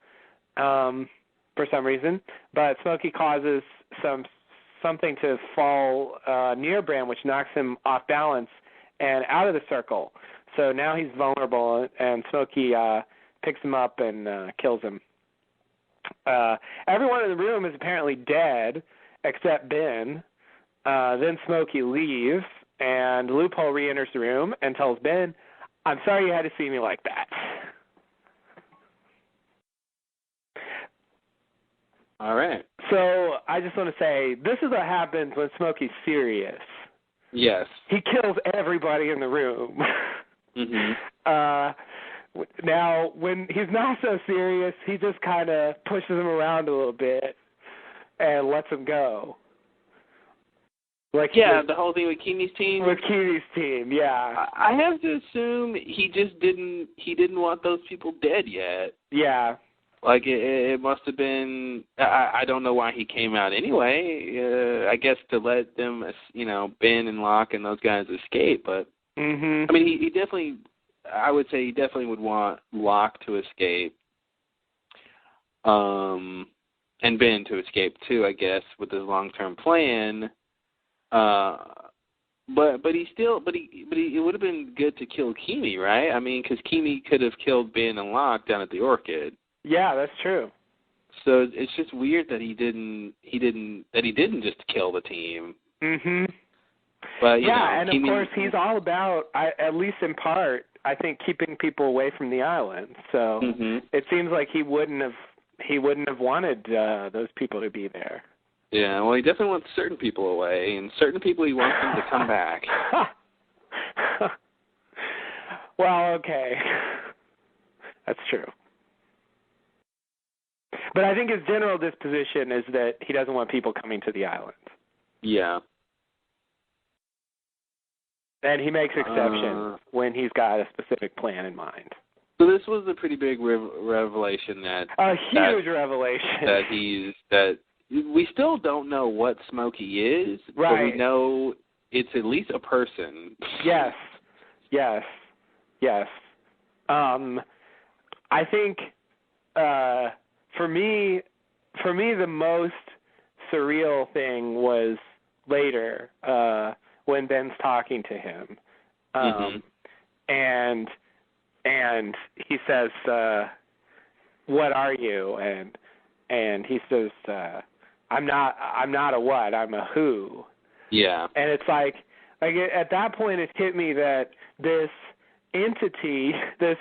for some reason, but Smokey causes something to fall near Bram, which knocks him off balance and out of the circle. So now he's vulnerable, and Smokey picks him up and kills him. Everyone in the room is apparently dead except Ben. Then Smokey leaves, and Loophole re-enters the room and tells Ben, I'm sorry you had to see me like that. All right. So I just want to say, this is what happens when Smokey's serious. Yes. He kills everybody in the room. Mm-hmm. Now, when he's not so serious, he just kind of pushes him around a little bit and lets him go. Like the whole thing with Keeney's team? With Keeney's team, yeah. I have to assume he just didn't want those people dead yet. Yeah. Like, it must have been, I don't know why he came out anyway. I guess to let them, Ben and Locke and those guys escape. But, I mean, he definitely, I would say he definitely would want Locke to escape. And Ben to escape, too, I guess, with his long-term plan. But it would have been good to kill Keamy, right? I mean, because Keamy could have killed Ben and Locke down at the Orchid. Yeah, that's true. So it's just weird that he didn't just kill the team. Mhm. But and of course he's all about, at least in part, I think, keeping people away from the island. So it seems like he wouldn't have wanted those people to be there. Yeah, well, he definitely wants certain people away, and certain people he wants them to come back. Well, okay. That's true. But I think his general disposition is that he doesn't want people coming to the island. Yeah. And he makes exceptions when he's got a specific plan in mind. So this was a pretty big revelation huge revelation. That we still don't know what Smokey is, right. But we know it's at least a person. Yes. I think for me the most surreal thing was later when Ben's talking to him, and he says, "What are you?" And he says, "I'm not a what, I'm a who." Yeah. And it's like at that point it hit me that this entity, this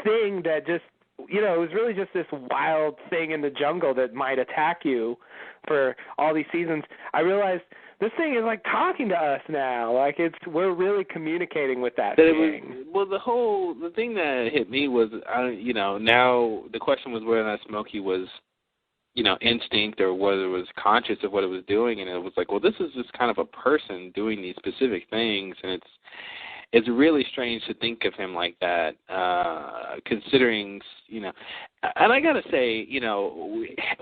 thing that just, it was really just this wild thing in the jungle that might attack you for all these seasons. I realized this thing is like talking to us now. Like we're really communicating with that thing. The thing that hit me was, now the question was whether or not Smokey was, instinct or whether it was conscious of what it was doing, and it was like, well, this is just kind of a person doing these specific things, and it's really strange to think of him like that, considering, and I gotta say,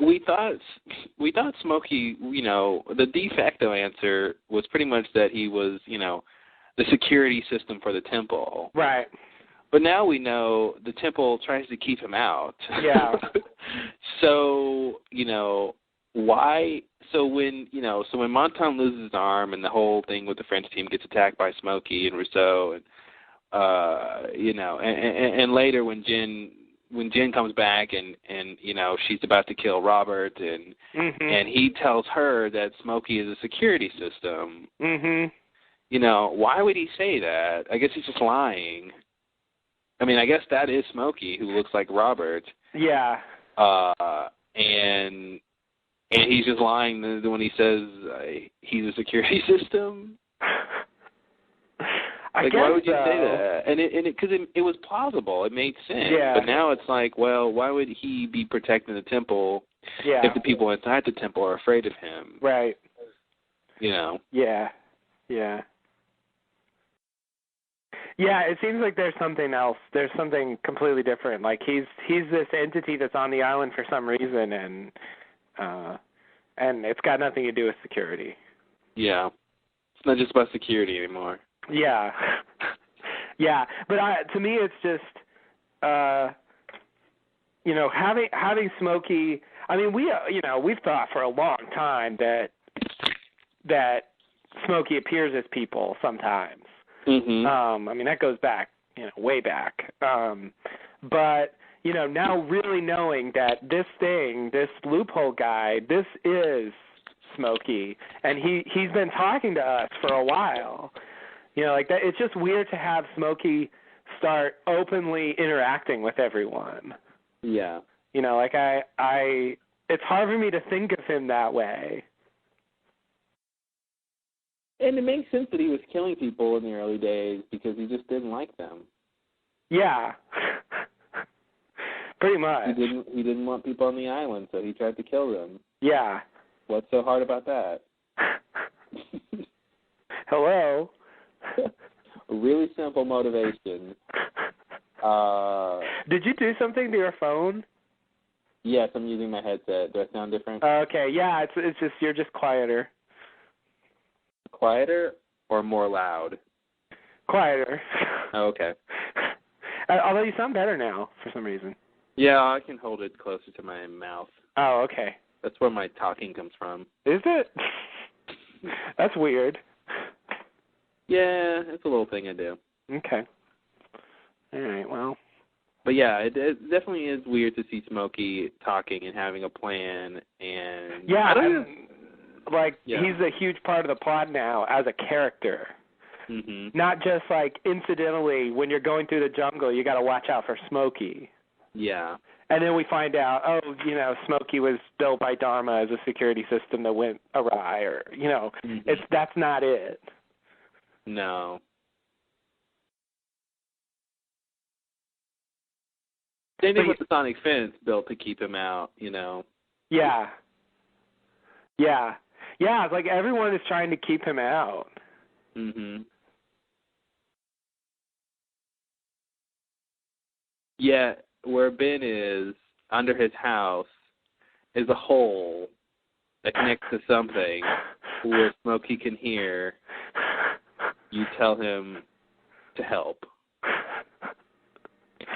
we thought Smokey, the de facto answer was pretty much that he was, the security system for the temple. Right. But now we know the temple tries to keep him out. Yeah. So, why? So when Montan loses his arm and the whole thing with the French team gets attacked by Smokey and Rousseau, and later when Jen comes back and she's about to kill Robert and he tells her that Smokey is a security system. Why would he say that? I guess he's just lying. I mean, I guess that is Smokey, who looks like Robert. Yeah. And he's just lying when he says he's a security system. Why would you say that? And because it was plausible, it made sense. Yeah. But now it's like, well, why would he be protecting the temple if the people inside the temple are afraid of him? Right. Yeah. Yeah, it seems like there's something else. There's something completely different. Like he's this entity that's on the island for some reason, and it's got nothing to do with security. Yeah. It's not just about security anymore. Yeah. Yeah, but to me it's just having Smokey. I mean, we've thought for a long time that Smokey appears as people sometimes. I mean, that goes back, way back. But, now really knowing that this loophole guy, this is Smokey, and he's been talking to us for a while. Like that, it's just weird to have Smokey start openly interacting with everyone. Yeah. It's hard for me to think of him that way. And it makes sense that he was killing people in the early days because he just didn't like them. Yeah. Pretty much. He didn't want people on the island, so he tried to kill them. Yeah. What's so hard about that? Hello. A really simple motivation. Did you do something to your phone? Yes, I'm using my headset. Do I sound different? Okay, yeah, it's just you're just quieter. Quieter or more loud? Quieter. Oh, okay. Although you sound better now for some reason. Yeah, I can hold it closer to my mouth. Oh, okay. That's where my talking comes from. Is it? That's weird. Yeah, it's a little thing I do. Okay. All right, well. But yeah, it definitely is weird to see Smokey talking and having a plan. And yeah, he's a huge part of the plot now as a character. Mm-hmm. Not just like incidentally when you're going through the jungle, you got to watch out for Smokey. Yeah. And then we find out, Smokey was built by Dharma as a security system that went awry, or Mm-hmm. that's not it. No. Same thing with the sonic fence built to keep him out, Yeah. Yeah. Yeah, it's like everyone is trying to keep him out. Mm-hmm. Yeah, where Ben is, under his house, is a hole that connects to something where Smokey can hear you tell him to help.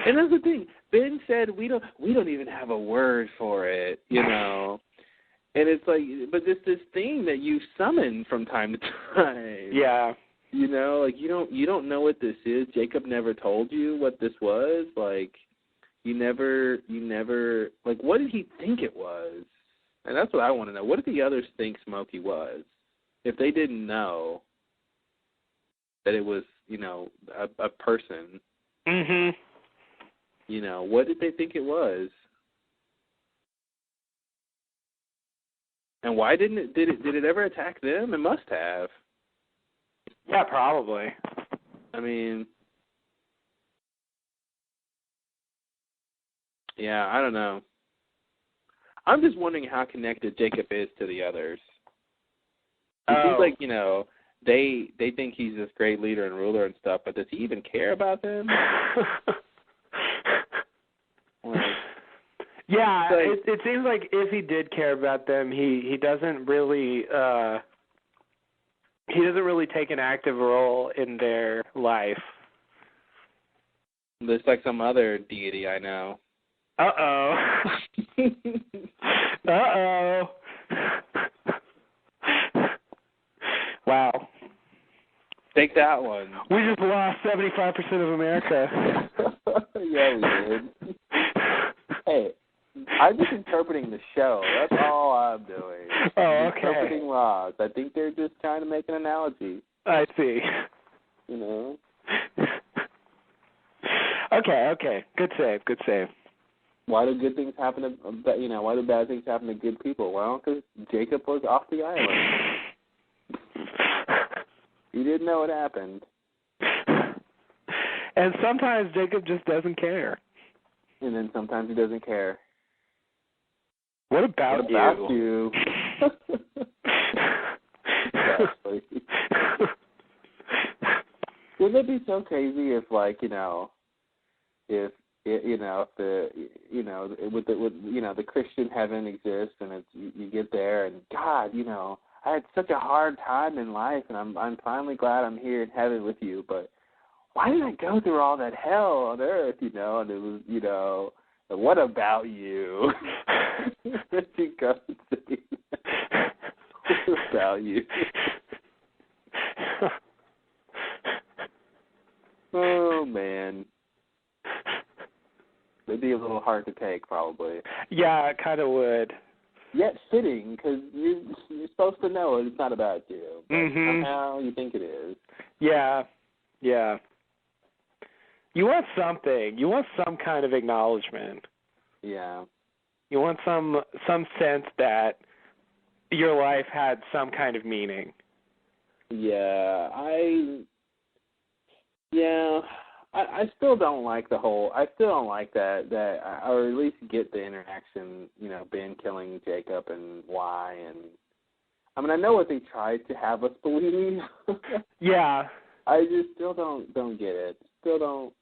And that's the thing. Ben said we don't even have a word for it, And it's like, but it's this thing that you summon from time to time. Yeah. Like you don't know what this is. Jacob never told you what this was. Like you never like what did he think it was? And that's what I want to know. What did the others think Smokey was? If they didn't know that it was, a person. Mhm. What did they think it was? And why did it ever attack them? It must have. Yeah, probably. I mean, yeah, I don't know. I'm just wondering how connected Jacob is to the others. It seems like, they think he's this great leader and ruler and stuff, but does he even care about them? Yeah, it seems like if he did care about them, he doesn't really take an active role in their life. There's like some other deity I know. Uh-oh. Uh-oh. Wow. Take that one. We just lost 75% of America. Yeah, we did. Hey, I'm just interpreting the show. That's all I'm doing. Oh, okay. Interpreting laws. I think they're just trying to make an analogy. I see. Okay. Good save. Why do good things happen to, why do bad things happen to good people? Well, because Jacob was off the island. He didn't know it happened. And sometimes Jacob just doesn't care. And then sometimes he doesn't care. What about you? Exactly. Wouldn't it be so crazy if, the Christian heaven exists and it's you get there and God, I had such a hard time in life and I'm finally glad I'm here in heaven with you, but why did I go through all that hell on earth, and it was, what about you? You go and say, what about you? Oh, man. It'd be a little hard to take, probably. Yeah, it kind of would. Yet fitting, because you're supposed to know it's not about you. But somehow you think it is. Yeah. You want something. You want some kind of acknowledgement. Yeah. You want some sense that your life had some kind of meaning. Yeah, I still don't like the whole. I still don't like that, or at least get the interaction. Ben killing Jacob and why, and I mean I know what they tried to have us believe. Yeah. I just still don't get it. Still don't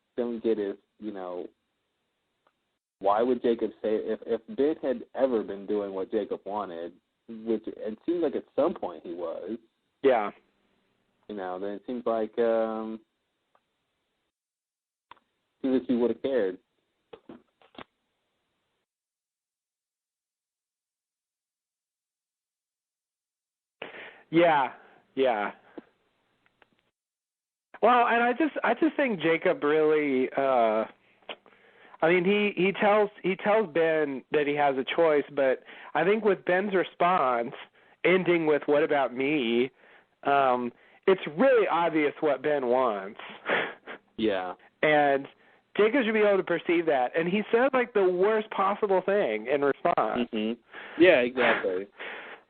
get it. Why would Jacob say if Ben had ever been doing what Jacob wanted, which it seems like at some point he was. Yeah. Then it seems like he would have cared. Yeah. Well, and I just think Jacob really. He tells Ben that he has a choice, but I think with Ben's response ending with "What about me?" it's really obvious what Ben wants. Yeah. And Jacob should be able to perceive that. And he says, like, the worst possible thing in response. Mm-hmm. Yeah, exactly.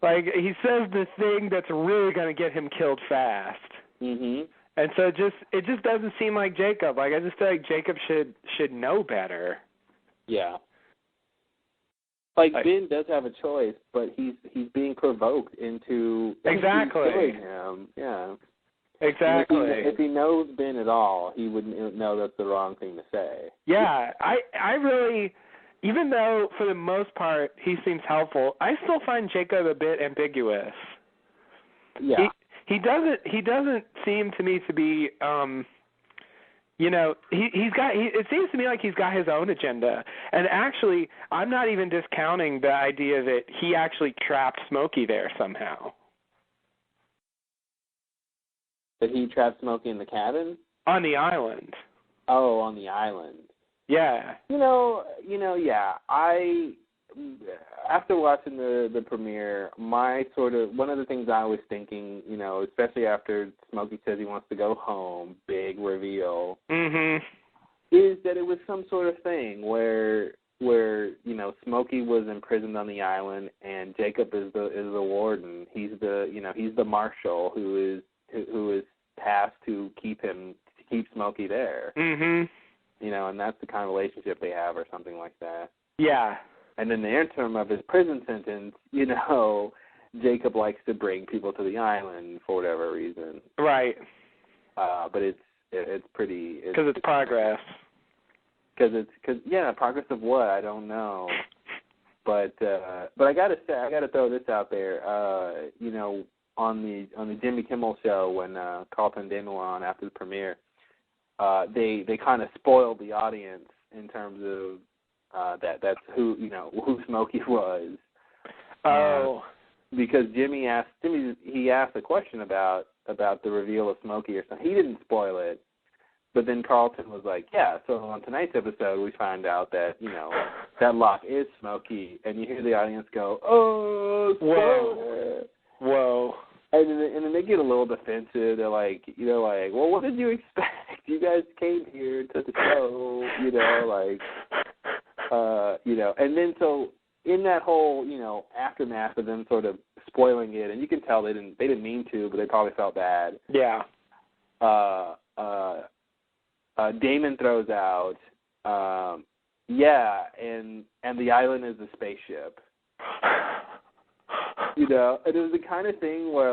Like, he says the thing that's really going to get him killed fast. Mm-hmm. And so it just doesn't seem like Jacob. Like, I just feel like Jacob should know better. Yeah. Like, Ben does have a choice, but he's being provoked into killing him. Yeah. Exactly. If he knows Ben at all, he would know that's the wrong thing to say. Yeah, I really, even though for the most part he seems helpful, I still find Jacob a bit ambiguous. Yeah. He doesn't seem to me to be it seems to me like he's got his own agenda. And actually, I'm not even discounting the idea that he actually trapped Smokey there somehow. That he trapped Smokey in the cabin? On the island. Oh, on the island. Yeah. Yeah. After watching the premiere, one of the things I was thinking, especially after Smokey says he wants to go home, big reveal, is that it was some sort of thing where Smokey was imprisoned on the island and Jacob is the warden. He's the marshal who is tasked to keep Smokey there. And that's the kind of relationship they have or something like that. Yeah. And in the interim of his prison sentence, Jacob likes to bring people to the island for whatever reason. Right. But it's pretty... Because it's progress. Progress of what? I don't know. But I gotta say, I gotta throw this out there. On the Jimmy Kimmel show when Carlton and Damon were on after the premiere, they kind of spoiled the audience in terms of that's who Smokey was. Oh. Because Jimmy asked a question about the reveal of Smokey or something. He didn't spoil it, but then Carlton was like, "Yeah, so on tonight's episode we find out that that lock is Smokey," and you hear the audience go, "Oh, spoiler!" Whoa. And then they get a little defensive. They're like, "Well, what did you expect? You guys came here to the show, And then so in that whole, aftermath of them sort of spoiling it, and you can tell they didn't mean to, but they probably felt bad. Yeah. Damon throws out, and the island is a spaceship. And it was the kind of thing where,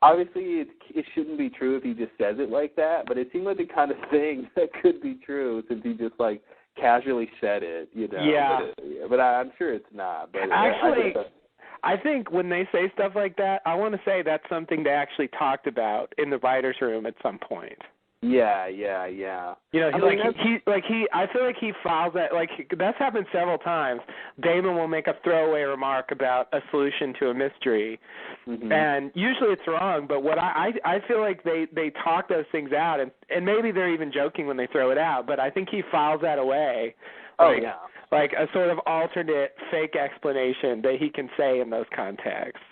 obviously it shouldn't be true if he just says it like that, but it seemed like the kind of thing that could be true since he just, casually said it, Yeah. But I'm sure it's not. But actually, I think when they say stuff like that, I want to say that's something they actually talked about in the writer's room at some point. Yeah. I feel like he files that, that's happened several times. Damon will make a throwaway remark about a solution to a mystery, and usually it's wrong, but what I feel like they talk those things out, and maybe they're even joking when they throw it out, but I think he files that away. Like a sort of alternate fake explanation that he can say in those contexts.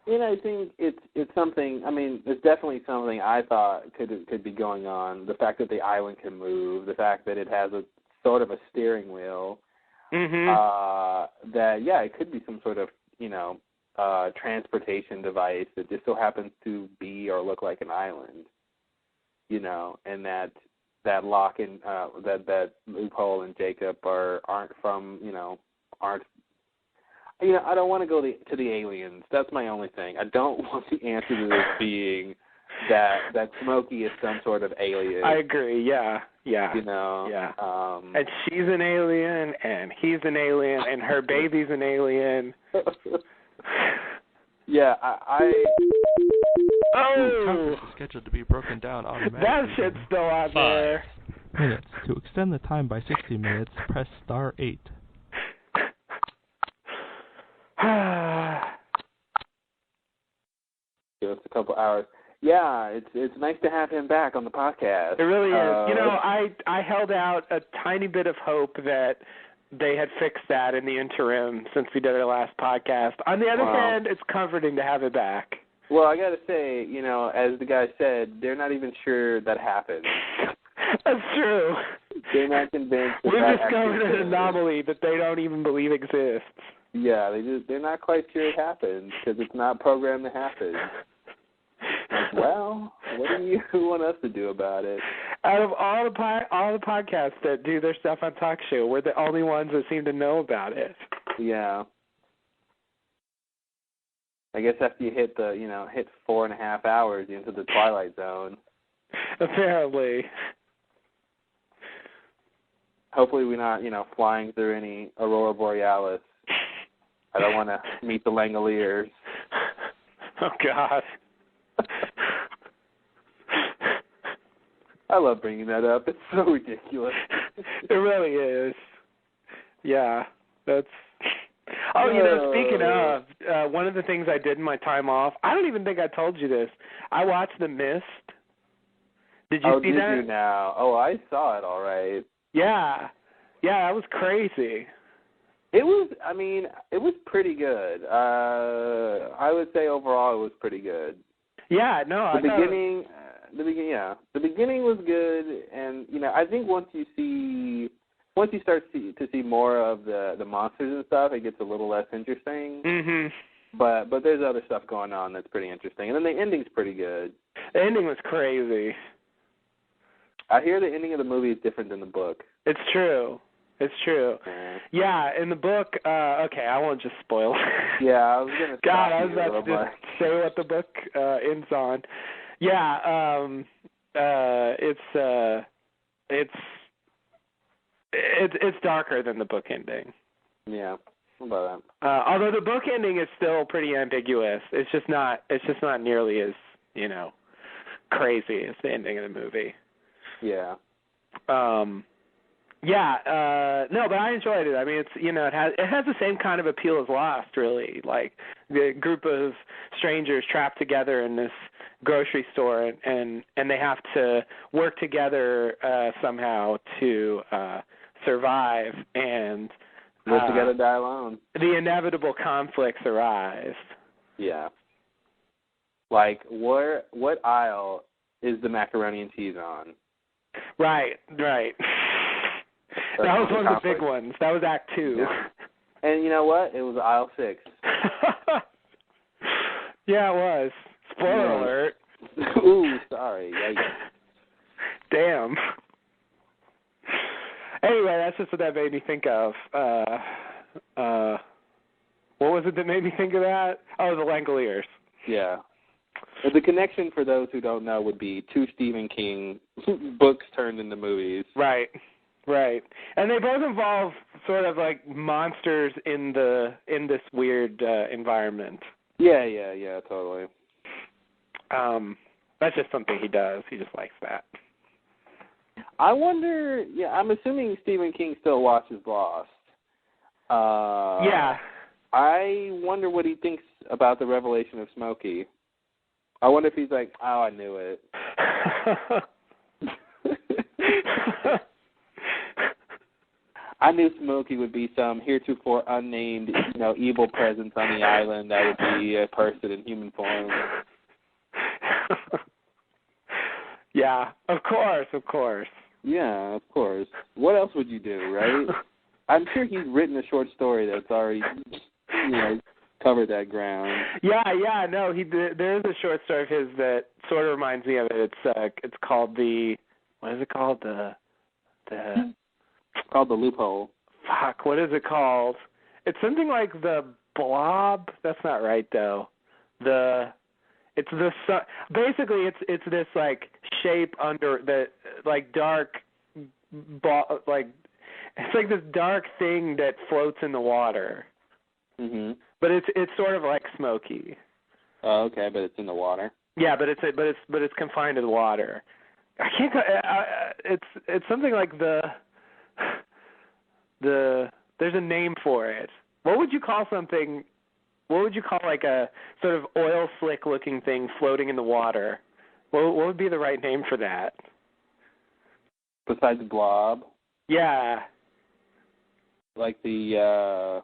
I think it's something. I mean, it's definitely something I thought could be going on. The fact that the island can move, the fact that it has a sort of a steering wheel. It could be some sort of transportation device that just so happens to be or look like an island. And that lock and that loophole and Jacob aren't from aren't. I don't want to go to the aliens. That's my only thing. I don't want the answer to this being that Smokey is some sort of alien. I agree. Yeah. Yeah. And she's an alien, and he's an alien, and her baby's an alien. Yeah. Oh! Is scheduled to be broken down automatically. That shit's still out there. 5 minutes. To extend the time by 60 minutes, press *8. Give us a couple hours. Yeah, it's nice to have him back on the podcast. It really is. I held out a tiny bit of hope that they had fixed that in the interim since we did our last podcast. On the other hand, it's comforting to have it back. Well, I got to say, as the guy said, they're not even sure that happened. That's true. They're not convinced that We've discovered an anomaly that they don't even believe exists. Yeah, they're not quite sure it happened because it's not programmed to happen. Like, well, what do you want us to do about it? Out of all the podcasts that do their stuff on Talk Show, we're the only ones that seem to know about it. Yeah. I guess after you hit 4.5 hours, you're into the Twilight Zone. Apparently. Hopefully we're not, flying through any Aurora Borealis. I don't want to meet the Langoliers. Oh, God. I love bringing that up. It's so ridiculous. It really is. Yeah, that's... Oh, speaking of, one of the things I did in my time off, I don't even think I told you this. I watched The Mist. Did you see that? Oh, did you now? Oh, I saw it all right. Yeah. Yeah, that was crazy. It was pretty good. I would say overall it was pretty good. Yeah, no, the beginning was good, and I think once you start to see more of the monsters and stuff, it gets a little less interesting. Mhm. But there's other stuff going on that's pretty interesting, and then the ending's pretty good. The ending was crazy. I hear the ending of the movie is different than the book. It's true. It's true. Yeah, in the book, okay, I won't just spoil. Yeah, I was going to God, I was about to just say what the book ends on. Yeah, it's darker than the book ending. Yeah, how about that? Although the book ending is still pretty ambiguous. It's just not nearly as, crazy as the ending of the movie. Yeah. No, but I enjoyed it. I mean, it's it has the same kind of appeal as Lost, really. Like the group of strangers trapped together in this grocery store, and they have to work together somehow to survive, and live together, die alone. The inevitable conflicts arise. Yeah. Like what aisle is the macaroni and cheese on? Right. That was one of the big ones. That was Act 2. Yeah. And you know what? It was aisle 6. Yeah, it was. Spoiler alert. Ooh, sorry. Yikes. Damn. Anyway, that's just what that made me think of. What was it that made me think of that? Oh, the Langoliers. Yeah. The connection, for those who don't know, would be 2 Stephen King books turned into movies. Right. And they both involve sort of like monsters in this weird environment. Yeah, totally. That's just something he does. He just likes that. I wonder, I'm assuming Stephen King still watches Lost. Yeah. I wonder what he thinks about the revelation of Smokey. I wonder if he's like, oh, I knew it. I knew Smokey would be some heretofore unnamed, evil presence on the island that would be a person in human form. Yeah, of course. Yeah, of course. What else would you do, right? I'm sure he's written a short story that's already, covered that ground. Yeah, no, there is a short story of his that sort of reminds me of it. It's called what is it called? It's called The Loophole. Fuck, what is it called? It's something like The Blob. That's not right, though. Basically, it's this, like, shape under the, like, dark, it's like this dark thing that floats in the water. Mm-hmm. But it's sort of like Smokey. Oh, okay, but it's in the water. Yeah, but it's confined to the water. I can't. It's something like there's a name for it. What would you call something? What would you call like a sort of oil slick looking thing floating in the water? What would be the right name for that? Besides blob? Yeah. Like the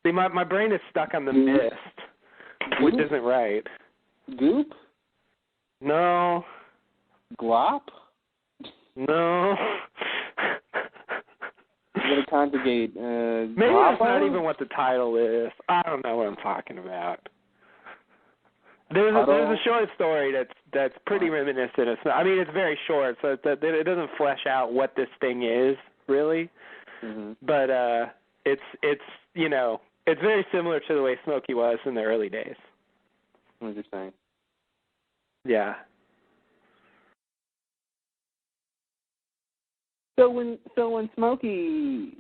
See, my brain is stuck on the mist, which isn't right. Goop? No. Glop? No. I'm going to conjugate maybe that's not even what the title is. I don't know what I'm talking about. There's a short story that's pretty reminiscent of. I mean, it's very short, so it doesn't flesh out what this thing is really. Mm-hmm. But it's it's very similar to the way Smokey was in the early days. Interesting. Yeah. So when Smokey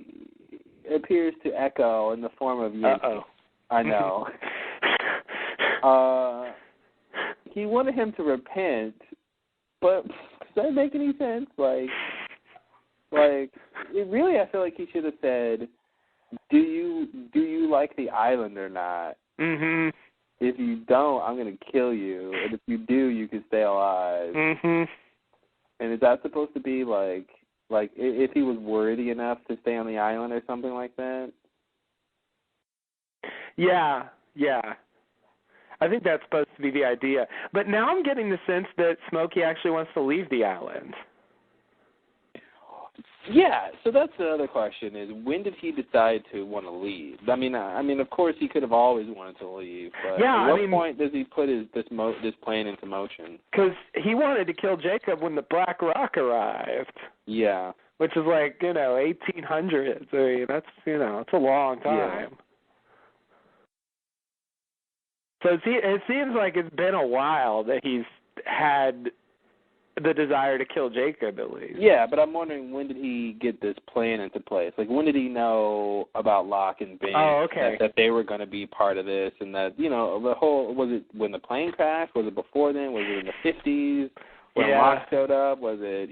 appears to Echo in the form of Yankee, I know. He wanted him to repent, but does that make any sense? Like, it really, I feel like he should have said, "Do you like the island or not? Mm-hmm. If you don't, I'm gonna kill you, and if you do, you can stay alive." Mm-hmm. And is that supposed to be like if he was worthy enough to stay on the island or something like that? Yeah. I think that's supposed to be the idea. But now I'm getting the sense that Smokey actually wants to leave the island. Yeah, so that's the other question is, when did he decide to want to leave? I mean, of course he could have always wanted to leave, but at what point does he put this plan into motion? Because he wanted to kill Jacob when the Black Rock arrived. Yeah. Which is 1800s. I mean, that's, it's a long time. Yeah. So it seems like it's been a while that he's had the desire to kill Jacob, at least. Yeah, but I'm wondering, when did he get this plan into place? Like, when did he know about Locke and Bing? Oh, okay. That they were going to be part of this, and that, the whole, was it when the plane crashed? Was it before then? Was it in the 50s? When Locke showed up? Was it,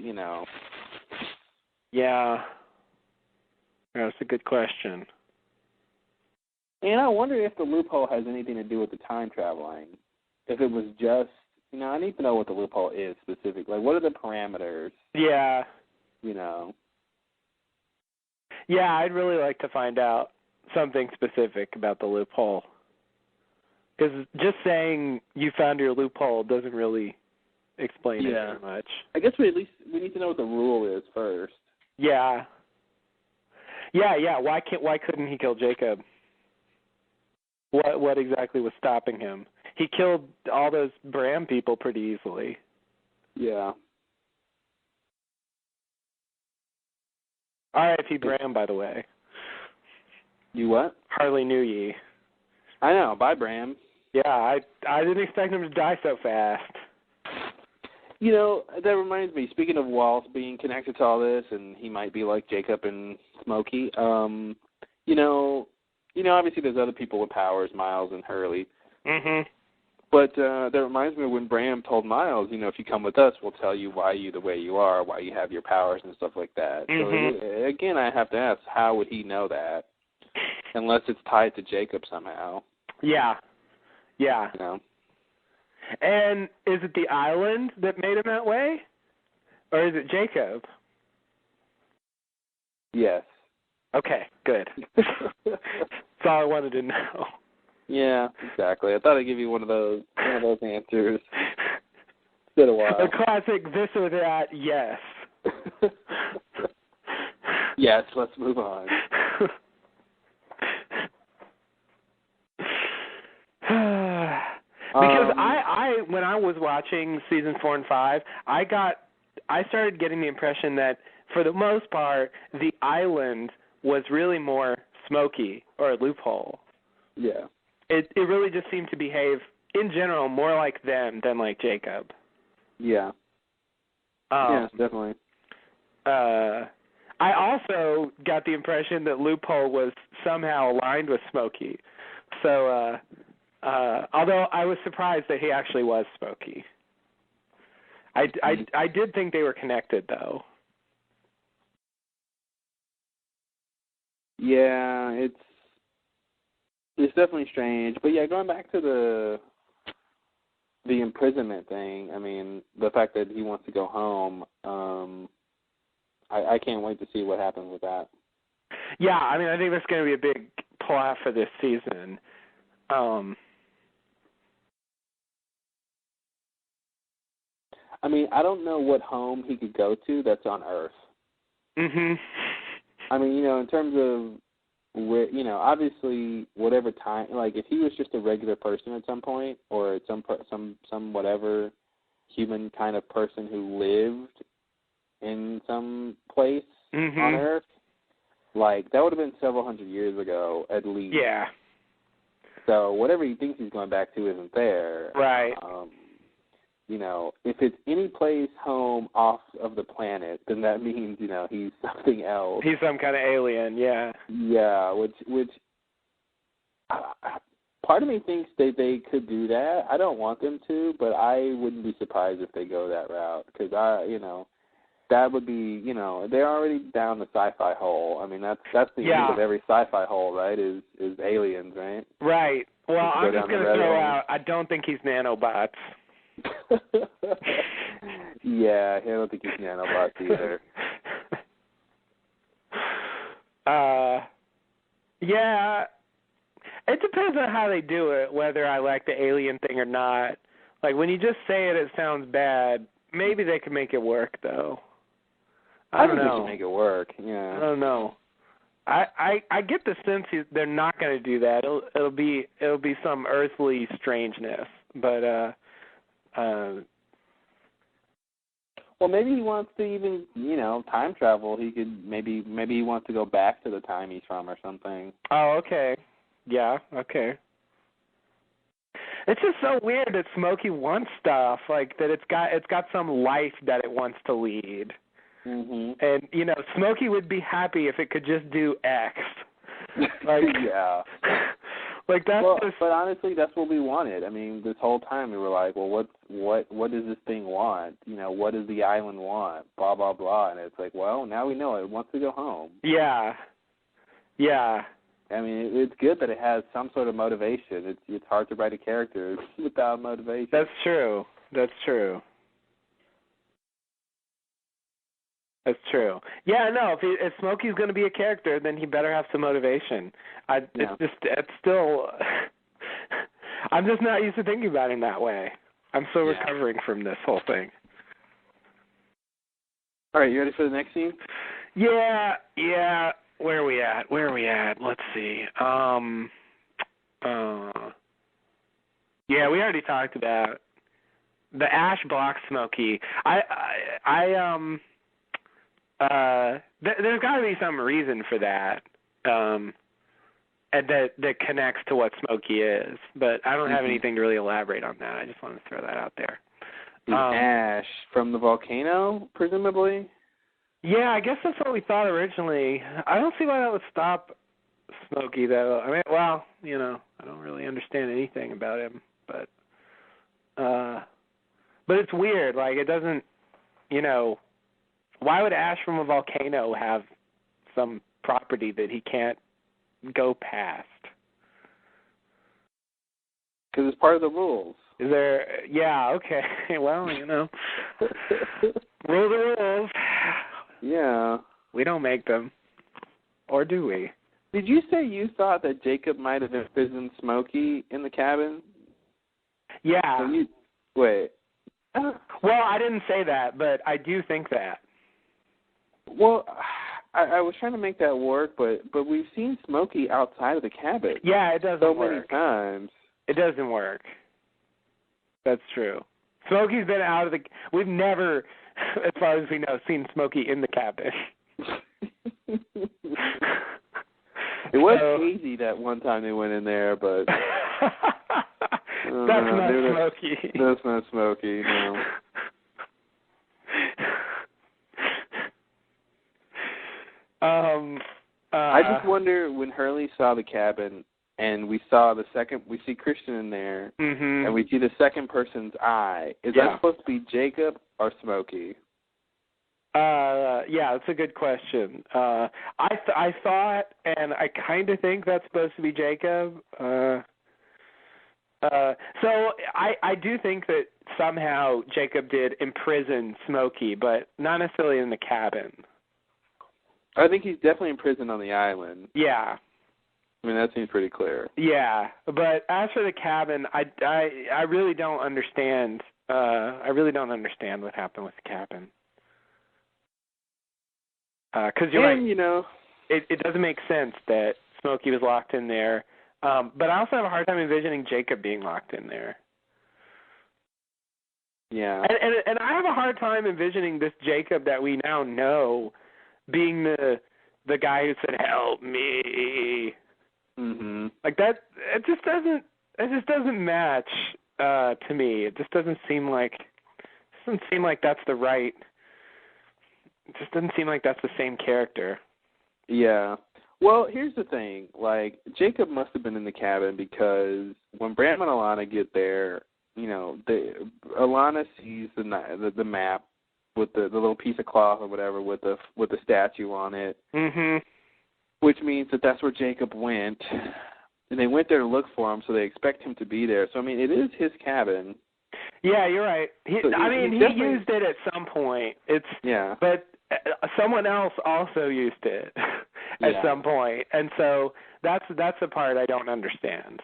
Yeah. That's a good question. And I wonder if the loophole has anything to do with the time traveling. If it was just, I need to know what the loophole is specifically. Like, what are the parameters? Yeah. Yeah, I'd really like to find out something specific about the loophole. Because just saying you found your loophole doesn't really explain it very much. I guess we need to know what the rule is first. Yeah. Yeah. Why couldn't he kill Jacob? What exactly was stopping him? He killed all those Bram people pretty easily. Yeah. R.I.P. Bram, by the way. You what? Hardly knew ye. I know. Bye, Bram. Yeah, I didn't expect him to die so fast. That reminds me, speaking of Walt being connected to all this, and he might be like Jacob and Smokey, obviously there's other people with powers, Miles and Hurley. Mm-hmm. But that reminds me of when Bram told Miles, if you come with us, we'll tell you why you're the way you are, why you have your powers and stuff like that. Mm-hmm. So, again, I have to ask, how would he know that? Unless it's tied to Jacob somehow. Yeah. And is it the island that made him that way? Or is it Jacob? Yes. Okay, good. That's all I wanted to know. Yeah, exactly. I thought I'd give you one of those answers. It's been a while. A classic this or that, yes. Yes, let's move on. Because I when I was watching seasons 4 and 5, I started getting the impression that for the most part the island was really more Smokey or a loophole. Yeah. It really just seemed to behave in general more like them than like Jacob. Yeah. Yes, definitely. I also got the impression that Loophole was somehow aligned with Smokey. So although I was surprised that he actually was Smokey. I did think they were connected, though. Yeah, it's definitely strange. But yeah, going back to the imprisonment thing, I mean, the fact that he wants to go home, I can't wait to see what happens with that. Yeah, I mean, I think that's going to be a big plot for this season. I mean, I don't know what home he could go to that's on Earth. Mhm. I mean, in terms of where, obviously whatever time, like if he was just a regular person at some point, or some whatever human kind of person who lived in some place on Earth, like that would have been several hundred years ago at least. Yeah. So whatever he thinks he's going back to isn't there. Right. If it's any place home off of the planet, then that means, he's something else. He's some kind of alien, yeah. Yeah, which part of me thinks they could do that. I don't want them to, but I wouldn't be surprised if they go that route, because that would be, they're already down the sci-fi hole. I mean, that's the end of every sci-fi hole, right? Is aliens, right? Right. Well, I'm just going to throw out, I don't think he's nanobots. Yeah, I don't think he's nanobots either. Yeah, it depends on how they do it, whether I like the alien thing or not. Like, when you just say it, it sounds bad. Maybe they could make it work, though. I don't know. think they can make it work, yeah. I don't know. I get the sense they're not going to do that. It'll be some earthly strangeness, but well, maybe he wants to even, time travel. He could maybe he wants to go back to the time he's from or something. Oh, okay. Yeah, okay. It's just so weird that Smokey wants stuff, like that it's got some life that it wants to lead. Mm-hmm. And, Smokey would be happy if it could just do X. Like, yeah. Like that's but honestly, that's what we wanted. I mean, this whole time we were like, well, what does this thing want? What does the island want? Blah blah blah. And it's like, well, now we know it wants to go home. Yeah. Yeah. I mean, it's good that it has some sort of motivation. It's hard to write a character without motivation. That's true. That's true. That's true. Yeah, no. If Smokey's going to be a character, then he better have some motivation. It's still. I'm just not used to thinking about him that way. I'm still recovering from this whole thing. All right, you ready for the next scene? Yeah. Where are we at? Let's see. Yeah, we already talked about the Ash blocks Smokey. There's got to be some reason for that, and that connects to what Smokey is. But I don't have anything to really elaborate on that. I just wanted to throw that out there. The ash from the volcano, presumably? Yeah, I guess that's what we thought originally. I don't see why that would stop Smokey, though. I mean, well, I don't really understand anything about him, but it's weird. Like, it doesn't, why would ash from a volcano have some property that he can't go past? Because it's part of the rules. Is there? Yeah, okay. Well, rule the rules. Yeah. We don't make them. Or do we? Did you say you thought that Jacob might have imprisoned Smokey in the cabin? Yeah. Wait. Well, I didn't say that, but I do think that. Well, I was trying to make that work, but we've seen Smokey outside of the cabin. Yeah, it doesn't work. So many times. It doesn't work. That's true. Smokey's been out of the... We've never, as far as we know, seen Smokey in the cabin. It was hazy that one time they went in there, but... That's not Smokey. That's not Smokey, no. I just wonder, when Hurley saw the cabin and we see Christian in there, and we see the second person's eye, is that supposed to be Jacob or Smokey? Yeah, that's a good question. I thought, and I kind of think that's supposed to be Jacob. So I do think that somehow Jacob did imprison Smokey, but not necessarily in the cabin. I think he's definitely imprisoned on the island. Yeah. I mean, that seems pretty clear. Yeah, but as for the cabin, I really don't understand. I really don't understand what happened with the cabin. Because you're right. You know, it doesn't make sense that Smokey was locked in there. But I also have a hard time envisioning Jacob being locked in there. Yeah. And I have a hard time envisioning this Jacob that we now know being the guy who said, "Help me." Mm-hmm. Like that, it just doesn't match to me. It just doesn't seem like that's the right. It just doesn't seem like that's the same character. Yeah. Well, here's the thing. Like, Jacob must have been in the cabin because when Bram and Alana get there, you know, Alana sees the map with the little piece of cloth or whatever with the statue on it. Mm-hmm. Which means that that's where Jacob went. And they went there to look for him, so they expect him to be there. So, I mean, it is his cabin. Yeah, you're right. He used it at some point. But someone else also used it at some point. And so that's the part I don't understand.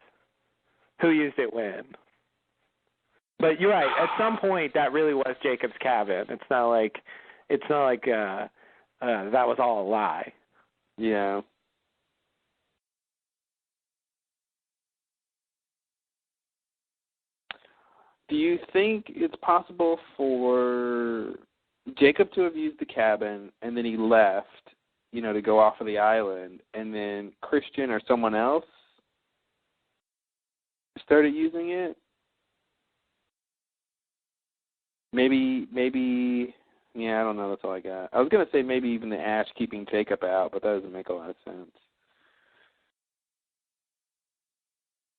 Who used it when? But you're right. At some point, that really was Jacob's cabin. It's not like that was all a lie. Yeah. Do you think it's possible for Jacob to have used the cabin and then he left, you know, to go off of the island, and then Christian or someone else started using it? Maybe, yeah, I don't know. That's all I got. I was going to say maybe even the Ash keeping Jacob out, but that doesn't make a lot of sense.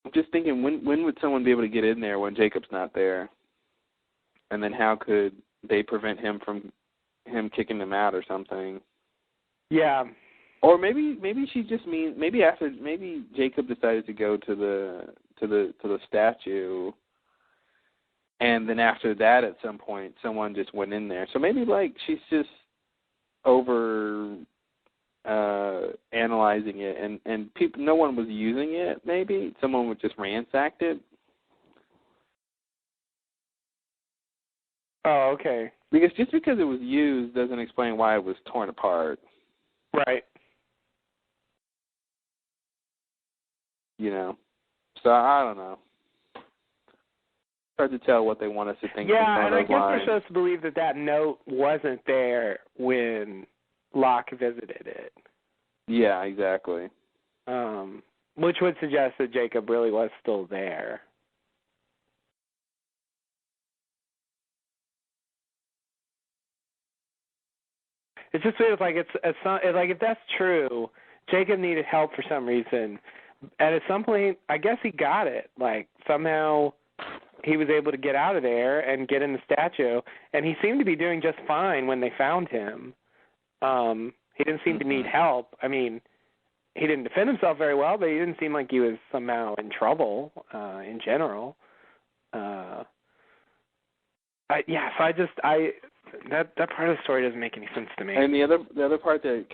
I'm just thinking, when would someone be able to get in there when Jacob's not there? And then how could they prevent him from kicking them out or something? Yeah. Or maybe she just means maybe Jacob decided to go to the statue, and then after that at some point someone just went in there. So maybe like she's just over analyzing it, and people, no one was using it. Maybe someone would just ransacked it. Oh, okay. Because just because it was used doesn't explain why it was torn apart. Right. You know. So I don't know. It's hard to tell what they want us to think. Yeah, and I guess we're supposed to believe that note wasn't there when Locke visited it. Yeah, exactly. Which would suggest that Jacob really was still there. It just feels like it's like if that's true, Jacob needed help for some reason, and at some point, I guess he got it. Like somehow he was able to get out of there and get in the statue, and he seemed to be doing just fine when they found him. He didn't seem to need help. I mean, he didn't defend himself very well, but he didn't seem like he was somehow in trouble in general. That part of the story doesn't make any sense to me. And the other part that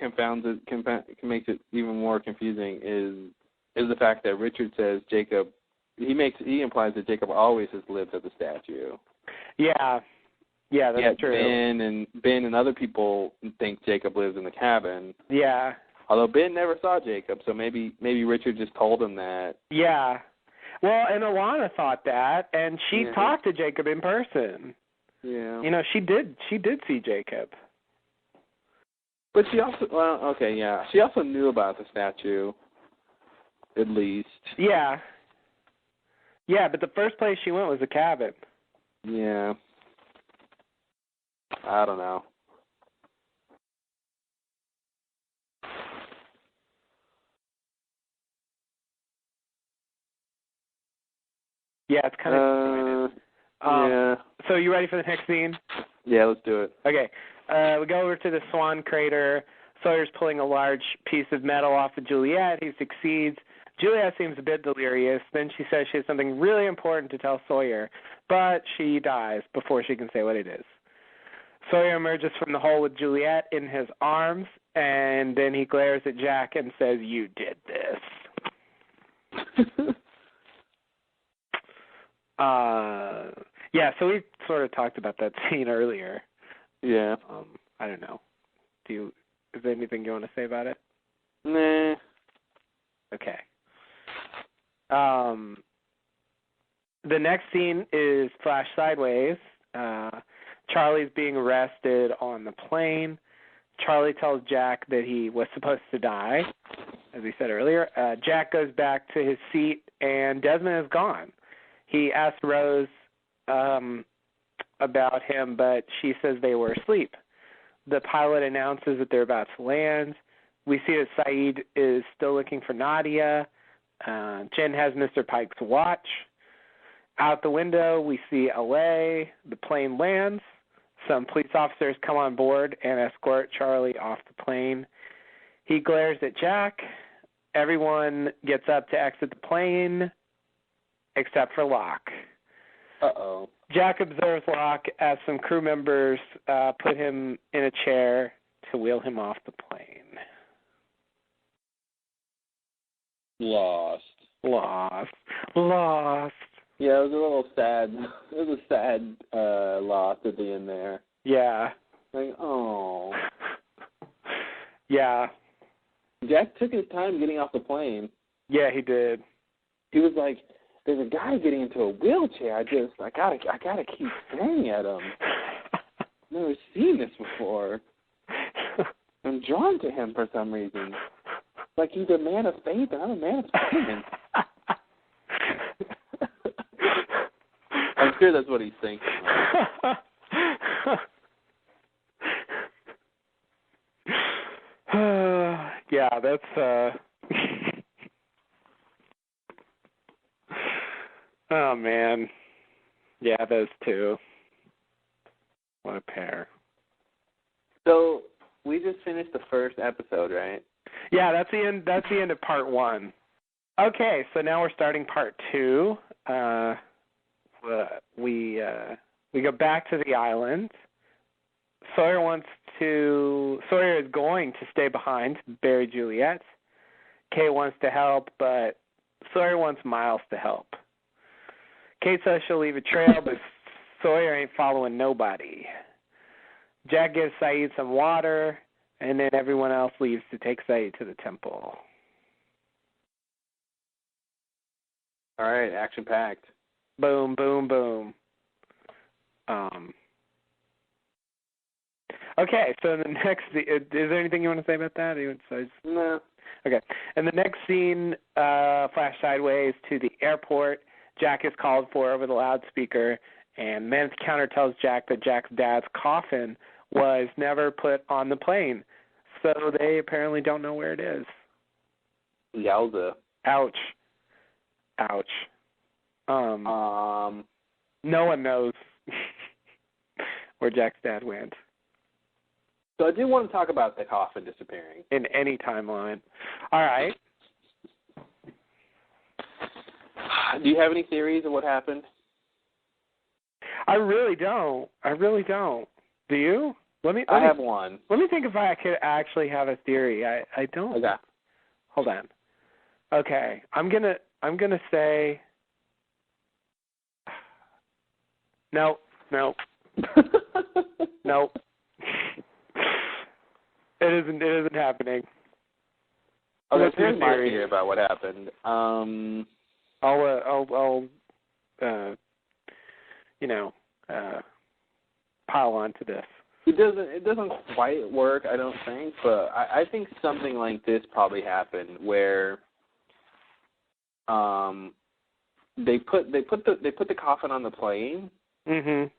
makes it even more confusing is the fact that Richard says Jacob. He implies that Jacob always has lived at the statue. Yeah, that's true. Ben and other people think Jacob lives in the cabin. Yeah. Although Ben never saw Jacob, so maybe Richard just told him that. Yeah. Well, and Alana thought that, and she talked to Jacob in person. Yeah. You know, she did see Jacob. But she also, she also knew about the statue, at least. Yeah. Yeah, but the first place she went was the cabin. Yeah. I don't know. Yeah, it's kind of yeah. So you ready for the next scene? Yeah, let's do it. Okay. We go over to the Swan Crater. Sawyer's pulling a large piece of metal off of Juliet. He succeeds. Juliet seems a bit delirious. Then she says she has something really important to tell Sawyer, but she dies before she can say what it is. Sawyer emerges from the hole with Juliet in his arms, and then he glares at Jack and says, "You did this." Yeah, so we sort of talked about that scene earlier. Yeah. I don't know. Is there anything you want to say about it? Nah. Okay. The next scene is flash sideways. Charlie's being arrested on the plane. Charlie tells Jack that he was supposed to die, as we said earlier. Jack goes back to his seat, and Desmond is gone. He asks Rose about him, but she says they were asleep. The pilot announces that they're about to land. We see that Saeed is still looking for Nadia. Jen has Mr. Pike's watch. Out the window, we see LA. The plane lands. Some police officers come on board and escort Charlie off the plane. He glares at Jack. Everyone gets up to exit the plane, except for Locke. Uh-oh. Jack observes Locke as some crew members put him in a chair to wheel him off the plane. Lost. Yeah, it was a little sad. It was a sad loss at the end there. Yeah. Like, oh. Yeah. Jack took his time getting off the plane. Yeah, he did. He was like, "There's a guy getting into a wheelchair. I gotta keep staring at him. Never seen this before. I'm drawn to him for some reason. Like he's a man of faith, and I'm a man of science." I'm sure that's what he's thinking. Yeah, that's oh man. Yeah, those two. What a pair. So we just finished the first episode, right? Yeah, that's the end of part 1. Okay, so now we're starting part 2. We go back to the island. Sawyer is going to stay behind to bury Juliet. Kay wants to help, but Sawyer wants Miles to help. Kate says she'll leave a trail, but Sawyer ain't following nobody. Jack gives Saeed some water, and then everyone else leaves to take Saeed to the temple. All right, action-packed. Boom, boom, boom. Okay, so the next, is there anything you want to say about that? No. Okay, and the next scene, flash sideways to the airport. Jack is called for over the loudspeaker, and man at the counter tells Jack that Jack's dad's coffin was never put on the plane, so they apparently don't know where it is. Yowza. Ouch. No one knows where Jack's dad went. So I do want to talk about the coffin disappearing. In any timeline. All right. Do you have any theories of what happened? I really don't. Do you? I have one. Let me think if I could actually have a theory. I don't. Okay. Hold on. Okay. I'm gonna say no. Nope. It isn't happening. Okay, here's my theory about what happened. I'll pile on to this. It doesn't quite work, I don't think, but I think something like this probably happened where they put the coffin on the plane. Mhm.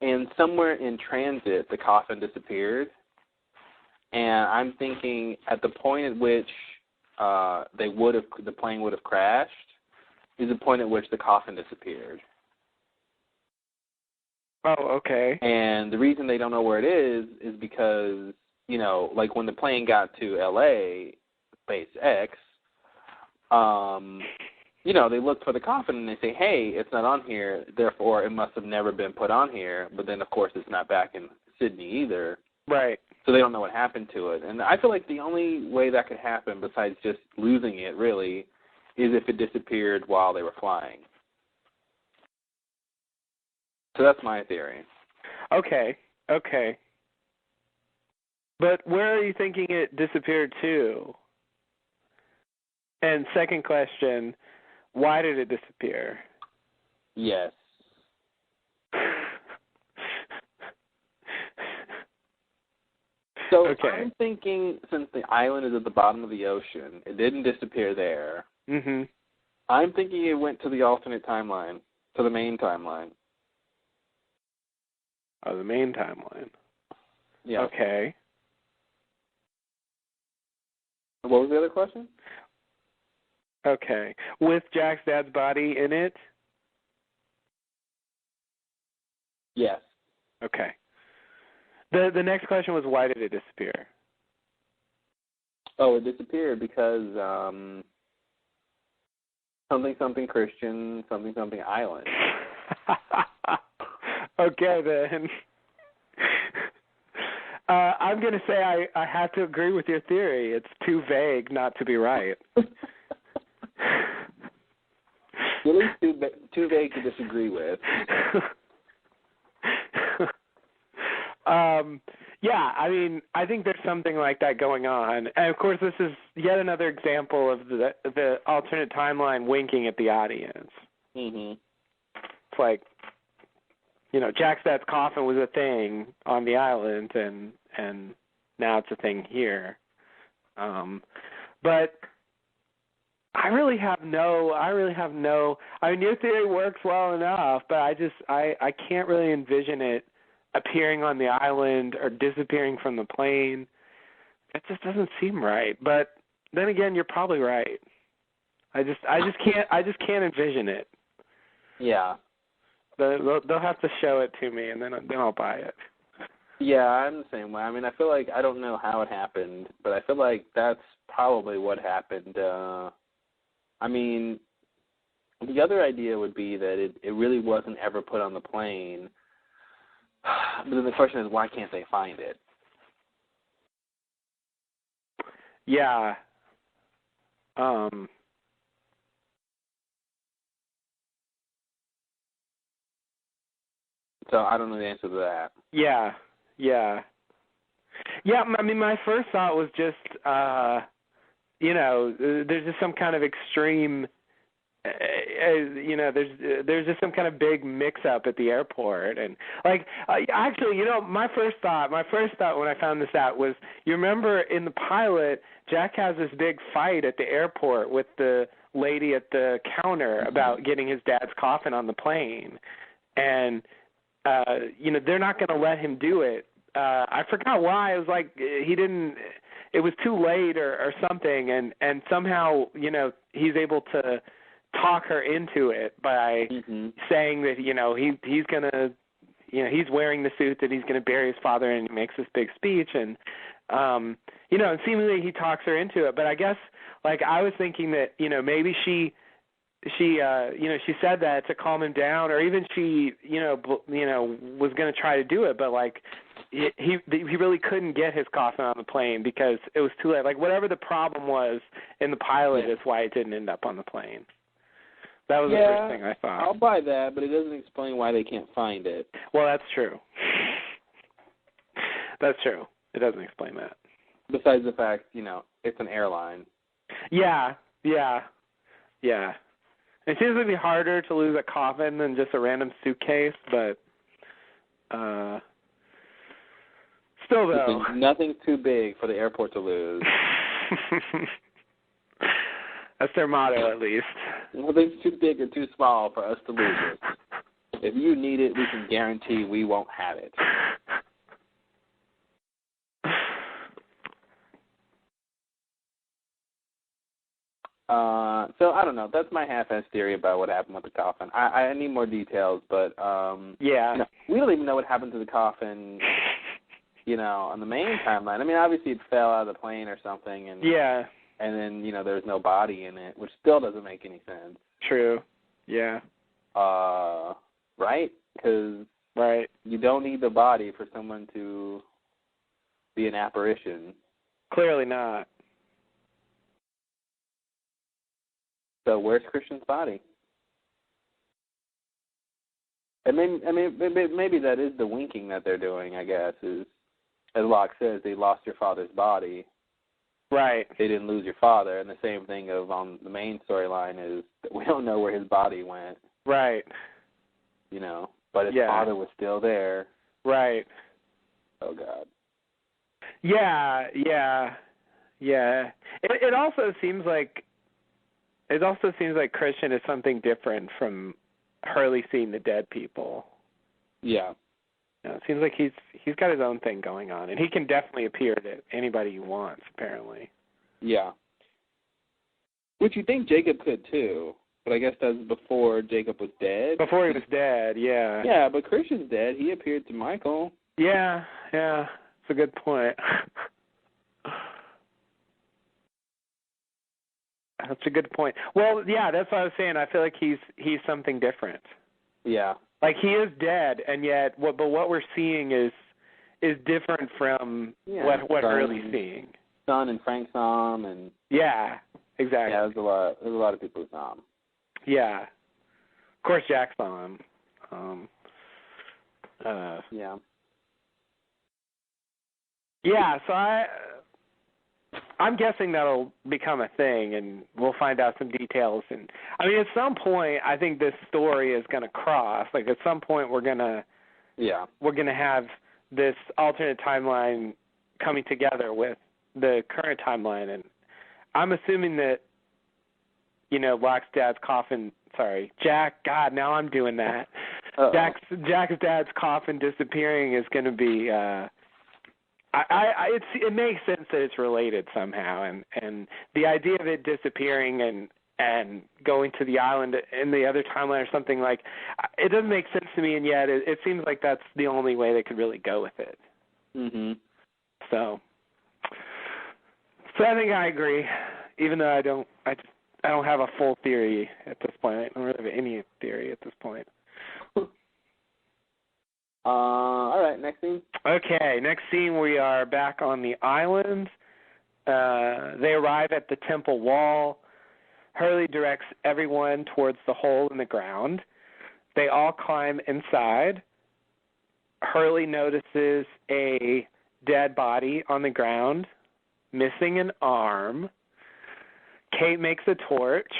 And somewhere in transit the coffin disappeared. And I'm thinking at the point at which the plane would have crashed is the point at which the coffin disappeared. Oh, okay. And the reason they don't know where it is because, like when the plane got to LA, SpaceX, they look for the coffin and they say, hey, it's not on here, therefore it must have never been put on here. But then, of course, it's not back in Sydney either. Right. So they don't know what happened to it. And I feel like the only way that could happen, besides just losing it, really, is if it disappeared while they were flying. So that's my theory. Okay. But where are you thinking it disappeared to? And second question, why did it disappear? Yes. So okay. I'm thinking, since the island is at the bottom of the ocean, it didn't disappear there. Mm-hmm. I'm thinking it went to the alternate timeline, to the main timeline. Oh, the main timeline. Yeah. Okay. What was the other question? Okay. With Jack's dad's body in it? Yes. Okay. The next question was, why did it disappear? Oh, it disappeared because something Christian, something island. Okay, then. I'm going to say I have to agree with your theory. It's too vague not to be right. Really too vague to disagree with. Yeah, I mean, I think there's something like that going on. And, of course, this is yet another example of the alternate timeline winking at the audience. Mm-hmm. It's like, Jack's dad's coffin was a thing on the island, and now it's a thing here. But I really have no, I mean, your theory works well enough, but I can't really envision it appearing on the island or disappearing from the plane. It just doesn't seem right. But then again, you're probably right. I just can't envision it. Yeah. They'll have to show it to me, and then I'll buy it. Yeah, I'm the same way. I mean, I feel like I don't know how it happened, but I feel like that's probably what happened. I mean, the other idea would be that it really wasn't ever put on the plane. But then the question is, why can't they find it? Yeah. So I don't know the answer to that. Yeah. I mean, my first thought was just, there's just some kind of extreme, there's just some kind of big mix-up at the airport, and actually, my first thought when I found this out was, you remember in the pilot, Jack has this big fight at the airport with the lady at the counter about getting his dad's coffin on the plane, and they're not going to let him do it. I forgot why. It was like it was too late or something, and somehow he's able to talk her into it by saying that he's gonna he's wearing the suit, that he's gonna bury his father, and he makes this big speech, and and seemingly he talks her into it. But I guess I was thinking that maybe she said that to calm him down, or even she was going to try to do it, but he really couldn't get his coffin on the plane because it was too late. Whatever the problem was in the pilot is why it didn't end up on the plane. That was the first thing I thought. I'll buy that, but it doesn't explain why they can't find it. Well, that's true. That's true. It doesn't explain that. Besides the fact, it's an airline. Yeah. It seems to be harder to lose a coffin than just a random suitcase, but still, though. Nothing's too big for the airport to lose. That's their motto, at least. Nothing's too big or too small for us to lose it. If you need it, we can guarantee we won't have it. So I don't know. That's my half-ass theory about what happened with the coffin. I need more details, but we don't even know what happened to the coffin. On the main timeline. I mean, obviously it fell out of the plane or something, and then there's no body in it, which still doesn't make any sense. True. Yeah. Right? Because you don't need the body for someone to be an apparition. Clearly not. So where's Christian's body? And maybe that is the winking that they're doing, I guess, is, as Locke says, they lost your father's body. Right. They didn't lose your father. And the same thing on the main storyline is that we don't know where his body went. Right. But his father was still there. Right. Oh, God. Yeah. It also seems like Christian is something different from Hurley seeing the dead people. Yeah. It seems like he's got his own thing going on, and he can definitely appear to anybody he wants, apparently. Yeah. Which you think Jacob could, too. But I guess that's before Jacob was dead. Before he was dead, yeah. Yeah, but Christian's dead. He appeared to Michael. Yeah. It's a good point. That's a good point. Well, yeah, that's what I was saying. I feel like he's something different. Yeah. Like he is dead, and yet, what we're seeing is different from what Hurley's seeing. Son and Frank saw him, and yeah, exactly. Yeah, there's a lot of people who saw him. Yeah, of course Jack saw him. Yeah. Yeah, so I'm guessing that'll become a thing, and we'll find out some details. And I mean, at some point, I think this story is going to cross. Like, at some point, we're gonna have this alternate timeline coming together with the current timeline, and I'm assuming that Locke's dad's coffin. Sorry, Jack. God, now I'm doing that. Jack's dad's coffin disappearing is going to be. It makes sense that it's related somehow, and the idea of it disappearing and going to the island in the other timeline or something, like, it doesn't make sense to me, and yet it seems like that's the only way they could really go with it. Mhm. So I think I agree, even though I don't have a full theory at this point. I don't really have any theory at this point. All right, next scene. Okay, next scene, we are back on the island. They arrive at the temple wall. Hurley directs everyone towards the hole in the ground. They all climb inside. Hurley notices a dead body on the ground, missing an arm. Kate makes a torch.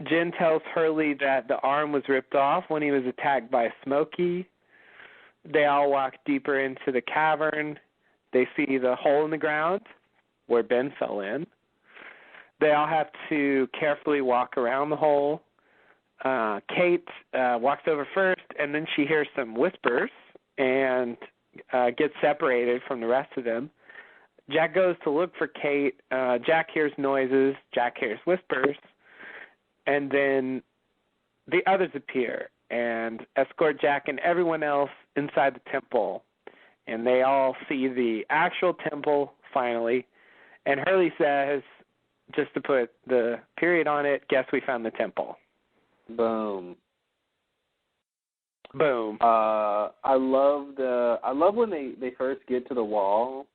Jen tells Hurley that the arm was ripped off when he was attacked by Smokey. They all walk deeper into the cavern. They see the hole in the ground where Ben fell in. They all have to carefully walk around the hole. Kate walks over first, and then she hears some whispers and gets separated from the rest of them. Jack goes to look for Kate. Jack hears noises. Jack hears whispers. And then the others appear and escort Jack and everyone else inside the temple. And they all see the actual temple, finally. And Hurley says, just to put the period on it, guess we found the temple. Boom. Boom. I love when they first get to the wall,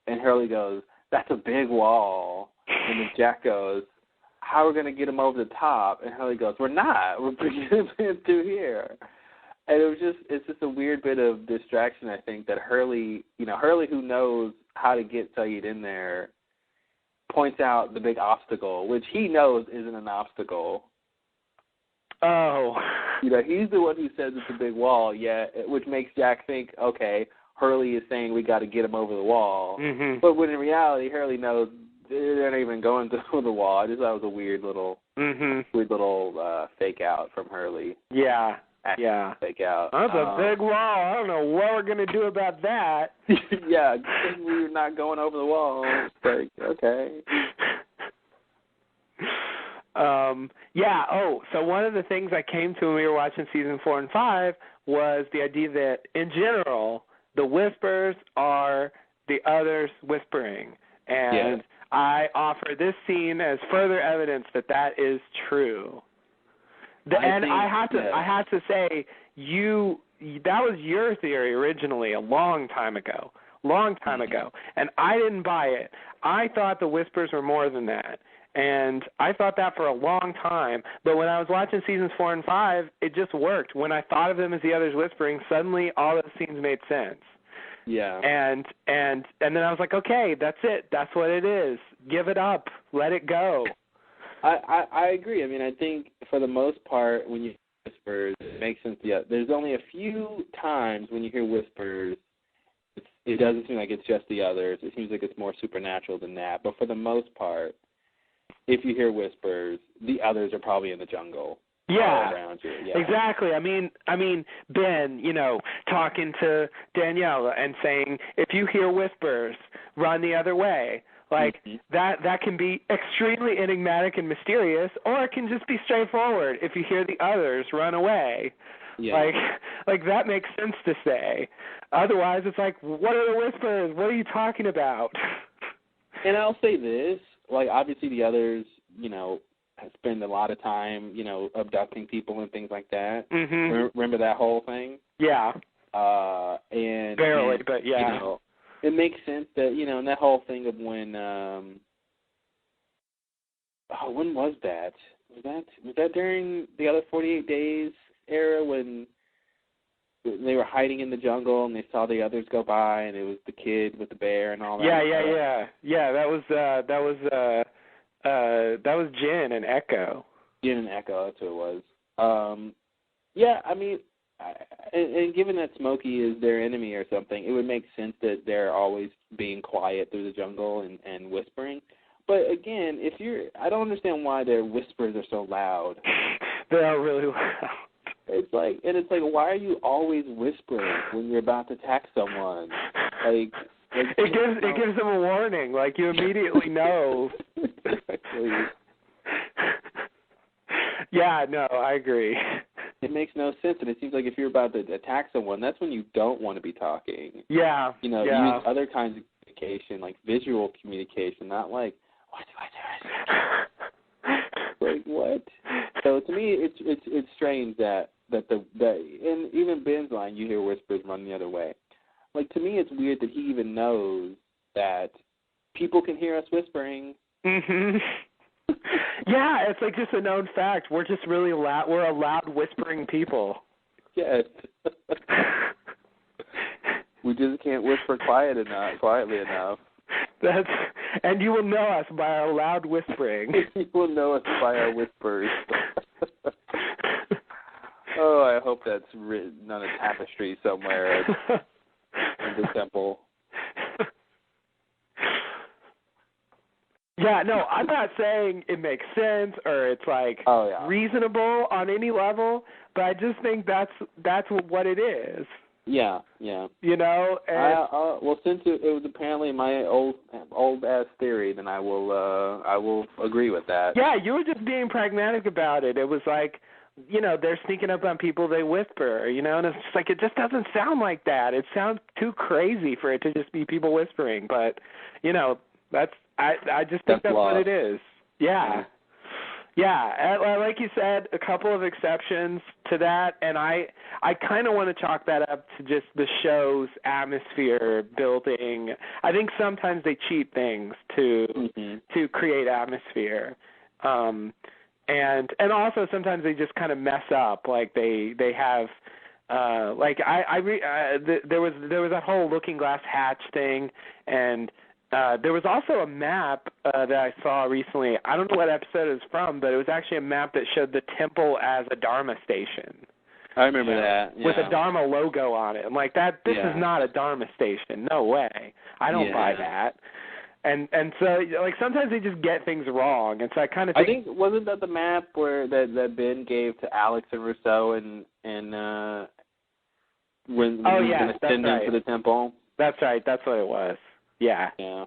and Hurley goes, "That's a big wall." And then Jack goes, "How are we going to get him over the top?" And Hurley goes, "We're not. We're bringing him through here." And it's just a weird bit of distraction, I think, that Hurley, who knows how to get Saeed in there, points out the big obstacle, which he knows isn't an obstacle. Oh. He's the one who says it's a big wall, which makes Jack think, okay, Hurley is saying we got to get him over the wall. Mm-hmm. But when in reality, Hurley knows they're not even going through the wall. I just thought it was a weird little fake out from Hurley. Yeah. Fake out. That's a big wall. I don't know what we're going to do about that. Yeah, we're not going over the wall. It's like, okay. So one of the things I came to when we were watching season 4 and 5 was the idea that, in general, the whispers are the others whispering. And I offer this scene as further evidence that is true. I have to say, that was your theory originally a long time ago, and I didn't buy it. I thought the whispers were more than that, and I thought that for a long time. But when I was watching seasons 4 and 5, it just worked. When I thought of them as the others whispering, suddenly all those scenes made sense. Yeah. And then I was like, okay, that's it. That's what it is. Give it up. Let it go. I agree. I mean, I think for the most part, when you hear whispers, it makes sense. Yeah, there's only a few times when you hear whispers, it doesn't seem like it's just the others. It seems like it's more supernatural than that. But for the most part, if you hear whispers, the others are probably in the jungle. Yeah, around you. Yeah, exactly. I mean, Ben, talking to Daniela and saying, if you hear whispers, run the other way. Like, that can be extremely enigmatic and mysterious, or it can just be straightforward. If you hear the others, run away. Yeah. Like that makes sense to say. Otherwise, it's like, what are the whispers? What are you talking about? And I'll say this, like, obviously the others, spend a lot of time, abducting people and things like that. Mm-hmm. Remember that whole thing? Yeah. And barely, but yeah. It makes sense that, and that whole thing of when was that? Was that during the other 48 Days era when they were hiding in the jungle and they saw the others go by and it was the kid with the bear and all that? Yeah. That was Jin and Echo. Jin and Echo, that's what it was. Yeah, I mean, and given that Smokey is their enemy or something, it would make sense that they're always being quiet through the jungle and whispering. But again, I don't understand why their whispers are so loud. They are really loud. It's like, why are you always whispering when you're about to attack someone? It gives them a warning. Like, you immediately know. Exactly. Yeah, no, I agree. It makes no sense, and it seems like if you're about to attack someone, that's when you don't want to be talking. Yeah. Use other kinds of communication, like visual communication, not like, what do I do? Like, what? So to me, it's strange that in even Ben's line, you hear whispers run the other way. Like, to me, it's weird that he even knows that people can hear us whispering. Mm-hmm. Yeah, it's like just a known fact. We're just really loud. We're a loud whispering people. Yes. We just can't whisper quietly enough. And you will know us by our loud whispering. You will know us by our whispers. Oh, I hope that's written on a tapestry somewhere in the temple. Yeah, no, I'm not saying it makes sense or it's like reasonable on any level, but I just think that's what it is. Yeah. And well, since it was apparently my old ass theory, then I will agree with that. Yeah, you were just being pragmatic about it. It was like, they're sneaking up on people, they whisper, and it's just like, it just doesn't sound like that. It sounds too crazy for it to just be people whispering, but I just think that's what it is. Yeah. Yeah, like you said, a couple of exceptions to that, and I kind of want to chalk that up to just the show's atmosphere building. I think sometimes they cheat things to create atmosphere, and also sometimes they just kind of mess up. Like they have, there was that whole Looking Glass Hatch thing, and there was also a map that I saw recently. I don't know what episode it was from, but it was actually a map that showed the temple as a Dharma station. I remember that. Yeah. With a Dharma logo on it. I'm like, this is not a Dharma station. No way. I don't buy that. And so, like, sometimes they just get things wrong. And so I kind of think... wasn't that the map where that Ben gave to Alex and Rousseau and when he was going to send them to the temple? That's right. That's what it was. Yeah. Yeah.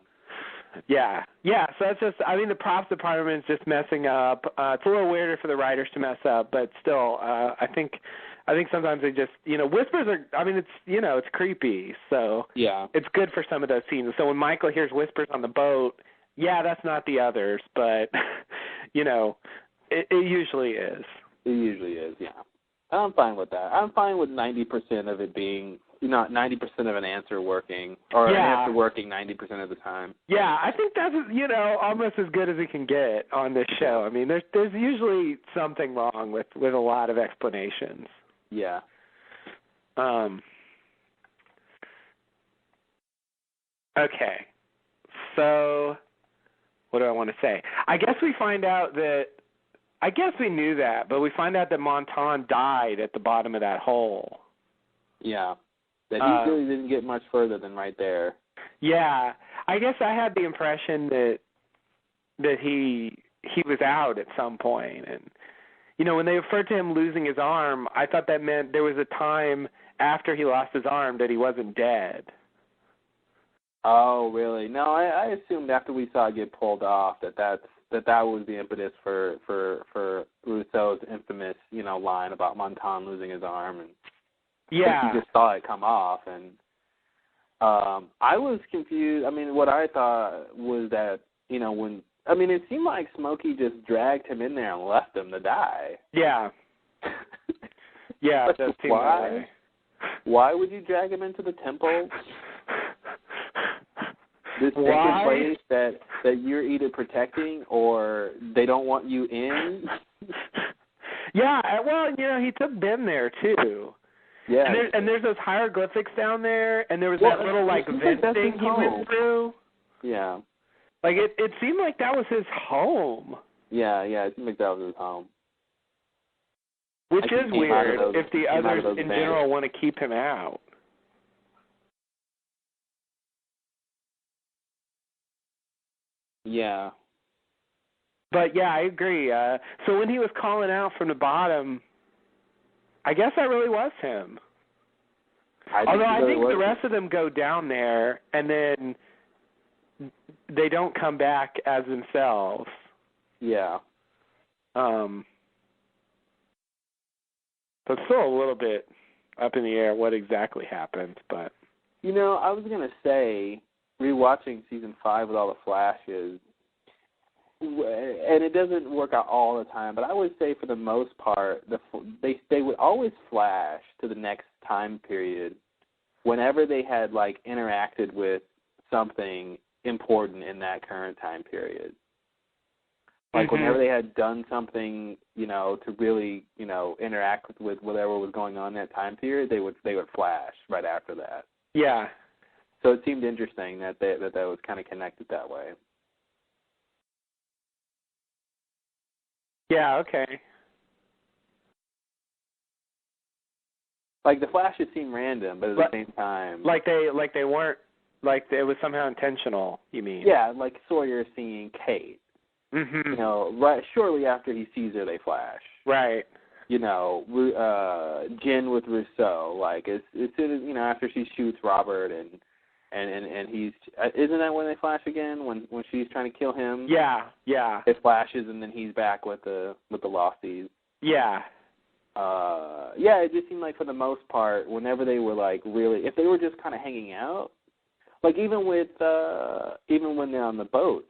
So it's just, the props department is just messing up. It's a little weirder for the writers to mess up, but still, I think sometimes they just, whispers are, it's creepy, so it's good for some of those scenes. So when Michael hears whispers on the boat, that's not the others, but, it usually is. It usually is, yeah. I'm fine with that. I'm fine with 90% of it being, 90% of an answer working, or an answer working 90% of the time. Yeah, I think that's, almost as good as it can get on this show. I mean, there's usually something wrong with a lot of explanations. Yeah. Okay. So, what do I want to say? I guess we knew that, but we find out that Montan died at the bottom of that hole. Yeah. That he really didn't get much further than right there. Yeah. I guess I had the impression that he was out at some point. And, when they referred to him losing his arm, I thought that meant there was a time after he lost his arm that he wasn't dead. Oh, really? No, I assumed after we saw it get pulled off that was the impetus for Rousseau's infamous, line about Montan losing his arm, and he just saw it come off, and I was confused. I mean, what I thought was that it seemed like Smokey just dragged him in there and left him to die. Yeah. Yeah, it does seem that way. Why would you drag him into the temple? This sacred place that you're either protecting or they don't want you in? Yeah, well, he took Ben there, too. Yeah. And there's those hieroglyphics down there, and there was that little, vent thing he went through. Yeah. Like, it seemed like that was his home. Yeah, it seemed like that was his home. Which is weird if the others in general want to keep him out. Yeah. But, yeah, I agree. So when he was calling out from the bottom, I guess that really was him. Although I think the rest of them go down there, and then they don't come back as themselves. Yeah. So it's still a little bit up in the air what exactly happened, but... I was going to say, rewatching Season 5 with all the flashes, and it doesn't work out all the time, but I would say for the most part, they would always flash to the next time period whenever they had, interacted with something important in that current time period. Whenever they had done something, to really, interact with whatever was going on in that time period, they would flash right after that. Yeah. So it seemed interesting that that was kind of connected that way. Yeah, okay. The flashes seem random, but at the same time... they weren't... it was somehow intentional, you mean? Yeah, like Sawyer seeing Kate. Mm-hmm. Right shortly after he sees her, they flash. Right. Jen with Rousseau, as soon as after she shoots Robert and he's isn't that when they flash again when she's trying to kill him? Yeah. It flashes and then he's back with the Losties. Yeah. It just seemed like for the most part, whenever they were really, if they were just kind of hanging out, even when they're on the boats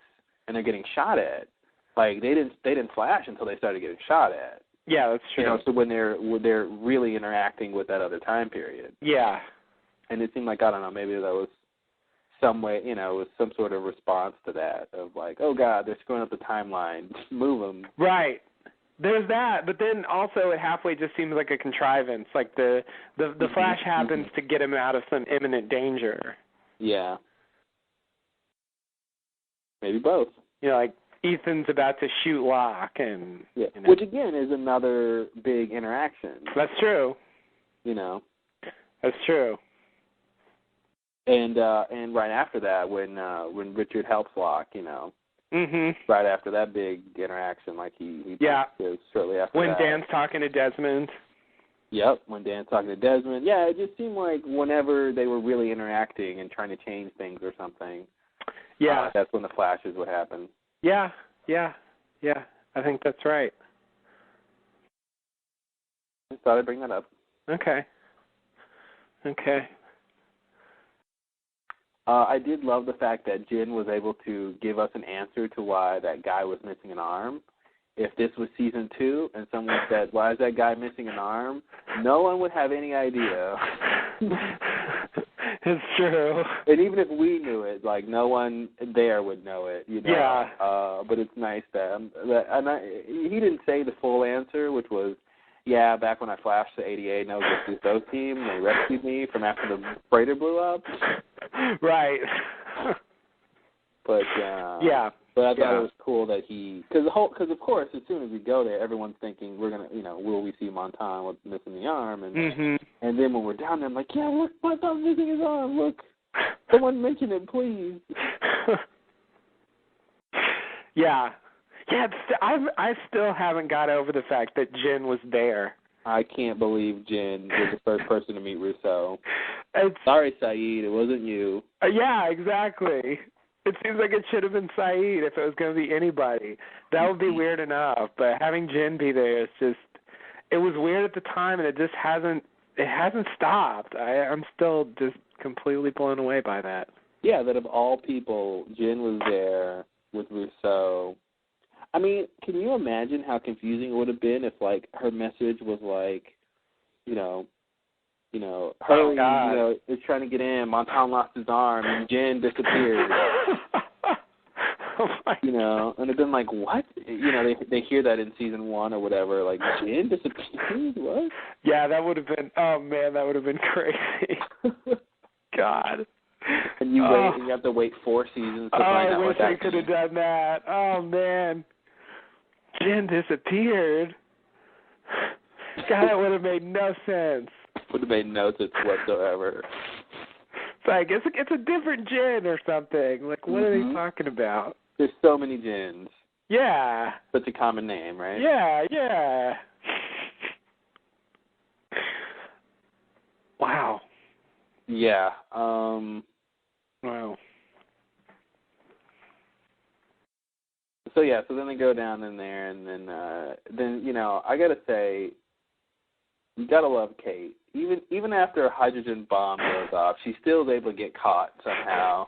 and they're getting shot at, they didn't flash until they started getting shot at. Yeah, that's true. So when they're really interacting with that other time period. Yeah. And it seemed like, I don't know, maybe that was some way, it was some sort of response to that of oh God, they're screwing up the timeline, move them. Right. There's that, but then also it halfway just seems like a contrivance. The flash happens to get him out of some imminent danger. Yeah. Maybe both. Ethan's about to shoot Locke, and which again is another big interaction. That's true. That's true. And right after that, when Richard helps Locke, right after that big interaction, he does shortly after when that. Dan's talking to Desmond. Yep, when Dan's talking to Desmond. Yeah, it just seemed like whenever they were really interacting and trying to change things or something, that's when the flashes would happen. Yeah. I think that's right. I just thought I'd bring that up. Okay. I did love the fact that Jen was able to give us an answer to why that guy was missing an arm, if this was season 2 and someone said, why is that guy missing an arm? No one would have any idea. It's true. And even if we knew it, like, no one there would know it, you know. Yeah. But it's nice that he didn't say the full answer, which was, yeah, back when I flashed the 88 and I was with the South team, they rescued me from after the freighter blew up. Right. But yeah. But I thought it was cool that because of course, as soon as we go there, everyone's thinking we're gonna, will we see Montan with missing the arm, and and then when we're down there, I'm like, yeah, look, Montan's missing his arm. Look, someone mention it, please. Yeah. I still haven't got over the fact that Jen was there. I can't believe Jen was the first person to meet Rousseau. Sorry, Saeed, it wasn't you. Yeah, exactly. It seems like it should have been Saeed if it was going to be anybody. That would be weird enough, but having Jen be there is just, it was weird at the time, and it just hasn't stopped. I'm still just completely blown away by that. Yeah, that of all people, Jen was there with Rousseau. I mean, can you imagine how confusing it would have been if, like, her message was like, her, is trying to get in, Montan lost his arm, and Jen disappeared. And it'd been like, what? They hear that in season 1 or whatever, like, Jen disappeared? What? Yeah, that would have been, oh man, that would have been crazy. God. And you have to wait 4 seasons to find out what that I wish I could have done that. Oh man. Jen disappeared. God, that would have made no sense. Would have made no sense whatsoever. It's like, it's a different Jen or something. Like, what are they talking about? There's so many Jens. Yeah. Such a common name, right? Yeah. Wow. Yeah. Wow. So then they go down in there, and then I gotta say, you gotta love Kate. Even after a hydrogen bomb goes off, she still is able to get caught somehow.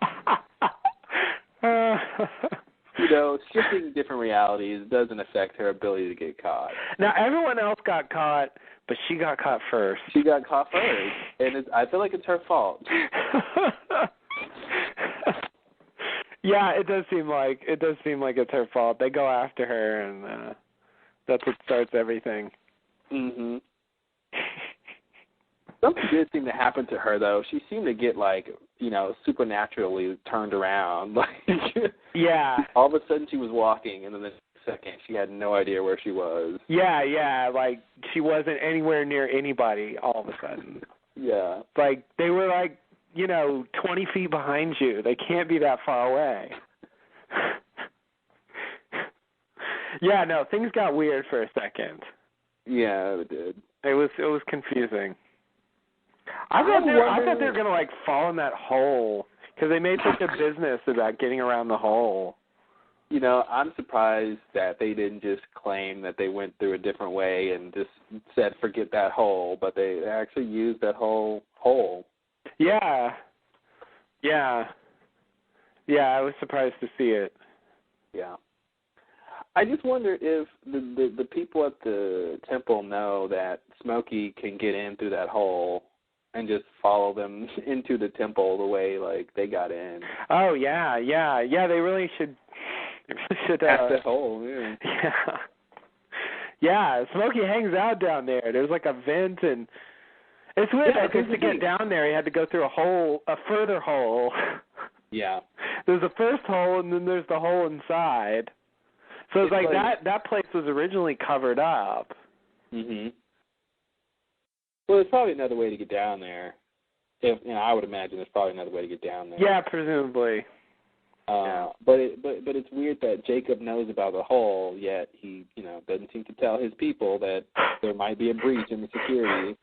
Shifting different realities doesn't affect her ability to get caught. Now, everyone else got caught, but she got caught first. She got caught first, and I feel like it's her fault. Yeah, it does seem like it's her fault. They go after her, and that's what starts everything. Mhm. Something did seem to happen to her, though. She seemed to get, like, supernaturally turned around. Like, yeah. All of a sudden she was walking, and then the second she had no idea where she was. Yeah, like she wasn't anywhere near anybody all of a sudden. Yeah. Like, they were, like, 20 feet behind you. They can't be that far away. Yeah, no, things got weird for a second. Yeah, it did. It was confusing. I thought they were gonna, like, fall in that hole because they made such a business about getting around the hole. I'm surprised that they didn't just claim that they went through a different way and just said forget that hole, but they actually used that whole hole. Yeah. I was surprised to see it. Yeah. I just wonder if the people at the temple know that Smokey can get in through that hole and just follow them into the temple the way, like, they got in. Oh, yeah. They really should tap that hole, yeah. Yeah, Smokey hangs out down there. There's, like, a vent, and it's weird because to get down there, he had to go through a further hole. Yeah. There's the first hole, and then there's the hole inside. So it's like that place was originally covered up. Mhm. Well, there's probably another way to get down there. I would imagine there's probably another way to get down there. Yeah, presumably. But it's weird that Jacob knows about the hole, yet he doesn't seem to tell his people that there might be a breach in the security.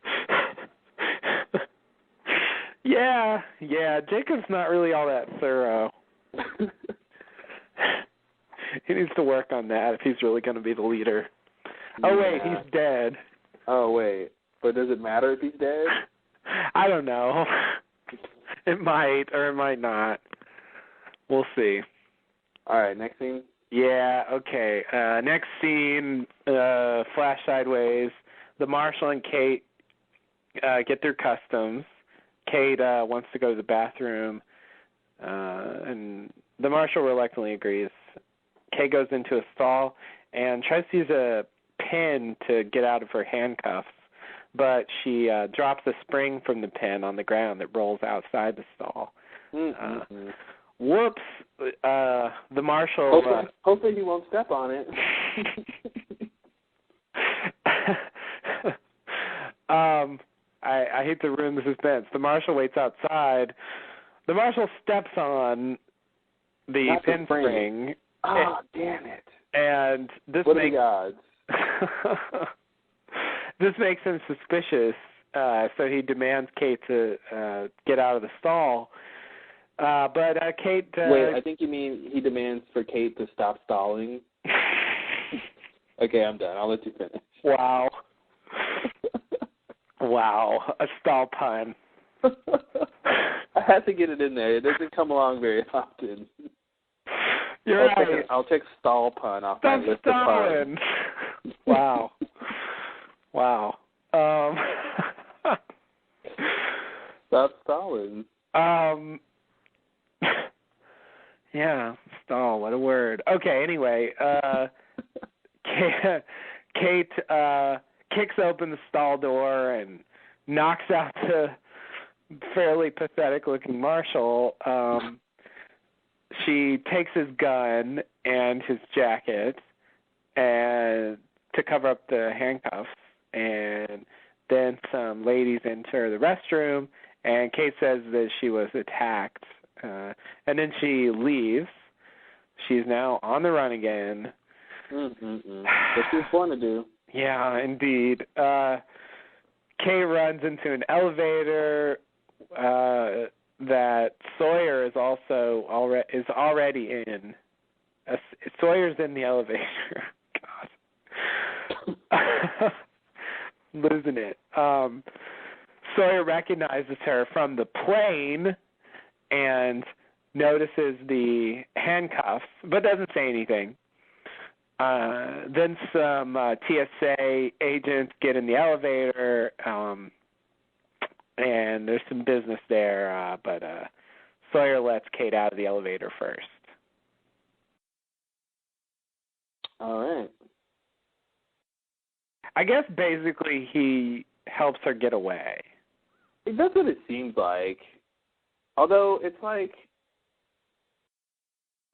Yeah. Jacob's not really all that thorough. He needs to work on that if he's really going to be the leader. Oh, wait, he's dead. Oh, wait. But does it matter if he's dead? I don't know. It might or it might not. We'll see. All right, next scene. Yeah, okay. Next scene, flash sideways. The Marshal and Kate get their customs. Kate wants to go to the bathroom, and the Marshal reluctantly agrees. Kate goes into a stall and tries to use a pin to get out of her handcuffs, but she drops a spring from the pin on the ground that rolls outside the stall. Whoops! The Marshal... Hopefully he won't step on it. I hate to ruin the suspense. The Marshal waits outside. The Marshal steps on the pin spring. Oh, damn it. And this what are the odds? This makes him suspicious, so he demands Kate to get out of the stall. But Kate... Wait, I think you mean he demands for Kate to stop stalling. Okay, I'm done. I'll let you finish. Wow. Wow, a stall pun. I had to get it in there. It doesn't come along very often. You're right. I'll take stall pun off my list of puns. Wow. Wow. Stop stalling. Yeah, stall, what a word. Okay, anyway, Kate kicks open the stall door and knocks out the fairly pathetic-looking Marshal. She takes his gun and his jacket and to cover up the handcuffs, and then some ladies enter the restroom, and Kate says that she was attacked, and then she leaves. She's now on the run again. What she's born to do. Yeah, indeed. Kay runs into an elevator that Sawyer is already in. Sawyer's in the elevator. God, losing it. Sawyer recognizes her from the plane and notices the handcuffs, but doesn't say anything. Then some TSA agents get in the elevator, and there's some business there, but Sawyer lets Kate out of the elevator first. All right. I guess basically he helps her get away. That's what it seems like. Although it's like,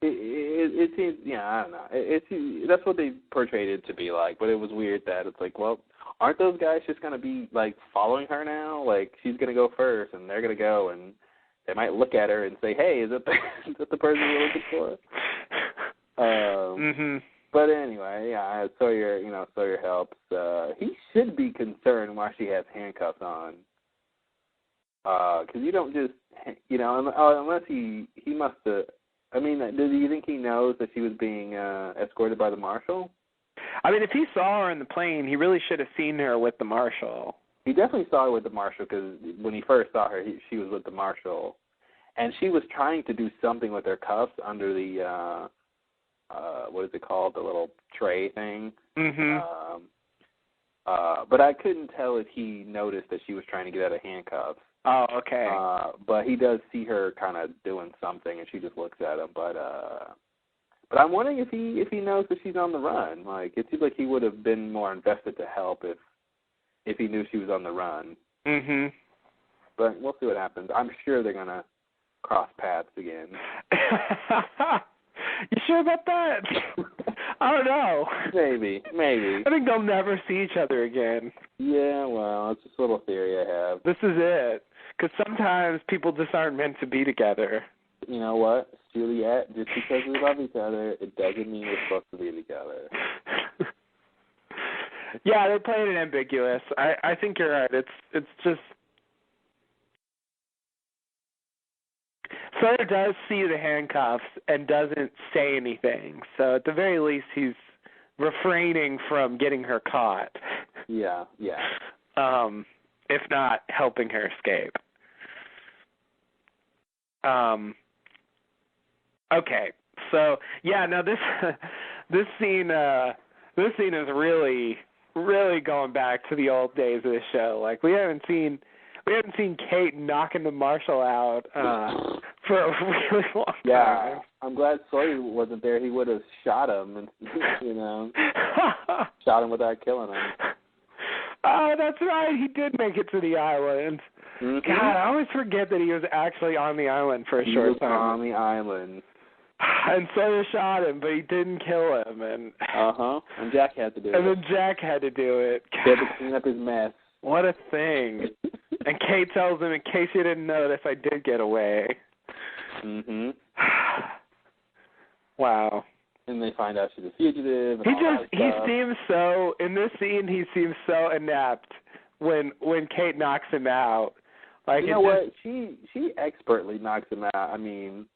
it seems, yeah, I don't know. That's what they portrayed it to be like, but it was weird that it's like, well, aren't those guys just going to be, like, following her now? Like, she's going to go first, and they're going to go, and they might look at her and say, hey, is that the person you're looking for? But anyway, yeah, Sawyer helps. He should be concerned why she has handcuffs on. Because you don't just, unless he must have, do you think he knows that she was being escorted by the Marshal? I mean, if he saw her in the plane, he really should have seen her with the Marshal. He definitely saw her with the Marshal, because when he first saw her, she was with the Marshal. And she was trying to do something with her cuffs under the, what is it called, the little tray thing. But I couldn't tell if he noticed that she was trying to get out of handcuffs. Oh, okay. But he does see her kind of doing something, and she just looks at him. But I'm wondering if he knows that she's on the run. Like, it seems like he would have been more invested to help if he knew she was on the run. But we'll see what happens. I'm sure they're gonna cross paths again. You sure about that? I don't know. Maybe. I think they'll never see each other again. Yeah, well, it's just a little theory I have. This is it. Because sometimes people just aren't meant to be together. You know what, Juliet? Just because we love each other, it doesn't mean we're supposed to be together. Yeah, they're playing it ambiguous. I think you're right. It's just... Sawyer does see the handcuffs and doesn't say anything. So at the very least, he's refraining from getting her caught. Yeah. If not helping her escape. Okay, So yeah, no, this scene is really going back to the old days of the show. Like we haven't seen Kate knocking the marshal out for a really long time. Yeah, I'm glad Sawyer wasn't there. He would have shot him, and shot him without killing him. Oh, that's right. He did make it to the island. Mm-hmm. God, I always forget that he was actually on the island for a short time. On the island. And Sawyer shot him, but he didn't kill him. And and Jack had to do it. And then Jack had to do it. He had to clean up his mess. What a thing. And Kate tells him, in case you didn't notice, I did get away. Mm-hmm. Wow. And they find out she's a fugitive. And he seems so, in this scene, he seems so inept when Kate knocks him out. Like, you know what? She expertly knocks him out. I mean,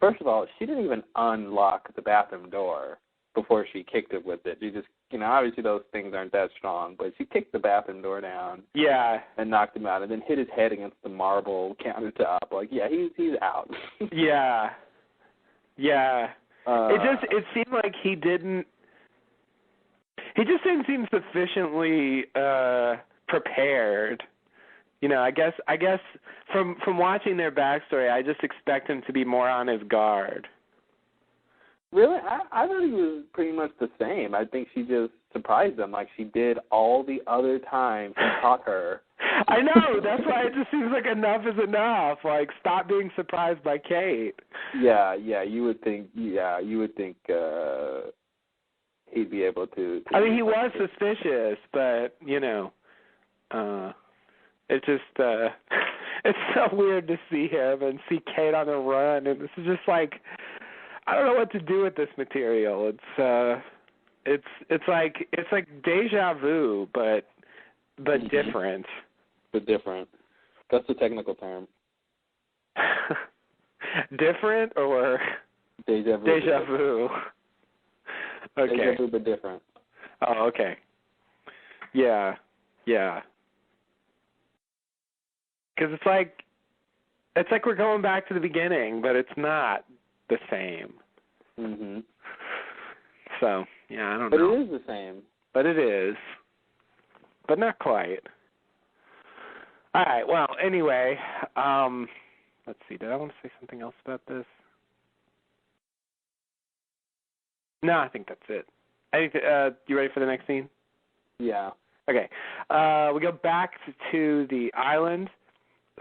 first of all, she didn't even unlock the bathroom door before she kicked it with it. She just, obviously those things aren't that strong, but she kicked the bathroom door down. Yeah. And knocked him out, and then hit his head against the marble countertop. Like, yeah, he's out. Yeah. Yeah. It seemed like he just didn't seem sufficiently prepared. I guess from watching their backstory, I just expect him to be more on his guard. Really? I thought he was pretty much the same. I think she just surprised him like she did all the other times he caught her. I know. That's why it just seems like enough is enough. Like, stop being surprised by Kate. Yeah. You would think. He'd be able to I mean, he was suspicious, but it's just it's so weird to see him and see Kate on the run, and this is just like, I don't know what to do with this material. It's like deja vu, but different. But different. That's the technical term. Different or deja vu? Deja vu. Okay. Deja vu, but different. Oh, okay. Yeah. Because it's like we're going back to the beginning, but it's not the same. Mm-hmm. So, yeah, I don't know. But it is the same. But it is. But not quite. All right, well, anyway, let's see. Did I want to say something else about this? No, I think that's it. You ready for the next scene? Yeah. Okay. We go back to the island.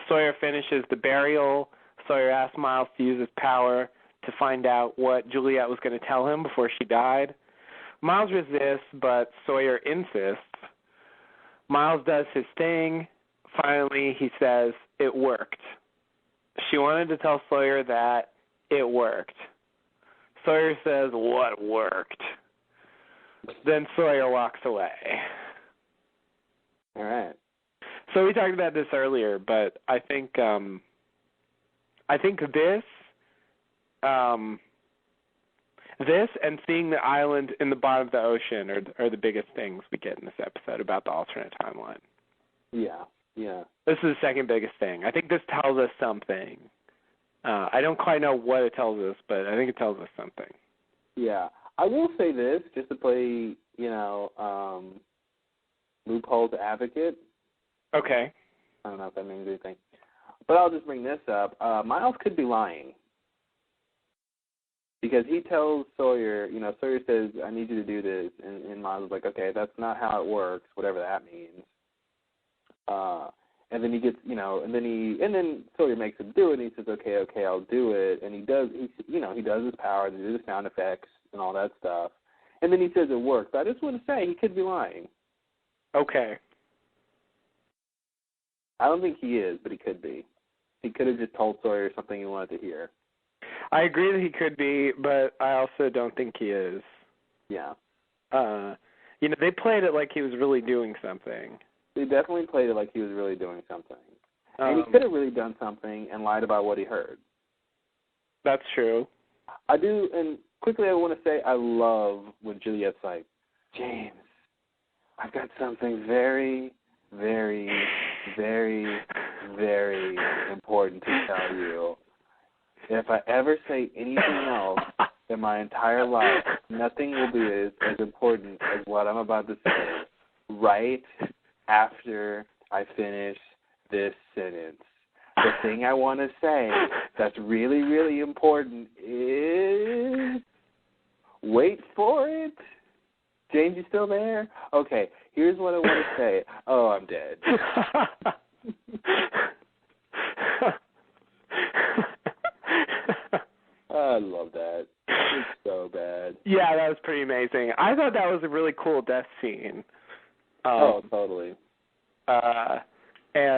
Sawyer finishes the burial. Sawyer asks Miles to use his power to find out what Juliet was going to tell him before she died. Miles resists, but Sawyer insists. Miles does his thing. Finally, he says, it worked. She wanted to tell Sawyer that it worked. Sawyer says, what worked? Then Sawyer walks away. All right. So we talked about this earlier, but I think this and seeing the island in the bottom of the ocean are the biggest things we get in this episode about the alternate timeline. Yeah. This is the second biggest thing. I think this tells us something. I don't quite know what it tells us, but I think it tells us something. Yeah. I will say this, just to play, loopholes advocate. Okay. I don't know if that means anything. But I'll just bring this up. Miles could be lying. Because he tells Sawyer, Sawyer says, I need you to do this. And Miles is like, okay, that's not how it works, whatever that means. And then he gets, and then Sawyer makes him do it, and he says, okay, I'll do it. And he does his power to do the sound effects and all that stuff. And then he says it works. But I just want to say he could be lying. Okay. I don't think he is, but he could be. He could have just told Sawyer something he wanted to hear. I agree that he could be, but I also don't think he is. Yeah. They played it like he was really doing something. They definitely played it like he was really doing something. And he could have really done something and lied about what he heard. That's true. I do, and quickly I want to say I love when Juliet's like, James, I've got something very, very, very, very important to tell you. If I ever say anything else, in my entire life, nothing will be as important as what I'm about to say right after I finish this sentence. The thing I want to say that's really, really important is, wait for it. James, you still there? Okay, here's what I want to say. Oh, I'm dead. I love that. It's so bad. Yeah, that was pretty amazing. I thought that was a really cool death scene. Totally. And I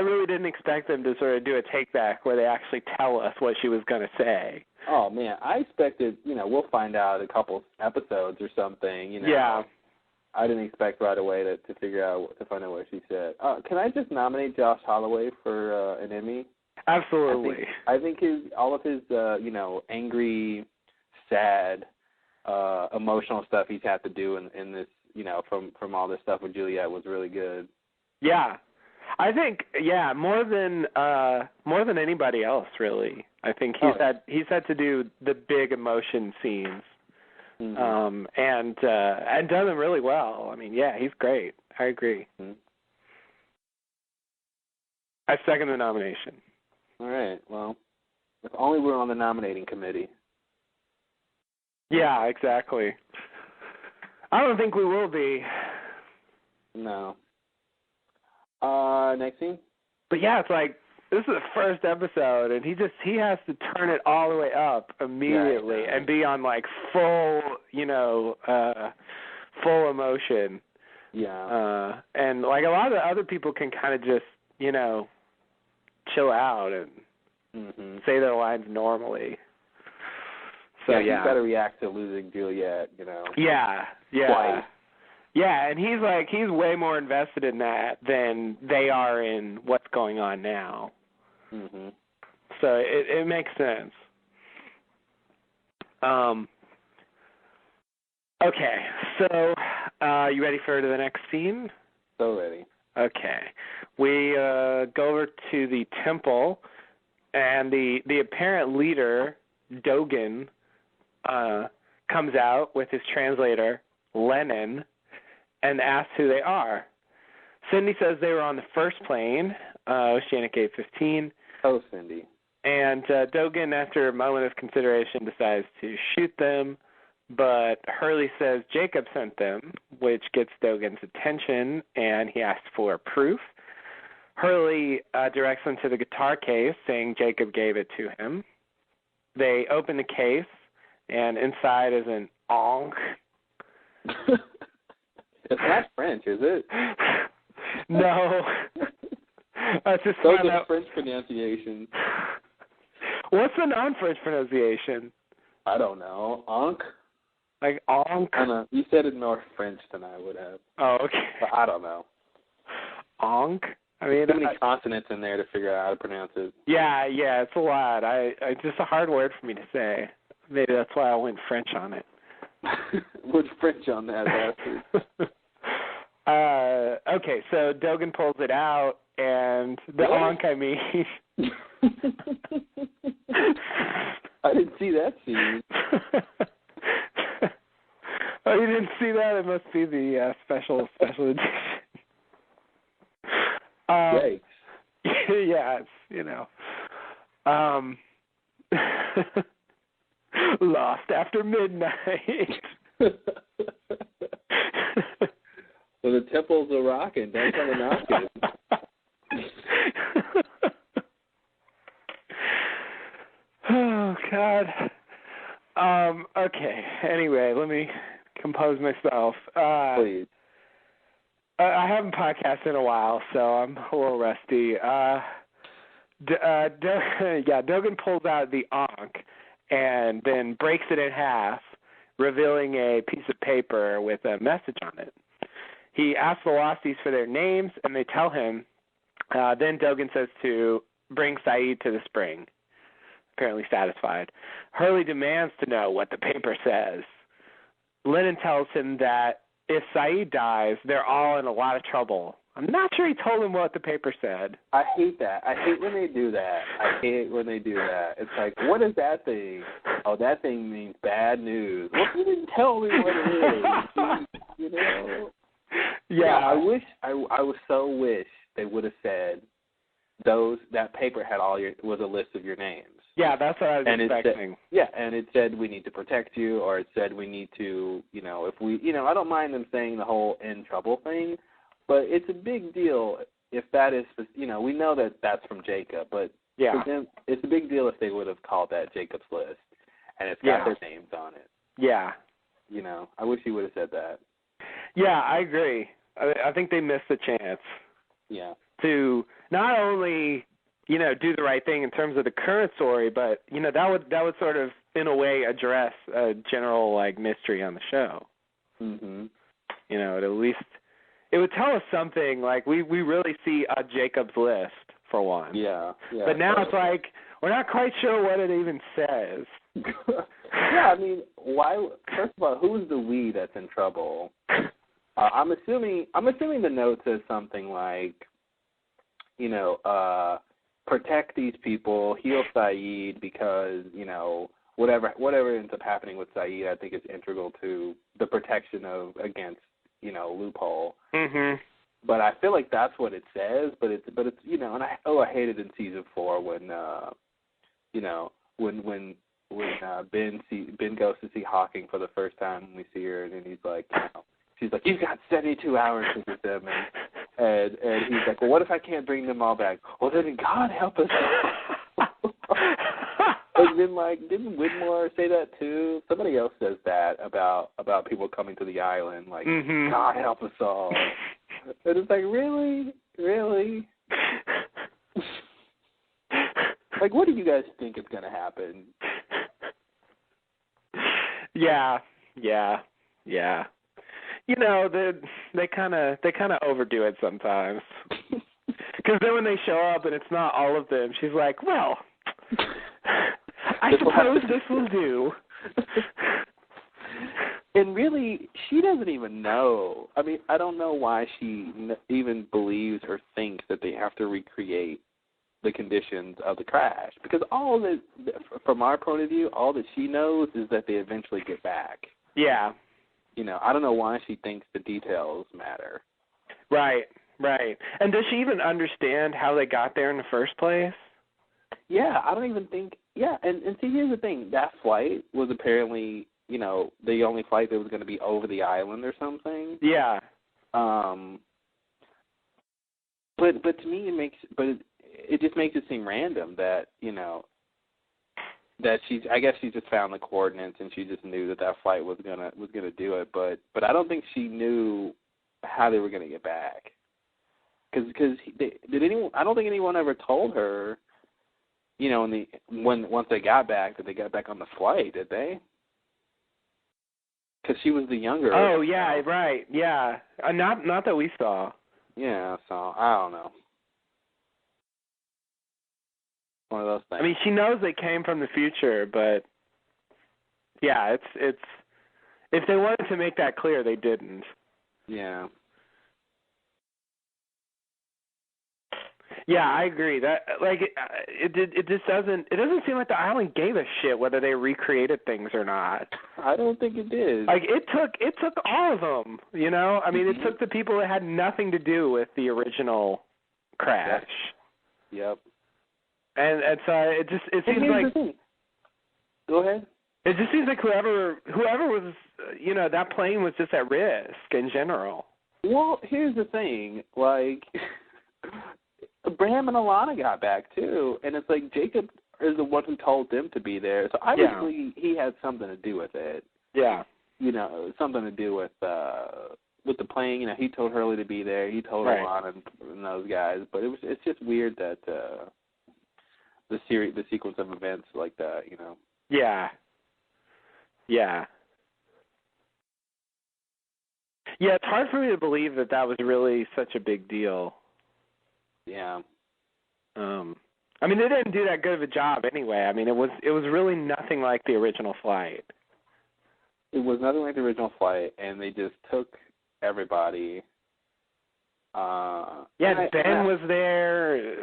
really didn't expect them to sort of do a take back where they actually tell us what she was going to say. Oh man, I expected, we'll find out a couple episodes or something, Yeah. I didn't expect right away to find out what she said. Can I just nominate Josh Holloway for an Emmy? Absolutely. I think all of his angry, sad, emotional stuff he's had to do in this, from all this stuff with Juliet was really good. Yeah. I think more than anybody else really. I think he's had to do the big emotion scenes. Mm-hmm. And done them really well. I mean, yeah, he's great. I agree. Mm-hmm. I second the nomination. All right. Well, if only we were on the nominating committee. Yeah, exactly. I don't think we will be. No. Next scene? But yeah, it's like, this is the first episode, and he has to turn it all the way up immediately and be on, like, full emotion. Yeah. And, like, a lot of the other people can kind of just, chill out and say their lines normally. So, he's got to react to losing Juliet, Yeah. Twice. Yeah, and he's way more invested in that than they are in what's going on now. Mm-hmm. So it makes sense. Okay, so you ready for the next scene? So ready. Okay. We go over to the temple, and the apparent leader, Dogen, comes out with his translator, Lennon, and asks who they are. Cindy says they were on the first plane, Oceanic 815. Oh, Cindy. And Dogen, after a moment of consideration, decides to shoot them, but Hurley says Jacob sent them, which gets Dogen's attention, and he asks for proof. Hurley directs them to the guitar case, saying Jacob gave it to him. They open the case, and inside is an onk. It's not French, is it? No. I just Those are French pronunciations. What's the non-French pronunciation? I don't know. Onk? Like onk? I don't know. You said it more French than I would have. Oh, okay. But I don't know. Onk? I mean, too many consonants in there to figure out how to pronounce it. Yeah, it's a lot. It's just a hard word for me to say. Maybe that's why I went French on it. What's French on that, bastard? Okay, so Dogen pulls it out, and the onk, I mean. I didn't see that scene. Oh, you didn't see that? It must be the special edition. Yikes. Yeah, it's, Lost After Midnight. So the temples are rocking. Don't come and knock it. Oh, God. Okay. Anyway, let me compose myself. Please. I haven't podcasted in a while, so I'm a little rusty. Dogen pulls out the onk and then breaks it in half, revealing a piece of paper with a message on it. He asks the Losties for their names, and they tell him. Then Dogen says to bring Saeed to the spring, apparently satisfied. Hurley demands to know what the paper says. Lennon tells him that if Saeed dies, they're all in a lot of trouble, I'm not sure he told him what the paper said. I hate that. I hate when they do that. It's like, what is that thing? Oh, that thing means bad news. Well, you didn't tell me what it is. You know? Yeah. I would so wish they would have said that paper had was a list of your names. Yeah, that's what I was expecting. And it said we need to protect you, or it said we need to, if we, I don't mind them saying the whole in trouble thing, but it's a big deal if that is, we know that that's from Jacob, but for them, it's a big deal if they would have called that Jacob's list, and it's got their names on it. Yeah. I wish he would have said that. Yeah, I agree. I think they missed the chance. Yeah. To not only, do the right thing in terms of the current story, but, that would sort of, in a way, address a general, mystery on the show. Mm-hmm. At least, it would tell us something, we really see a Jacob's list, for one. Yeah. But now it's like, we're not quite sure what it even says. Yeah, I mean, why? First of all, who's the we that's in trouble? I'm assuming the note says something like, protect these people, heal Saeed because, whatever ends up happening with Saeed, I think is integral to the protection against, loophole. Mm-hmm. But I feel like that's what it says. But it's and I hated in season 4 when Ben goes to see Hawking for the first time when we see her, and he's like, she's like, you've got 72 hours to do them, and he's like, well, what if I can't bring them all back? Well, then God help us. And then, didn't Widmore say that too? Somebody else says that about people coming to the island, mm-hmm. God help us all. And it's like, really? What do you guys think is going to happen? Yeah. They kind of overdo it sometimes. Because then when they show up and it's not all of them, she's like, well, I suppose this will do. And really, she doesn't even know. I mean, I don't know why she even believes or thinks that they have to recreate the conditions of the crash. Because all that, from our point of view, all that she knows is that they eventually get back. Yeah. I don't know why she thinks the details matter. Right. And does she even understand how they got there in the first place? Yeah, I don't even think, and see, here's the thing. That flight was apparently, the only flight that was going to be over the island or something. Yeah. But to me, it just makes it seem random that, that I guess she just found the coordinates and she just knew that flight was gonna do it, but I don't think she knew how they were gonna get back. Because I don't think anyone ever told her, once they got back, that they got back on the flight, did they? Because she was the younger. Oh yeah, right, yeah. Not that we saw. Yeah, so I don't know. One of those things. I mean, she knows they came from the future, but yeah, it's if they wanted to make that clear, they didn't. Yeah. Yeah, I agree. That it just doesn't seem like the island gave a shit whether they recreated things or not. I don't think it did. It took all of them, I mean, it took the people that had nothing to do with the original crash. Yep. And so it seems like. Go ahead. It just seems like whoever was, that plane was just at risk in general. Well, here's the thing, Bram and Alana got back too, and it's like Jacob is the one who told them to be there, so obviously he had something to do with it. Yeah. Something to do with the plane. He told Hurley to be there. He told Alana and those guys, but it's just weird that the sequence of events like that, Yeah. Yeah. Yeah, it's hard for me to believe that was really such a big deal. Yeah. I mean, they didn't do that good of a job anyway. I mean, it was really nothing like the original flight. It was nothing like the original flight, and they just took everybody. Ben was there.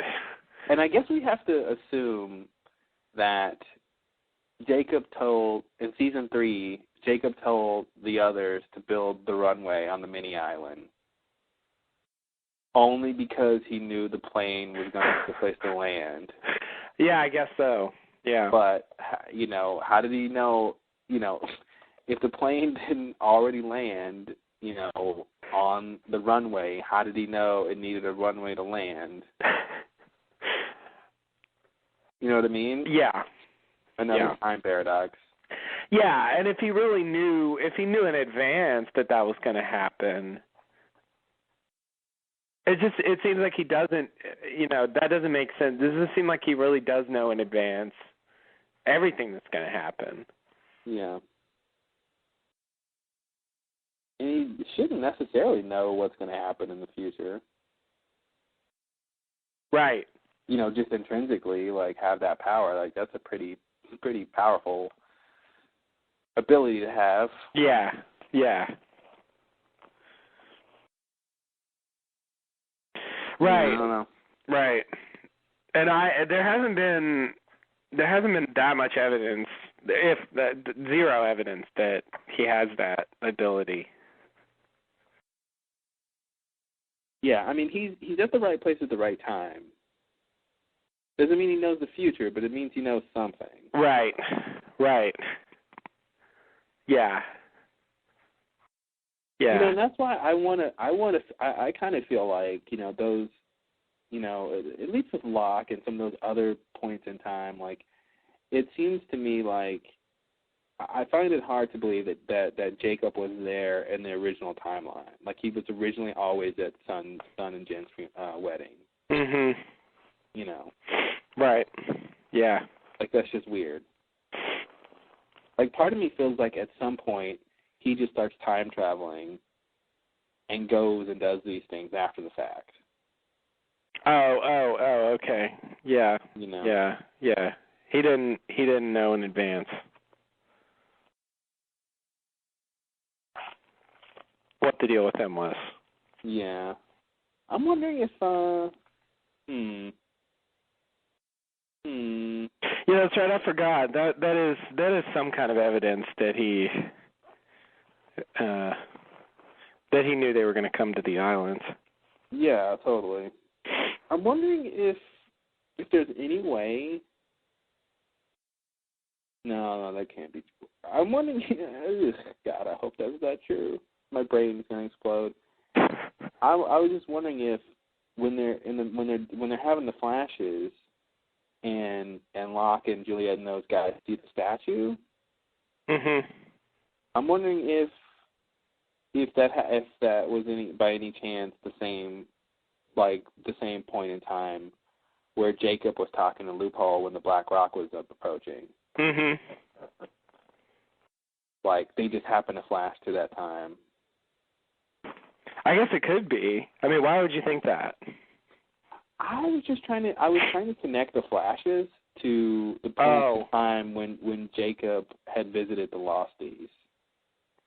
And I guess we have to assume that Jacob told, in Season 3, Jacob told the others to build the runway on the mini island only because he knew the plane was going to be the place to land. Yeah, I guess so. Yeah. But, how did he know, if the plane didn't already land, on the runway, how did he know it needed a runway to land? You know what I mean? Yeah. Another time paradox. Yeah, and if he knew in advance that was going to happen, it seems like he doesn't, that doesn't make sense. It doesn't seem like he really does know in advance everything that's going to happen. Yeah. And he shouldn't necessarily know what's going to happen in the future. Right. Just intrinsically, have that power. That's a pretty powerful ability to have. Yeah. Right. I don't know. Right. And there hasn't been that much evidence, zero evidence that he has that ability. Yeah, he's at the right place at the right time. Doesn't mean he knows the future, but it means he knows something. Right. Yeah. Yeah. And that's why I kind of feel like, those, at least with Locke and some of those other points in time, it seems to me like I find it hard to believe that Jacob was there in the original timeline. He was originally always at Sun and Jen's wedding. Mhm. Right. Yeah. That's just weird. Part of me feels like at some point he just starts time traveling and goes and does these things after the fact. Oh, okay. Yeah. Yeah. He didn't know in advance what the deal with him was. Yeah. I'm wondering if That's right. I forgot. That is some kind of evidence that he knew they were going to come to the islands. Yeah, totally. I'm wondering if there's any way. No, that can't be true. I'm wondering. God, I hope that's not true. My brain's going to explode. I was just wondering if when they're having the flashes. And Locke and Juliet and those guys see the statue. Mhm. I'm wondering if that was by any chance the same point in time where Jacob was talking to Loophole when the Black Rock was approaching. Mhm. They just happened to flash to that time. I guess it could be. Why would you think that? I was trying to connect the flashes to the point in time when Jacob had visited the Losties.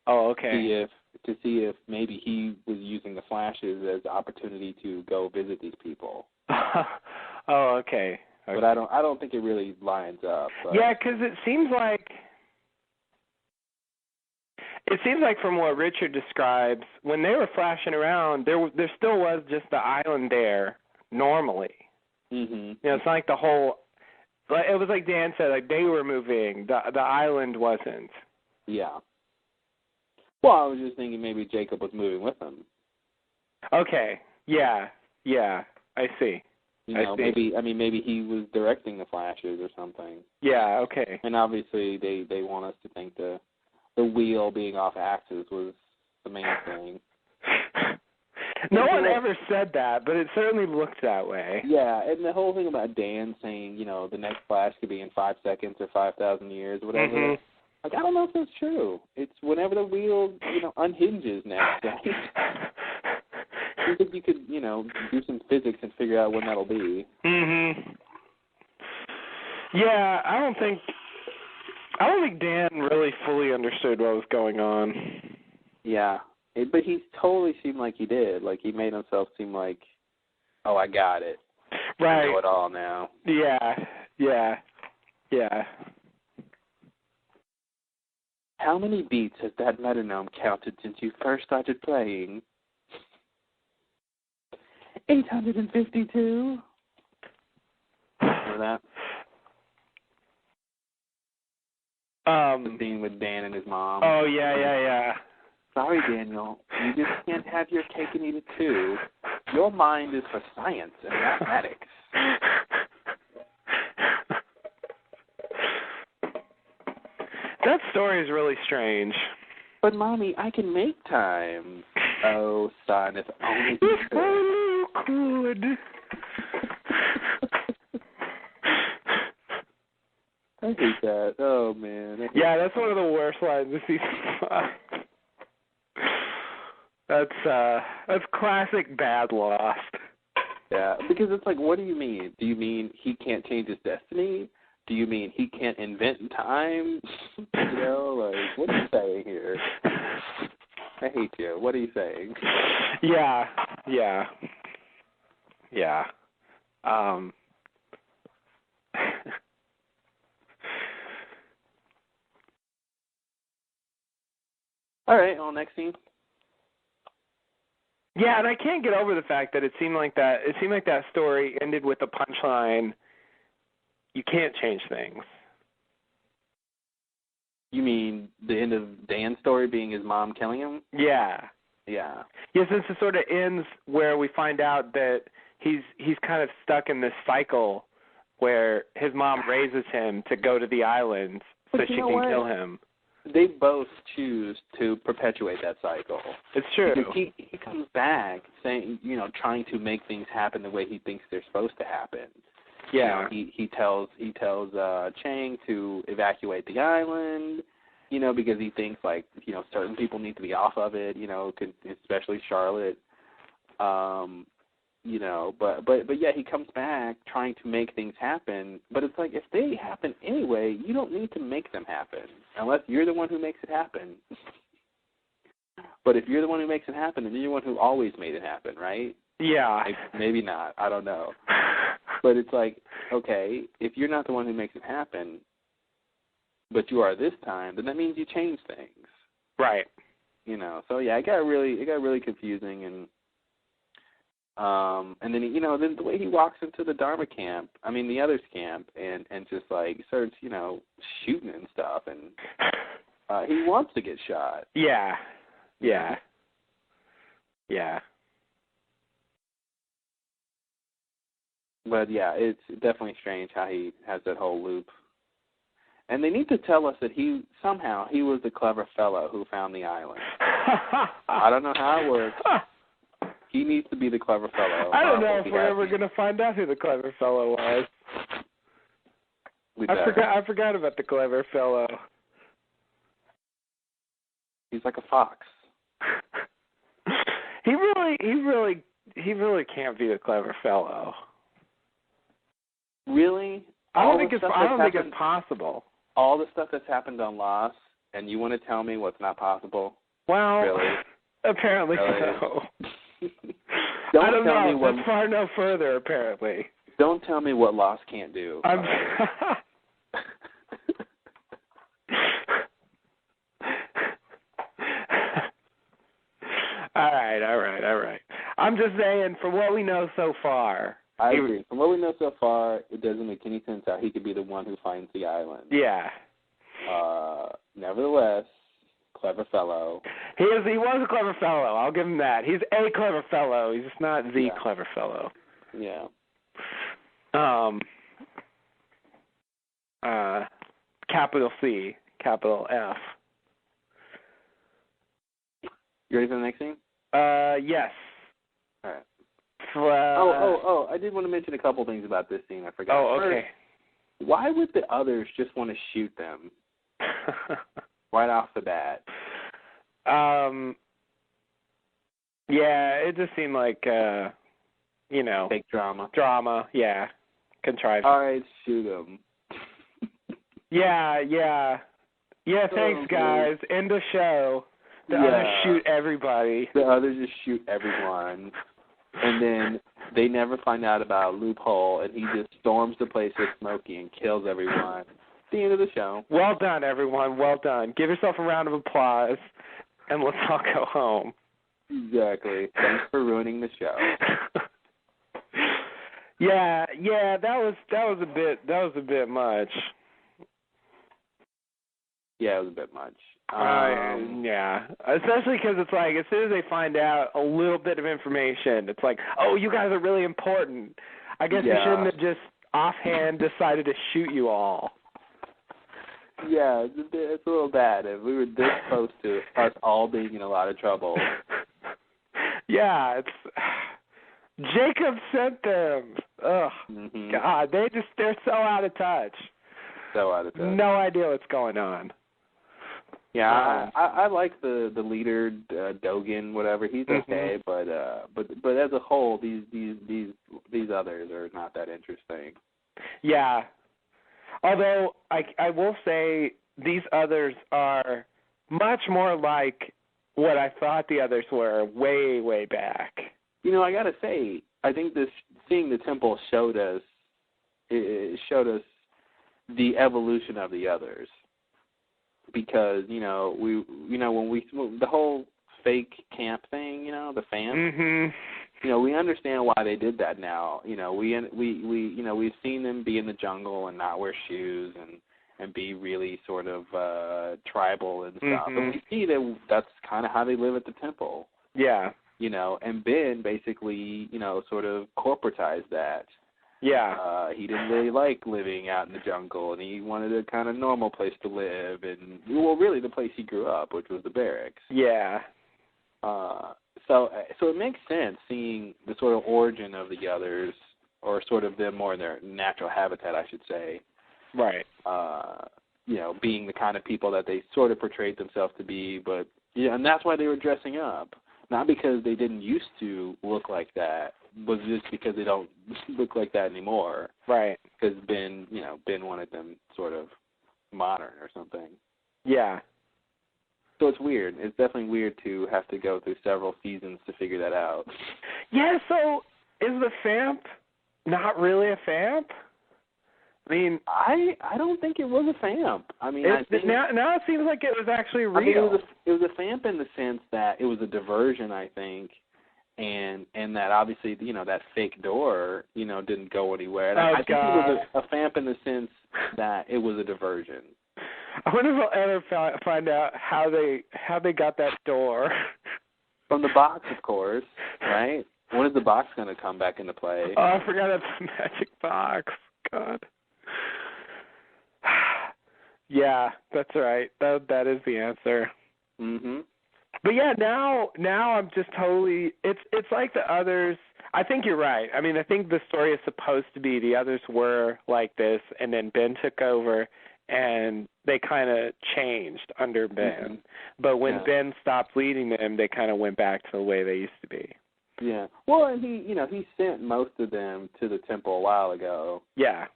Oh, okay. To see if maybe he was using the flashes as an opportunity to go visit these people. Oh, okay. But I don't think it really lines up. But. Yeah, because it seems like from what Richard describes, when they were flashing around, there still was just the island there. Normally, mm-hmm. It's not like the whole. It was like Dan said, they were moving. The island wasn't. Yeah. Well, I was just thinking maybe Jacob was moving with them. Okay. Yeah. I see. Maybe he was directing the flashes or something. Yeah. Okay. And obviously, they want us to think the wheel being off axis was the main thing. No one ever said that, but it certainly looked that way. Yeah, and the whole thing about Dan saying, the next flash could be in 5 seconds or 5,000 years, whatever. Mm-hmm. I don't know if that's true. It's whenever the wheel, unhinges next. I think you could, do some physics and figure out when that'll be. Mhm. Yeah, I don't think Dan really fully understood what was going on. Yeah. But he totally seemed like he did. Like, he made himself seem like, oh, I got it. Right. I know it all now. Yeah. How many beats has that metronome counted since you first started playing? 852. Remember that? The scene with Dan and his mom. Oh, yeah. Sorry, Daniel. You just can't have your cake and eat it too. Your mind is for science and mathematics. That story is really strange. But, Mommy, I can make time. Oh, son, if only you could. If only you could. I hate that. Oh, man. Yeah, that's one of the worst lines of season 5. That's classic bad Lost. Yeah, because it's like, what do you mean? Do you mean he can't change his destiny? Do you mean he can't invent time? You know, like, what are you saying here? I hate you. What are you saying? Yeah. All right, well, next scene. Yeah, and I can't get over the fact that it seemed like that story ended with a punchline. You can't change things. You mean the end of Dan's story being his mom killing him? Yeah. Yeah. Yeah, since it sort of ends where we find out that he's kind of stuck in this cycle where his mom raises him to go to the island so she can kill him. They both choose to perpetuate that cycle. It's true. Because he comes back saying, you know, trying to make things happen the way he thinks they're supposed to happen. Yeah. You know, he tells Chang to evacuate the island, you know, because he thinks, like, you know, certain people need to be off of it, you know, especially Charlotte. You know, but yeah, he comes back trying to make things happen. But it's like, if they happen anyway, you don't need to make them happen unless you're the one who makes it happen. But if you're the one who makes it happen, then you're the one who always made it happen, right? Yeah. Maybe not. I don't know. But it's like, okay, if you're not the one who makes it happen, but you are this time, then that means you change things. Right. You know. So yeah, it got really confusing, and then you know, then the way he walks into the Dharma camp, I mean the others' camp, and just like starts, you know, shooting and stuff, and he wants to get shot. Yeah. But yeah, it's definitely strange how he has that whole loop. And they need to tell us that he was the clever fellow who found the island. I don't know how it works. He needs to be the clever fellow. I don't know if we're ever going to find out who the clever fellow was. I forgot about the clever fellow. He's like a fox. He really can't be the clever fellow. Really? I don't think it's possible. All the stuff that's happened on Lost, and you want to tell me what's not possible? Well, really? Apparently really? So. I don't know. That's far no further, apparently. Don't tell me what Lost can't do. All right. I'm just saying, from what we know so far. I agree. From what we know so far, it doesn't make any sense how he could be the one who finds the island. Yeah. Nevertheless, clever fellow. He was a clever fellow. I'll give him that. He's a clever fellow. He's just not the clever fellow. Yeah. Capital C, capital F. You ready for the next scene? Yes. All right. I did want to mention a couple things about this scene. I forgot. Oh, okay. First, why would the others just want to shoot them right off the bat? Yeah, it just seemed like, you know. Fake drama. Drama, yeah. Contrived. All right, shoot them. Yeah, thanks, guys. End of show. The others shoot everybody. The others just shoot everyone. And then they never find out about Loophole, and he just storms the place with Smokey and kills everyone. The end of the show. Well done, everyone. Well done. Give yourself a round of applause, and let's all go home. Exactly. Thanks for ruining the show. Yeah, that was a bit much. Yeah, it was a bit much. Yeah, especially because it's like as soon as they find out a little bit of information, it's like, oh, you guys are really important. I guess they shouldn't have just offhand decided to shoot you all. Yeah, it's a little bad. If we were this close to us all being in a lot of trouble. Yeah, Jacob sent them. Ugh, God, they're so out of touch. So out of touch. No idea what's going on. Yeah, I like the leader, Dogan, whatever. He's okay, but as a whole, these others are not that interesting. Yeah, although I will say these others are much more like what I thought the others were way back. You know, I gotta say, I think seeing the temple showed us the evolution of the others. Because when the whole fake camp thing, the fans, we understand why they did that now. We've seen them be in the jungle and not wear shoes and be really sort of tribal and stuff. But we see that's kind of how they live at the temple. Yeah. And Ben basically, sort of corporatized that. Yeah. He didn't really like living out in the jungle, and he wanted a kind of normal place to live, and, well, really the place he grew up, which was the barracks. Yeah. So it makes sense seeing the sort of origin of the others, or sort of them more in their natural habitat, I should say. Right. Being the kind of people that they sort of portrayed themselves to be, but, and that's why they were dressing up. Not because they didn't used to look like that, but just because they don't look like that anymore. Right. Because Ben wanted them sort of modern or something. Yeah. So it's weird. It's definitely weird to have to go through several seasons to figure that out. Yeah, so is the Famp not really a Famp? I mean, I don't think it was a Famp. I mean, I think now it seems like it was actually real. I mean, it was a Famp in the sense that it was a diversion, I think, and that obviously, that fake door, didn't go anywhere. And I think it was a Famp in the sense that it was a diversion. I wonder if I'll ever find out how they got that door. From the box, of course, right? When is the box going to come back into play? Oh, I forgot it's a magic box. God. Yeah, that's right. That is the answer. Mhm. But yeah, now I'm just totally. It's like the others. I think you're right. I mean, I think the story is supposed to be the others were like this, and then Ben took over, and they kind of changed under Ben. But when Ben stopped leading them, they kind of went back to the way they used to be. Yeah. Well, and he sent most of them to the temple a while ago. Yeah.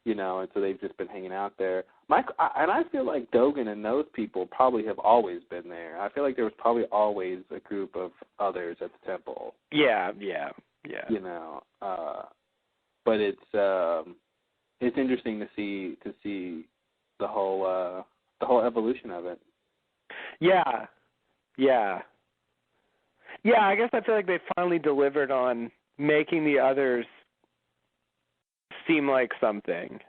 And so they've just been hanging out there. And I feel like Dogan and those people probably have always been there. I feel like there was probably always a group of others at the temple. Yeah. But it's interesting to see the whole evolution of it. Yeah. I guess I feel like they finally delivered on making the others seem like something.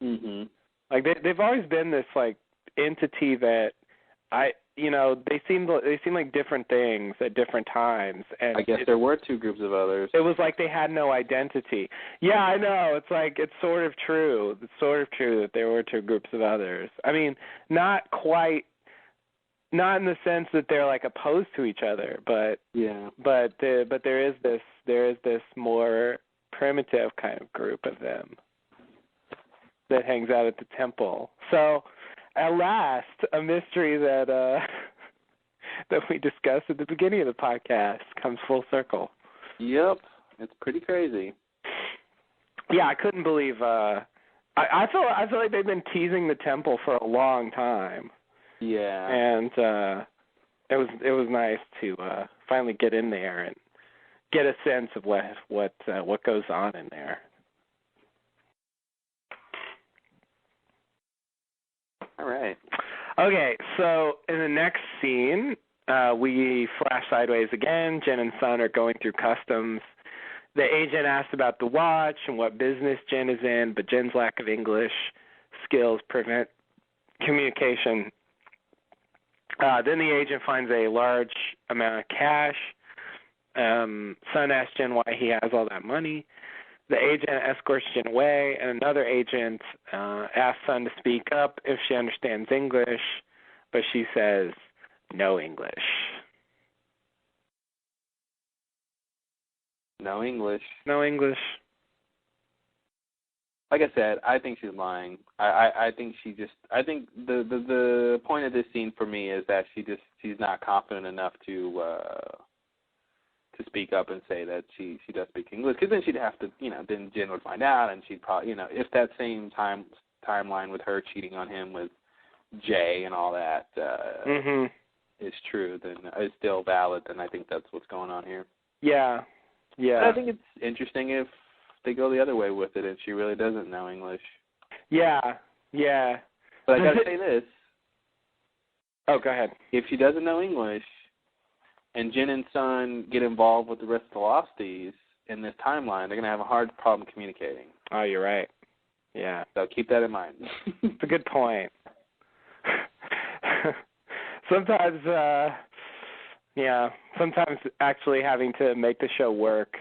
Mhm. Like they've always been this like entity that they seem like different things at different times. And I guess there were two groups of others. It was like they had no identity. Yeah, I know. It's like it's sort of true. It's sort of true that there were two groups of others. I mean, not quite. Not in the sense that they're like opposed to each other, but yeah. But there is this more primitive kind of group of them that hangs out at the temple. So, at last, a mystery that that we discussed at the beginning of the podcast comes full circle. Yep, it's pretty crazy. Yeah, I couldn't believe. I feel like they've been teasing the temple for a long time. Yeah. And it was nice to finally get in there and get a sense of what goes on in there. All right. Okay, so in the next scene, we flash sideways again. Jin and Sun are going through customs. The agent asks about the watch and what business Jin is in, but Jin's lack of English skills prevent communication. Then the agent finds a large amount of cash. Sun asks Jin why he has all that money. The agent escorts Jin away, and another agent asks Sun to speak up if she understands English, but she says no English. No English. No English. Like I said, I think she's lying. I think the point of this scene for me is that she's not confident enough to speak up and say that she does speak English, because then she'd have to, then Jin would find out, and she'd probably, if that same timeline with her cheating on him with Jay and all that is true, then is still valid, then I think that's what's going on here. Yeah. But I think it's interesting if they go the other way with it and she really doesn't know English. Yeah. But I gotta say this. Oh, go ahead. If she doesn't know English, and Jin and Sun get involved with the rest of the Losties in this timeline, they're going to have a hard problem communicating. Oh, you're right. Yeah. So keep that in mind. It's a good point. Sometimes actually having to make the show work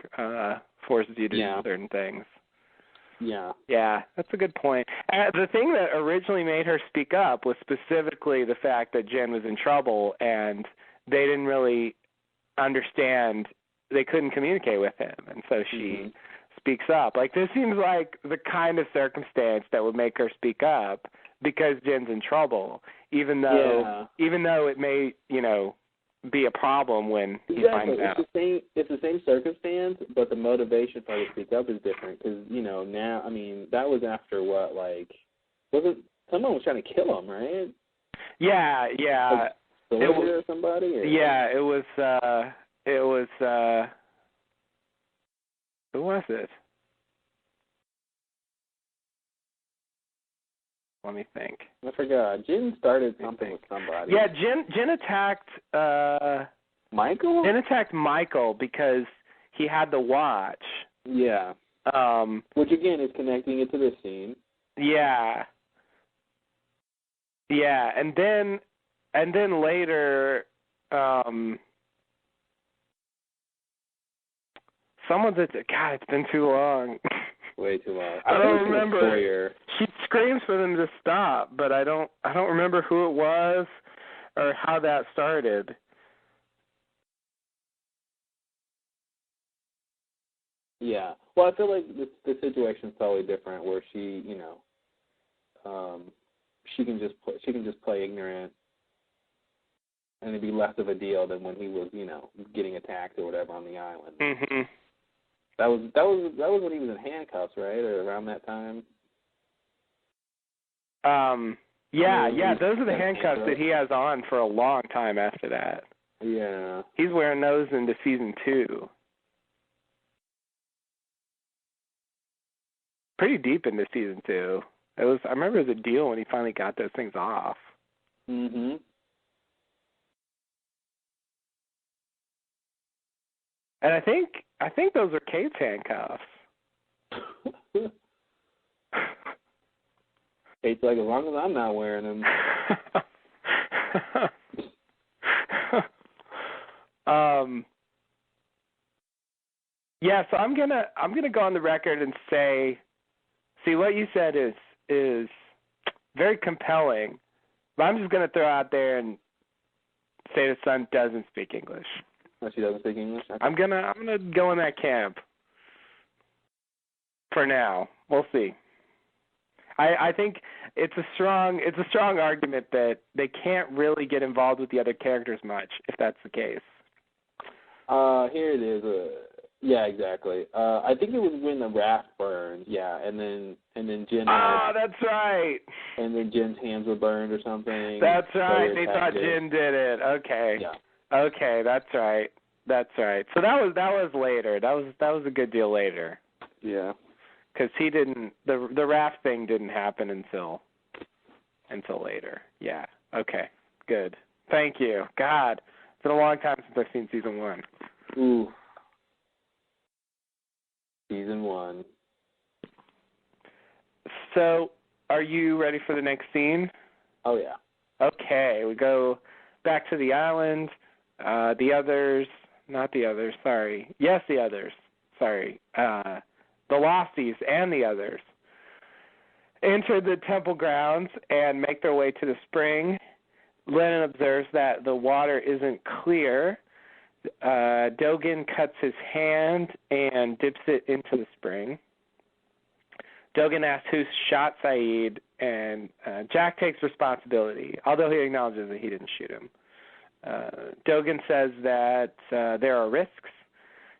forces you to do certain things. Yeah. Yeah, that's a good point. The thing that originally made her speak up was specifically the fact that Jin was in trouble and they didn't really understand, they couldn't communicate with him, and so she speaks up. Like, this seems like the kind of circumstance that would make her speak up because Jin's in trouble, even though it may, be a problem when he finds out. It's the same circumstance, but the motivation for her to speak up is different because, now, that was after what, someone was trying to kill him, right? Yeah. Or somebody? Or? Yeah, it was, who was it? Let me think. I forgot. Jin started something with somebody. Yeah, Jin attacked, Michael? Jin attacked Michael because he had the watch. Yeah. Which, again, is connecting it to this scene. Yeah. Yeah, and then later, someone said, God, it's been too long. Way too long. I don't remember. She screams for them to stop, but I don't remember who it was or how that started. Yeah. Well, I feel like the situation's totally different, where she, she can just play ignorant, and it'd be less of a deal than when he was, getting attacked or whatever on the island. Mm-hmm. That was when he was in handcuffs, right, or around that time. Yeah. Those are the handcuffs that he has on for a long time after that. Yeah. He's wearing those into season 2. Pretty deep into season 2. I remember it was a deal when he finally got those things off. Mhm. And I think those are Kate's handcuffs. Kate's like, as long as I'm not wearing them. Yeah, so I'm gonna go on the record and say, see, what you said is very compelling, but I'm just gonna throw out there and say the Sun doesn't speak English. Oh, she doesn't speak English? Okay. I'm gonna go in that camp. For now, we'll see. I think it's a strong argument that they can't really get involved with the other characters much if that's the case. Here it is. Yeah, exactly. I think it was when the raft burned. Yeah, and then Jen. That's right. And then Jen's hands were burned or something. That's right. They thought Jen did it. Okay. Yeah. Okay, that's right. That's right. So that was later. That was a good deal later. Yeah. Because he didn't. The raft thing didn't happen until later. Yeah. Okay. Good. Thank you. God, it's been a long time since I've seen season 1. Ooh. Season 1. So, are you ready for the next scene? Oh, yeah. Okay, we go back to the island. The others, not the others, sorry. Yes, the others, sorry. The Losties and the others enter the temple grounds and make their way to the spring. Lennon observes that the water isn't clear. Dogen cuts his hand and dips it into the spring. Dogen asks who shot Saeed, and Jack takes responsibility, although he acknowledges that he didn't shoot him. Dogen says that there are risks.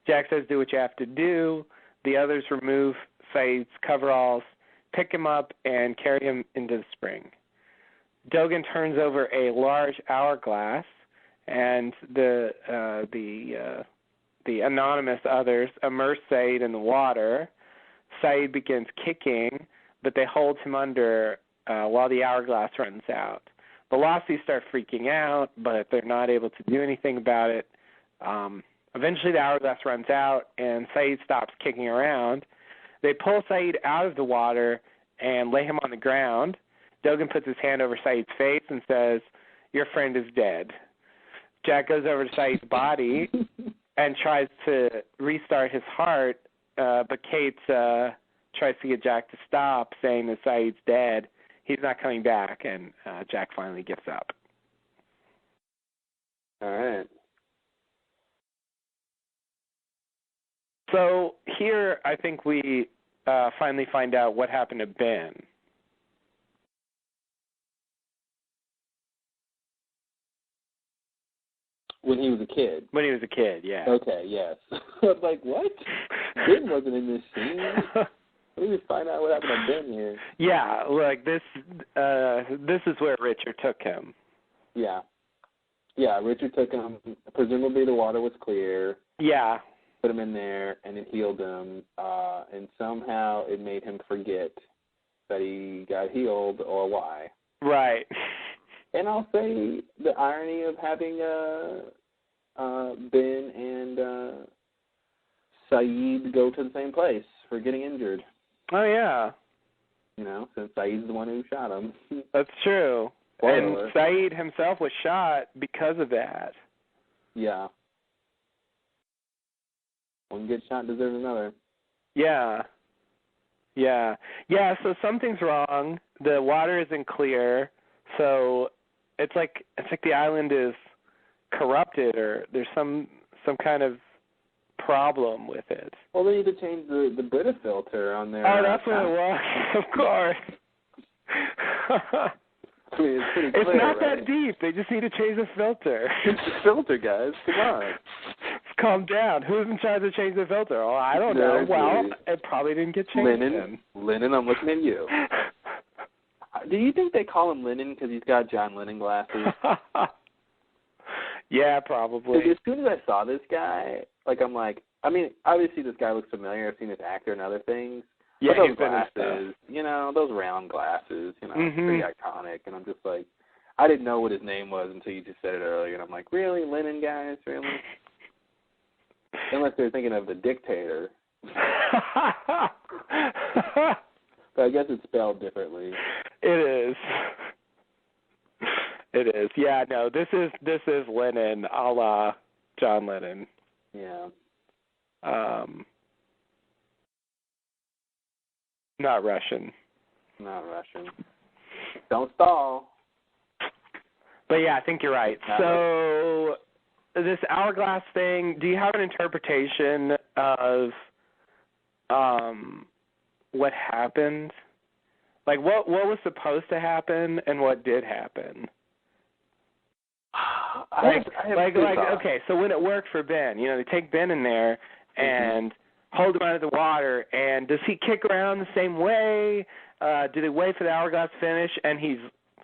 Jack says, do what you have to do. The others remove Saeed's coveralls, pick him up, and carry him into the spring. Dogen turns over a large hourglass, and the anonymous others immerse Saeed in the water. Saeed begins kicking, but they hold him under while the hourglass runs out. The Losties start freaking out, but they're not able to do anything about it. Eventually the hourglass runs out, and Saeed stops kicking around. They pull Saeed out of the water and lay him on the ground. Dogen puts his hand over Saeed's face and says, your friend is dead. Jack goes over to Saeed's body and tries to restart his heart, but Kate tries to get Jack to stop, saying that Saeed's dead. He's not coming back, and Jack finally gives up. All right. So here I think we finally find out what happened to Ben. When he was a kid. When he was a kid, yeah. Okay, yes. I was like, what? Ben wasn't in this scene. We just find out what happened to Ben here. Yeah, like this is where Richard took him. Yeah. Yeah, Richard took him. Presumably the water was clear. Yeah. Put him in there, and it healed him. And somehow it made him forget that he got healed or why. Right. And I'll say the irony of having Ben and Saeed go to the same place for getting injured. Oh, yeah. You know, since Saeed's the one who shot him. That's true. Spoiler. And Saeed himself was shot because of that. Yeah. One good shot deserves another. Yeah. Yeah. Yeah, so something's wrong. The water isn't clear. So it's like the island is corrupted, or there's some kind of problem with it. Well, they need to change the Brita filter on their... Oh, that's what it was. Of course. I mean, it's pretty clear, it's not right? that deep. They just need to change the filter. It's the filter, guys. Come on. Calm down. Who's in charge of changing the filter? Oh, I don't know. Well, it probably didn't get changed. Lennon, I'm looking at you. Do you think they call him Lennon because he's got John Lennon glasses? Yeah, probably. As soon as I saw this guy, I'm like, I mean, obviously this guy looks familiar. I've seen this actor in other things. Yeah, but those glasses, those round glasses, pretty iconic. And I'm just like, I didn't know what his name was until you just said it earlier. And I'm like, really? Lennon, guys? Really? Unless they're thinking of the dictator. But I guess it's spelled differently. It is. It is. Yeah, no, this is Lennon, a la John Lennon. Yeah. Not Russian. Not Russian. Don't stall. But yeah, I think you're right. So this hourglass thing, do you have an interpretation of what happened? Like what was supposed to happen and what did happen? Okay, so when it worked for Ben, they take Ben in there and hold him under the water. And does he kick around the same way? Do they wait for the hourglass to finish and he's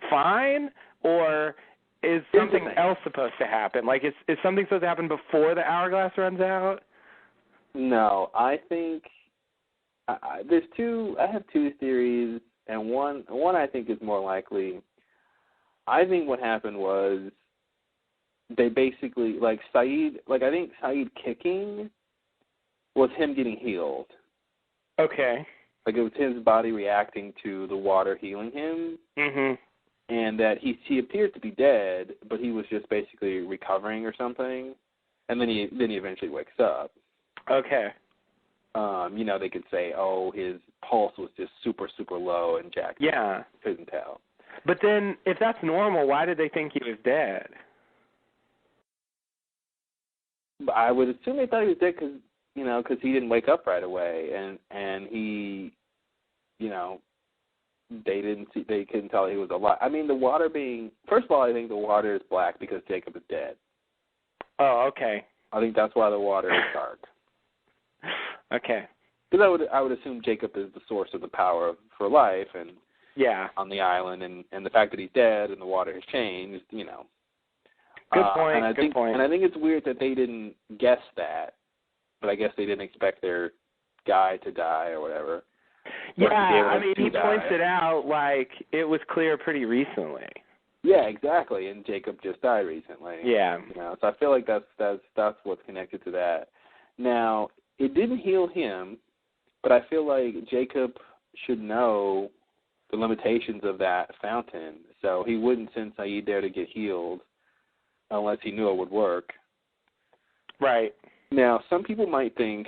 fine? Or is something else supposed to happen? Like, is something supposed to happen before the hourglass runs out? No, I think I have two theories, and one I think is more likely. I think what happened was they basically, like Saeed, I think Saeed kicking was him getting healed. Okay. Like, it was his body reacting to the water healing him. Mm-hmm. And that he appeared to be dead, but he was just basically recovering or something. And then he eventually wakes up. Okay. They could say, oh, his pulse was just super, super low, and Jack couldn't tell. But then, if that's normal, why did they think he was dead? I would assume they thought he was dead because he didn't wake up right away, and he, they couldn't tell he was alive. I mean, the water first of all, I think the water is black because Jacob is dead. Oh, okay. I think that's why the water is dark. Okay. Because I would assume Jacob is the source of the power for life, and on the island, and the fact that he's dead and the water has changed, Good point. Good point. And I think it's weird that they didn't guess that, but I guess they didn't expect their guy to die or whatever. Yeah, I mean, he points it out like it was clear pretty recently. Yeah, exactly, and Jacob just died recently. Yeah. So I feel like that's what's connected to that. Now, it didn't heal him, but I feel like Jacob should know the limitations of that fountain, so he wouldn't send Saeed there to get healed unless he knew it would work. Right. Now, some people might think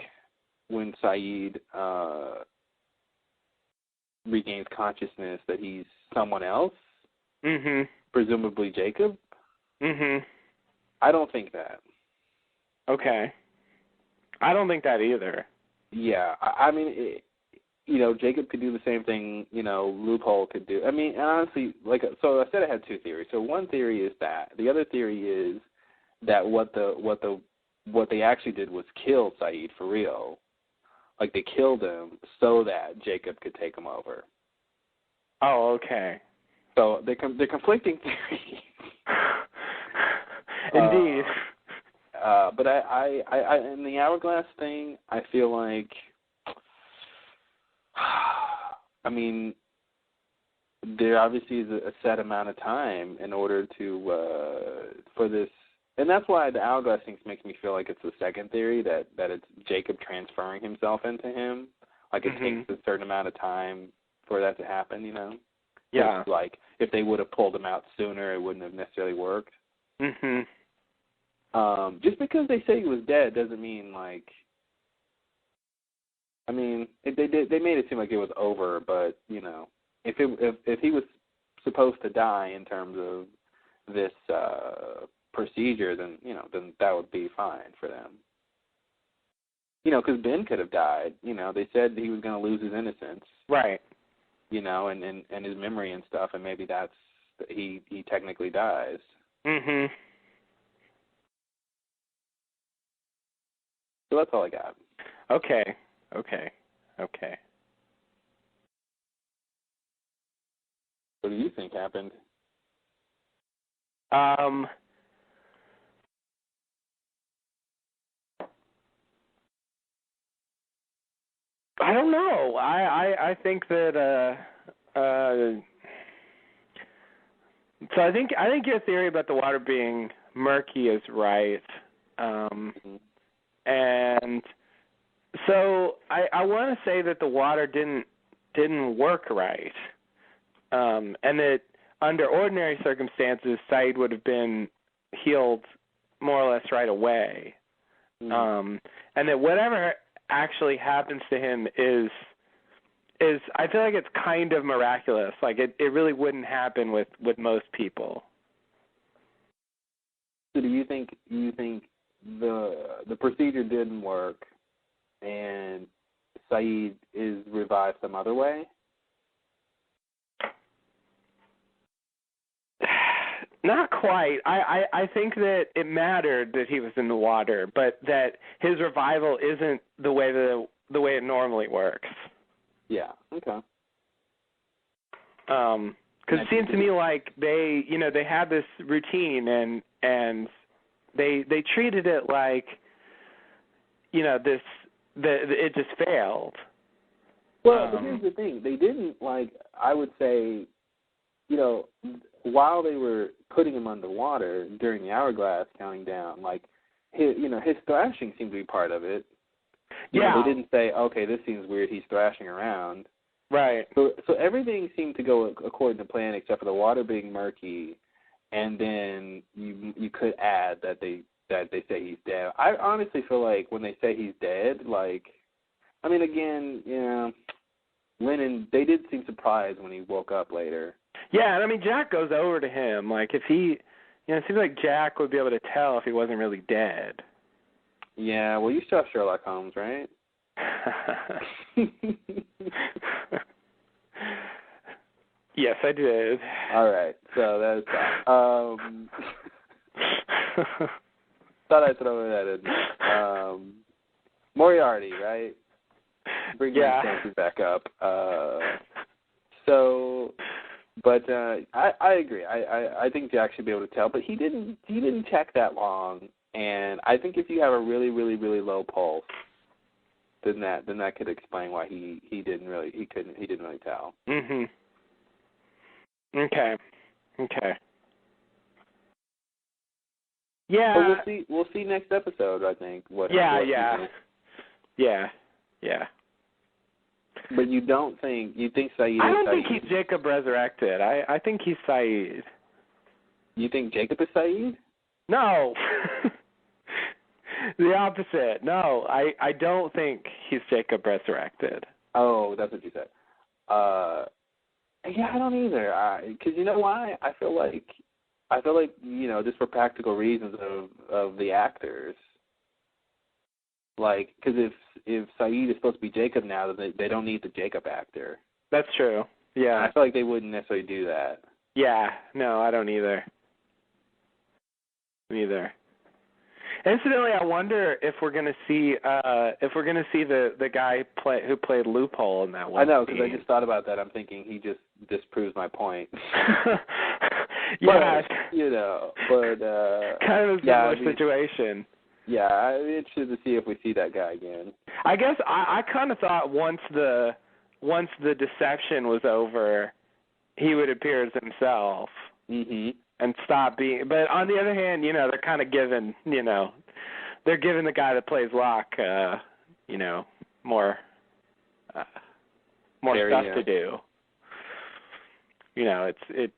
when Saeed regains consciousness that he's someone else, presumably Jacob. I don't think that. Okay. I don't think that either. Yeah, I mean, Jacob could do the same thing, Loophole could do. I mean, honestly, so I said I had two theories. So one theory is that. The other theory is that what they actually did was kill Saeed for real. Like, they killed him so that Jacob could take him over. Oh, okay. So they're conflicting theories. Indeed. But I in the hourglass thing, I feel like, I mean, there obviously is a set amount of time in order to for this, and that's why the hourglass thing makes me feel like it's the second theory, that it's Jacob transferring himself into him. Like, it takes a certain amount of time for that to happen, Yeah. Like, if they would have pulled him out sooner, it wouldn't have necessarily worked. Just because they say he was dead doesn't mean, like, I mean, they made it seem like it was over, but, if he was supposed to die in terms of this procedure, then that would be fine for them. Because Ben could have died. They said he was going to lose his innocence. Right. And his memory and stuff, and maybe that's, he technically dies. So that's all I got. Okay. What do you think happened? I don't know. I think that so I think your theory about the water being murky is right. And so I want to say that the water didn't work right, and that under ordinary circumstances, Saeed would have been healed more or less right away, and that whatever actually happens to him is I feel like it's kind of miraculous. Like, it really wouldn't happen with most people. So do you think the procedure didn't work and Saeed is revived some other way? Not quite. I think that it mattered that he was in the water, but that his revival isn't the way it normally works. Yeah. Okay. Because it seems to me like they had this routine and they treated it like, it just failed. Well, but here's the thing: they didn't I would say, while they were putting him underwater during the hourglass counting down, his thrashing seemed to be part of it. They didn't say, okay, this seems weird. He's thrashing around. Right. So everything seemed to go according to plan, except for the water being murky, and then you could add that they say he's dead. I honestly feel like when they say he's dead, Lennon, they did seem surprised when he woke up later. Yeah, and Jack goes over to him. If he, it seems like Jack would be able to tell if he wasn't really dead. Yeah, well, you saw Sherlock Holmes, right? Yes, I did. All right, so that's thought I'd throw that in there. Moriarty, right? Bring the chances back up. But I agree. I think Jack should be able to tell, but he didn't check that long, and I think if you have a really, really, really low pulse, then that could explain why he didn't really tell. Mhm. Okay. Yeah. But we'll see next episode, I think. Yeah. But you think Saeed? I don't think he's Jacob resurrected. I think he's Saeed. You think Jacob is Saeed? No. The opposite. No, I don't think he's Jacob resurrected. Oh, that's what you said. Yeah, I don't either. Because you know why? I feel like just for practical reasons of the actors. Because if Saeed is supposed to be Jacob now, then they don't need the Jacob actor. That's true. Yeah. I feel like they wouldn't necessarily do that. Yeah. No, I don't either. Neither. Incidentally, I wonder if we're gonna see the guy who played Loophole in that one. I know, because I just thought about that. I'm thinking he just disproves my point. Yeah. But kind of a similar situation. Yeah, I'm interested to see if we see that guy again. I guess I kind of thought once the deception was over, he would appear as himself. Mm-hmm. And stop being. But on the other hand, they're kind of giving, they're giving the guy that plays Locke, more stuff to do. It's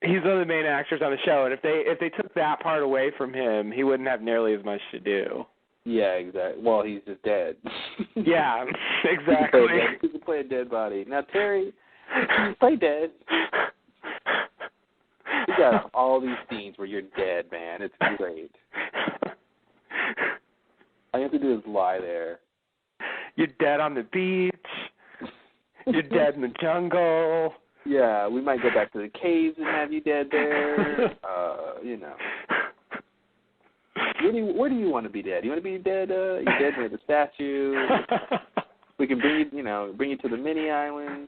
he's one of the main actors on the show, and if they took that part away from him, he wouldn't have nearly as much to do. Yeah, exactly. Well, he's just dead. Yeah, exactly. He can play a dead body. Now, Terry, you play dead. You got all these scenes where you're dead, man. It's great. All you have to do is lie there. You're dead on the beach. You're dead in the jungle. Yeah, we might go back to the caves and have you dead there. Where do you want to be dead? You want to be dead? You're dead near the statue. We can bring you to the mini island.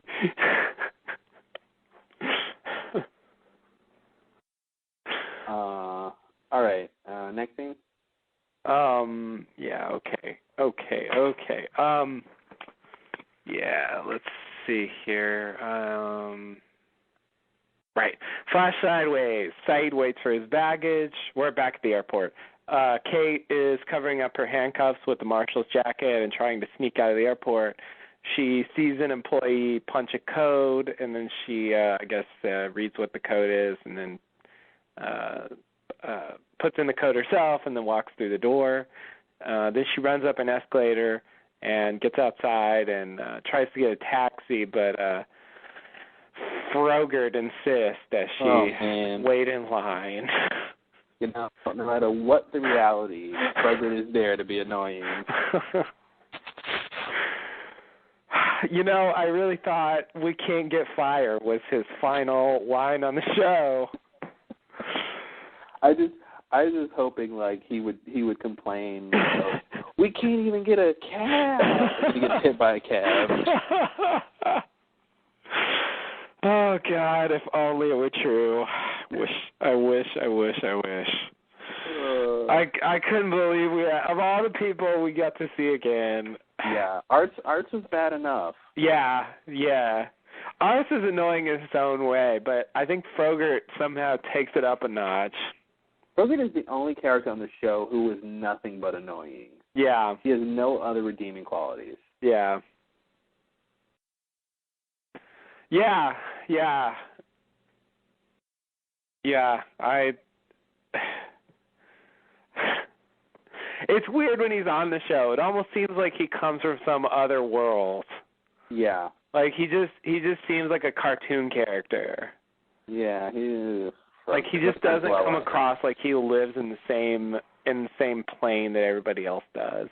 All right. Next scene. Yeah. Okay. Yeah. Let's see here. Right. Flash sideways. Saeed waits for his baggage. We're back at the airport. Kate is covering up her handcuffs with the marshal's jacket and trying to sneak out of the airport. She sees an employee punch a code, and then she, reads what the code is, and then puts in the code herself, and then walks through the door. Then she runs up an escalator and gets outside and tries to get a taxi, but Frogert insists that she wait in line. No matter what the reality, Frogert is there to be annoying. I really thought "We Can't Get Fired" was his final line on the show. I was just hoping like he would complain. We can't even get a cab. He gets hit by a cab. Oh God! If only it were true. I wish. I couldn't believe of all the people we got to see again. Yeah, Arts was bad enough. Yeah. Arts is annoying in his own way, but I think Frogurt somehow takes it up a notch. Frogurt is the only character on the show who is nothing but annoying. Yeah. He has no other redeeming qualities. Yeah. Yeah. It's weird when he's on the show. It almost seems like he comes from some other world. Yeah. Like he just seems like a cartoon character. Yeah, like he just doesn't come across like he lives in the same plane that everybody else does.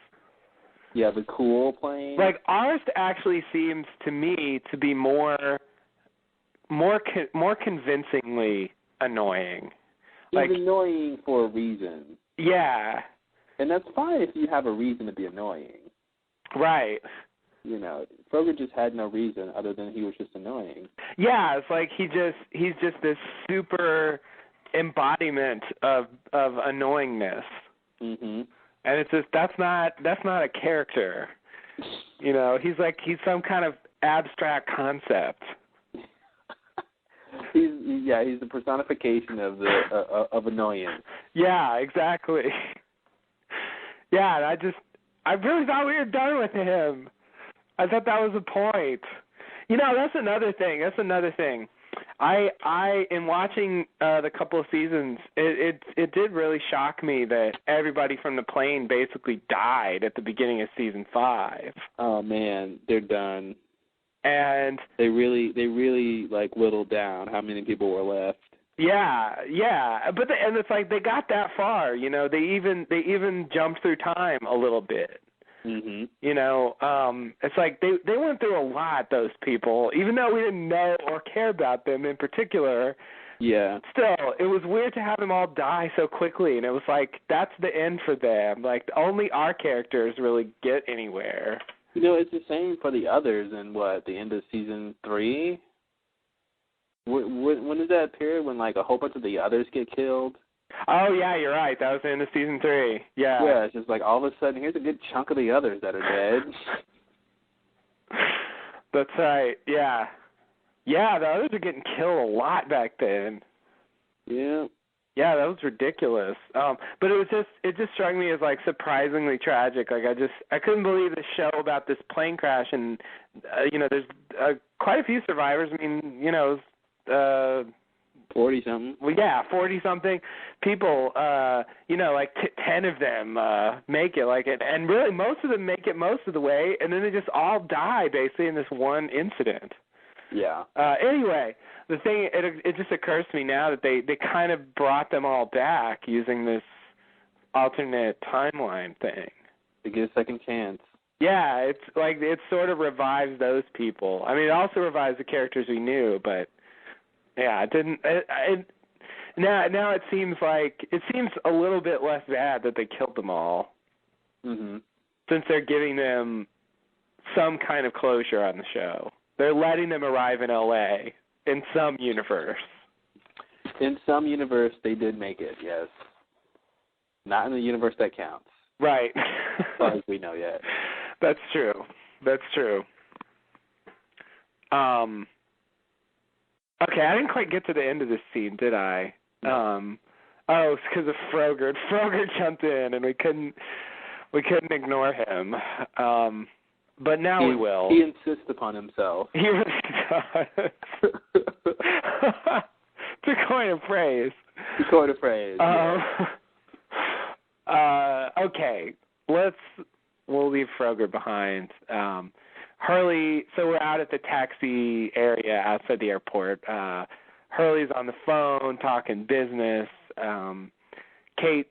Yeah, the cool plane. Like Arst actually seems to me to be more convincingly annoying. He's like annoying for a reason. Yeah. And that's fine if you have a reason to be annoying. Right. Frogurt just had no reason other than he was just annoying. Yeah, it's like he's just this super embodiment of annoyingness. Mhm. And it's just that's not a character. He's some kind of abstract concept. He's the personification of of annoyance. Yeah, exactly. Yeah, I really thought we were done with him. I thought that was the point. That's another thing. I in watching the couple of seasons, it did really shock me that everybody from the plane basically died at the beginning of season 5. Oh man, they're done. And they really like whittled down how many people were left. Yeah, but and it's like they got that far, They even jumped through time a little bit. Mhm. It's like they went through a lot. Those people, even though we didn't know or care about them in particular. Yeah. Still, it was weird to have them all die so quickly, and it was like that's the end for them. Like only our characters really get anywhere. It's the same for the others in the end of season 3? When is that period when like a whole bunch of the others get killed? Oh yeah, you're right. That was the end of season 3. Yeah. Yeah, it's just like all of a sudden here's a good chunk of the others that are dead. That's right. Yeah. Yeah, the others are getting killed a lot back then. Yeah. Yeah, that was ridiculous. But it just struck me as like surprisingly tragic. Like I couldn't believe the show about this plane crash, and there's quite a few survivors. I mean, 40-something. Well, yeah, 40-something people. Like 10 of them make it. And really most of them make it most of the way, and then they just all die basically in this one incident. Yeah. Anyway, the thing it just occurs to me now that they kind of brought them all back using this alternate timeline thing. To get a second chance. Yeah, it's like it sort of revives those people. I mean, it also revives the characters we knew, but yeah, it didn't. Now it seems a little bit less bad that they killed them all. Mhm. Since they're giving them some kind of closure on the show. They're letting them arrive in L.A. in some universe. In some universe, they did make it, yes. Not in the universe that counts. Right. As far as we know yet. That's true. Okay, I didn't quite get to the end of this scene, did I? No. It's because of Frogurt. Frogurt jumped in, and we couldn't ignore him. But now we will. He insists upon himself. He really does. To coin a phrase. Okay, we'll leave Frogurt behind. Hurley, so we're out at the taxi area outside the airport. Hurley's on the phone talking business. Kate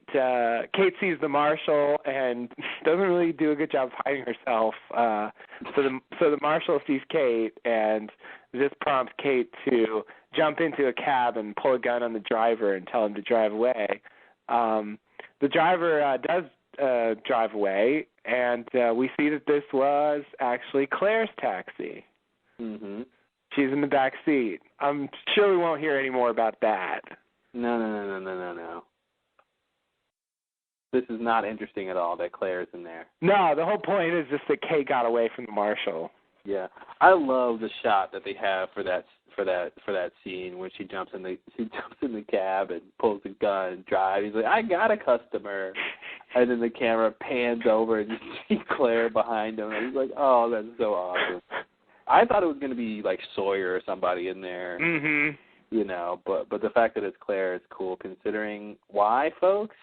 sees the marshal and doesn't really do a good job of hiding herself. So the marshal sees Kate, and this prompts Kate to jump into a cab and pull a gun on the driver and tell him to drive away. The driver does drive away, and we see that this was actually Claire's taxi. Mm-hmm. She's in the back seat. I'm sure we won't hear any more about that. No. This is not interesting at all that Claire's in there. No, the whole point is just that Kate got away from the marshal. Yeah, I love the shot that they have for that scene when she jumps in the cab and pulls the gun and drives. He's like, I got a customer, and then the camera pans over and you see Claire behind him, and he's like, oh, that's so awesome. I thought it was going to be like Sawyer or somebody in there, you know, but the fact that it's Claire is cool considering why, folks.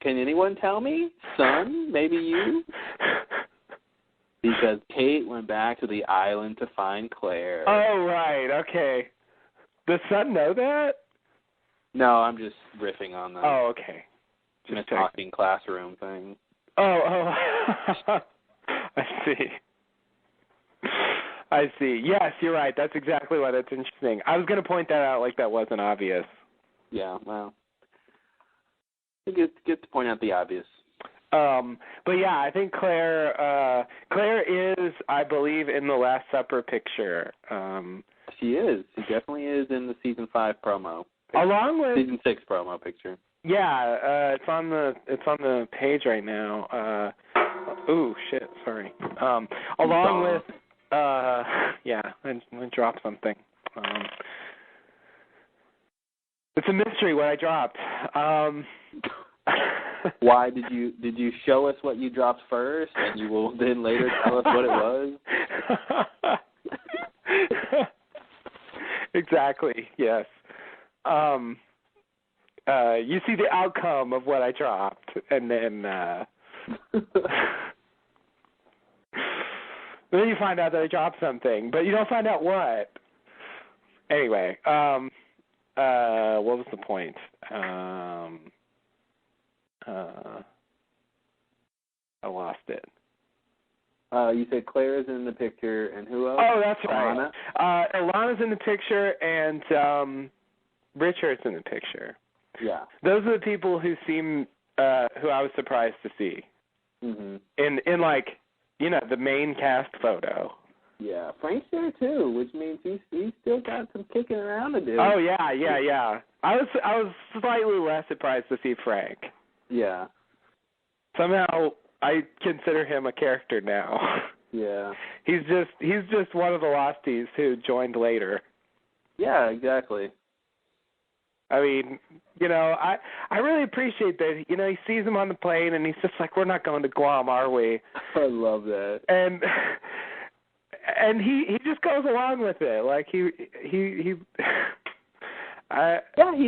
Can anyone tell me? Son, maybe you? Because Kate went back to the island to find Claire. Oh, right, okay. Does Son know that? No, I'm just riffing on the okay. Just talking classroom thing. Oh, I see. Yes, you're right. That's exactly why that's interesting. I was going to point that out like that wasn't obvious. Yeah, well, it gets to point out the obvious. But yeah, I think Claire is, I believe, in the Last Supper picture. She is. She definitely is in the season 5 promo. Along with season 6 promo picture. Yeah, it's on the page right now. Ooh, shit, sorry. Along with yeah, I dropped something. It's a mystery what I dropped. Why did you show us what you dropped first, and you will then later tell us what it was? Exactly. Yes. You see the outcome of what I dropped, and then then you find out that I dropped something, but you don't find out what. Anyway, what was the point? I lost it. You said Claire is in the picture, and who else? Oh, that's Alana? right. Alana's in the picture, and Richard's in the picture. Yeah. Those are the people who seem, who I was surprised to see. Mm-hmm. In like, you know, the main cast photo. Yeah, Frank's there too, which means he's still got some kicking around to do. Oh yeah. I was slightly less surprised to see Frank. Yeah. Somehow I consider him a character now. Yeah. He's just one of the Losties who joined later. Yeah, exactly. I mean, you know, I really appreciate that. You know, he sees him on the plane, and he's just like, "We're not going to Guam, are we?" I love that. And he just goes along with it. Like he he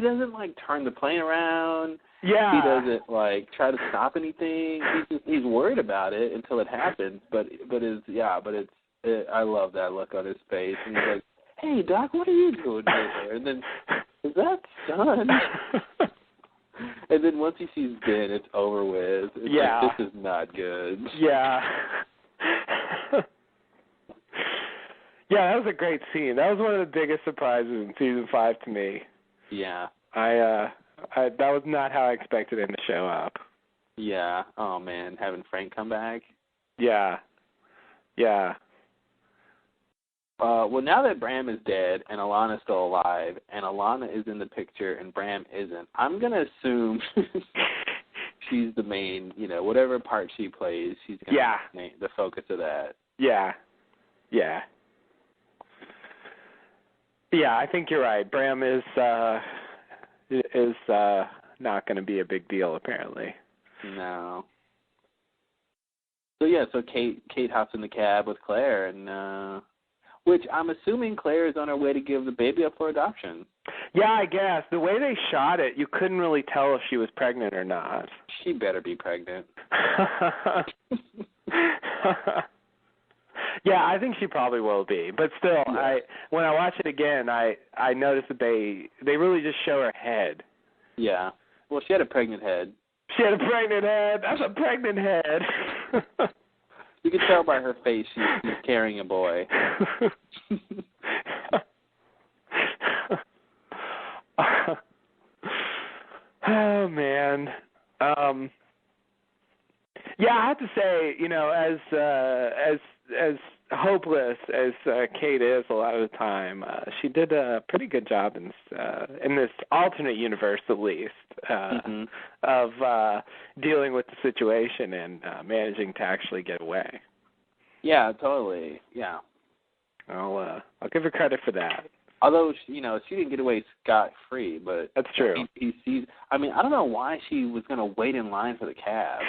doesn't like turn the plane around. Yeah. He doesn't like try to stop anything. He's worried about it until it happens. But I love that look on his face. And he's like, "Hey, Doc, what are you doing there?" And then, "Is that Son?" And then once he sees Ben, it's over with. It's like, this is not good. Yeah. Yeah, that was a great scene. That was one of the biggest surprises in season 5 to me. Yeah. That was not how I expected him to show up. Yeah. Oh man, having Frank come back. Yeah. Well, now that Bram is dead and Alana's still alive, and Alana is in the picture and Bram isn't, I'm gonna assume she's the main. You know, whatever part she plays, she's gonna be the focus of that. Yeah. Yeah, I think you're right. Bram is not going to be a big deal, apparently. No. So Kate hops in the cab with Claire, and which I'm assuming Claire is on her way to give the baby up for adoption. Yeah, I guess. The way they shot it, you couldn't really tell if she was pregnant or not. She better be pregnant. Yeah, I think she probably will be. But still, when I watch it again, I notice that they really just show her head. Yeah. Well, she had a pregnant head. She had a pregnant head. That's a pregnant head. You could tell by her face she's carrying a boy. Oh man. Yeah, I have to say, as hopeless as Kate is a lot of the time, she did a pretty good job in this alternate universe, at least, of dealing with the situation and managing to actually get away. Yeah, totally. Yeah. I'll give her credit for that. Although she didn't get away scot-free, but that's true. He sees. I mean, I don't know why she was going to wait in line for the cab.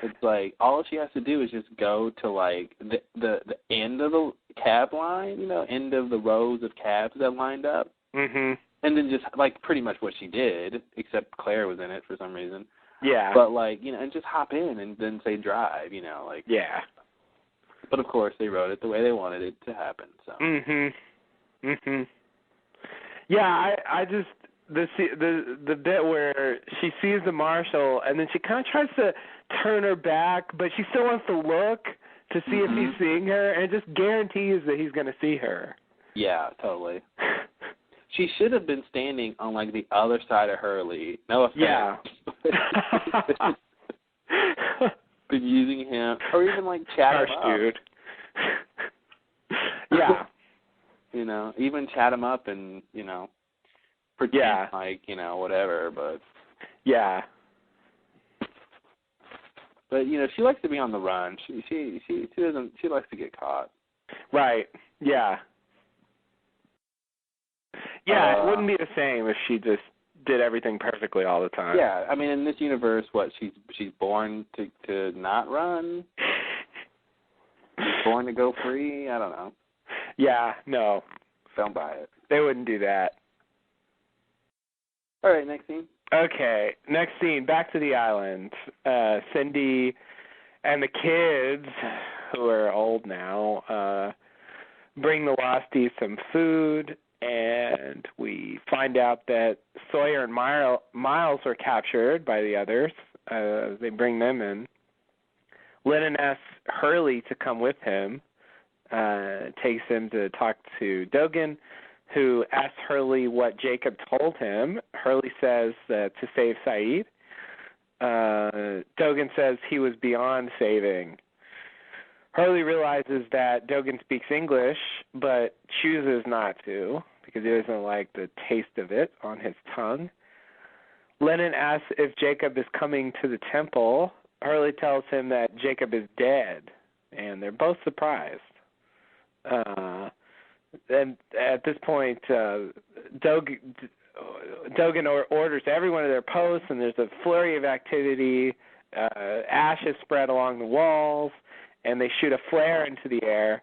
It's like all she has to do is just go to like the end of the cab line, end of the rows of cabs that lined up, and then just like pretty much what she did, except Claire was in it for some reason. Yeah. But like and just hop in and then say drive, like. Yeah. But of course they wrote it the way they wanted it to happen. So. Yeah, I just the bit where she sees the marshal and then she kind of tries to turn her back, but she still wants to look to see if he's seeing her, and it just guarantees that he's going to see her. Yeah, totally. She should have been standing on like the other side of Hurley. No offense. Yeah. Been using him, or even like chat him up. Dude. Yeah. Even chat him up and pretend like whatever. But yeah. But she likes to be on the run. She doesn't. She likes to get caught. Right. Yeah. Yeah, it wouldn't be the same if she just did everything perfectly all the time. Yeah, I mean, in this universe, she's born to not run? She's born to go free? I don't know. Yeah, no. Don't buy it. They wouldn't do that. All right, next scene. Okay, next scene, back to the island. Cindy and the kids, who are old now, bring the Losties some food, and we find out that Sawyer and Miles were captured by the others. They bring them in. Lennon asks Hurley to come with him, takes him to talk to Dogan, who asks Hurley what Jacob told him. Hurley says to save Saeed. Dogan says he was beyond saving. Hurley realizes that Dogan speaks English, but chooses not to because he doesn't like the taste of it on his tongue. Lennon asks if Jacob is coming to the temple. Hurley tells him that Jacob is dead, and they're both surprised. And at this point, Dogan orders everyone to their posts, and there's a flurry of activity. Ashes spread along the walls, and they shoot a flare into the air.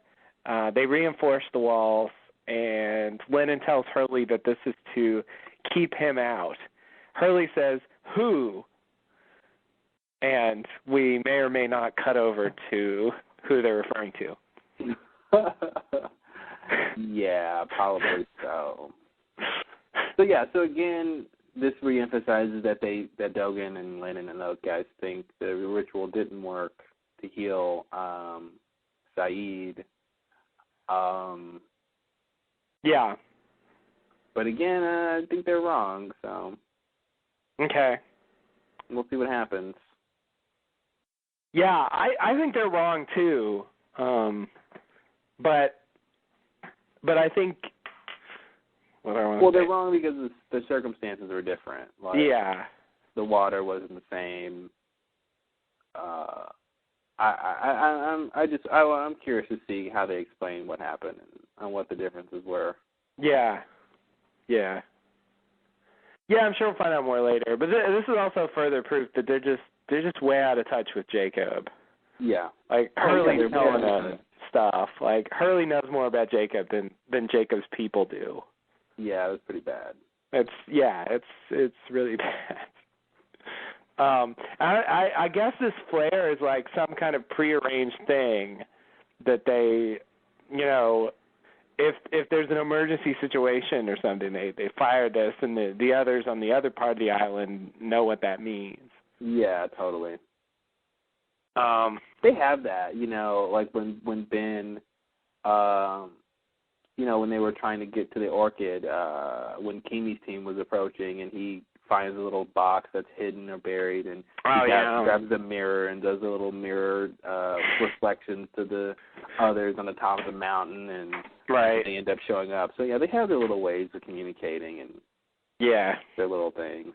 They reinforce the walls, and Lennon tells Hurley that this is to keep him out. Hurley says, "Who?" And we may or may not cut over to who they're referring to. Yeah, probably so. So again, this reemphasizes that Dogan and Lennon and those guys think the ritual didn't work to heal Saeed. Yeah. But again, I think they're wrong, so. Okay. We'll see what happens. Yeah, I think they're wrong too. But I think they're wrong because the circumstances were different. Like, yeah. The water wasn't the same. I'm curious to see how they explain what happened and what the differences were. Yeah. Yeah. Yeah, I'm sure we'll find out more later. But this is also further proof that they're just way out of touch with Jacob. Yeah. Like Hurley's telling us stuff. Like Hurley knows more about Jacob than Jacob's people do. Yeah, it was pretty bad. It's really bad. I guess this flare is like some kind of prearranged thing that they, if there's an emergency situation or something, they fire this, and the others on the other part of the island know what that means. Yeah, totally. They have that, like when Ben, when they were trying to get to the Orchid, when Kimi's team was approaching, and he finds a little box that's hidden or buried, and he grabs the mirror and does a little mirror reflections to the others on the top of the mountain, and they end up showing up. So, yeah, they have their little ways of communicating and their little things.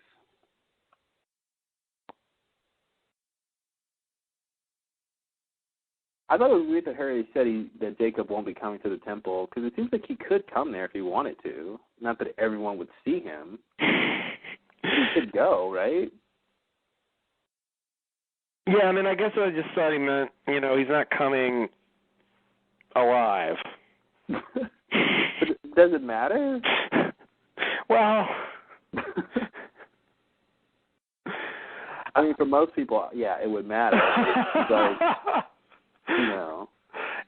I thought it was weird that Harry said that Jacob won't be coming to the temple, because it seems like he could come there if he wanted to. Not that everyone would see him. He could go, right? Yeah, I mean, I guess I just thought he meant, he's not coming alive. Does it matter? Well... I mean, for most people, yeah, it would matter. But...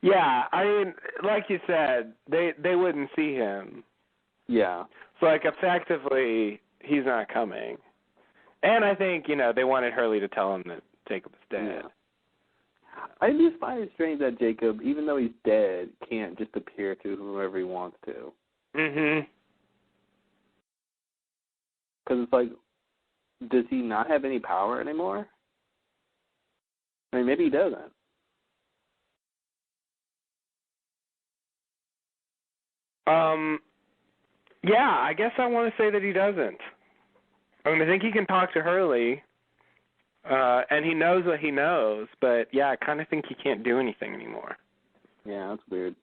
Yeah, I mean, like you said, they wouldn't see him. Yeah. So, effectively, he's not coming. And I think, they wanted Hurley to tell him that Jacob is dead. Yeah. I just find it strange that Jacob, even though he's dead, can't just appear to whoever he wants to. Mm-hmm. Because it's like, does he not have any power anymore? I mean, maybe he doesn't. Yeah, I guess I want to say that he doesn't. I mean, I think he can talk to Hurley, and he knows what he knows, but yeah, I kind of think he can't do anything anymore. Yeah, that's weird.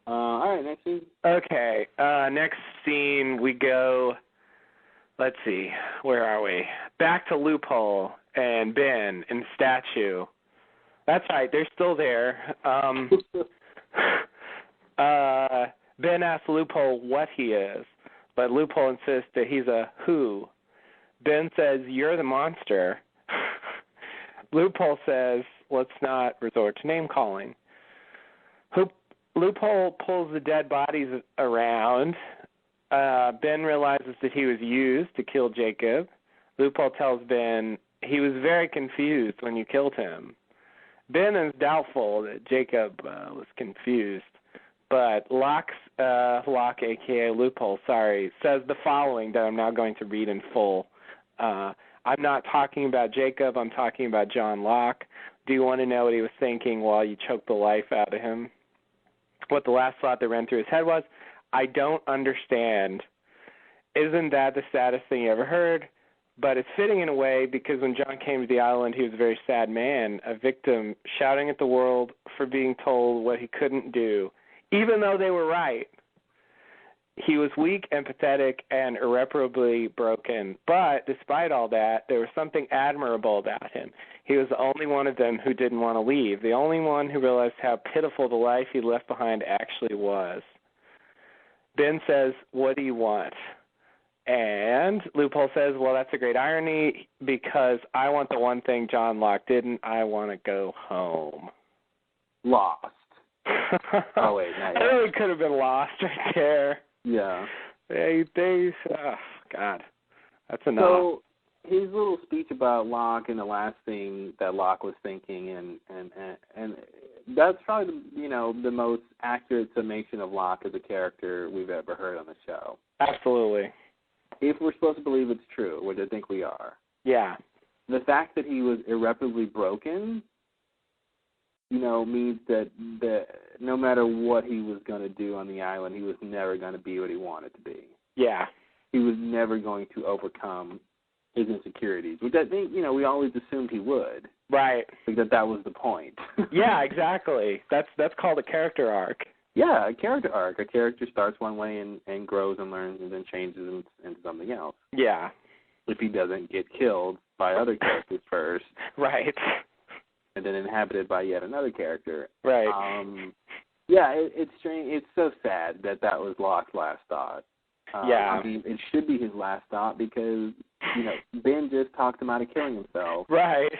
All right, next scene. Okay, next scene we go, let's see, where are we? Back to Loophole and Ben and Statue. That's right, they're still there. Ben asks Loophole what he is, but Loophole insists that he's a who. Ben says, "You're the monster." Loophole says, "Let's not resort to name-calling." Loophole pulls the dead bodies around. Ben realizes that he was used to kill Jacob. Loophole tells Ben, "He was very confused when you killed him." Ben is doubtful that Jacob was confused, but Locke, a.k.a. Loophole, says the following that I'm now going to read in full. I'm not talking about Jacob, I'm talking about John Locke. Do you want to know what he was thinking while you choked the life out of him? What the last thought that ran through his head was, I don't understand. Isn't that the saddest thing you ever heard? But it's fitting in a way because when John came to the island, he was a very sad man, a victim shouting at the world for being told what he couldn't do, even though they were right. He was weak and pathetic and irreparably broken, but despite all that, there was something admirable about him. He was the only one of them who didn't want to leave, the only one who realized how pitiful the life he left behind actually was. Ben says, "What do you want?" And Loophole says, "Well, that's a great irony because I want the one thing John Locke didn't. I want to go home." Lost. Oh, wait, not yet. I really could have been lost right there. Yeah. Oh, God. That's enough. So his little speech about Locke and the last thing that Locke was thinking, and that's probably, the most accurate summation of Locke as a character we've ever heard on the show. Absolutely. If we're supposed to believe it's true, which I think we are. Yeah. The fact that he was irreparably broken, means that no matter what he was going to do on the island, he was never going to be what he wanted to be. Yeah. He was never going to overcome his insecurities, which I think, we always assumed he would. Right. Because that was the point. Yeah, exactly. That's called a character arc. Yeah, a character arc. A character starts one way and grows and learns and then changes into something else. Yeah. If he doesn't get killed by other characters first. Right. And then inhabited by yet another character. Right. Yeah, it's strange. It's so sad that was Locke's last thought. Yeah. I mean, it should be his last thought because Ben just talked him out of killing himself. Right.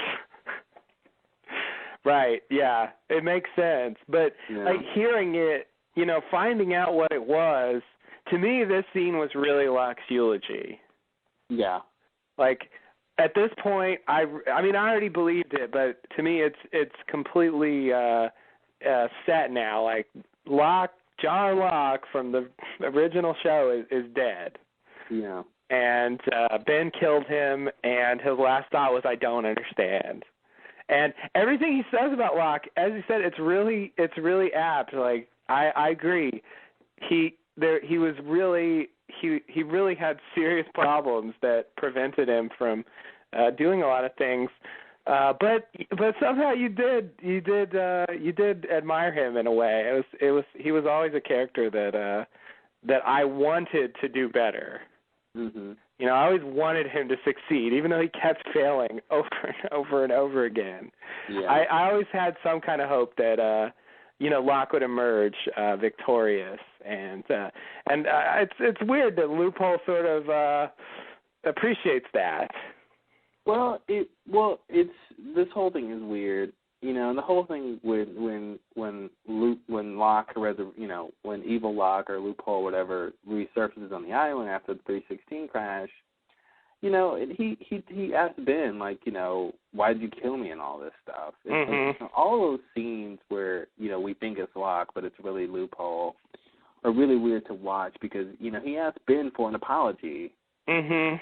Right, yeah. It makes sense. But, hearing it, finding out what it was, to me, this scene was really Locke's eulogy. Yeah. At this point, I already believed it, but to me, it's completely set now. John Locke from the original show is dead. Yeah. And Ben killed him, and his last thought was, "I don't understand." And everything he says about Locke, as you said, it's really apt. I agree. He really had serious problems that prevented him from doing a lot of things. But somehow you did admire him in a way. He was always a character that I wanted to do better. Mm-hmm. I always wanted him to succeed, even though he kept failing over and over and over again. Yeah. I always had some kind of hope that Locke would emerge victorious, and it's weird that Loophole sort of appreciates that. Well, it's this whole thing is weird, and the whole thing when Locke, or rather, when evil Locke or Loophole, whatever, resurfaces on the island after the 316 crash, and he asked Ben, why did you kill me and all this stuff. Mm-hmm. All those scenes where we think it's Locke, but it's really Loophole, are really weird to watch because he asked Ben for an apology. Mm-hmm.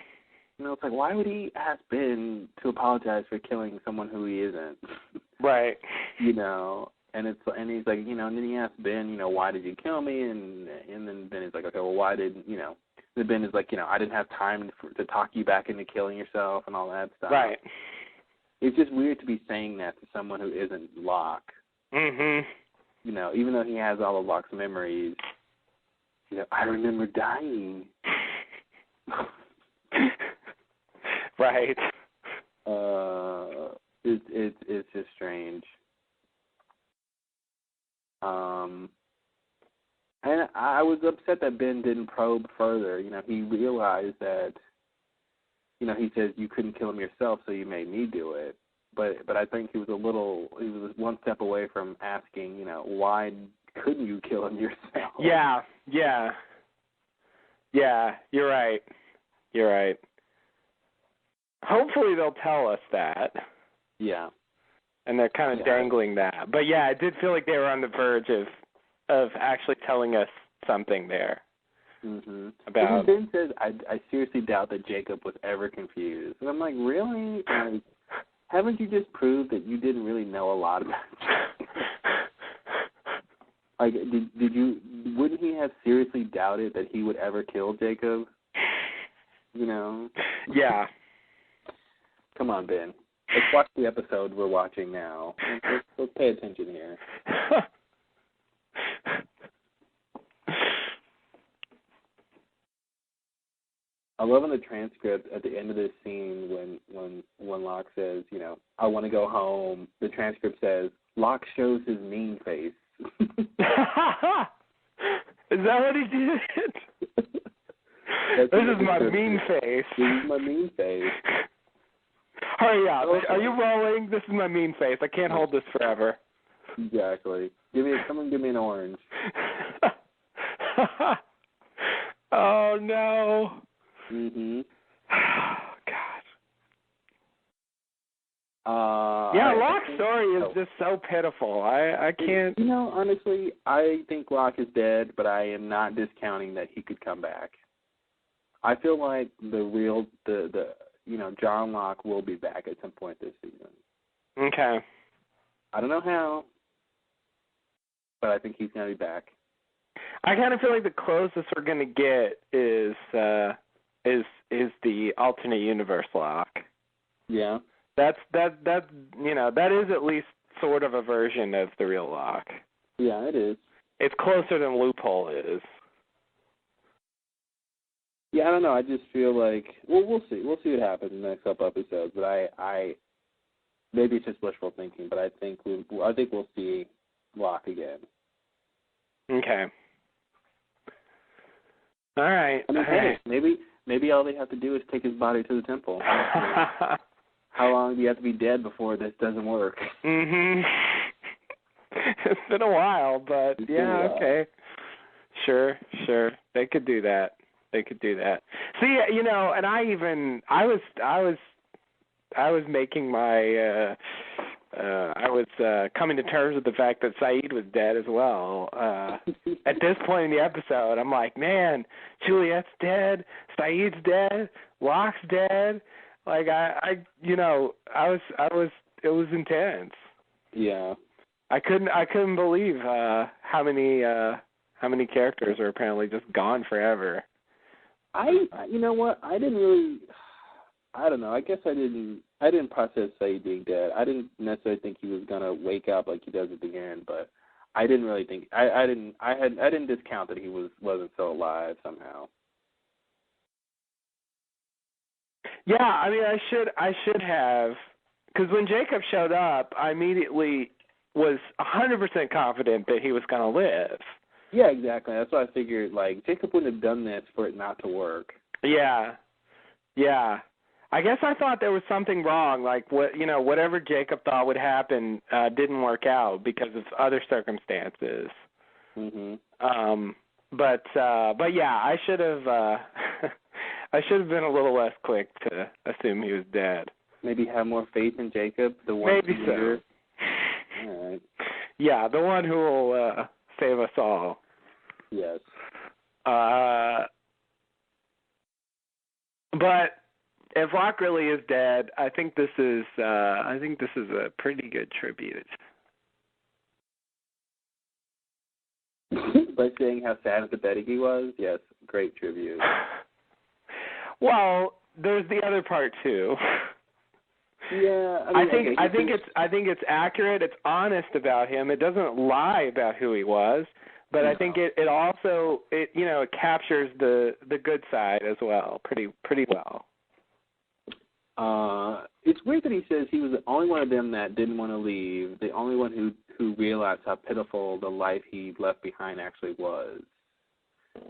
It's why would he ask Ben to apologize for killing someone who he isn't? Right. And he's like, and then he asked Ben, why did you kill me? And then Ben is like, okay, well, why did, then Ben is like, I didn't have time to talk you back into killing yourself and all that stuff. Right. It's just weird to be saying that to someone who isn't Locke. Mm-hmm. Even though he has all of Locke's memories, I remember dying. Right. It's just strange. And I was upset that Ben didn't probe further. He realized that, he says you couldn't kill him yourself, so you made me do it. But I think he was one step away from asking, why couldn't you kill him yourself? Yeah, you're right. Hopefully they'll tell us that. Yeah. And they're kind of dangling that. But yeah, it did feel like they were on the verge of actually telling us something there. Mm-hmm. About Ben says, I seriously doubt that Jacob was ever confused. And I'm like, really? Haven't you just proved that you didn't really know a lot about Jacob? Wouldn't he have seriously doubted that he would ever kill Jacob? Yeah. Come on, Ben. Let's watch the episode we're watching now. Let's pay attention here. I love in the transcript at the end of this scene when Locke says, I want to go home. The transcript says, Locke shows his mean face. Is that what he did? This is my mean face. This is my mean face. Hurry up. Are you rolling? This is my mean face. I can't hold this forever. Exactly. Someone give me an orange. Oh, no. Mm-hmm. God. Locke's story is just so pitiful. I can't. Honestly, I think Locke is dead, but I am not discounting that he could come back. I feel like the John Locke will be back at some point this season. Okay. I don't know how, but I think he's going to be back. I kind of feel like the closest we're going to get is the alternate universe Locke. Yeah. That is at least sort of a version of the real Locke. Yeah, it is. It's closer than Loophole is. Yeah, I don't know. I just feel like we'll see. We'll see what happens in the next couple episodes. But I maybe it's just wishful thinking. But I think we'll see Locke again. Okay. All right. I mean, hey, maybe all they have to do is take his body to the temple. How long do you have to be dead before this doesn't work? Mhm. It's been a while, but yeah, okay. Sure. They could do that. See, and I was making my I was coming to terms with the fact that Saeed was dead as well. At this point in the episode, I'm like, man, Juliet's dead, Saeed's dead, Locke's dead. Like it was intense. Yeah. I couldn't believe how many characters are apparently just gone forever. You know what? I don't know. I guess I didn't process Saeed being dead. I didn't necessarily think he was gonna wake up like he does at the end, but I didn't really think I didn't discount that he wasn't still alive somehow. Yeah, I mean, I should have, because when Jacob showed up, I immediately was 100% confident that he was going to live. Yeah, exactly. That's why I figured, like, Jacob wouldn't have done this for it not to work. Yeah. I guess I thought there was something wrong, like whatever Jacob thought would happen didn't work out because of other circumstances. Mhm. But yeah, I should have I should have been a little less quick to assume he was dead. Maybe have more faith in Jacob, the one Maybe so. All right. Yeah, the one who will save us all. Yes. But if Locke really is dead, I think this is a pretty good tribute. By saying how sad and pathetic he was, yes, great tribute. Well, there's the other part too. Yeah, I think it's accurate. It's honest about him. It doesn't lie about who he was, but no. I think it also it captures the good side as well pretty well. It's weird that he says he was the only one of them that didn't want to leave, the only one who realized how pitiful the life he left behind actually was,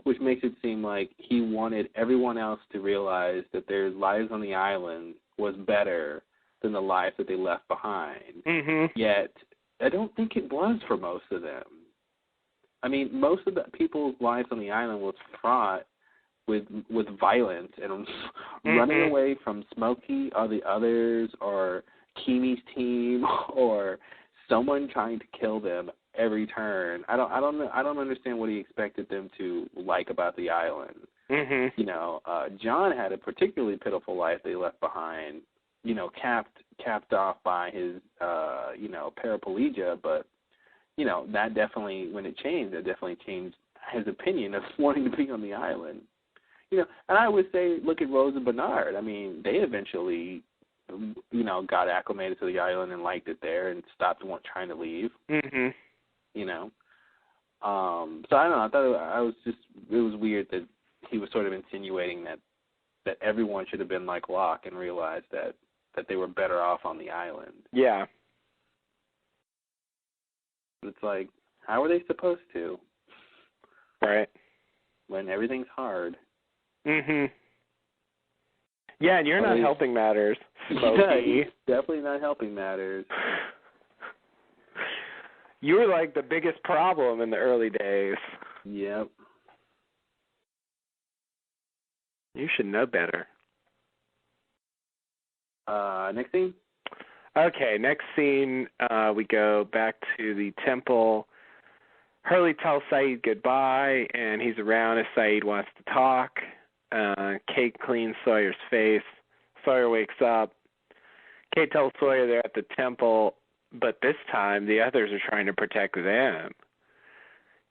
which makes it seem like he wanted everyone else to realize that their lives on the island was better than the life that they left behind. Mm-hmm. Yet, I don't think it was for most of them. I mean, most of the people's lives on the island was fraught with violence and running away from Smokey or the others or Keamy's team or someone trying to kill them every turn. I don't understand what he expected them to like about the island. Mm-hmm. John had a particularly pitiful life they left behind. Capped off by his paraplegia, but that definitely, when it changed, it definitely changed his opinion of wanting to be on the island. And I would say, look at Rose and Bernard. I mean, they eventually, got acclimated to the island and liked it there and stopped trying to leave. Mm-hmm. So I don't know. I thought it was weird that he was sort of insinuating that everyone should have been like Locke and realized that they were better off on the island. Yeah. It's like, how are they supposed to? Right. When everything's hard. Mm-hmm. Yeah, and you're not helping matters, Smokey. Yeah, definitely not helping matters. You were like the biggest problem in the early days. Yep. You should know better. Next scene? Okay, next scene, we go back to the temple. Hurley tells Saeed goodbye, and he's around as Saeed wants to talk. Kate cleans Sawyer's face. Sawyer wakes up. Kate tells Sawyer they're at the temple, but this time the others are trying to protect them.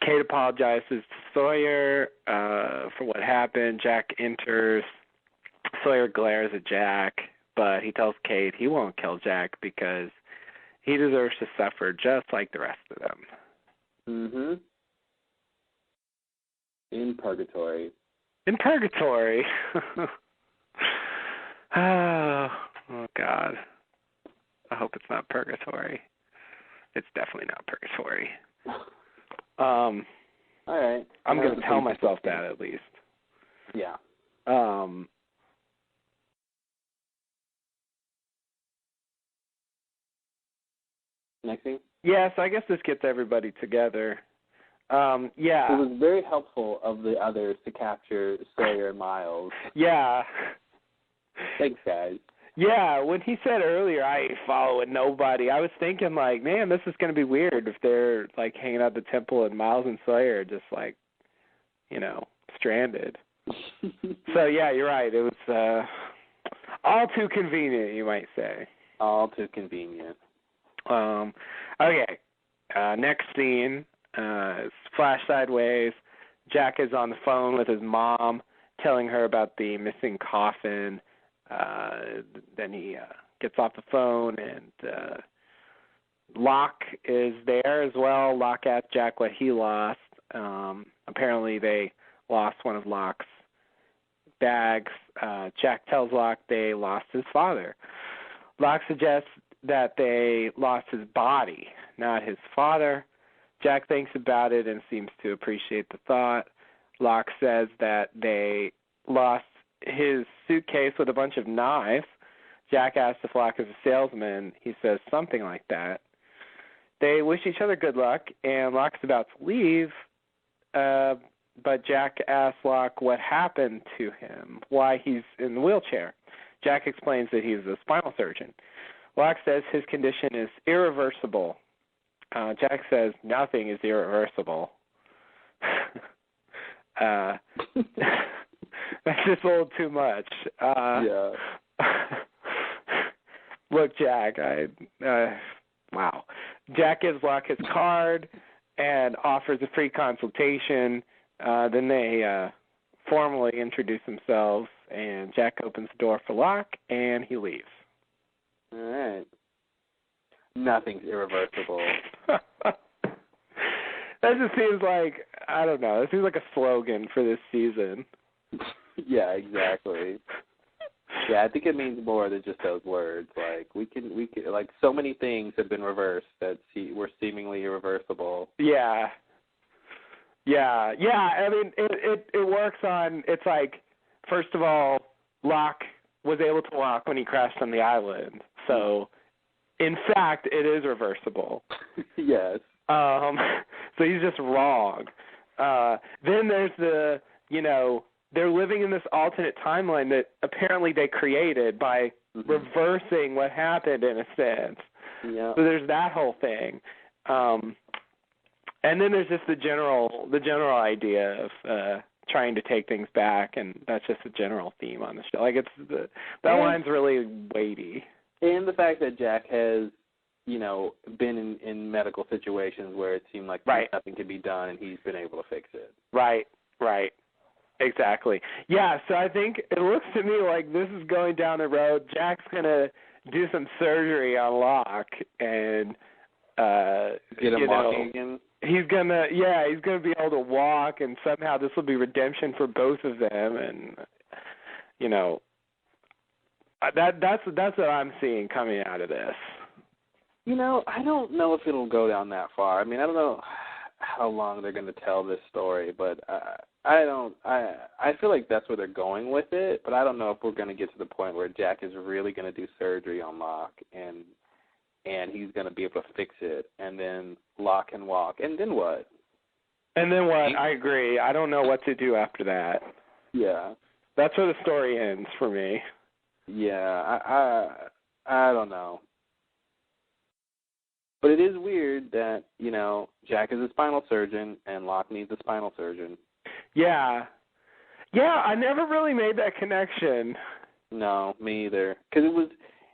Kate apologizes to Sawyer for what happened. Jack enters. Sawyer glares at Jack, but he tells Kate he won't kill Jack because he deserves to suffer just like the rest of them. Mm-hmm. In purgatory. In purgatory. Oh, God. I hope it's not purgatory. It's definitely not purgatory. All right. I'm going to tell myself that at least. Yeah. Next thing? Yeah, so I guess this gets everybody together. Yeah. It was very helpful of the others to capture Sawyer and Miles. Yeah. Thanks, guys. Yeah, when he said earlier, I ain't following nobody, I was thinking, like, man, this is going to be weird if they're, like, hanging out at the temple and Miles and Sawyer are just, like, you know, stranded. So, yeah, you're right. It was all too convenient, you might say. All too convenient. Okay. Next scene, flash sideways. Jack is on the phone with his mom, telling her about the missing coffin. Then he gets off the phone, and Locke is there as well. Locke asked Jack what he lost. Apparently they lost one of Locke's bags. Jack tells Locke they lost his father. Locke suggests that they lost his body, not his father. Jack thinks about it and seems to appreciate the thought. Locke says that they lost his suitcase with a bunch of knives. Jack asks if Locke is a salesman. He says something like that. They wish each other good luck, and Locke's about to leave, but Jack asks Locke what happened to him, why he's in the wheelchair. Jack explains that he's a spinal surgeon. Locke says his condition is irreversible. Jack says nothing is irreversible. That's just a little too much. Yeah. Look, Jack, wow. Jack gives Locke his card and offers a free consultation. Then they formally introduce themselves, and Jack opens the door for Locke, and he leaves. All right. Nothing's irreversible. That just seems like, I don't know, it seems like a slogan for this season. Yeah, exactly. Yeah, I think it means more than just those words. Like we can like so many things have been reversed that were seemingly irreversible. Yeah. I mean, it works on. It's like, first of all, Locke was able to walk when he crashed on the island, so in fact, it is reversible. Yes. So he's just wrong. Then there's the, they're living in this alternate timeline that apparently they created by reversing what happened in a sense. Yeah. So there's that whole thing. And then there's just the general idea of trying to take things back, and that's just a general theme on the show. Like that line's really weighty. And the fact that Jack has, been in medical situations where it seemed like nothing could be done, and he's been able to fix it. Right. Exactly. Yeah, so I think it looks to me like this is going down the road. Jack's going to do some surgery on Locke and get him walking again. He's gonna be able to walk, and somehow this will be redemption for both of them, and that's what I'm seeing coming out of this. I don't know if it'll go down that far. I mean, I don't know how long they're going to tell this story, but I feel like that's where they're going with it, but I don't know if we're going to get to the point where Jack is really going to do surgery on Locke and he's going to be able to fix it, and then Locke can walk, and then what? I agree. I don't know what to do after that. Yeah. That's where the story ends for me. Yeah, I don't know. But it is weird that, Jack is a spinal surgeon and Locke needs a spinal surgeon. Yeah. Yeah, I never really made that connection. No, me either. Because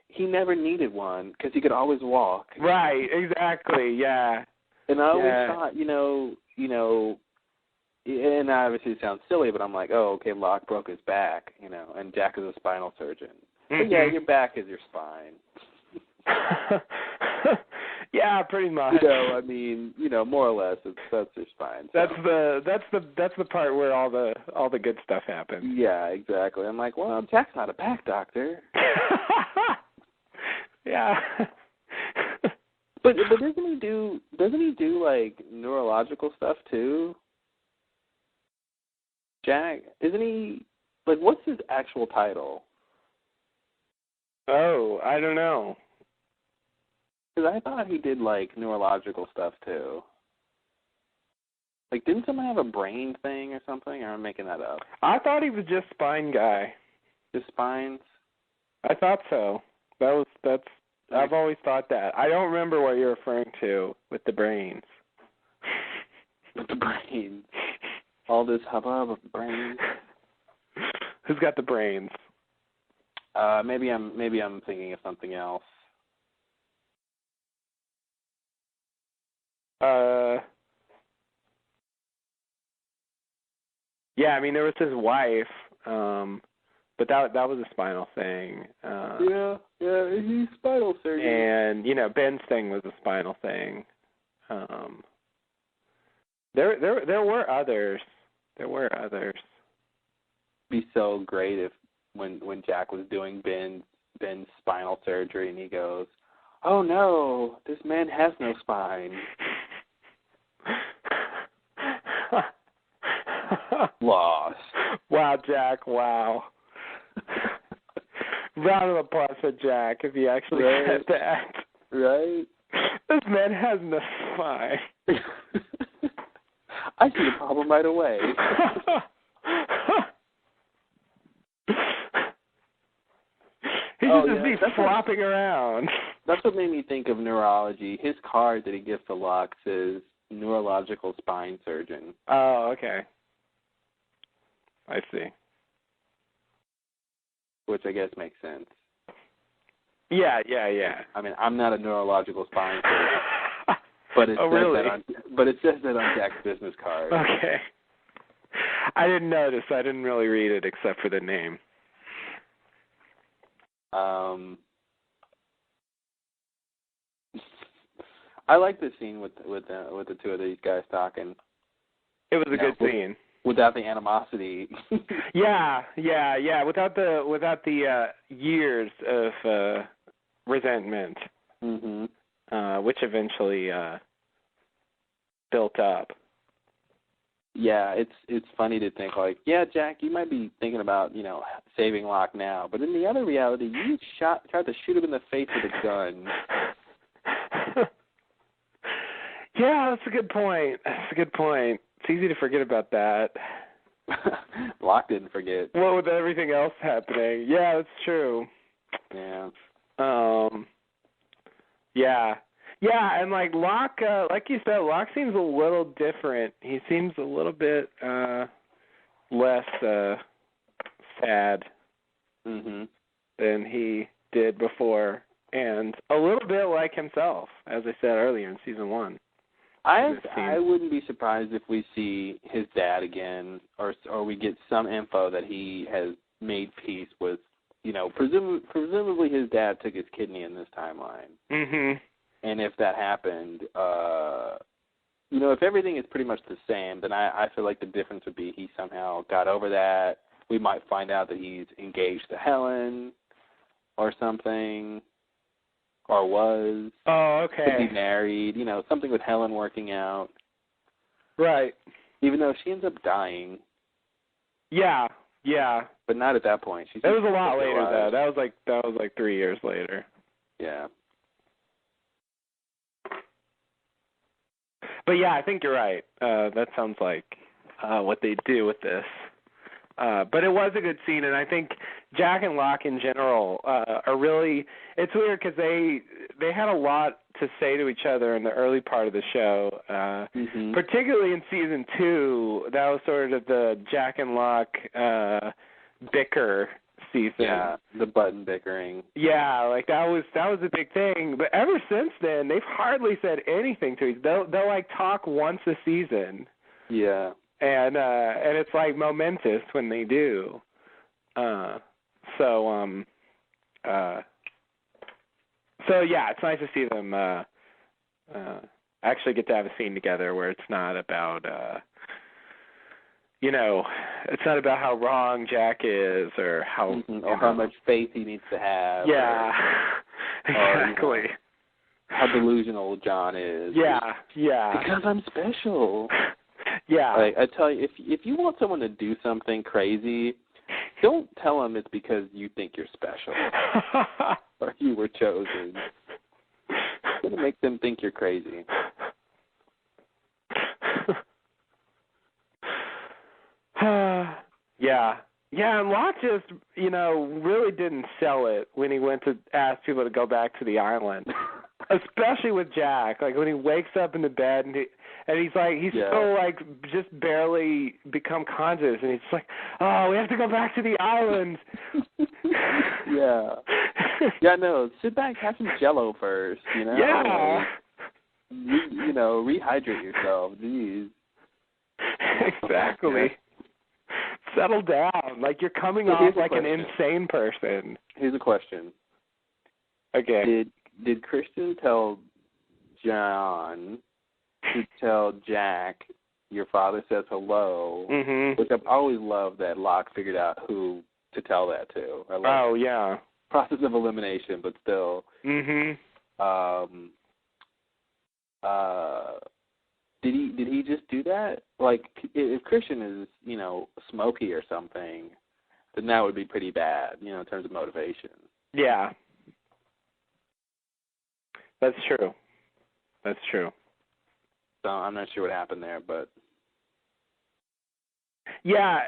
he never needed one because he could always walk. Right, exactly, yeah. And I always thought, and obviously it sounds silly, but I'm like, oh, okay, Locke broke his back, and Jack is a spinal surgeon. Mm-hmm. But yeah, your back is your spine. Yeah, pretty much. I mean, more or less, that's your spine. So. That's the part where all the good stuff happens. Yeah, exactly. I'm like, well, Jack's not a back doctor. Yeah. But doesn't he do like neurological stuff too? Jack, isn't he Like, what's his actual title? Oh, I don't know. Because I thought he did, like, neurological stuff, too. Like, didn't someone have a brain thing or something? Or am I making that up? I thought he was just spine guy. Just spines? I thought so. I've always thought that. I don't remember what you're referring to with the brains. With the brains. All this hubbub of brains. Who's got the brains? Maybe I'm thinking of something else. Yeah, I mean there was his wife, but that was a spinal thing. Yeah, he's spinal surgeon. And Ben's thing was a spinal thing. There were others. There were others. It'd be so great if when Jack was doing Ben's spinal surgery and he goes, "Oh no, this man has no spine." Lost. Wow, Jack, wow. Round of applause for Jack if he actually said that. Right? This man has no spine. I see the problem right away. He should just be flopping around. That's what made me think of neurology. His card that he gives to Locke says neurological spine surgeon. Oh, okay. I see. Which I guess makes sense. Yeah. I mean, I'm not a neurological spine surgeon, but it says that on Jack's business card. Okay. I didn't notice. I didn't really read it except for the name. I like this scene with the two of these guys talking. It was a good scene. Without the animosity. Yeah. Without the years of resentment, which eventually built up. Yeah, it's funny to think like, yeah, Jack, you might be thinking about saving Locke now, but in the other reality, you tried to shoot him in the face with a gun. Yeah, that's a good point. It's easy to forget about that. Locke didn't forget. Well, with everything else happening. Yeah, that's true. Yeah. Yeah, and like Locke, like you said, Locke seems a little different. He seems a little bit less sad than he did before, and a little bit like himself, as I said earlier in season 1. I wouldn't be surprised if we see his dad again, or we get some info that he has made peace with. Presumably his dad took his kidney in this timeline. Mm-hmm. And if that happened, if everything is pretty much the same, then I feel like the difference would be he somehow got over that. We might find out that he's engaged to Helen or something. Or was. Oh, okay. Could be married, something with Helen working out. Right. Even though she ends up dying. Yeah. But not at that point. That was a lot later, though. That was like 3 years later. Yeah. But yeah, I think you're right. That sounds like what they do with this. But it was a good scene, and I think Jack and Locke in general are really. It's weird because they had a lot to say to each other in the early part of the show, particularly in season 2. That was sort of the Jack and Locke bicker season. Yeah, the button bickering. Yeah, like that was a big thing. But ever since then, they've hardly said anything to each other. They'll like talk once a season. Yeah. And it's like momentous when they do. So yeah, it's nice to see them actually get to have a scene together where it's not about it's not about how wrong Jack is or how or how much faith he needs to have. Yeah. Exactly. Or, how delusional John is. Yeah. Because I'm special. Yeah. Like I tell you, if you want someone to do something crazy, Don't tell them it's because you think you're special or you were chosen. It's going to make them think you're crazy. Yeah. Yeah, and Locke just, really didn't sell it when he went to ask people to go back to the island. Especially with Jack. Like, when he wakes up in the bed and he's still, just barely become conscious. And he's like, oh, we have to go back to the island. Yeah. Yeah, no, sit back, have some Jell-O first, Yeah. Rehydrate yourself. Jeez. Exactly. Settle down. Like, you're coming off like an insane person. Here's a question. Okay. Did Christian tell John to tell Jack, your father says hello, which I've always loved that Locke figured out who to tell that to. Yeah. Process of elimination, but still. Did he just do that? Like, if Christian is, smoky or something, then that would be pretty bad, in terms of motivation. Yeah. That's true. So I'm not sure what happened there, but... Yeah,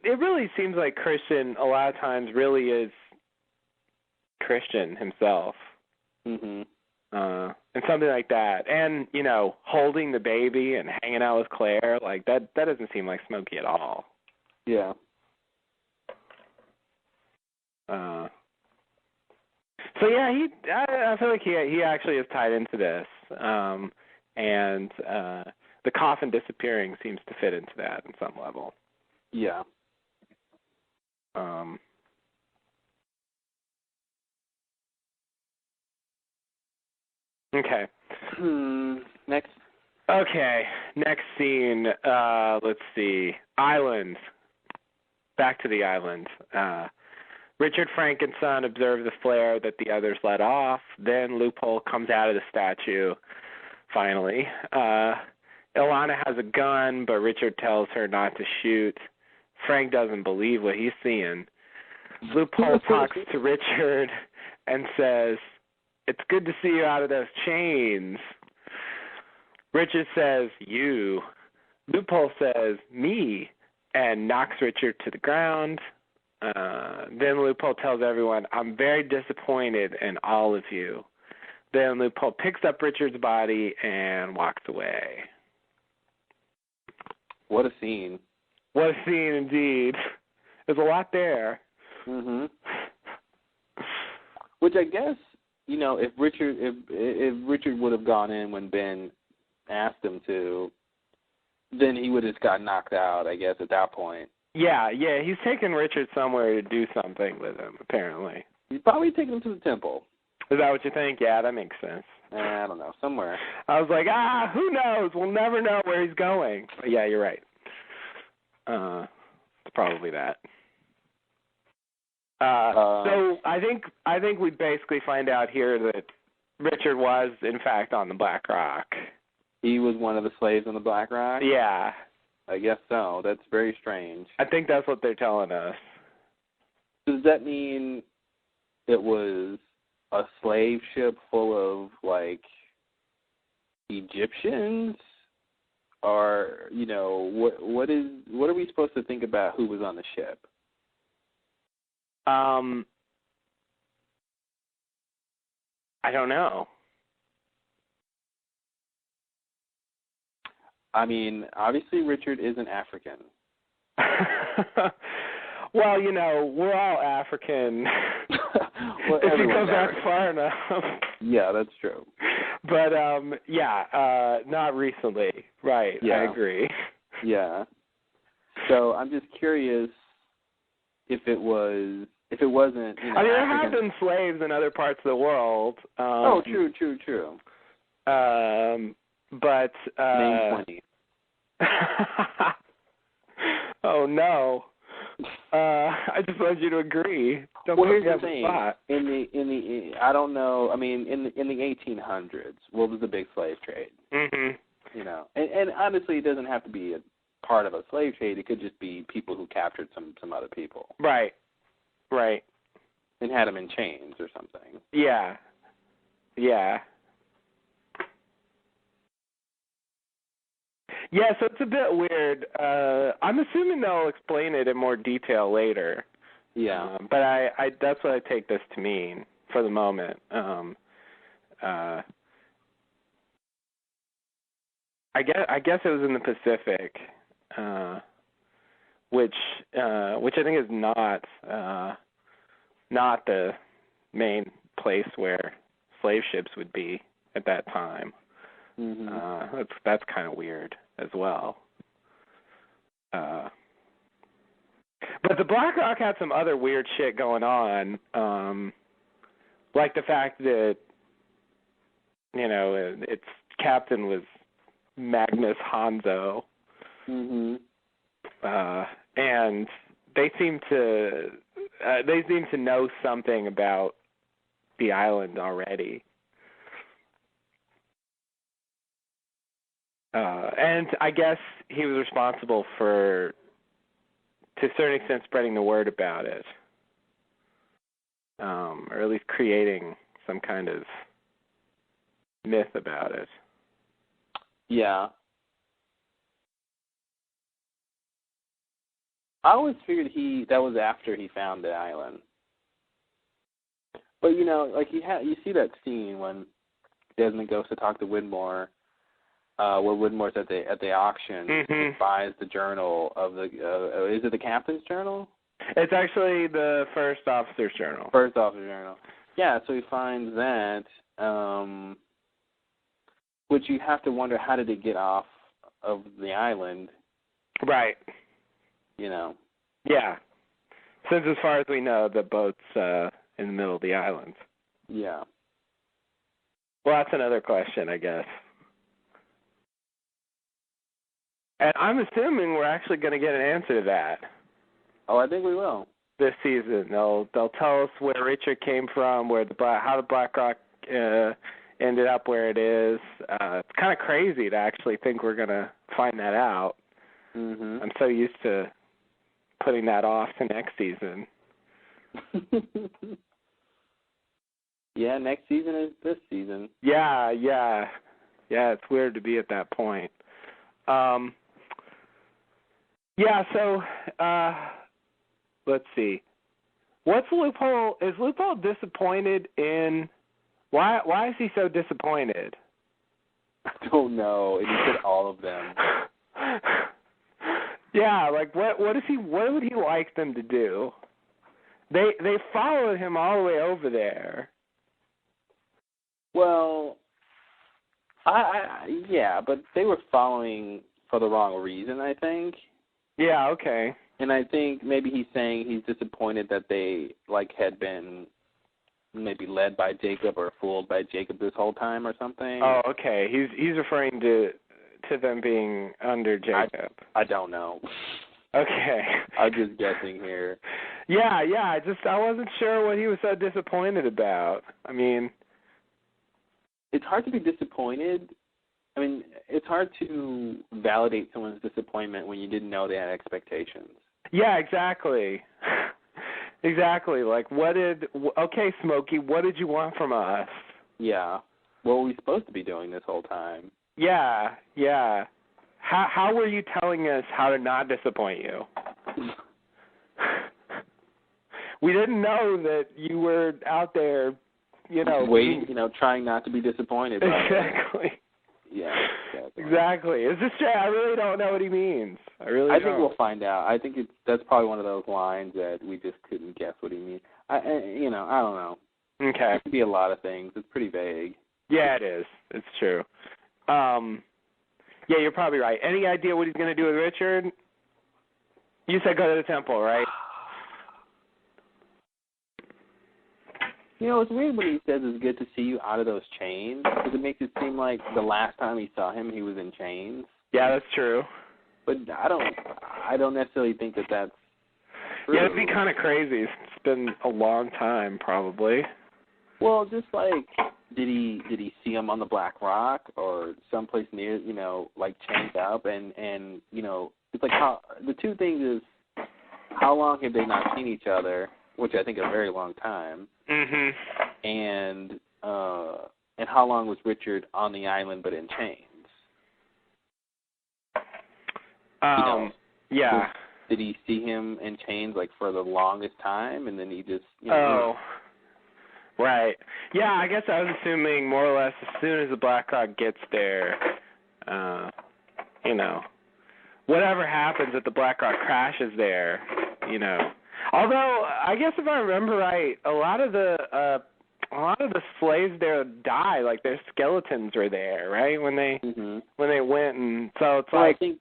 it really seems like Christian a lot of times really is Christian himself. And something like that. And, holding the baby and hanging out with Claire, like, that doesn't seem like Smokey at all. Yeah. So, yeah, I feel like he actually is tied into this. And the coffin disappearing seems to fit into that in some level. Yeah. Okay. Next. Okay, next scene. Let's see. Island. Back to the island. Richard, Frank, and Son observe the flare that the others let off. Then Loophole comes out of the statue, finally. Ilana has a gun, but Richard tells her not to shoot. Frank doesn't believe what he's seeing. Loophole talks to Richard and says, "It's good to see you out of those chains." Richard says, "You." Loophole says, "Me," and knocks Richard to the ground. Then Loophole tells everyone, "I'm very disappointed in all of you." Then Loophole picks up Richard's body and walks away. What a scene. What a scene, indeed. There's a lot there. Which I guess, if Richard would have gone in when Ben asked him to, then he would have just got knocked out, I guess, at that point. Yeah, he's taken Richard somewhere to do something with him, apparently. He's probably taken him to the temple. Is that what you think? Yeah, that makes sense. I don't know, somewhere. I was like, who knows? We'll never know where he's going. But yeah, you're right. It's probably that. So I think we basically find out here that Richard was, in fact, on the Black Rock. He was one of the slaves on the Black Rock? Yeah. I guess so. That's very strange. I think that's what they're telling us. Does that mean it was a slave ship full of, Egyptians? Or, what are we supposed to think about who was on the ship? I don't know. I mean, obviously Richard isn't African. Well, we're all African. Well, if you go back African. far enough. Yeah, that's true. But, not recently. Right, yeah. I agree. Yeah. So I'm just curious if it wasn't, there have been slaves in other parts of the world. True. But name 20. Oh no! I just want you to agree. Don't well, put here's me the on thing. spot. In I don't know. I mean, in the 1800s, what was the big slave trade? Mhm. And honestly, it doesn't have to be part of a slave trade. It could just be people who captured some other people. Right. And had them in chains or something. Yeah. Yeah, so it's a bit weird. I'm assuming they'll explain it in more detail later. Yeah. But I that's what I take this to mean for the moment. I guess it was in the Pacific, which I think is not the main place where slave ships would be at that time. Mm-hmm. That's kind of weird as well. But the Black Rock had some other weird shit going on, like the fact that, its captain was Magnus Hanzo. Mm-hmm. And they seem to know something about the island already. And I guess he was responsible for, to a certain extent, spreading the word about it. Or at least creating some kind of myth about it. Yeah. I always figured that was after he found the island. But you see that scene when Desmond goes to talk to Widmore, where Widmore's at the auction. Mm-hmm. And buys the journal of the. Is it the captain's journal? It's actually the first officer's journal. First officer's journal. Yeah, so he finds that, which you have to wonder, how did it get off of the island? Right. Yeah. Since, as far as we know, the boat's in the middle of the island. Yeah. Well, that's another question, I guess. And I'm assuming we're actually going to get an answer to that. Oh, I think we will. This season. They'll tell us where Richard came from, how the Black Rock ended up where it is. It's kind of crazy to actually think we're going to find that out. Mm-hmm. I'm so used to putting that off to next season. Yeah, next season is this season. Yeah, it's weird to be at that point. So let's see. What's Loophole? Is Loophole disappointed in? Why is he so disappointed? I don't know. And he said all of them. Yeah, like what would he like them to do? They followed him all the way over there. Well, yeah, but they were following for the wrong reason, I think. Yeah, okay. And I think maybe he's saying he's disappointed that they had been maybe led by Jacob or fooled by Jacob this whole time or something. Oh, okay. He's referring to them being under Jacob. I don't know. Okay. I'm just guessing here. Yeah. I wasn't sure what he was so disappointed about. I mean, it's hard to be disappointed. I mean, it's hard to validate someone's disappointment when you didn't know they had expectations. Yeah, exactly. Exactly. Like, okay, Smokey, what did you want from us? Yeah. What were we supposed to be doing this whole time? Yeah. How were you telling us how to not disappoint you? We didn't know that you were out there, waiting, trying not to be disappointed. Exactly. Yeah. Exactly. It's just, I really don't know what he means. I think we'll find out. I think that's probably one of those lines that we just couldn't guess what he means. I don't know. Okay. It could be a lot of things. It's pretty vague. Yeah, it is. It's true. Yeah, you're probably right. Any idea what he's going to do with Richard? You said go to the temple, right? It's weird when he says it's good to see you out of those chains, because it makes it seem like the last time he saw him, he was in chains. Yeah, that's true. But I don't necessarily think that that's true. Yeah, it'd be kind of crazy. It's been a long time, probably. Well, just did he see him on the Black Rock or someplace near, chained up, and it's like the two things is how long have they not seen each other, which I think a very long time, and how long was Richard on the island but in chains? Yeah. Did he see him in chains like for the longest time, and then he just Right. Yeah, I guess I was assuming more or less as soon as the Blackhawk gets there, whatever happens if the Blackhawk crashes there, Although I guess if I remember right, a lot of the slaves there die, like their skeletons were there, right? When they went, and so it's like I think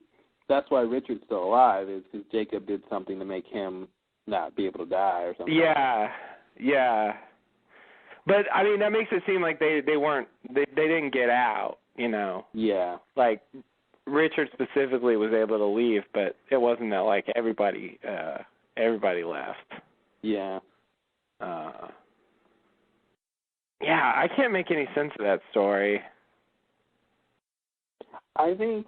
that's why Richard's still alive, is because Jacob did something to make him not be able to die or something. Yeah. But I mean, that makes it seem like they didn't get out, Yeah. Like Richard specifically was able to leave, but it wasn't that like everybody left. Yeah. Yeah, I can't make any sense of that story. I think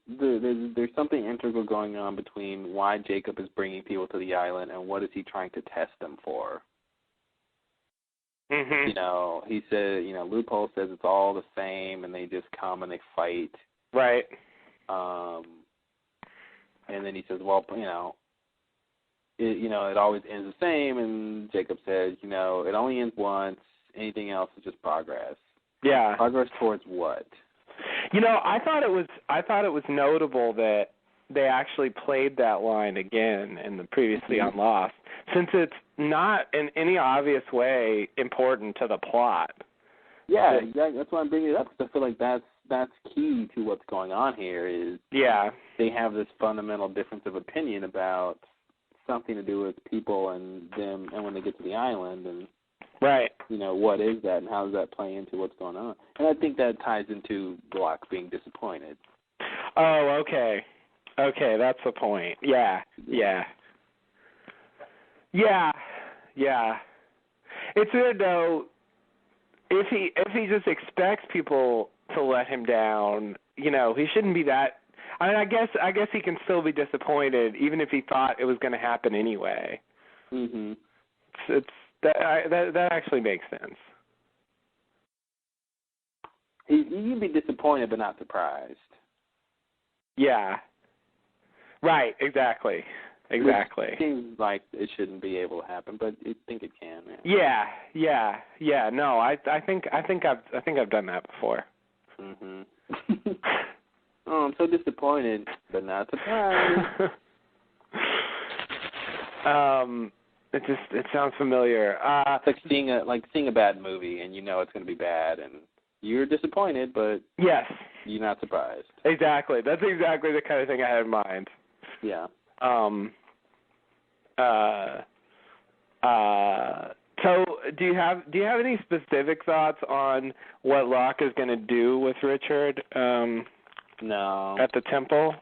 there's something integral going on between why Jacob is bringing people to the island and what is he trying to test them for. He said, Loophole says it's all the same, and they just come and they fight. Right. And then he says, well, it always ends the same. And Jacob says, it only ends once. Anything else is just progress. Yeah. Progress towards what? I thought it was notable that they actually played that line again in the previously on Lost, since it's not in any obvious way important to the plot. Yeah, exactly. That's why I'm bringing it up, because I feel like that's key to what's going on here. Is they have this fundamental difference of opinion about something to do with people and them, and when they get to the island, and right, what is that, and how does that play into what's going on? And I think that ties into Locke being disappointed. Oh, okay. Okay, that's the point. Yeah. It's weird though. If he just expects people to let him down, he shouldn't be that. I mean, I guess he can still be disappointed, even if he thought it was going to happen anyway. It's that actually makes sense. You can be disappointed, but not surprised. Yeah. Right. Exactly. It seems like it shouldn't be able to happen, but I think it can. Yeah. No, I think I've done that before. Oh, I'm so disappointed, but not surprised. It sounds familiar. It's like seeing a bad movie, and it's going to be bad, and you're disappointed, but yes, you're not surprised. Exactly. That's exactly the kind of thing I had in mind. Yeah. So do you have any specific thoughts on what Locke is going to do with Richard? No. At the temple?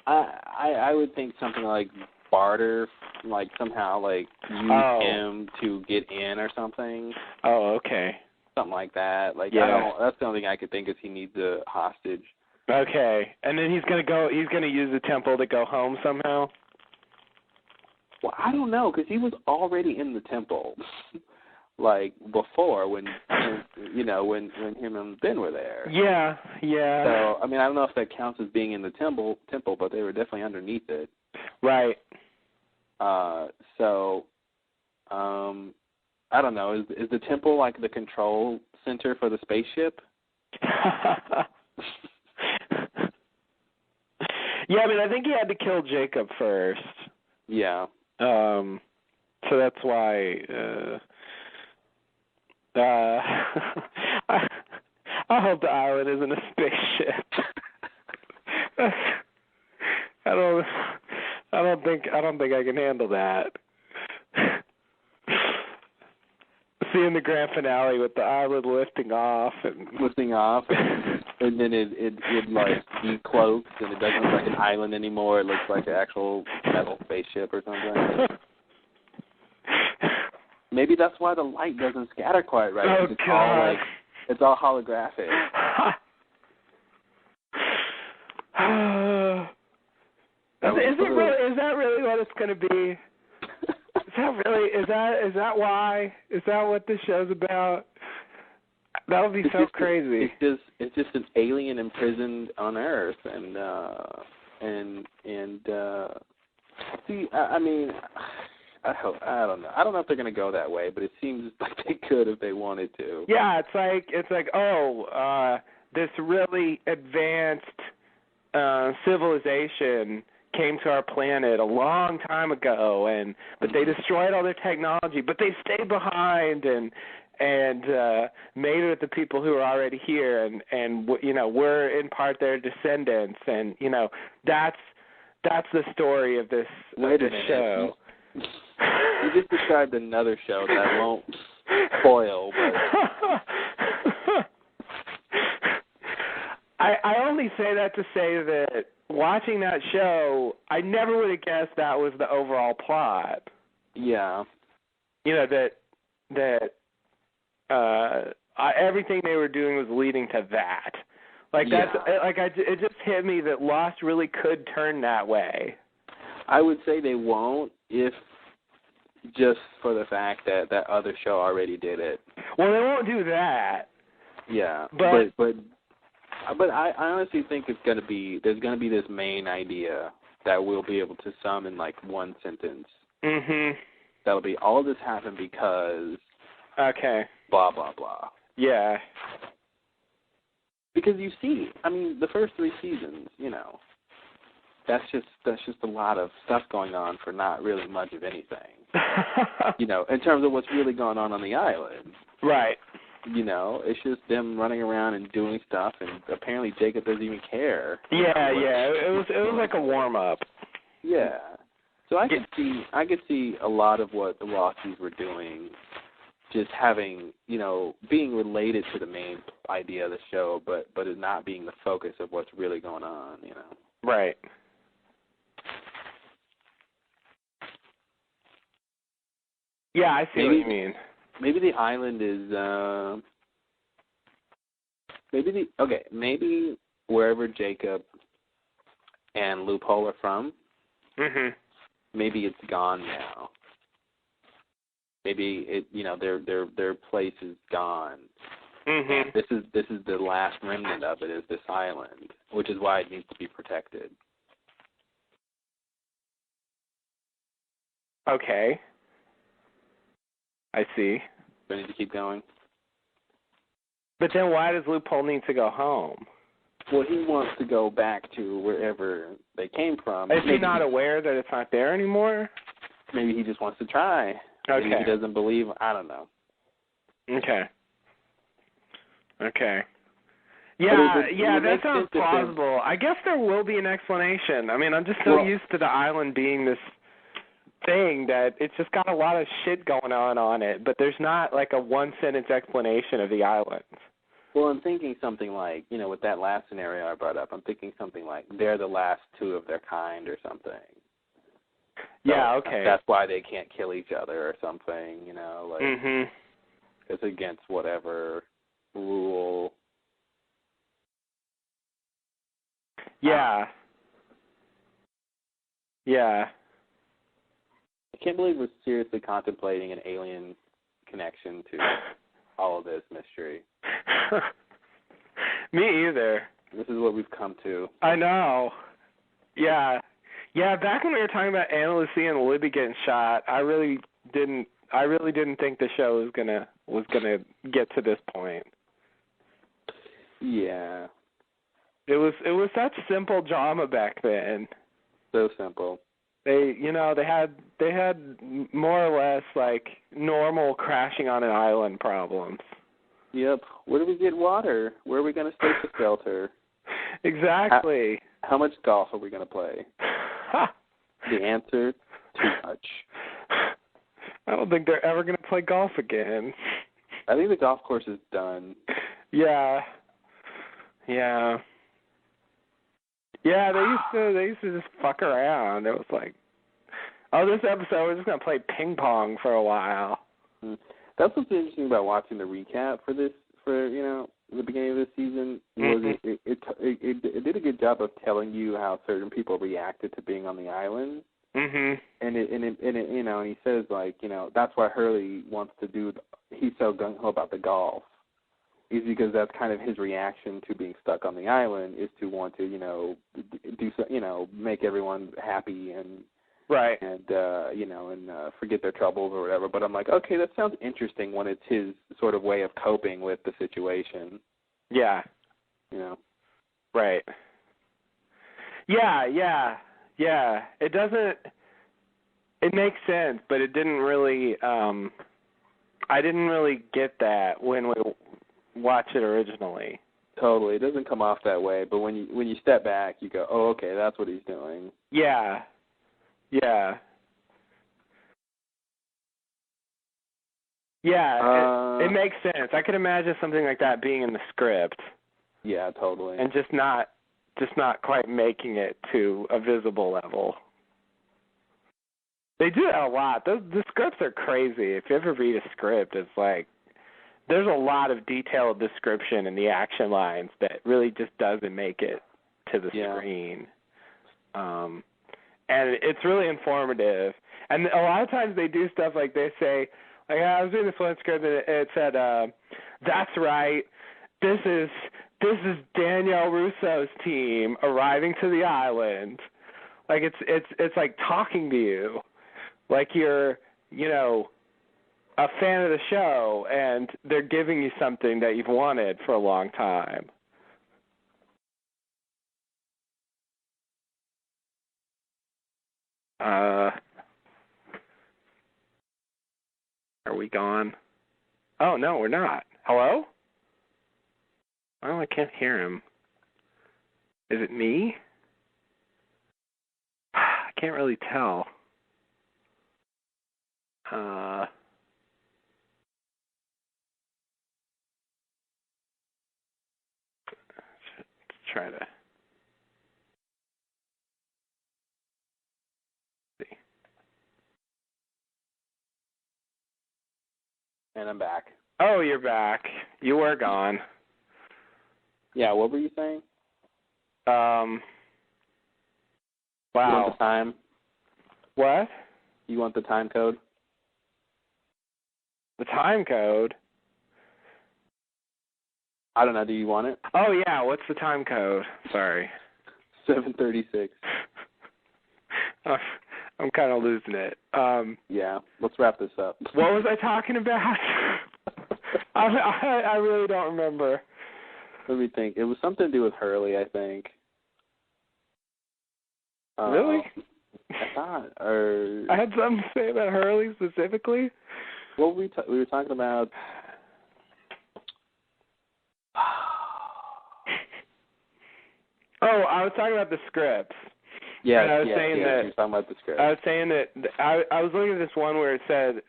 I would think something like barter, like somehow like use him to get in or something. Oh, okay. Something like that. Like that's the only thing I could think is he needs a hostage. Okay. And then he's gonna use the temple to go home somehow? Well, I don't know, because he was already in the temple, like before when him and Ben were there. Yeah. So I mean, I don't know if that counts as being in the temple, but they were definitely underneath it. Right. I don't know. Is the temple like the control center for the spaceship? Yeah, I mean, I think he had to kill Jacob first. Yeah. So that's why. I hope the island isn't a spaceship. I don't think I can handle that. Seeing the grand finale with the island lifting off, and then it like decloaks, and it doesn't look like an island anymore. It looks like an actual metal spaceship or something. Maybe that's why the light doesn't scatter quite right. Oh, God. It's all holographic. Is that really what it's going to be? Is that why? Is that what this show's about? That would be so crazy. It's just an alien imprisoned on Earth, and see, I mean, I don't know. I don't know if they're going to go that way, but it seems like they could if they wanted to. Yeah, it's like this really advanced civilization came to our planet a long time ago, but they destroyed all their technology, but they stayed behind and made it with the people who are already here, and we're in part their descendants, and that's the story of this show. You just described another show that I won't spoil, but I only say that to say that watching that show, I never would have guessed that was the overall plot. Yeah. That everything they were doing was leading to that. It just hit me that Lost really could turn that way. I would say they won't, if just for the fact that that other show already did it. Well, they won't do that. Yeah, but I honestly think there's going to be this main idea that we'll be able to sum in like one sentence. Mhm. That'll be all this happened because. Okay. Blah blah blah. Yeah. Because you see, I mean, the first 3 seasons, that's just a lot of stuff going on for not really much of anything. In terms of what's really going on the island. Right. It's just them running around and doing stuff, and apparently Jacob doesn't even care. Yeah. It was like a warm up. Yeah. So I could see a lot of what the Losties were doing, just having, being related to the main idea of the show, but it not being the focus of what's really going on. Right. Yeah, I see what you mean. Maybe the island is maybe wherever Jacob and Loophole are from. Mhm. Maybe it's gone now. Maybe their place is gone. Mm-hmm. And this is the last remnant of it, is this island, which is why it needs to be protected. Okay. I see. Do I need to keep going? But then why does Loophole need to go home? Well, he wants to go back to wherever they came from. Is he not aware that it's not there anymore? Maybe he just wants to try. Okay. Maybe he doesn't believe. I don't know. Okay. Yeah, that sounds plausible. I guess there will be an explanation. I mean, I'm just so used to the island being this thing that it's just got a lot of shit going on it, but there's not like a one-sentence explanation of the islands. Well, I'm thinking something like, with that last scenario I brought up, I'm thinking something like they're the last 2 of their kind or something. Yeah, okay. That's why they can't kill each other or something, Mhm. It's against whatever rule. Yeah. Yeah. I can't believe we're seriously contemplating an alien connection to all of this mystery. Me either. This is what we've come to. I know. Yeah. Yeah, back when we were talking about Anna Lucia and Libby getting shot, I really didn't think the show was gonna get to this point. Yeah. It was such simple drama back then. So simple. They had more or less like normal crashing on an island problems. Yep. Where do we get water? Where are we going to stay for shelter? Exactly. How much golf are we going to play? The answer, too much. I don't think they're ever going to play golf again. I think the golf course is done. Yeah. Yeah. Yeah, they used to just fuck around. It was like, this episode we're just gonna play ping pong for a while. That's what's interesting about watching the recap for the beginning of this season. Was it did a good job job of telling you how certain people reacted to being on the island. Mhm. And and he says, like, that's why Hurley wants to do. He's so gung ho about the golf, is because that's kind of his reaction to being stuck on the island, is to want to do so, make everyone happy and right, and forget their troubles or whatever. But I'm like, okay, that sounds interesting when it's his sort of way of coping with the situation. Yeah. Right. Yeah. It doesn't. It makes sense, but it didn't really. I didn't really get that when we watched it originally. Totally, it doesn't come off that way. But when you step back, you go, oh, okay, that's what he's doing. Yeah. It makes sense. I could imagine something like that being in the script. Yeah, totally. And just not quite making it to a visible level. They do that a lot. The scripts are crazy. If you ever read a script, it's like there's a lot of detailed description in the action lines that really just doesn't make it to the screen. And it's really informative. And a lot of times they do stuff like they say, like I was reading this one script and it said, "That's right. This is Danielle Russo's team arriving to the island." Like it's like talking to you, like you're a fan of the show, and they're giving you something that you've wanted for a long time. Are we gone? Oh no, we're not. Hello? Oh, I can't hear him. Is it me? I can't really tell. Let's try to see. And I'm back. Oh, you're back. You were gone. Yeah, what were you saying? Wow. You want the time? What? You want the time code? The time code? I don't know. Do you want it? Oh, yeah. What's the time code? Sorry. 7:36. I'm kind of losing it. Yeah. Let's wrap this up. What was I talking about? I really don't remember. Let me think. It was something to do with Hurley, I think. Really? I thought. Or I had something to say about Hurley specifically. What were we were talking about? Oh, I was talking about the scripts. Yeah, I was saying that you were talking about the script. I was saying that I was looking at this one where it said,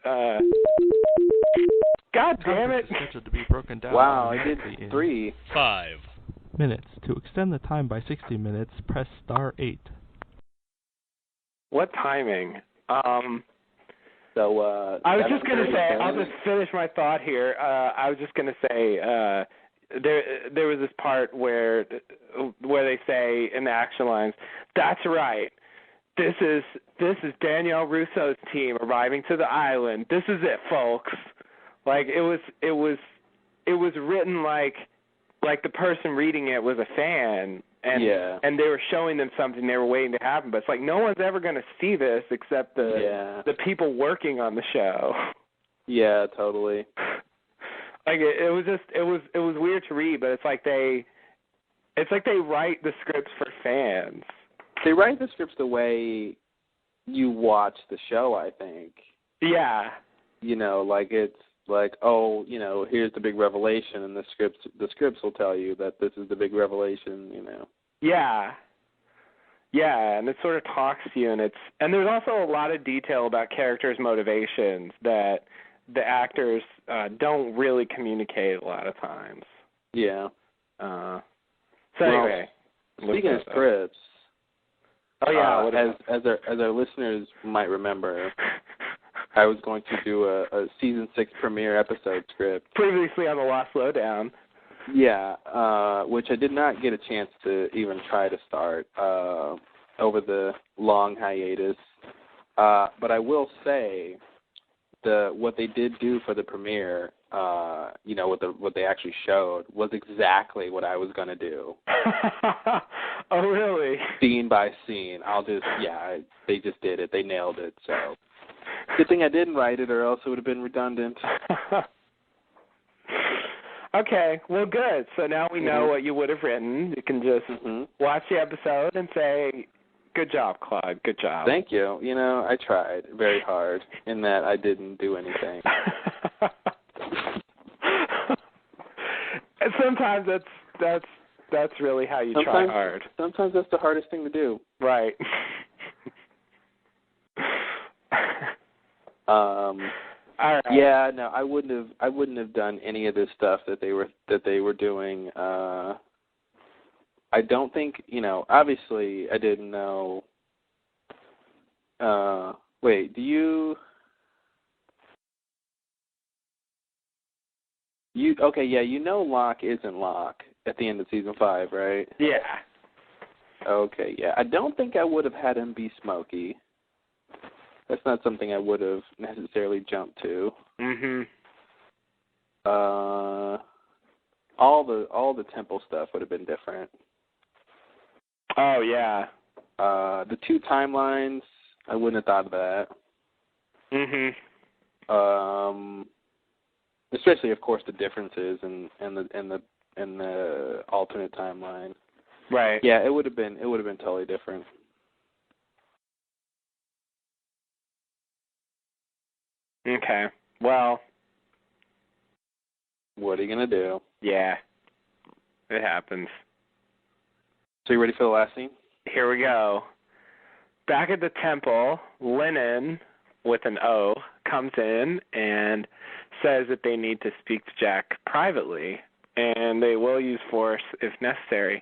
God damn it! Scheduled to be broken down. Wow, I did 3. 5 minutes. To extend the time by 60 minutes, press star 8. What timing? So I was just going to say, I'll just finish my thought here. I was just going to say, there was this part where they say in the action lines, "That's right. This is Danielle Russo's team arriving to the island. This is it, folks." Like it was written like the person reading it was a fan, and they were showing them something they were waiting to happen. But it's like no one's ever going to see this except the people working on the show. Yeah, totally. Like it was weird to read, but it's like they write the scripts for fans. They write the scripts the way you watch the show, I think. Yeah. Like it's like, oh, here's the big revelation, and the scripts will tell you that this is the big revelation, Yeah. Yeah, and it sort of talks to you, and there's also a lot of detail about characters' motivations that the actors don't really communicate a lot of times. Yeah. Anyway, speaking of scripts, oh yeah, as our listeners might remember, I was going to do a season 6 premiere episode script previously on the Lost Lowdown. Yeah, which I did not get a chance to even try to start over the long hiatus. But I will say what they did do for the premiere, what they actually showed was exactly what I was going to do. Oh, really? Scene by scene. They just did it. They nailed it. So good thing I didn't write it, or else it would have been redundant. Okay, well, good. So now we know what you would have written. You can just watch the episode and say, good job, Claude. Good job. Thank you. I tried very hard in that I didn't do anything. And sometimes that's really how you try hard. Sometimes that's the hardest thing to do. Right. All right. Yeah, no, I wouldn't have done any of this stuff that they were doing. I don't think, obviously I didn't know. Wait, do you okay, yeah, Locke isn't Locke at the end of season 5, right? Yeah. Okay, yeah. I don't think I would have had him be Smokey. That's not something I would have necessarily jumped to. All the temple stuff would have been different. Oh yeah. The 2 timelines, I wouldn't have thought of that. Especially, of course, the differences and the alternate timeline. Right. Yeah, it would have been totally different. Okay. Well, what are you gonna do? Yeah. It happens. So you ready for the last scene? Here we go. Back at the temple, Lennon, with an O, comes in and says that they need to speak to Jack privately, and they will use force if necessary.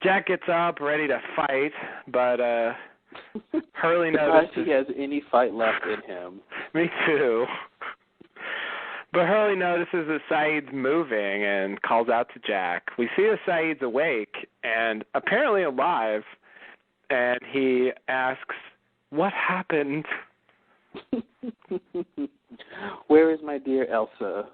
Jack gets up, ready to fight, but Hurley notices... he has any fight left in him. Me too. But Hurley notices that Saeed's moving and calls out to Jack. We see that Saeed's awake and apparently alive, and he asks, "What happened?" Where is my dear Elsa?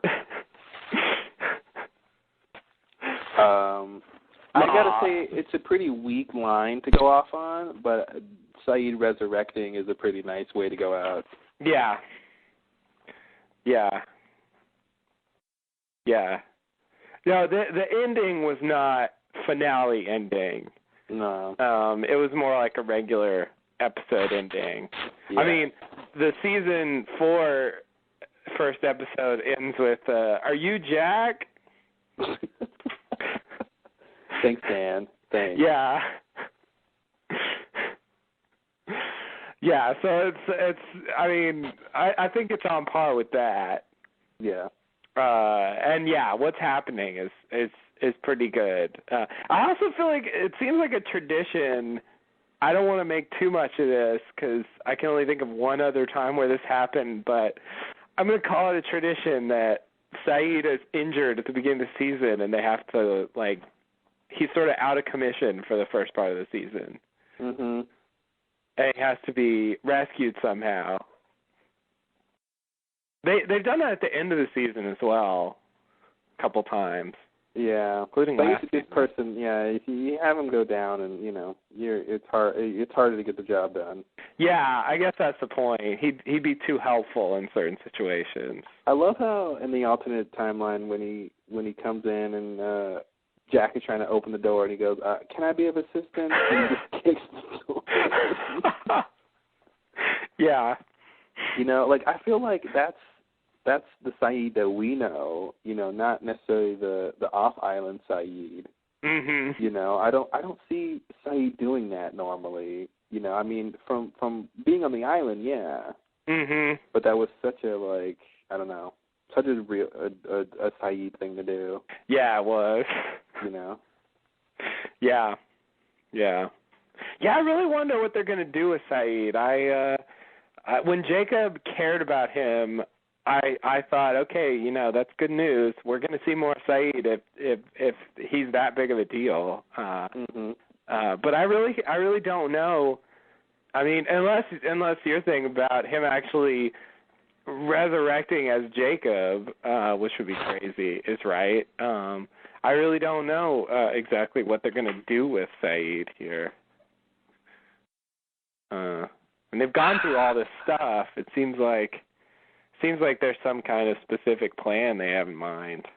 I gotta say, it's a pretty weak line to go off on, but Saeed resurrecting is a pretty nice way to go out. Yeah. Yeah. Yeah. No, the ending was not finale ending. No. It was more like a regular episode ending. Yeah. I mean, the season 4 first episode ends with, "Are you Jack?" Thanks, Dan. Thanks. Yeah. Yeah, so it's I mean, I think it's on par with that. Yeah. And yeah, what's happening is pretty good. I also feel like it seems like a tradition. I don't want to make too much of this because I can only think of one other time where this happened, but I'm going to call it a tradition that Saeed is injured at the beginning of the season and they have to, like, he's sort of out of commission for the first part of the season. Mhm. And he has to be rescued somehow. They've done that at the end of the season as well, a couple times. Yeah, including but last he's a good person. Yeah, if you have him go down, and it's harder to get the job done. Yeah, I guess that's the point. He'd be too helpful in certain situations. I love how in the alternate timeline when he comes in and Jack is trying to open the door and he goes, "Can I be of assistance?" And he just kicks the door. Yeah. Like I feel like that's the Saeed that we know, not necessarily the off-island Saeed. Mhm. I don't see Saeed doing that normally. I mean, from being on the island, yeah. Mhm. But that was such a I don't know, such a real a Saeed thing to do. Yeah, it was. Yeah. Yeah. Yeah, I really wonder what they're going to do with Saeed. When Jacob cared about him, I thought, okay, that's good news. We're going to see more Saeed if he's that big of a deal. But I really don't know. I mean, unless your thing about him actually resurrecting as Jacob, which would be crazy, is right. I really don't know exactly what they're going to do with Saeed here. And they've gone through all this stuff. It seems like there's some kind of specific plan they have in mind.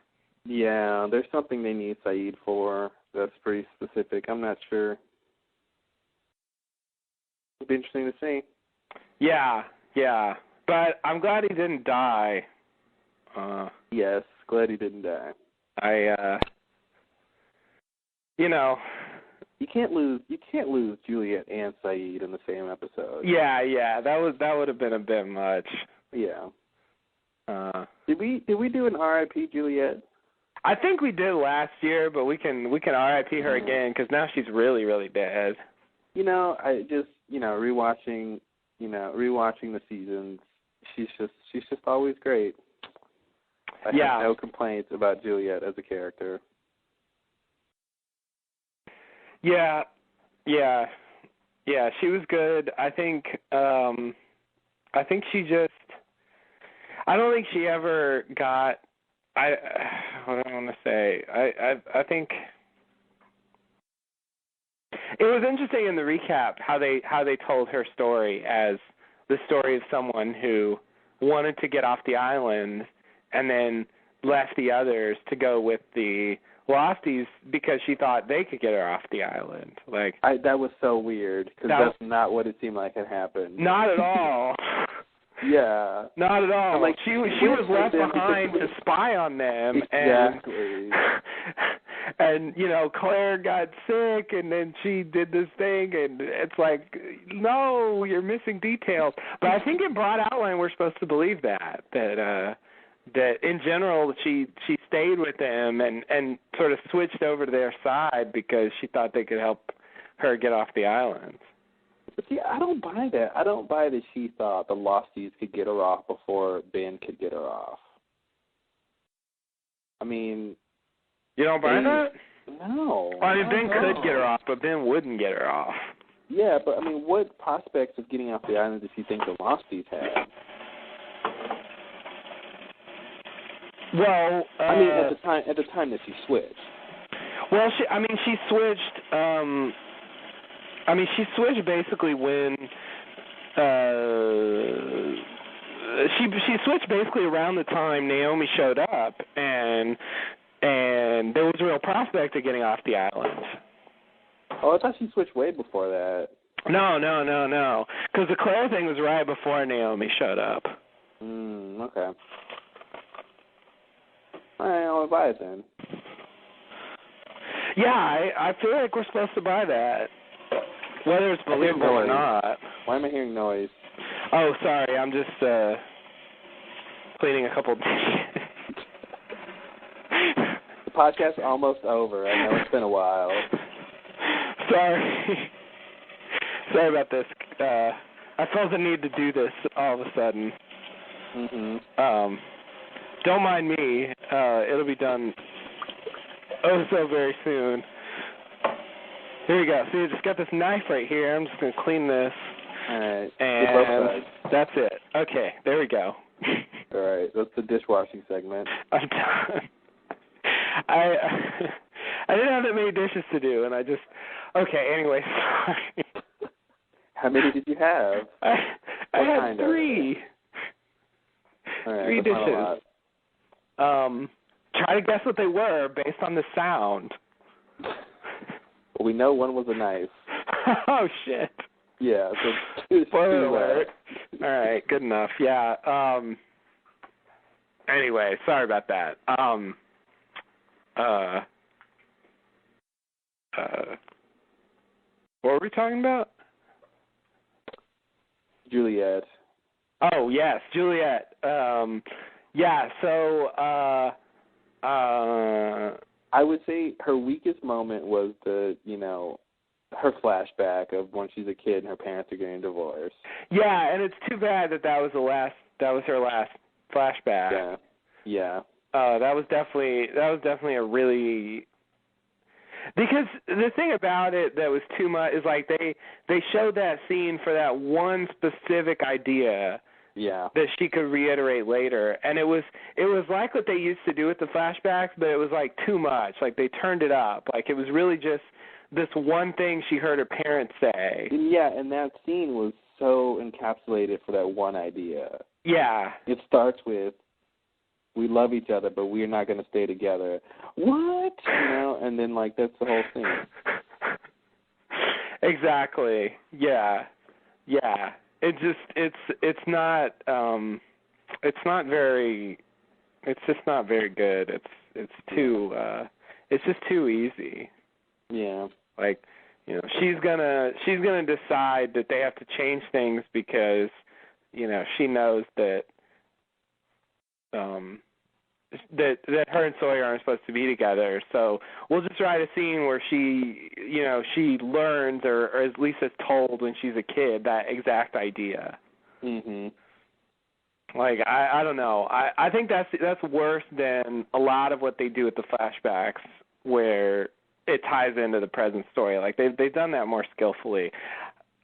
Yeah, there's something they need Saeed for that's pretty specific. I'm not sure. It'll be interesting to see. Yeah. But I'm glad he didn't die. Yes, glad he didn't die. You can't lose Juliet and Saeed in the same episode. Yeah, that would have been a bit much. Yeah. Did we do an R.I.P. Juliet? I think we did last year, but we can R.I.P. her again because now she's really, really dead. I just rewatching the seasons. She's just always great. I have no complaints about Juliet as a character. Yeah, she was good. I think she just. I don't think she ever got. What do I want to say? I think it was interesting in the recap how they told her story as the story of someone who wanted to get off the island and then left the others to go with the Lofties because she thought they could get her off the island. That was so weird because that's not what it seemed like had happened. Not at all. Yeah. Not at all. She was left behind to spy on them. Exactly. And Claire got sick, and then she did this thing, and it's like, no, you're missing details. But I think in broad outline, we're supposed to believe that in general she stayed with them and sort of switched over to their side because she thought they could help her get off the island. But see, I don't buy that. I don't buy that she thought the Losties could get her off before Ben could get her off. I mean... You don't buy that? No. Well, I mean, Ben could get her off, but Ben wouldn't get her off. Yeah, but I mean, what prospects of getting off the island does she think the Losties had? Well, I mean, at the time that she switched. Well, she switched... she switched basically when she switched basically around the time Naomi showed up, and there was a real prospect of getting off the island. Oh, I thought she switched way before that. No. Because the Claire thing was right before Naomi showed up. Okay. All right, I'll buy it then. Yeah, I feel like we're supposed to buy that. Whether it's believable or not. Why am I hearing noise? Oh, sorry. I'm just cleaning a couple dishes. The podcast's almost over. I know it's been a while. Sorry about this. I felt the need to do this all of a sudden. Don't mind me. It'll be done so very soon. Here we go. See, I just got this knife right here. I'm just going to clean this. All right. And that's it. Okay, there we go. All right. That's the dishwashing segment. I'm done. I didn't have that many dishes to do, and okay, anyway, sorry. How many did you have? I had 3. All right, 3 dishes. Try to guess what they were based on the sound. Well, we know one was a knife. Oh, shit. Yeah. So spoiler alert. All right, good enough. Yeah. Anyway, sorry about that. What were we talking about? Juliet. Oh, yes, Juliet. Yeah, so I would say her weakest moment was her flashback of when she's a kid and her parents are getting divorced. Yeah, and it's too bad that was her last flashback. Yeah. Yeah. That was definitely a really, because the thing about it that was too much is like they showed that scene for that one specific idea. Yeah. That she could reiterate later, and it was like what they used to do with the flashbacks, but it was like too much. Like they turned it up. Like it was really just this one thing she heard her parents say. Yeah, and that scene was so encapsulated for that one idea. Yeah. It starts with, we love each other, but we're not going to stay together. What? You know, and then, like, that's the whole thing. Exactly. Yeah. Yeah. It's just, it's not very good. It's just too easy. Yeah. Like, you know, she's gonna decide that they have to change things because, you know, she knows that that her and Sawyer aren't supposed to be together. So we'll just write a scene where she learns or at least is told when she's a kid that exact idea. Mhm. Like I don't know. I think that's worse than a lot of what they do with the flashbacks where it ties into the present story. Like they've done that more skillfully.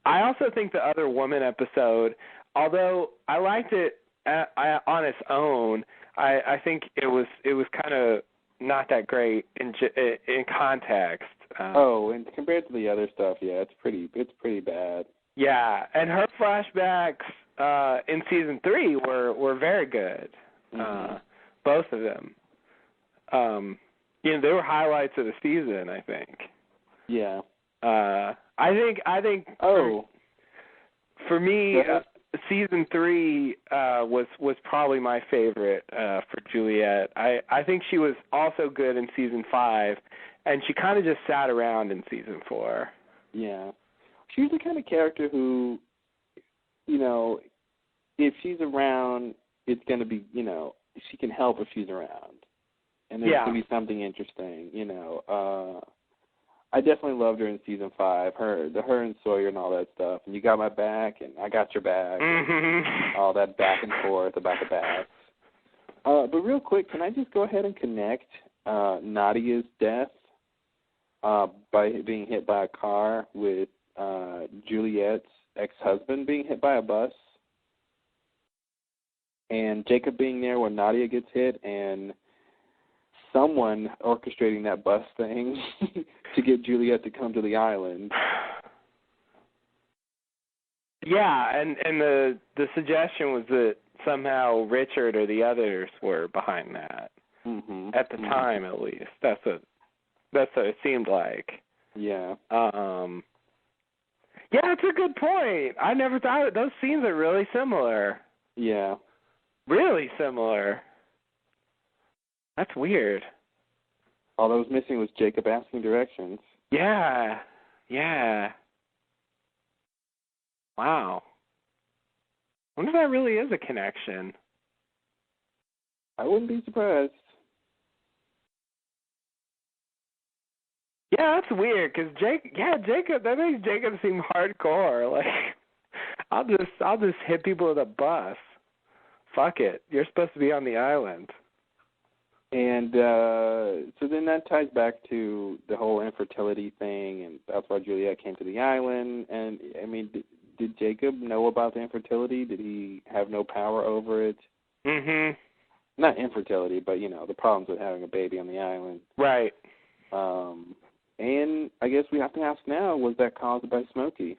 I also think the Other Woman episode, although I liked it on its own, I think it was kind of not that great in context. And compared to the other stuff, yeah, it's pretty bad. Yeah, and her flashbacks in season 3 were very good. Mm-hmm. Both of them. They were highlights of the season, I think. Yeah. I think. Oh. For me, season 3 was probably my favorite for Juliet. I think she was also good in season 5, and she kind of just sat around in season 4. Yeah. She's the kind of character who, you know, if she's around, it's going to be, you know, she can help if she's around. And there's going to be something interesting, you know. I definitely loved her in season 5, her and Sawyer and all that stuff. And you got my back, and I got your back. Mm-hmm. All that back and forth about the backs. But real quick, can I just go ahead and connect Nadia's death by being hit by a car with Juliet's ex-husband being hit by a bus, and Jacob being there when Nadia gets hit, and someone orchestrating that bus thing to get Juliet to come to the island. Yeah, and the suggestion was that somehow Richard or the others were behind that. Mm-hmm. At the time, at least. That's what it seemed like. Yeah. Yeah, that's a good point. I never thought those scenes are really similar. Yeah. Really similar. That's weird. All that was missing was Jacob asking directions. Yeah. Yeah. Wow. I wonder if that really is a connection. I wouldn't be surprised. Yeah, that's weird because Jacob. That makes Jacob seem hardcore. Like, I'll just hit people with a bus. Fuck it. You're supposed to be on the island. And so then that ties back to the whole infertility thing, and that's why Juliet came to the island. And, I mean, did Jacob know about the infertility? Did he have no power over it? Mm-hmm. Not infertility, but, you know, the problems with having a baby on the island. Right. And I guess we have to ask now, was that caused by Smokey?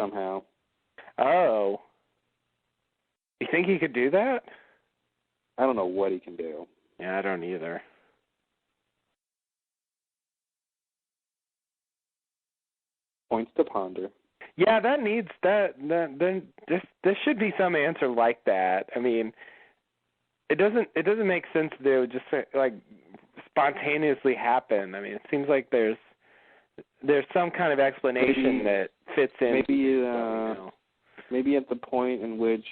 Somehow. Oh. You think he could do that? I don't know what he can do. Yeah, I don't either. Points to ponder. Yeah, that needs that. Then there should be some answer like that. I mean, it doesn't make sense that it would just like spontaneously happen. I mean, it seems like there's some kind of explanation that fits in. Maybe at the point in which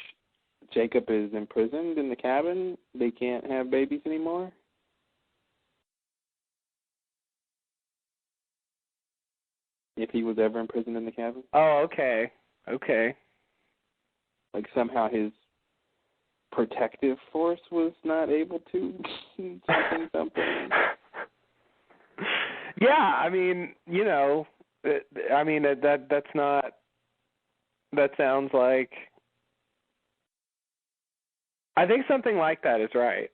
Jacob is imprisoned in the cabin, they can't have babies anymore? If he was ever imprisoned in the cabin? Oh, okay. Okay. Like somehow his protective force was not able to something. Yeah, I mean, that's not. That sounds like. I think something like that is right.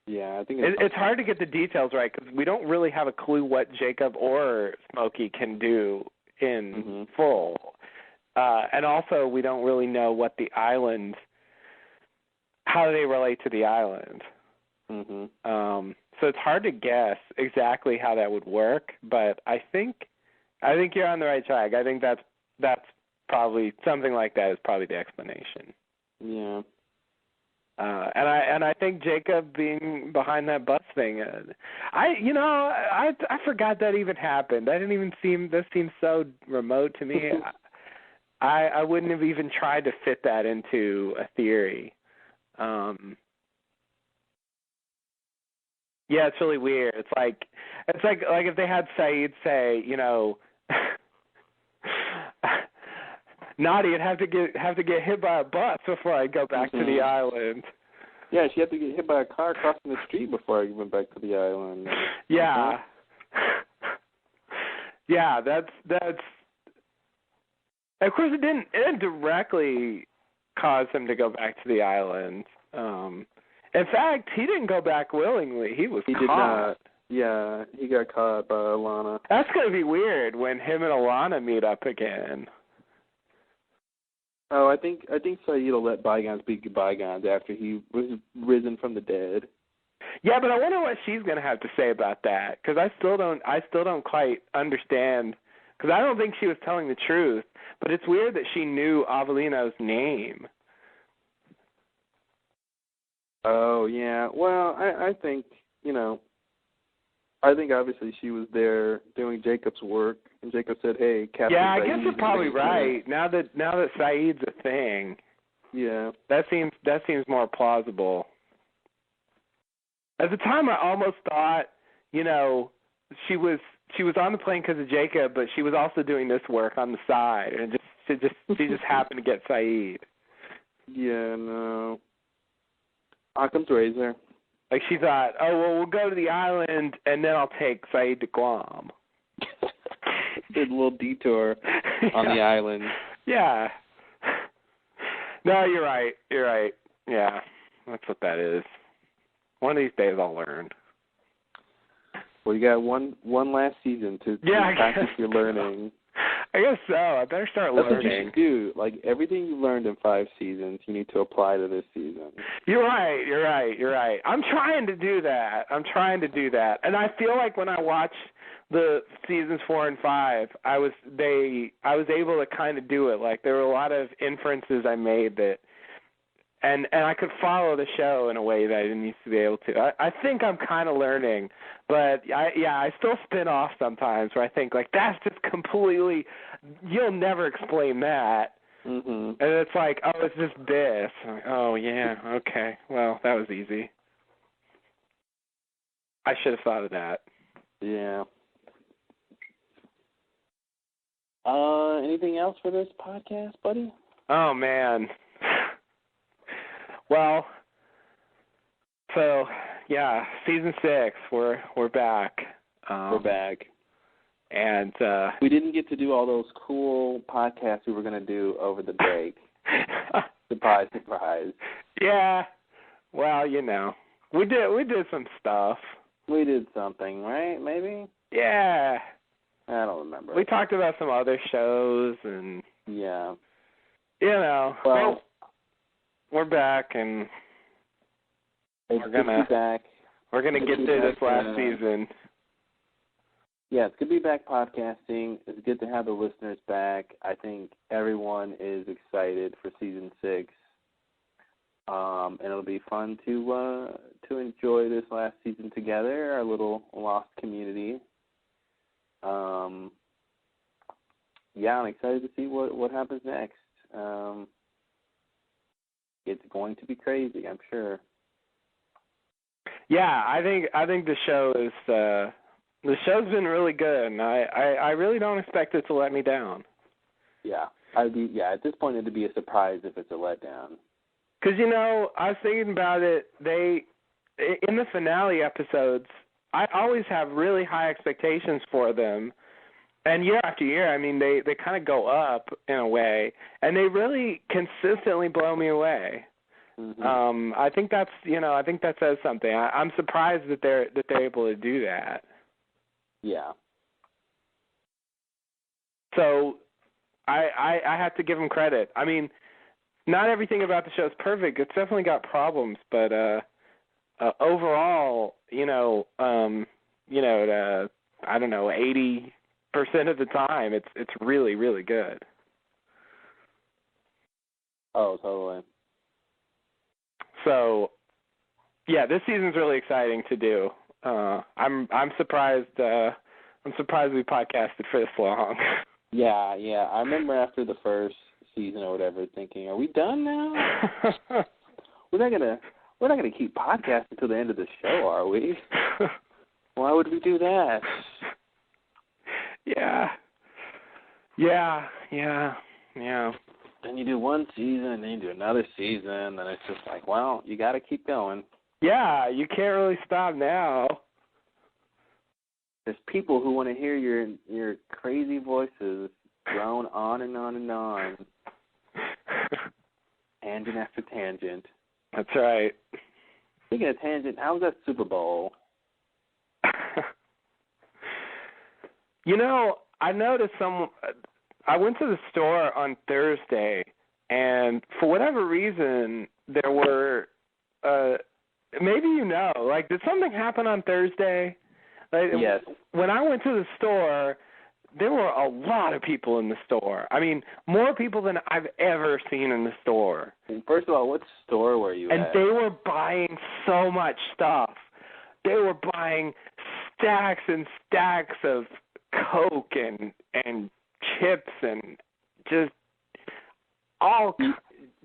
Yeah, I think it's hard to get the details right because we don't really have a clue what Jacob or Smokey can do in full, and also we don't really know what the island, how they relate to the island. So it's hard to guess exactly how that would work, but I think you're on the right track. I think that's probably something like that is probably the explanation. Yeah. And I think Jacob being behind that bus thing, I forgot that even happened. That seems so remote to me. I wouldn't have even tried to fit that into a theory. Yeah, it's really weird. It's like if they had Saeed say, Nadia'd have to get hit by a bus before I go back to the island. Yeah, she had to get hit by a car crossing the street before I went back to the island. Yeah. Yeah, that's. Of course, it didn't directly cause him to go back to the island. In fact, he didn't go back willingly. He was caught. Did not. Yeah, he got caught by Alana. That's going to be weird when him and Alana meet up again. Oh, I think Saeed will let bygones be bygones after he was risen from the dead. Yeah, but I wonder what she's going to have to say about that because I still don't quite understand because I don't think she was telling the truth. But it's weird that she knew Avelino's name. Oh, yeah. Well, I think, I think obviously she was there doing Jacob's work, and Jacob said, hey, Captain Yeah, I Saeed, guess you're probably right. Now that Saeed's a thing. Yeah. That seems more plausible. At the time, I almost thought, she was on the plane because of Jacob, but she was also doing this work on the side, and she just happened to get Saeed. Yeah, no. Occam's razor. Like she thought, oh well, we'll go to the island, and then I'll take Saeed to Guam. Did a little detour on the island. Yeah. No, you're right. Yeah, that's what that is. One of these days I'll learn. Well, you got one last season to practice your learning. I guess so. I better start learning. That's what you should do. Like, everything you learned in 5 seasons, you need to apply to this season. You're right. I'm trying to do that. And I feel like when I watch the seasons 4 and 5, I was able to kind of do it. Like, there were a lot of inferences I made that, and I could follow the show in a way that I didn't used to be able to. I think I'm kind of learning, but I still spin off sometimes where I think, like, that's just completely, you'll never explain that. And it's like, oh, it's just this. Like, oh, yeah, okay. Well, that was easy. I should have thought of that. Yeah. Anything else for this podcast, buddy? Oh, man. Well, so yeah, season 6, we're back. We're back, and we didn't get to do all those cool podcasts we were going to do over the break. Surprise, surprise. Yeah, well, we did some stuff. We did something, right? Maybe. Yeah. I don't remember. We talked about some other shows and. Yeah. Well, we're back and we're gonna get through this last season. Yeah, it's good to be back podcasting. It's good to have the listeners back. I think everyone is excited for season 6, and it'll be fun to enjoy this last season together, our little lost community. Yeah, I'm excited to see what happens next. It's going to be crazy, I'm sure. Yeah, I think the show is the show's been really good, and I really don't expect it to let me down. Yeah, at this point it'd be a surprise if it's a letdown. Because, I was thinking about it, in the finale episodes, I always have really high expectations for them. And year after year, I mean, they kind of go up in a way, and they really consistently blow me away. Mm-hmm. I think that's, I think that says something. I'm surprised that they're able to do that. Yeah. So I have to give them credit. I mean, not everything about the show is perfect. It's definitely got problems, but overall, I don't know, 80% of the time, it's really, really good. Oh, totally. So, yeah, this season's really exciting to do. I'm surprised. I'm surprised we podcasted for this long. Yeah. I remember after the first season or whatever, thinking, "Are we done now? We're not gonna keep podcasting until the end of the show, are we? Why would we do that?" Yeah. Then you do one season, and then you do another season, and it's just like, well, you got to keep going. Yeah, you can't really stop now. There's people who want to hear your crazy voices drone on and on and on. Tangent after tangent. That's right. Speaking of tangent, how was that Super Bowl? I noticed I went to the store on Thursday, and for whatever reason, there were, maybe did something happen on Thursday? Yes. When I went to the store, there were a lot of people in the store. I mean, more people than I've ever seen in the store. First of all, what store were you at? And they were buying so much stuff. They were buying stacks and stacks of Coke and chips and just all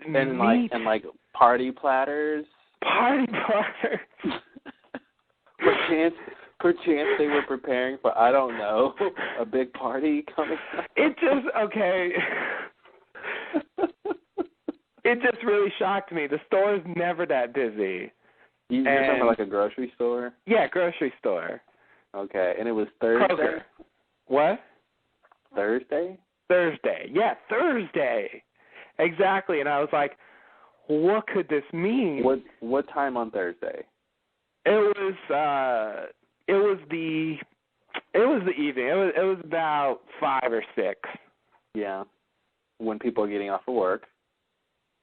and like party platters. Party platters. Perchance they were preparing for, I don't know, a big party coming up. It just really shocked me. The store is never that busy. You're talking about like a grocery store? Yeah, grocery store. Okay, and it was Thursday? Kroger. What? Thursday? Thursday. Yeah, Thursday. Exactly. And I was like, what could this mean? What time on Thursday? It was the evening. It was about 5 or 6. Yeah. When people are getting off of work.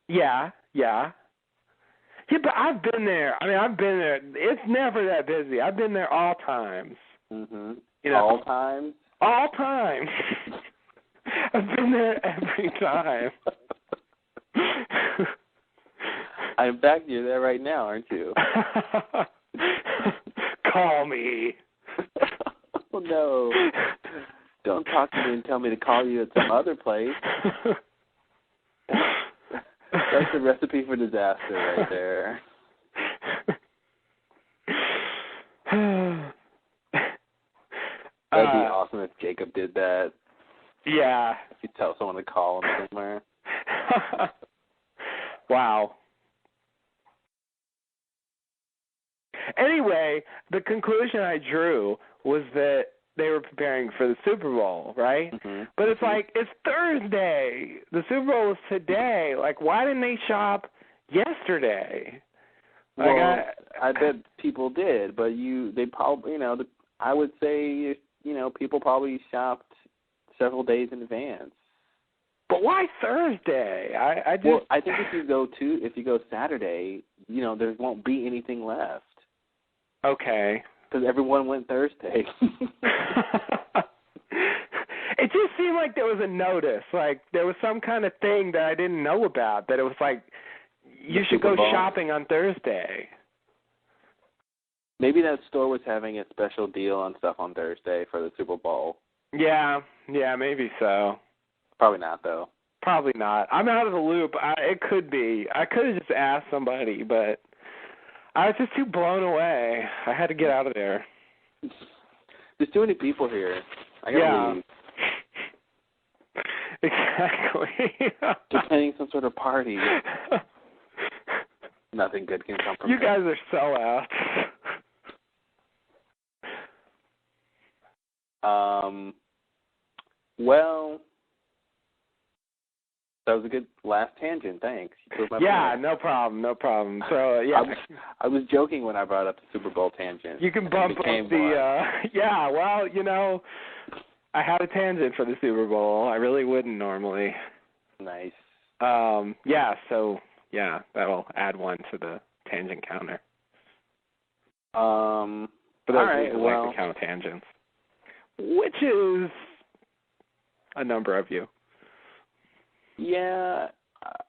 Yeah, but I've been there. I've been there. It's never that busy. I've been there all times. Mhm. All times? All times. I've been there every time. In fact, you're there right now, aren't you? Call me. Oh, no. Don't talk to me and tell me to call you at some other place. That's the recipe for disaster right there. That'd be awesome if Jacob did that. Yeah. If you tell someone to call him somewhere. Wow. Anyway, the conclusion I drew was that they were preparing for the Super Bowl, right? Mm-hmm. But it's like, it's Thursday. The Super Bowl is today. Like, why didn't they shop yesterday? Well, I bet people did, but they probably, I would say, people probably shopped several days in advance. But why Thursday? I think if you go Saturday, there won't be anything left. Okay. Because everyone went Thursday. It just seemed like there was a notice, like there was some kind of thing that I didn't know about, that it was like, you should go shopping on Thursday. Maybe that store was having a special deal on stuff on Thursday for the Super Bowl. Yeah, maybe so. Probably not, though. Probably not. I'm out of the loop. It could be. I could have just asked somebody, but I was just too blown away. I had to get out of there. There's too many people here. I gotta leave. Exactly. They're planning some sort of party. Nothing good can come from You guys are sellouts. Well, that was a good last tangent. Thanks. Yeah, no problem. So, yeah. I was joking when I brought up the Super Bowl tangent. You can bump up the, yeah, well, I had a tangent for the Super Bowl. I really wouldn't normally. Nice. Yeah, so, yeah, that'll add one to the tangent counter. But those all right, like to count tangents, which is a number of you. Yeah,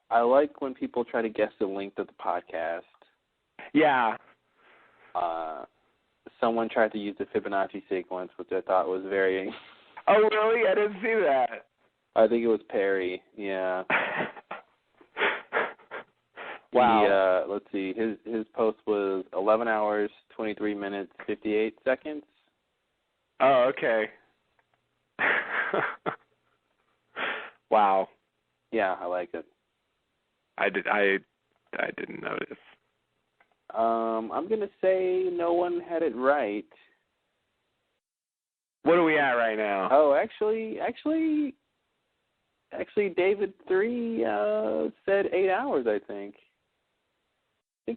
I like when people try to guess the length of the podcast. Yeah. Someone tried to use the Fibonacci sequence, which I thought was very... Oh, really? I didn't see that. I think it was Perry, yeah. Wow. Let's see, his post was 11 hours, 23 minutes, 58 seconds. Oh, okay. Wow. Yeah, I like it. I didn't notice. I'm gonna say no one had it right. What are we at right now? Oh, actually, David 3 said 8 hours. I think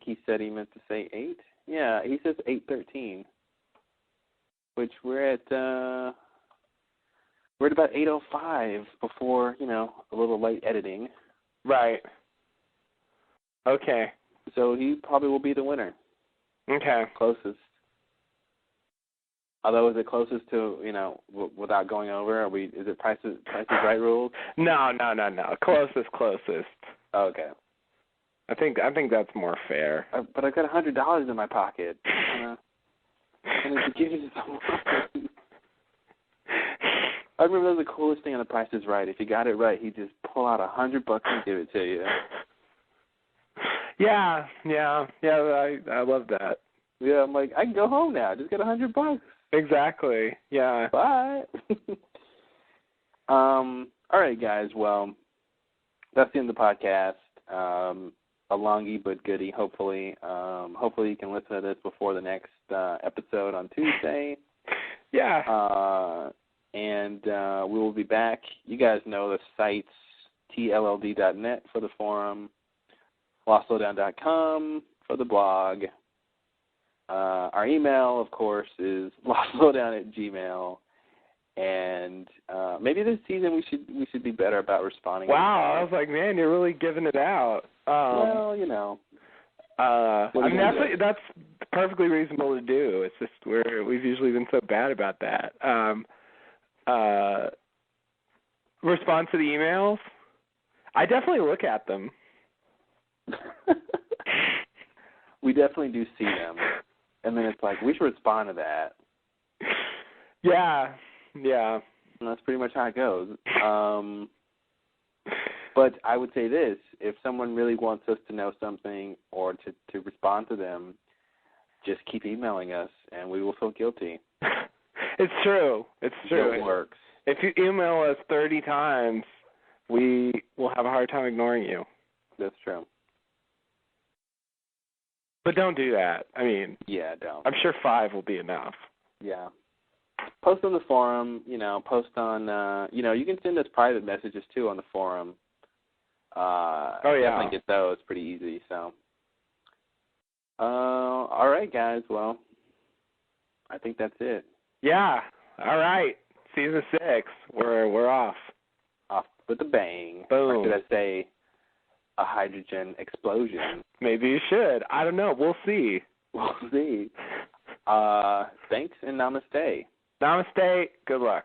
he said he meant to say 8. Yeah, he says 8:13, which we're at about 8:05 before a little late editing. Right. Okay. So he probably will be the winner. Okay. Closest. Although, is it closest to, without going over? Is it Price is Right rules? No. Closest. Oh, okay. I think that's more fair. But I've got $100 in my pocket. I need to give you someone. I remember that was the coolest thing on The Price is Right. If you got it right, he'd just pull out $100 and give it to you. Yeah, I love that. Yeah, I'm like, I can go home now. Just get $100. Exactly. Yeah. Bye. All right, guys. Well, that's the end of the podcast. A longie but goodie, hopefully. Hopefully you can listen to this before the next episode on Tuesday. Yeah. And we will be back. You guys know the sites, tllld.net for the forum, lostlowdown.com for the blog. Our email, of course, is lostlowdown@gmail. And maybe this season we should be better about responding. Wow, I was like, man, you're really giving it out. Well, I mean, that's perfectly reasonable to do. It's just we've usually been so bad about that. Respond to the emails? I definitely look at them. We definitely do see them. And then it's like, we should respond to that. Yeah. And that's pretty much how it goes. But I would say this, if someone really wants us to know something or to respond to them, just keep emailing us and we will feel guilty. It's true. It works. If you email us 30 times, we will have a hard time ignoring you. That's true. But don't do that. I mean, yeah, don't. I'm sure 5 will be enough. Yeah. Post on the forum, post on, you can send us private messages, too, on the forum. Oh, yeah. Definitely get those pretty easy, so. All right, guys, well, I think that's it. Yeah, all right. Season 6, we're off. Off with a bang. Boom. Or should I say a hydrogen explosion? Maybe you should. I don't know. We'll see. We'll see. Thanks and namaste. Namaste. Good luck.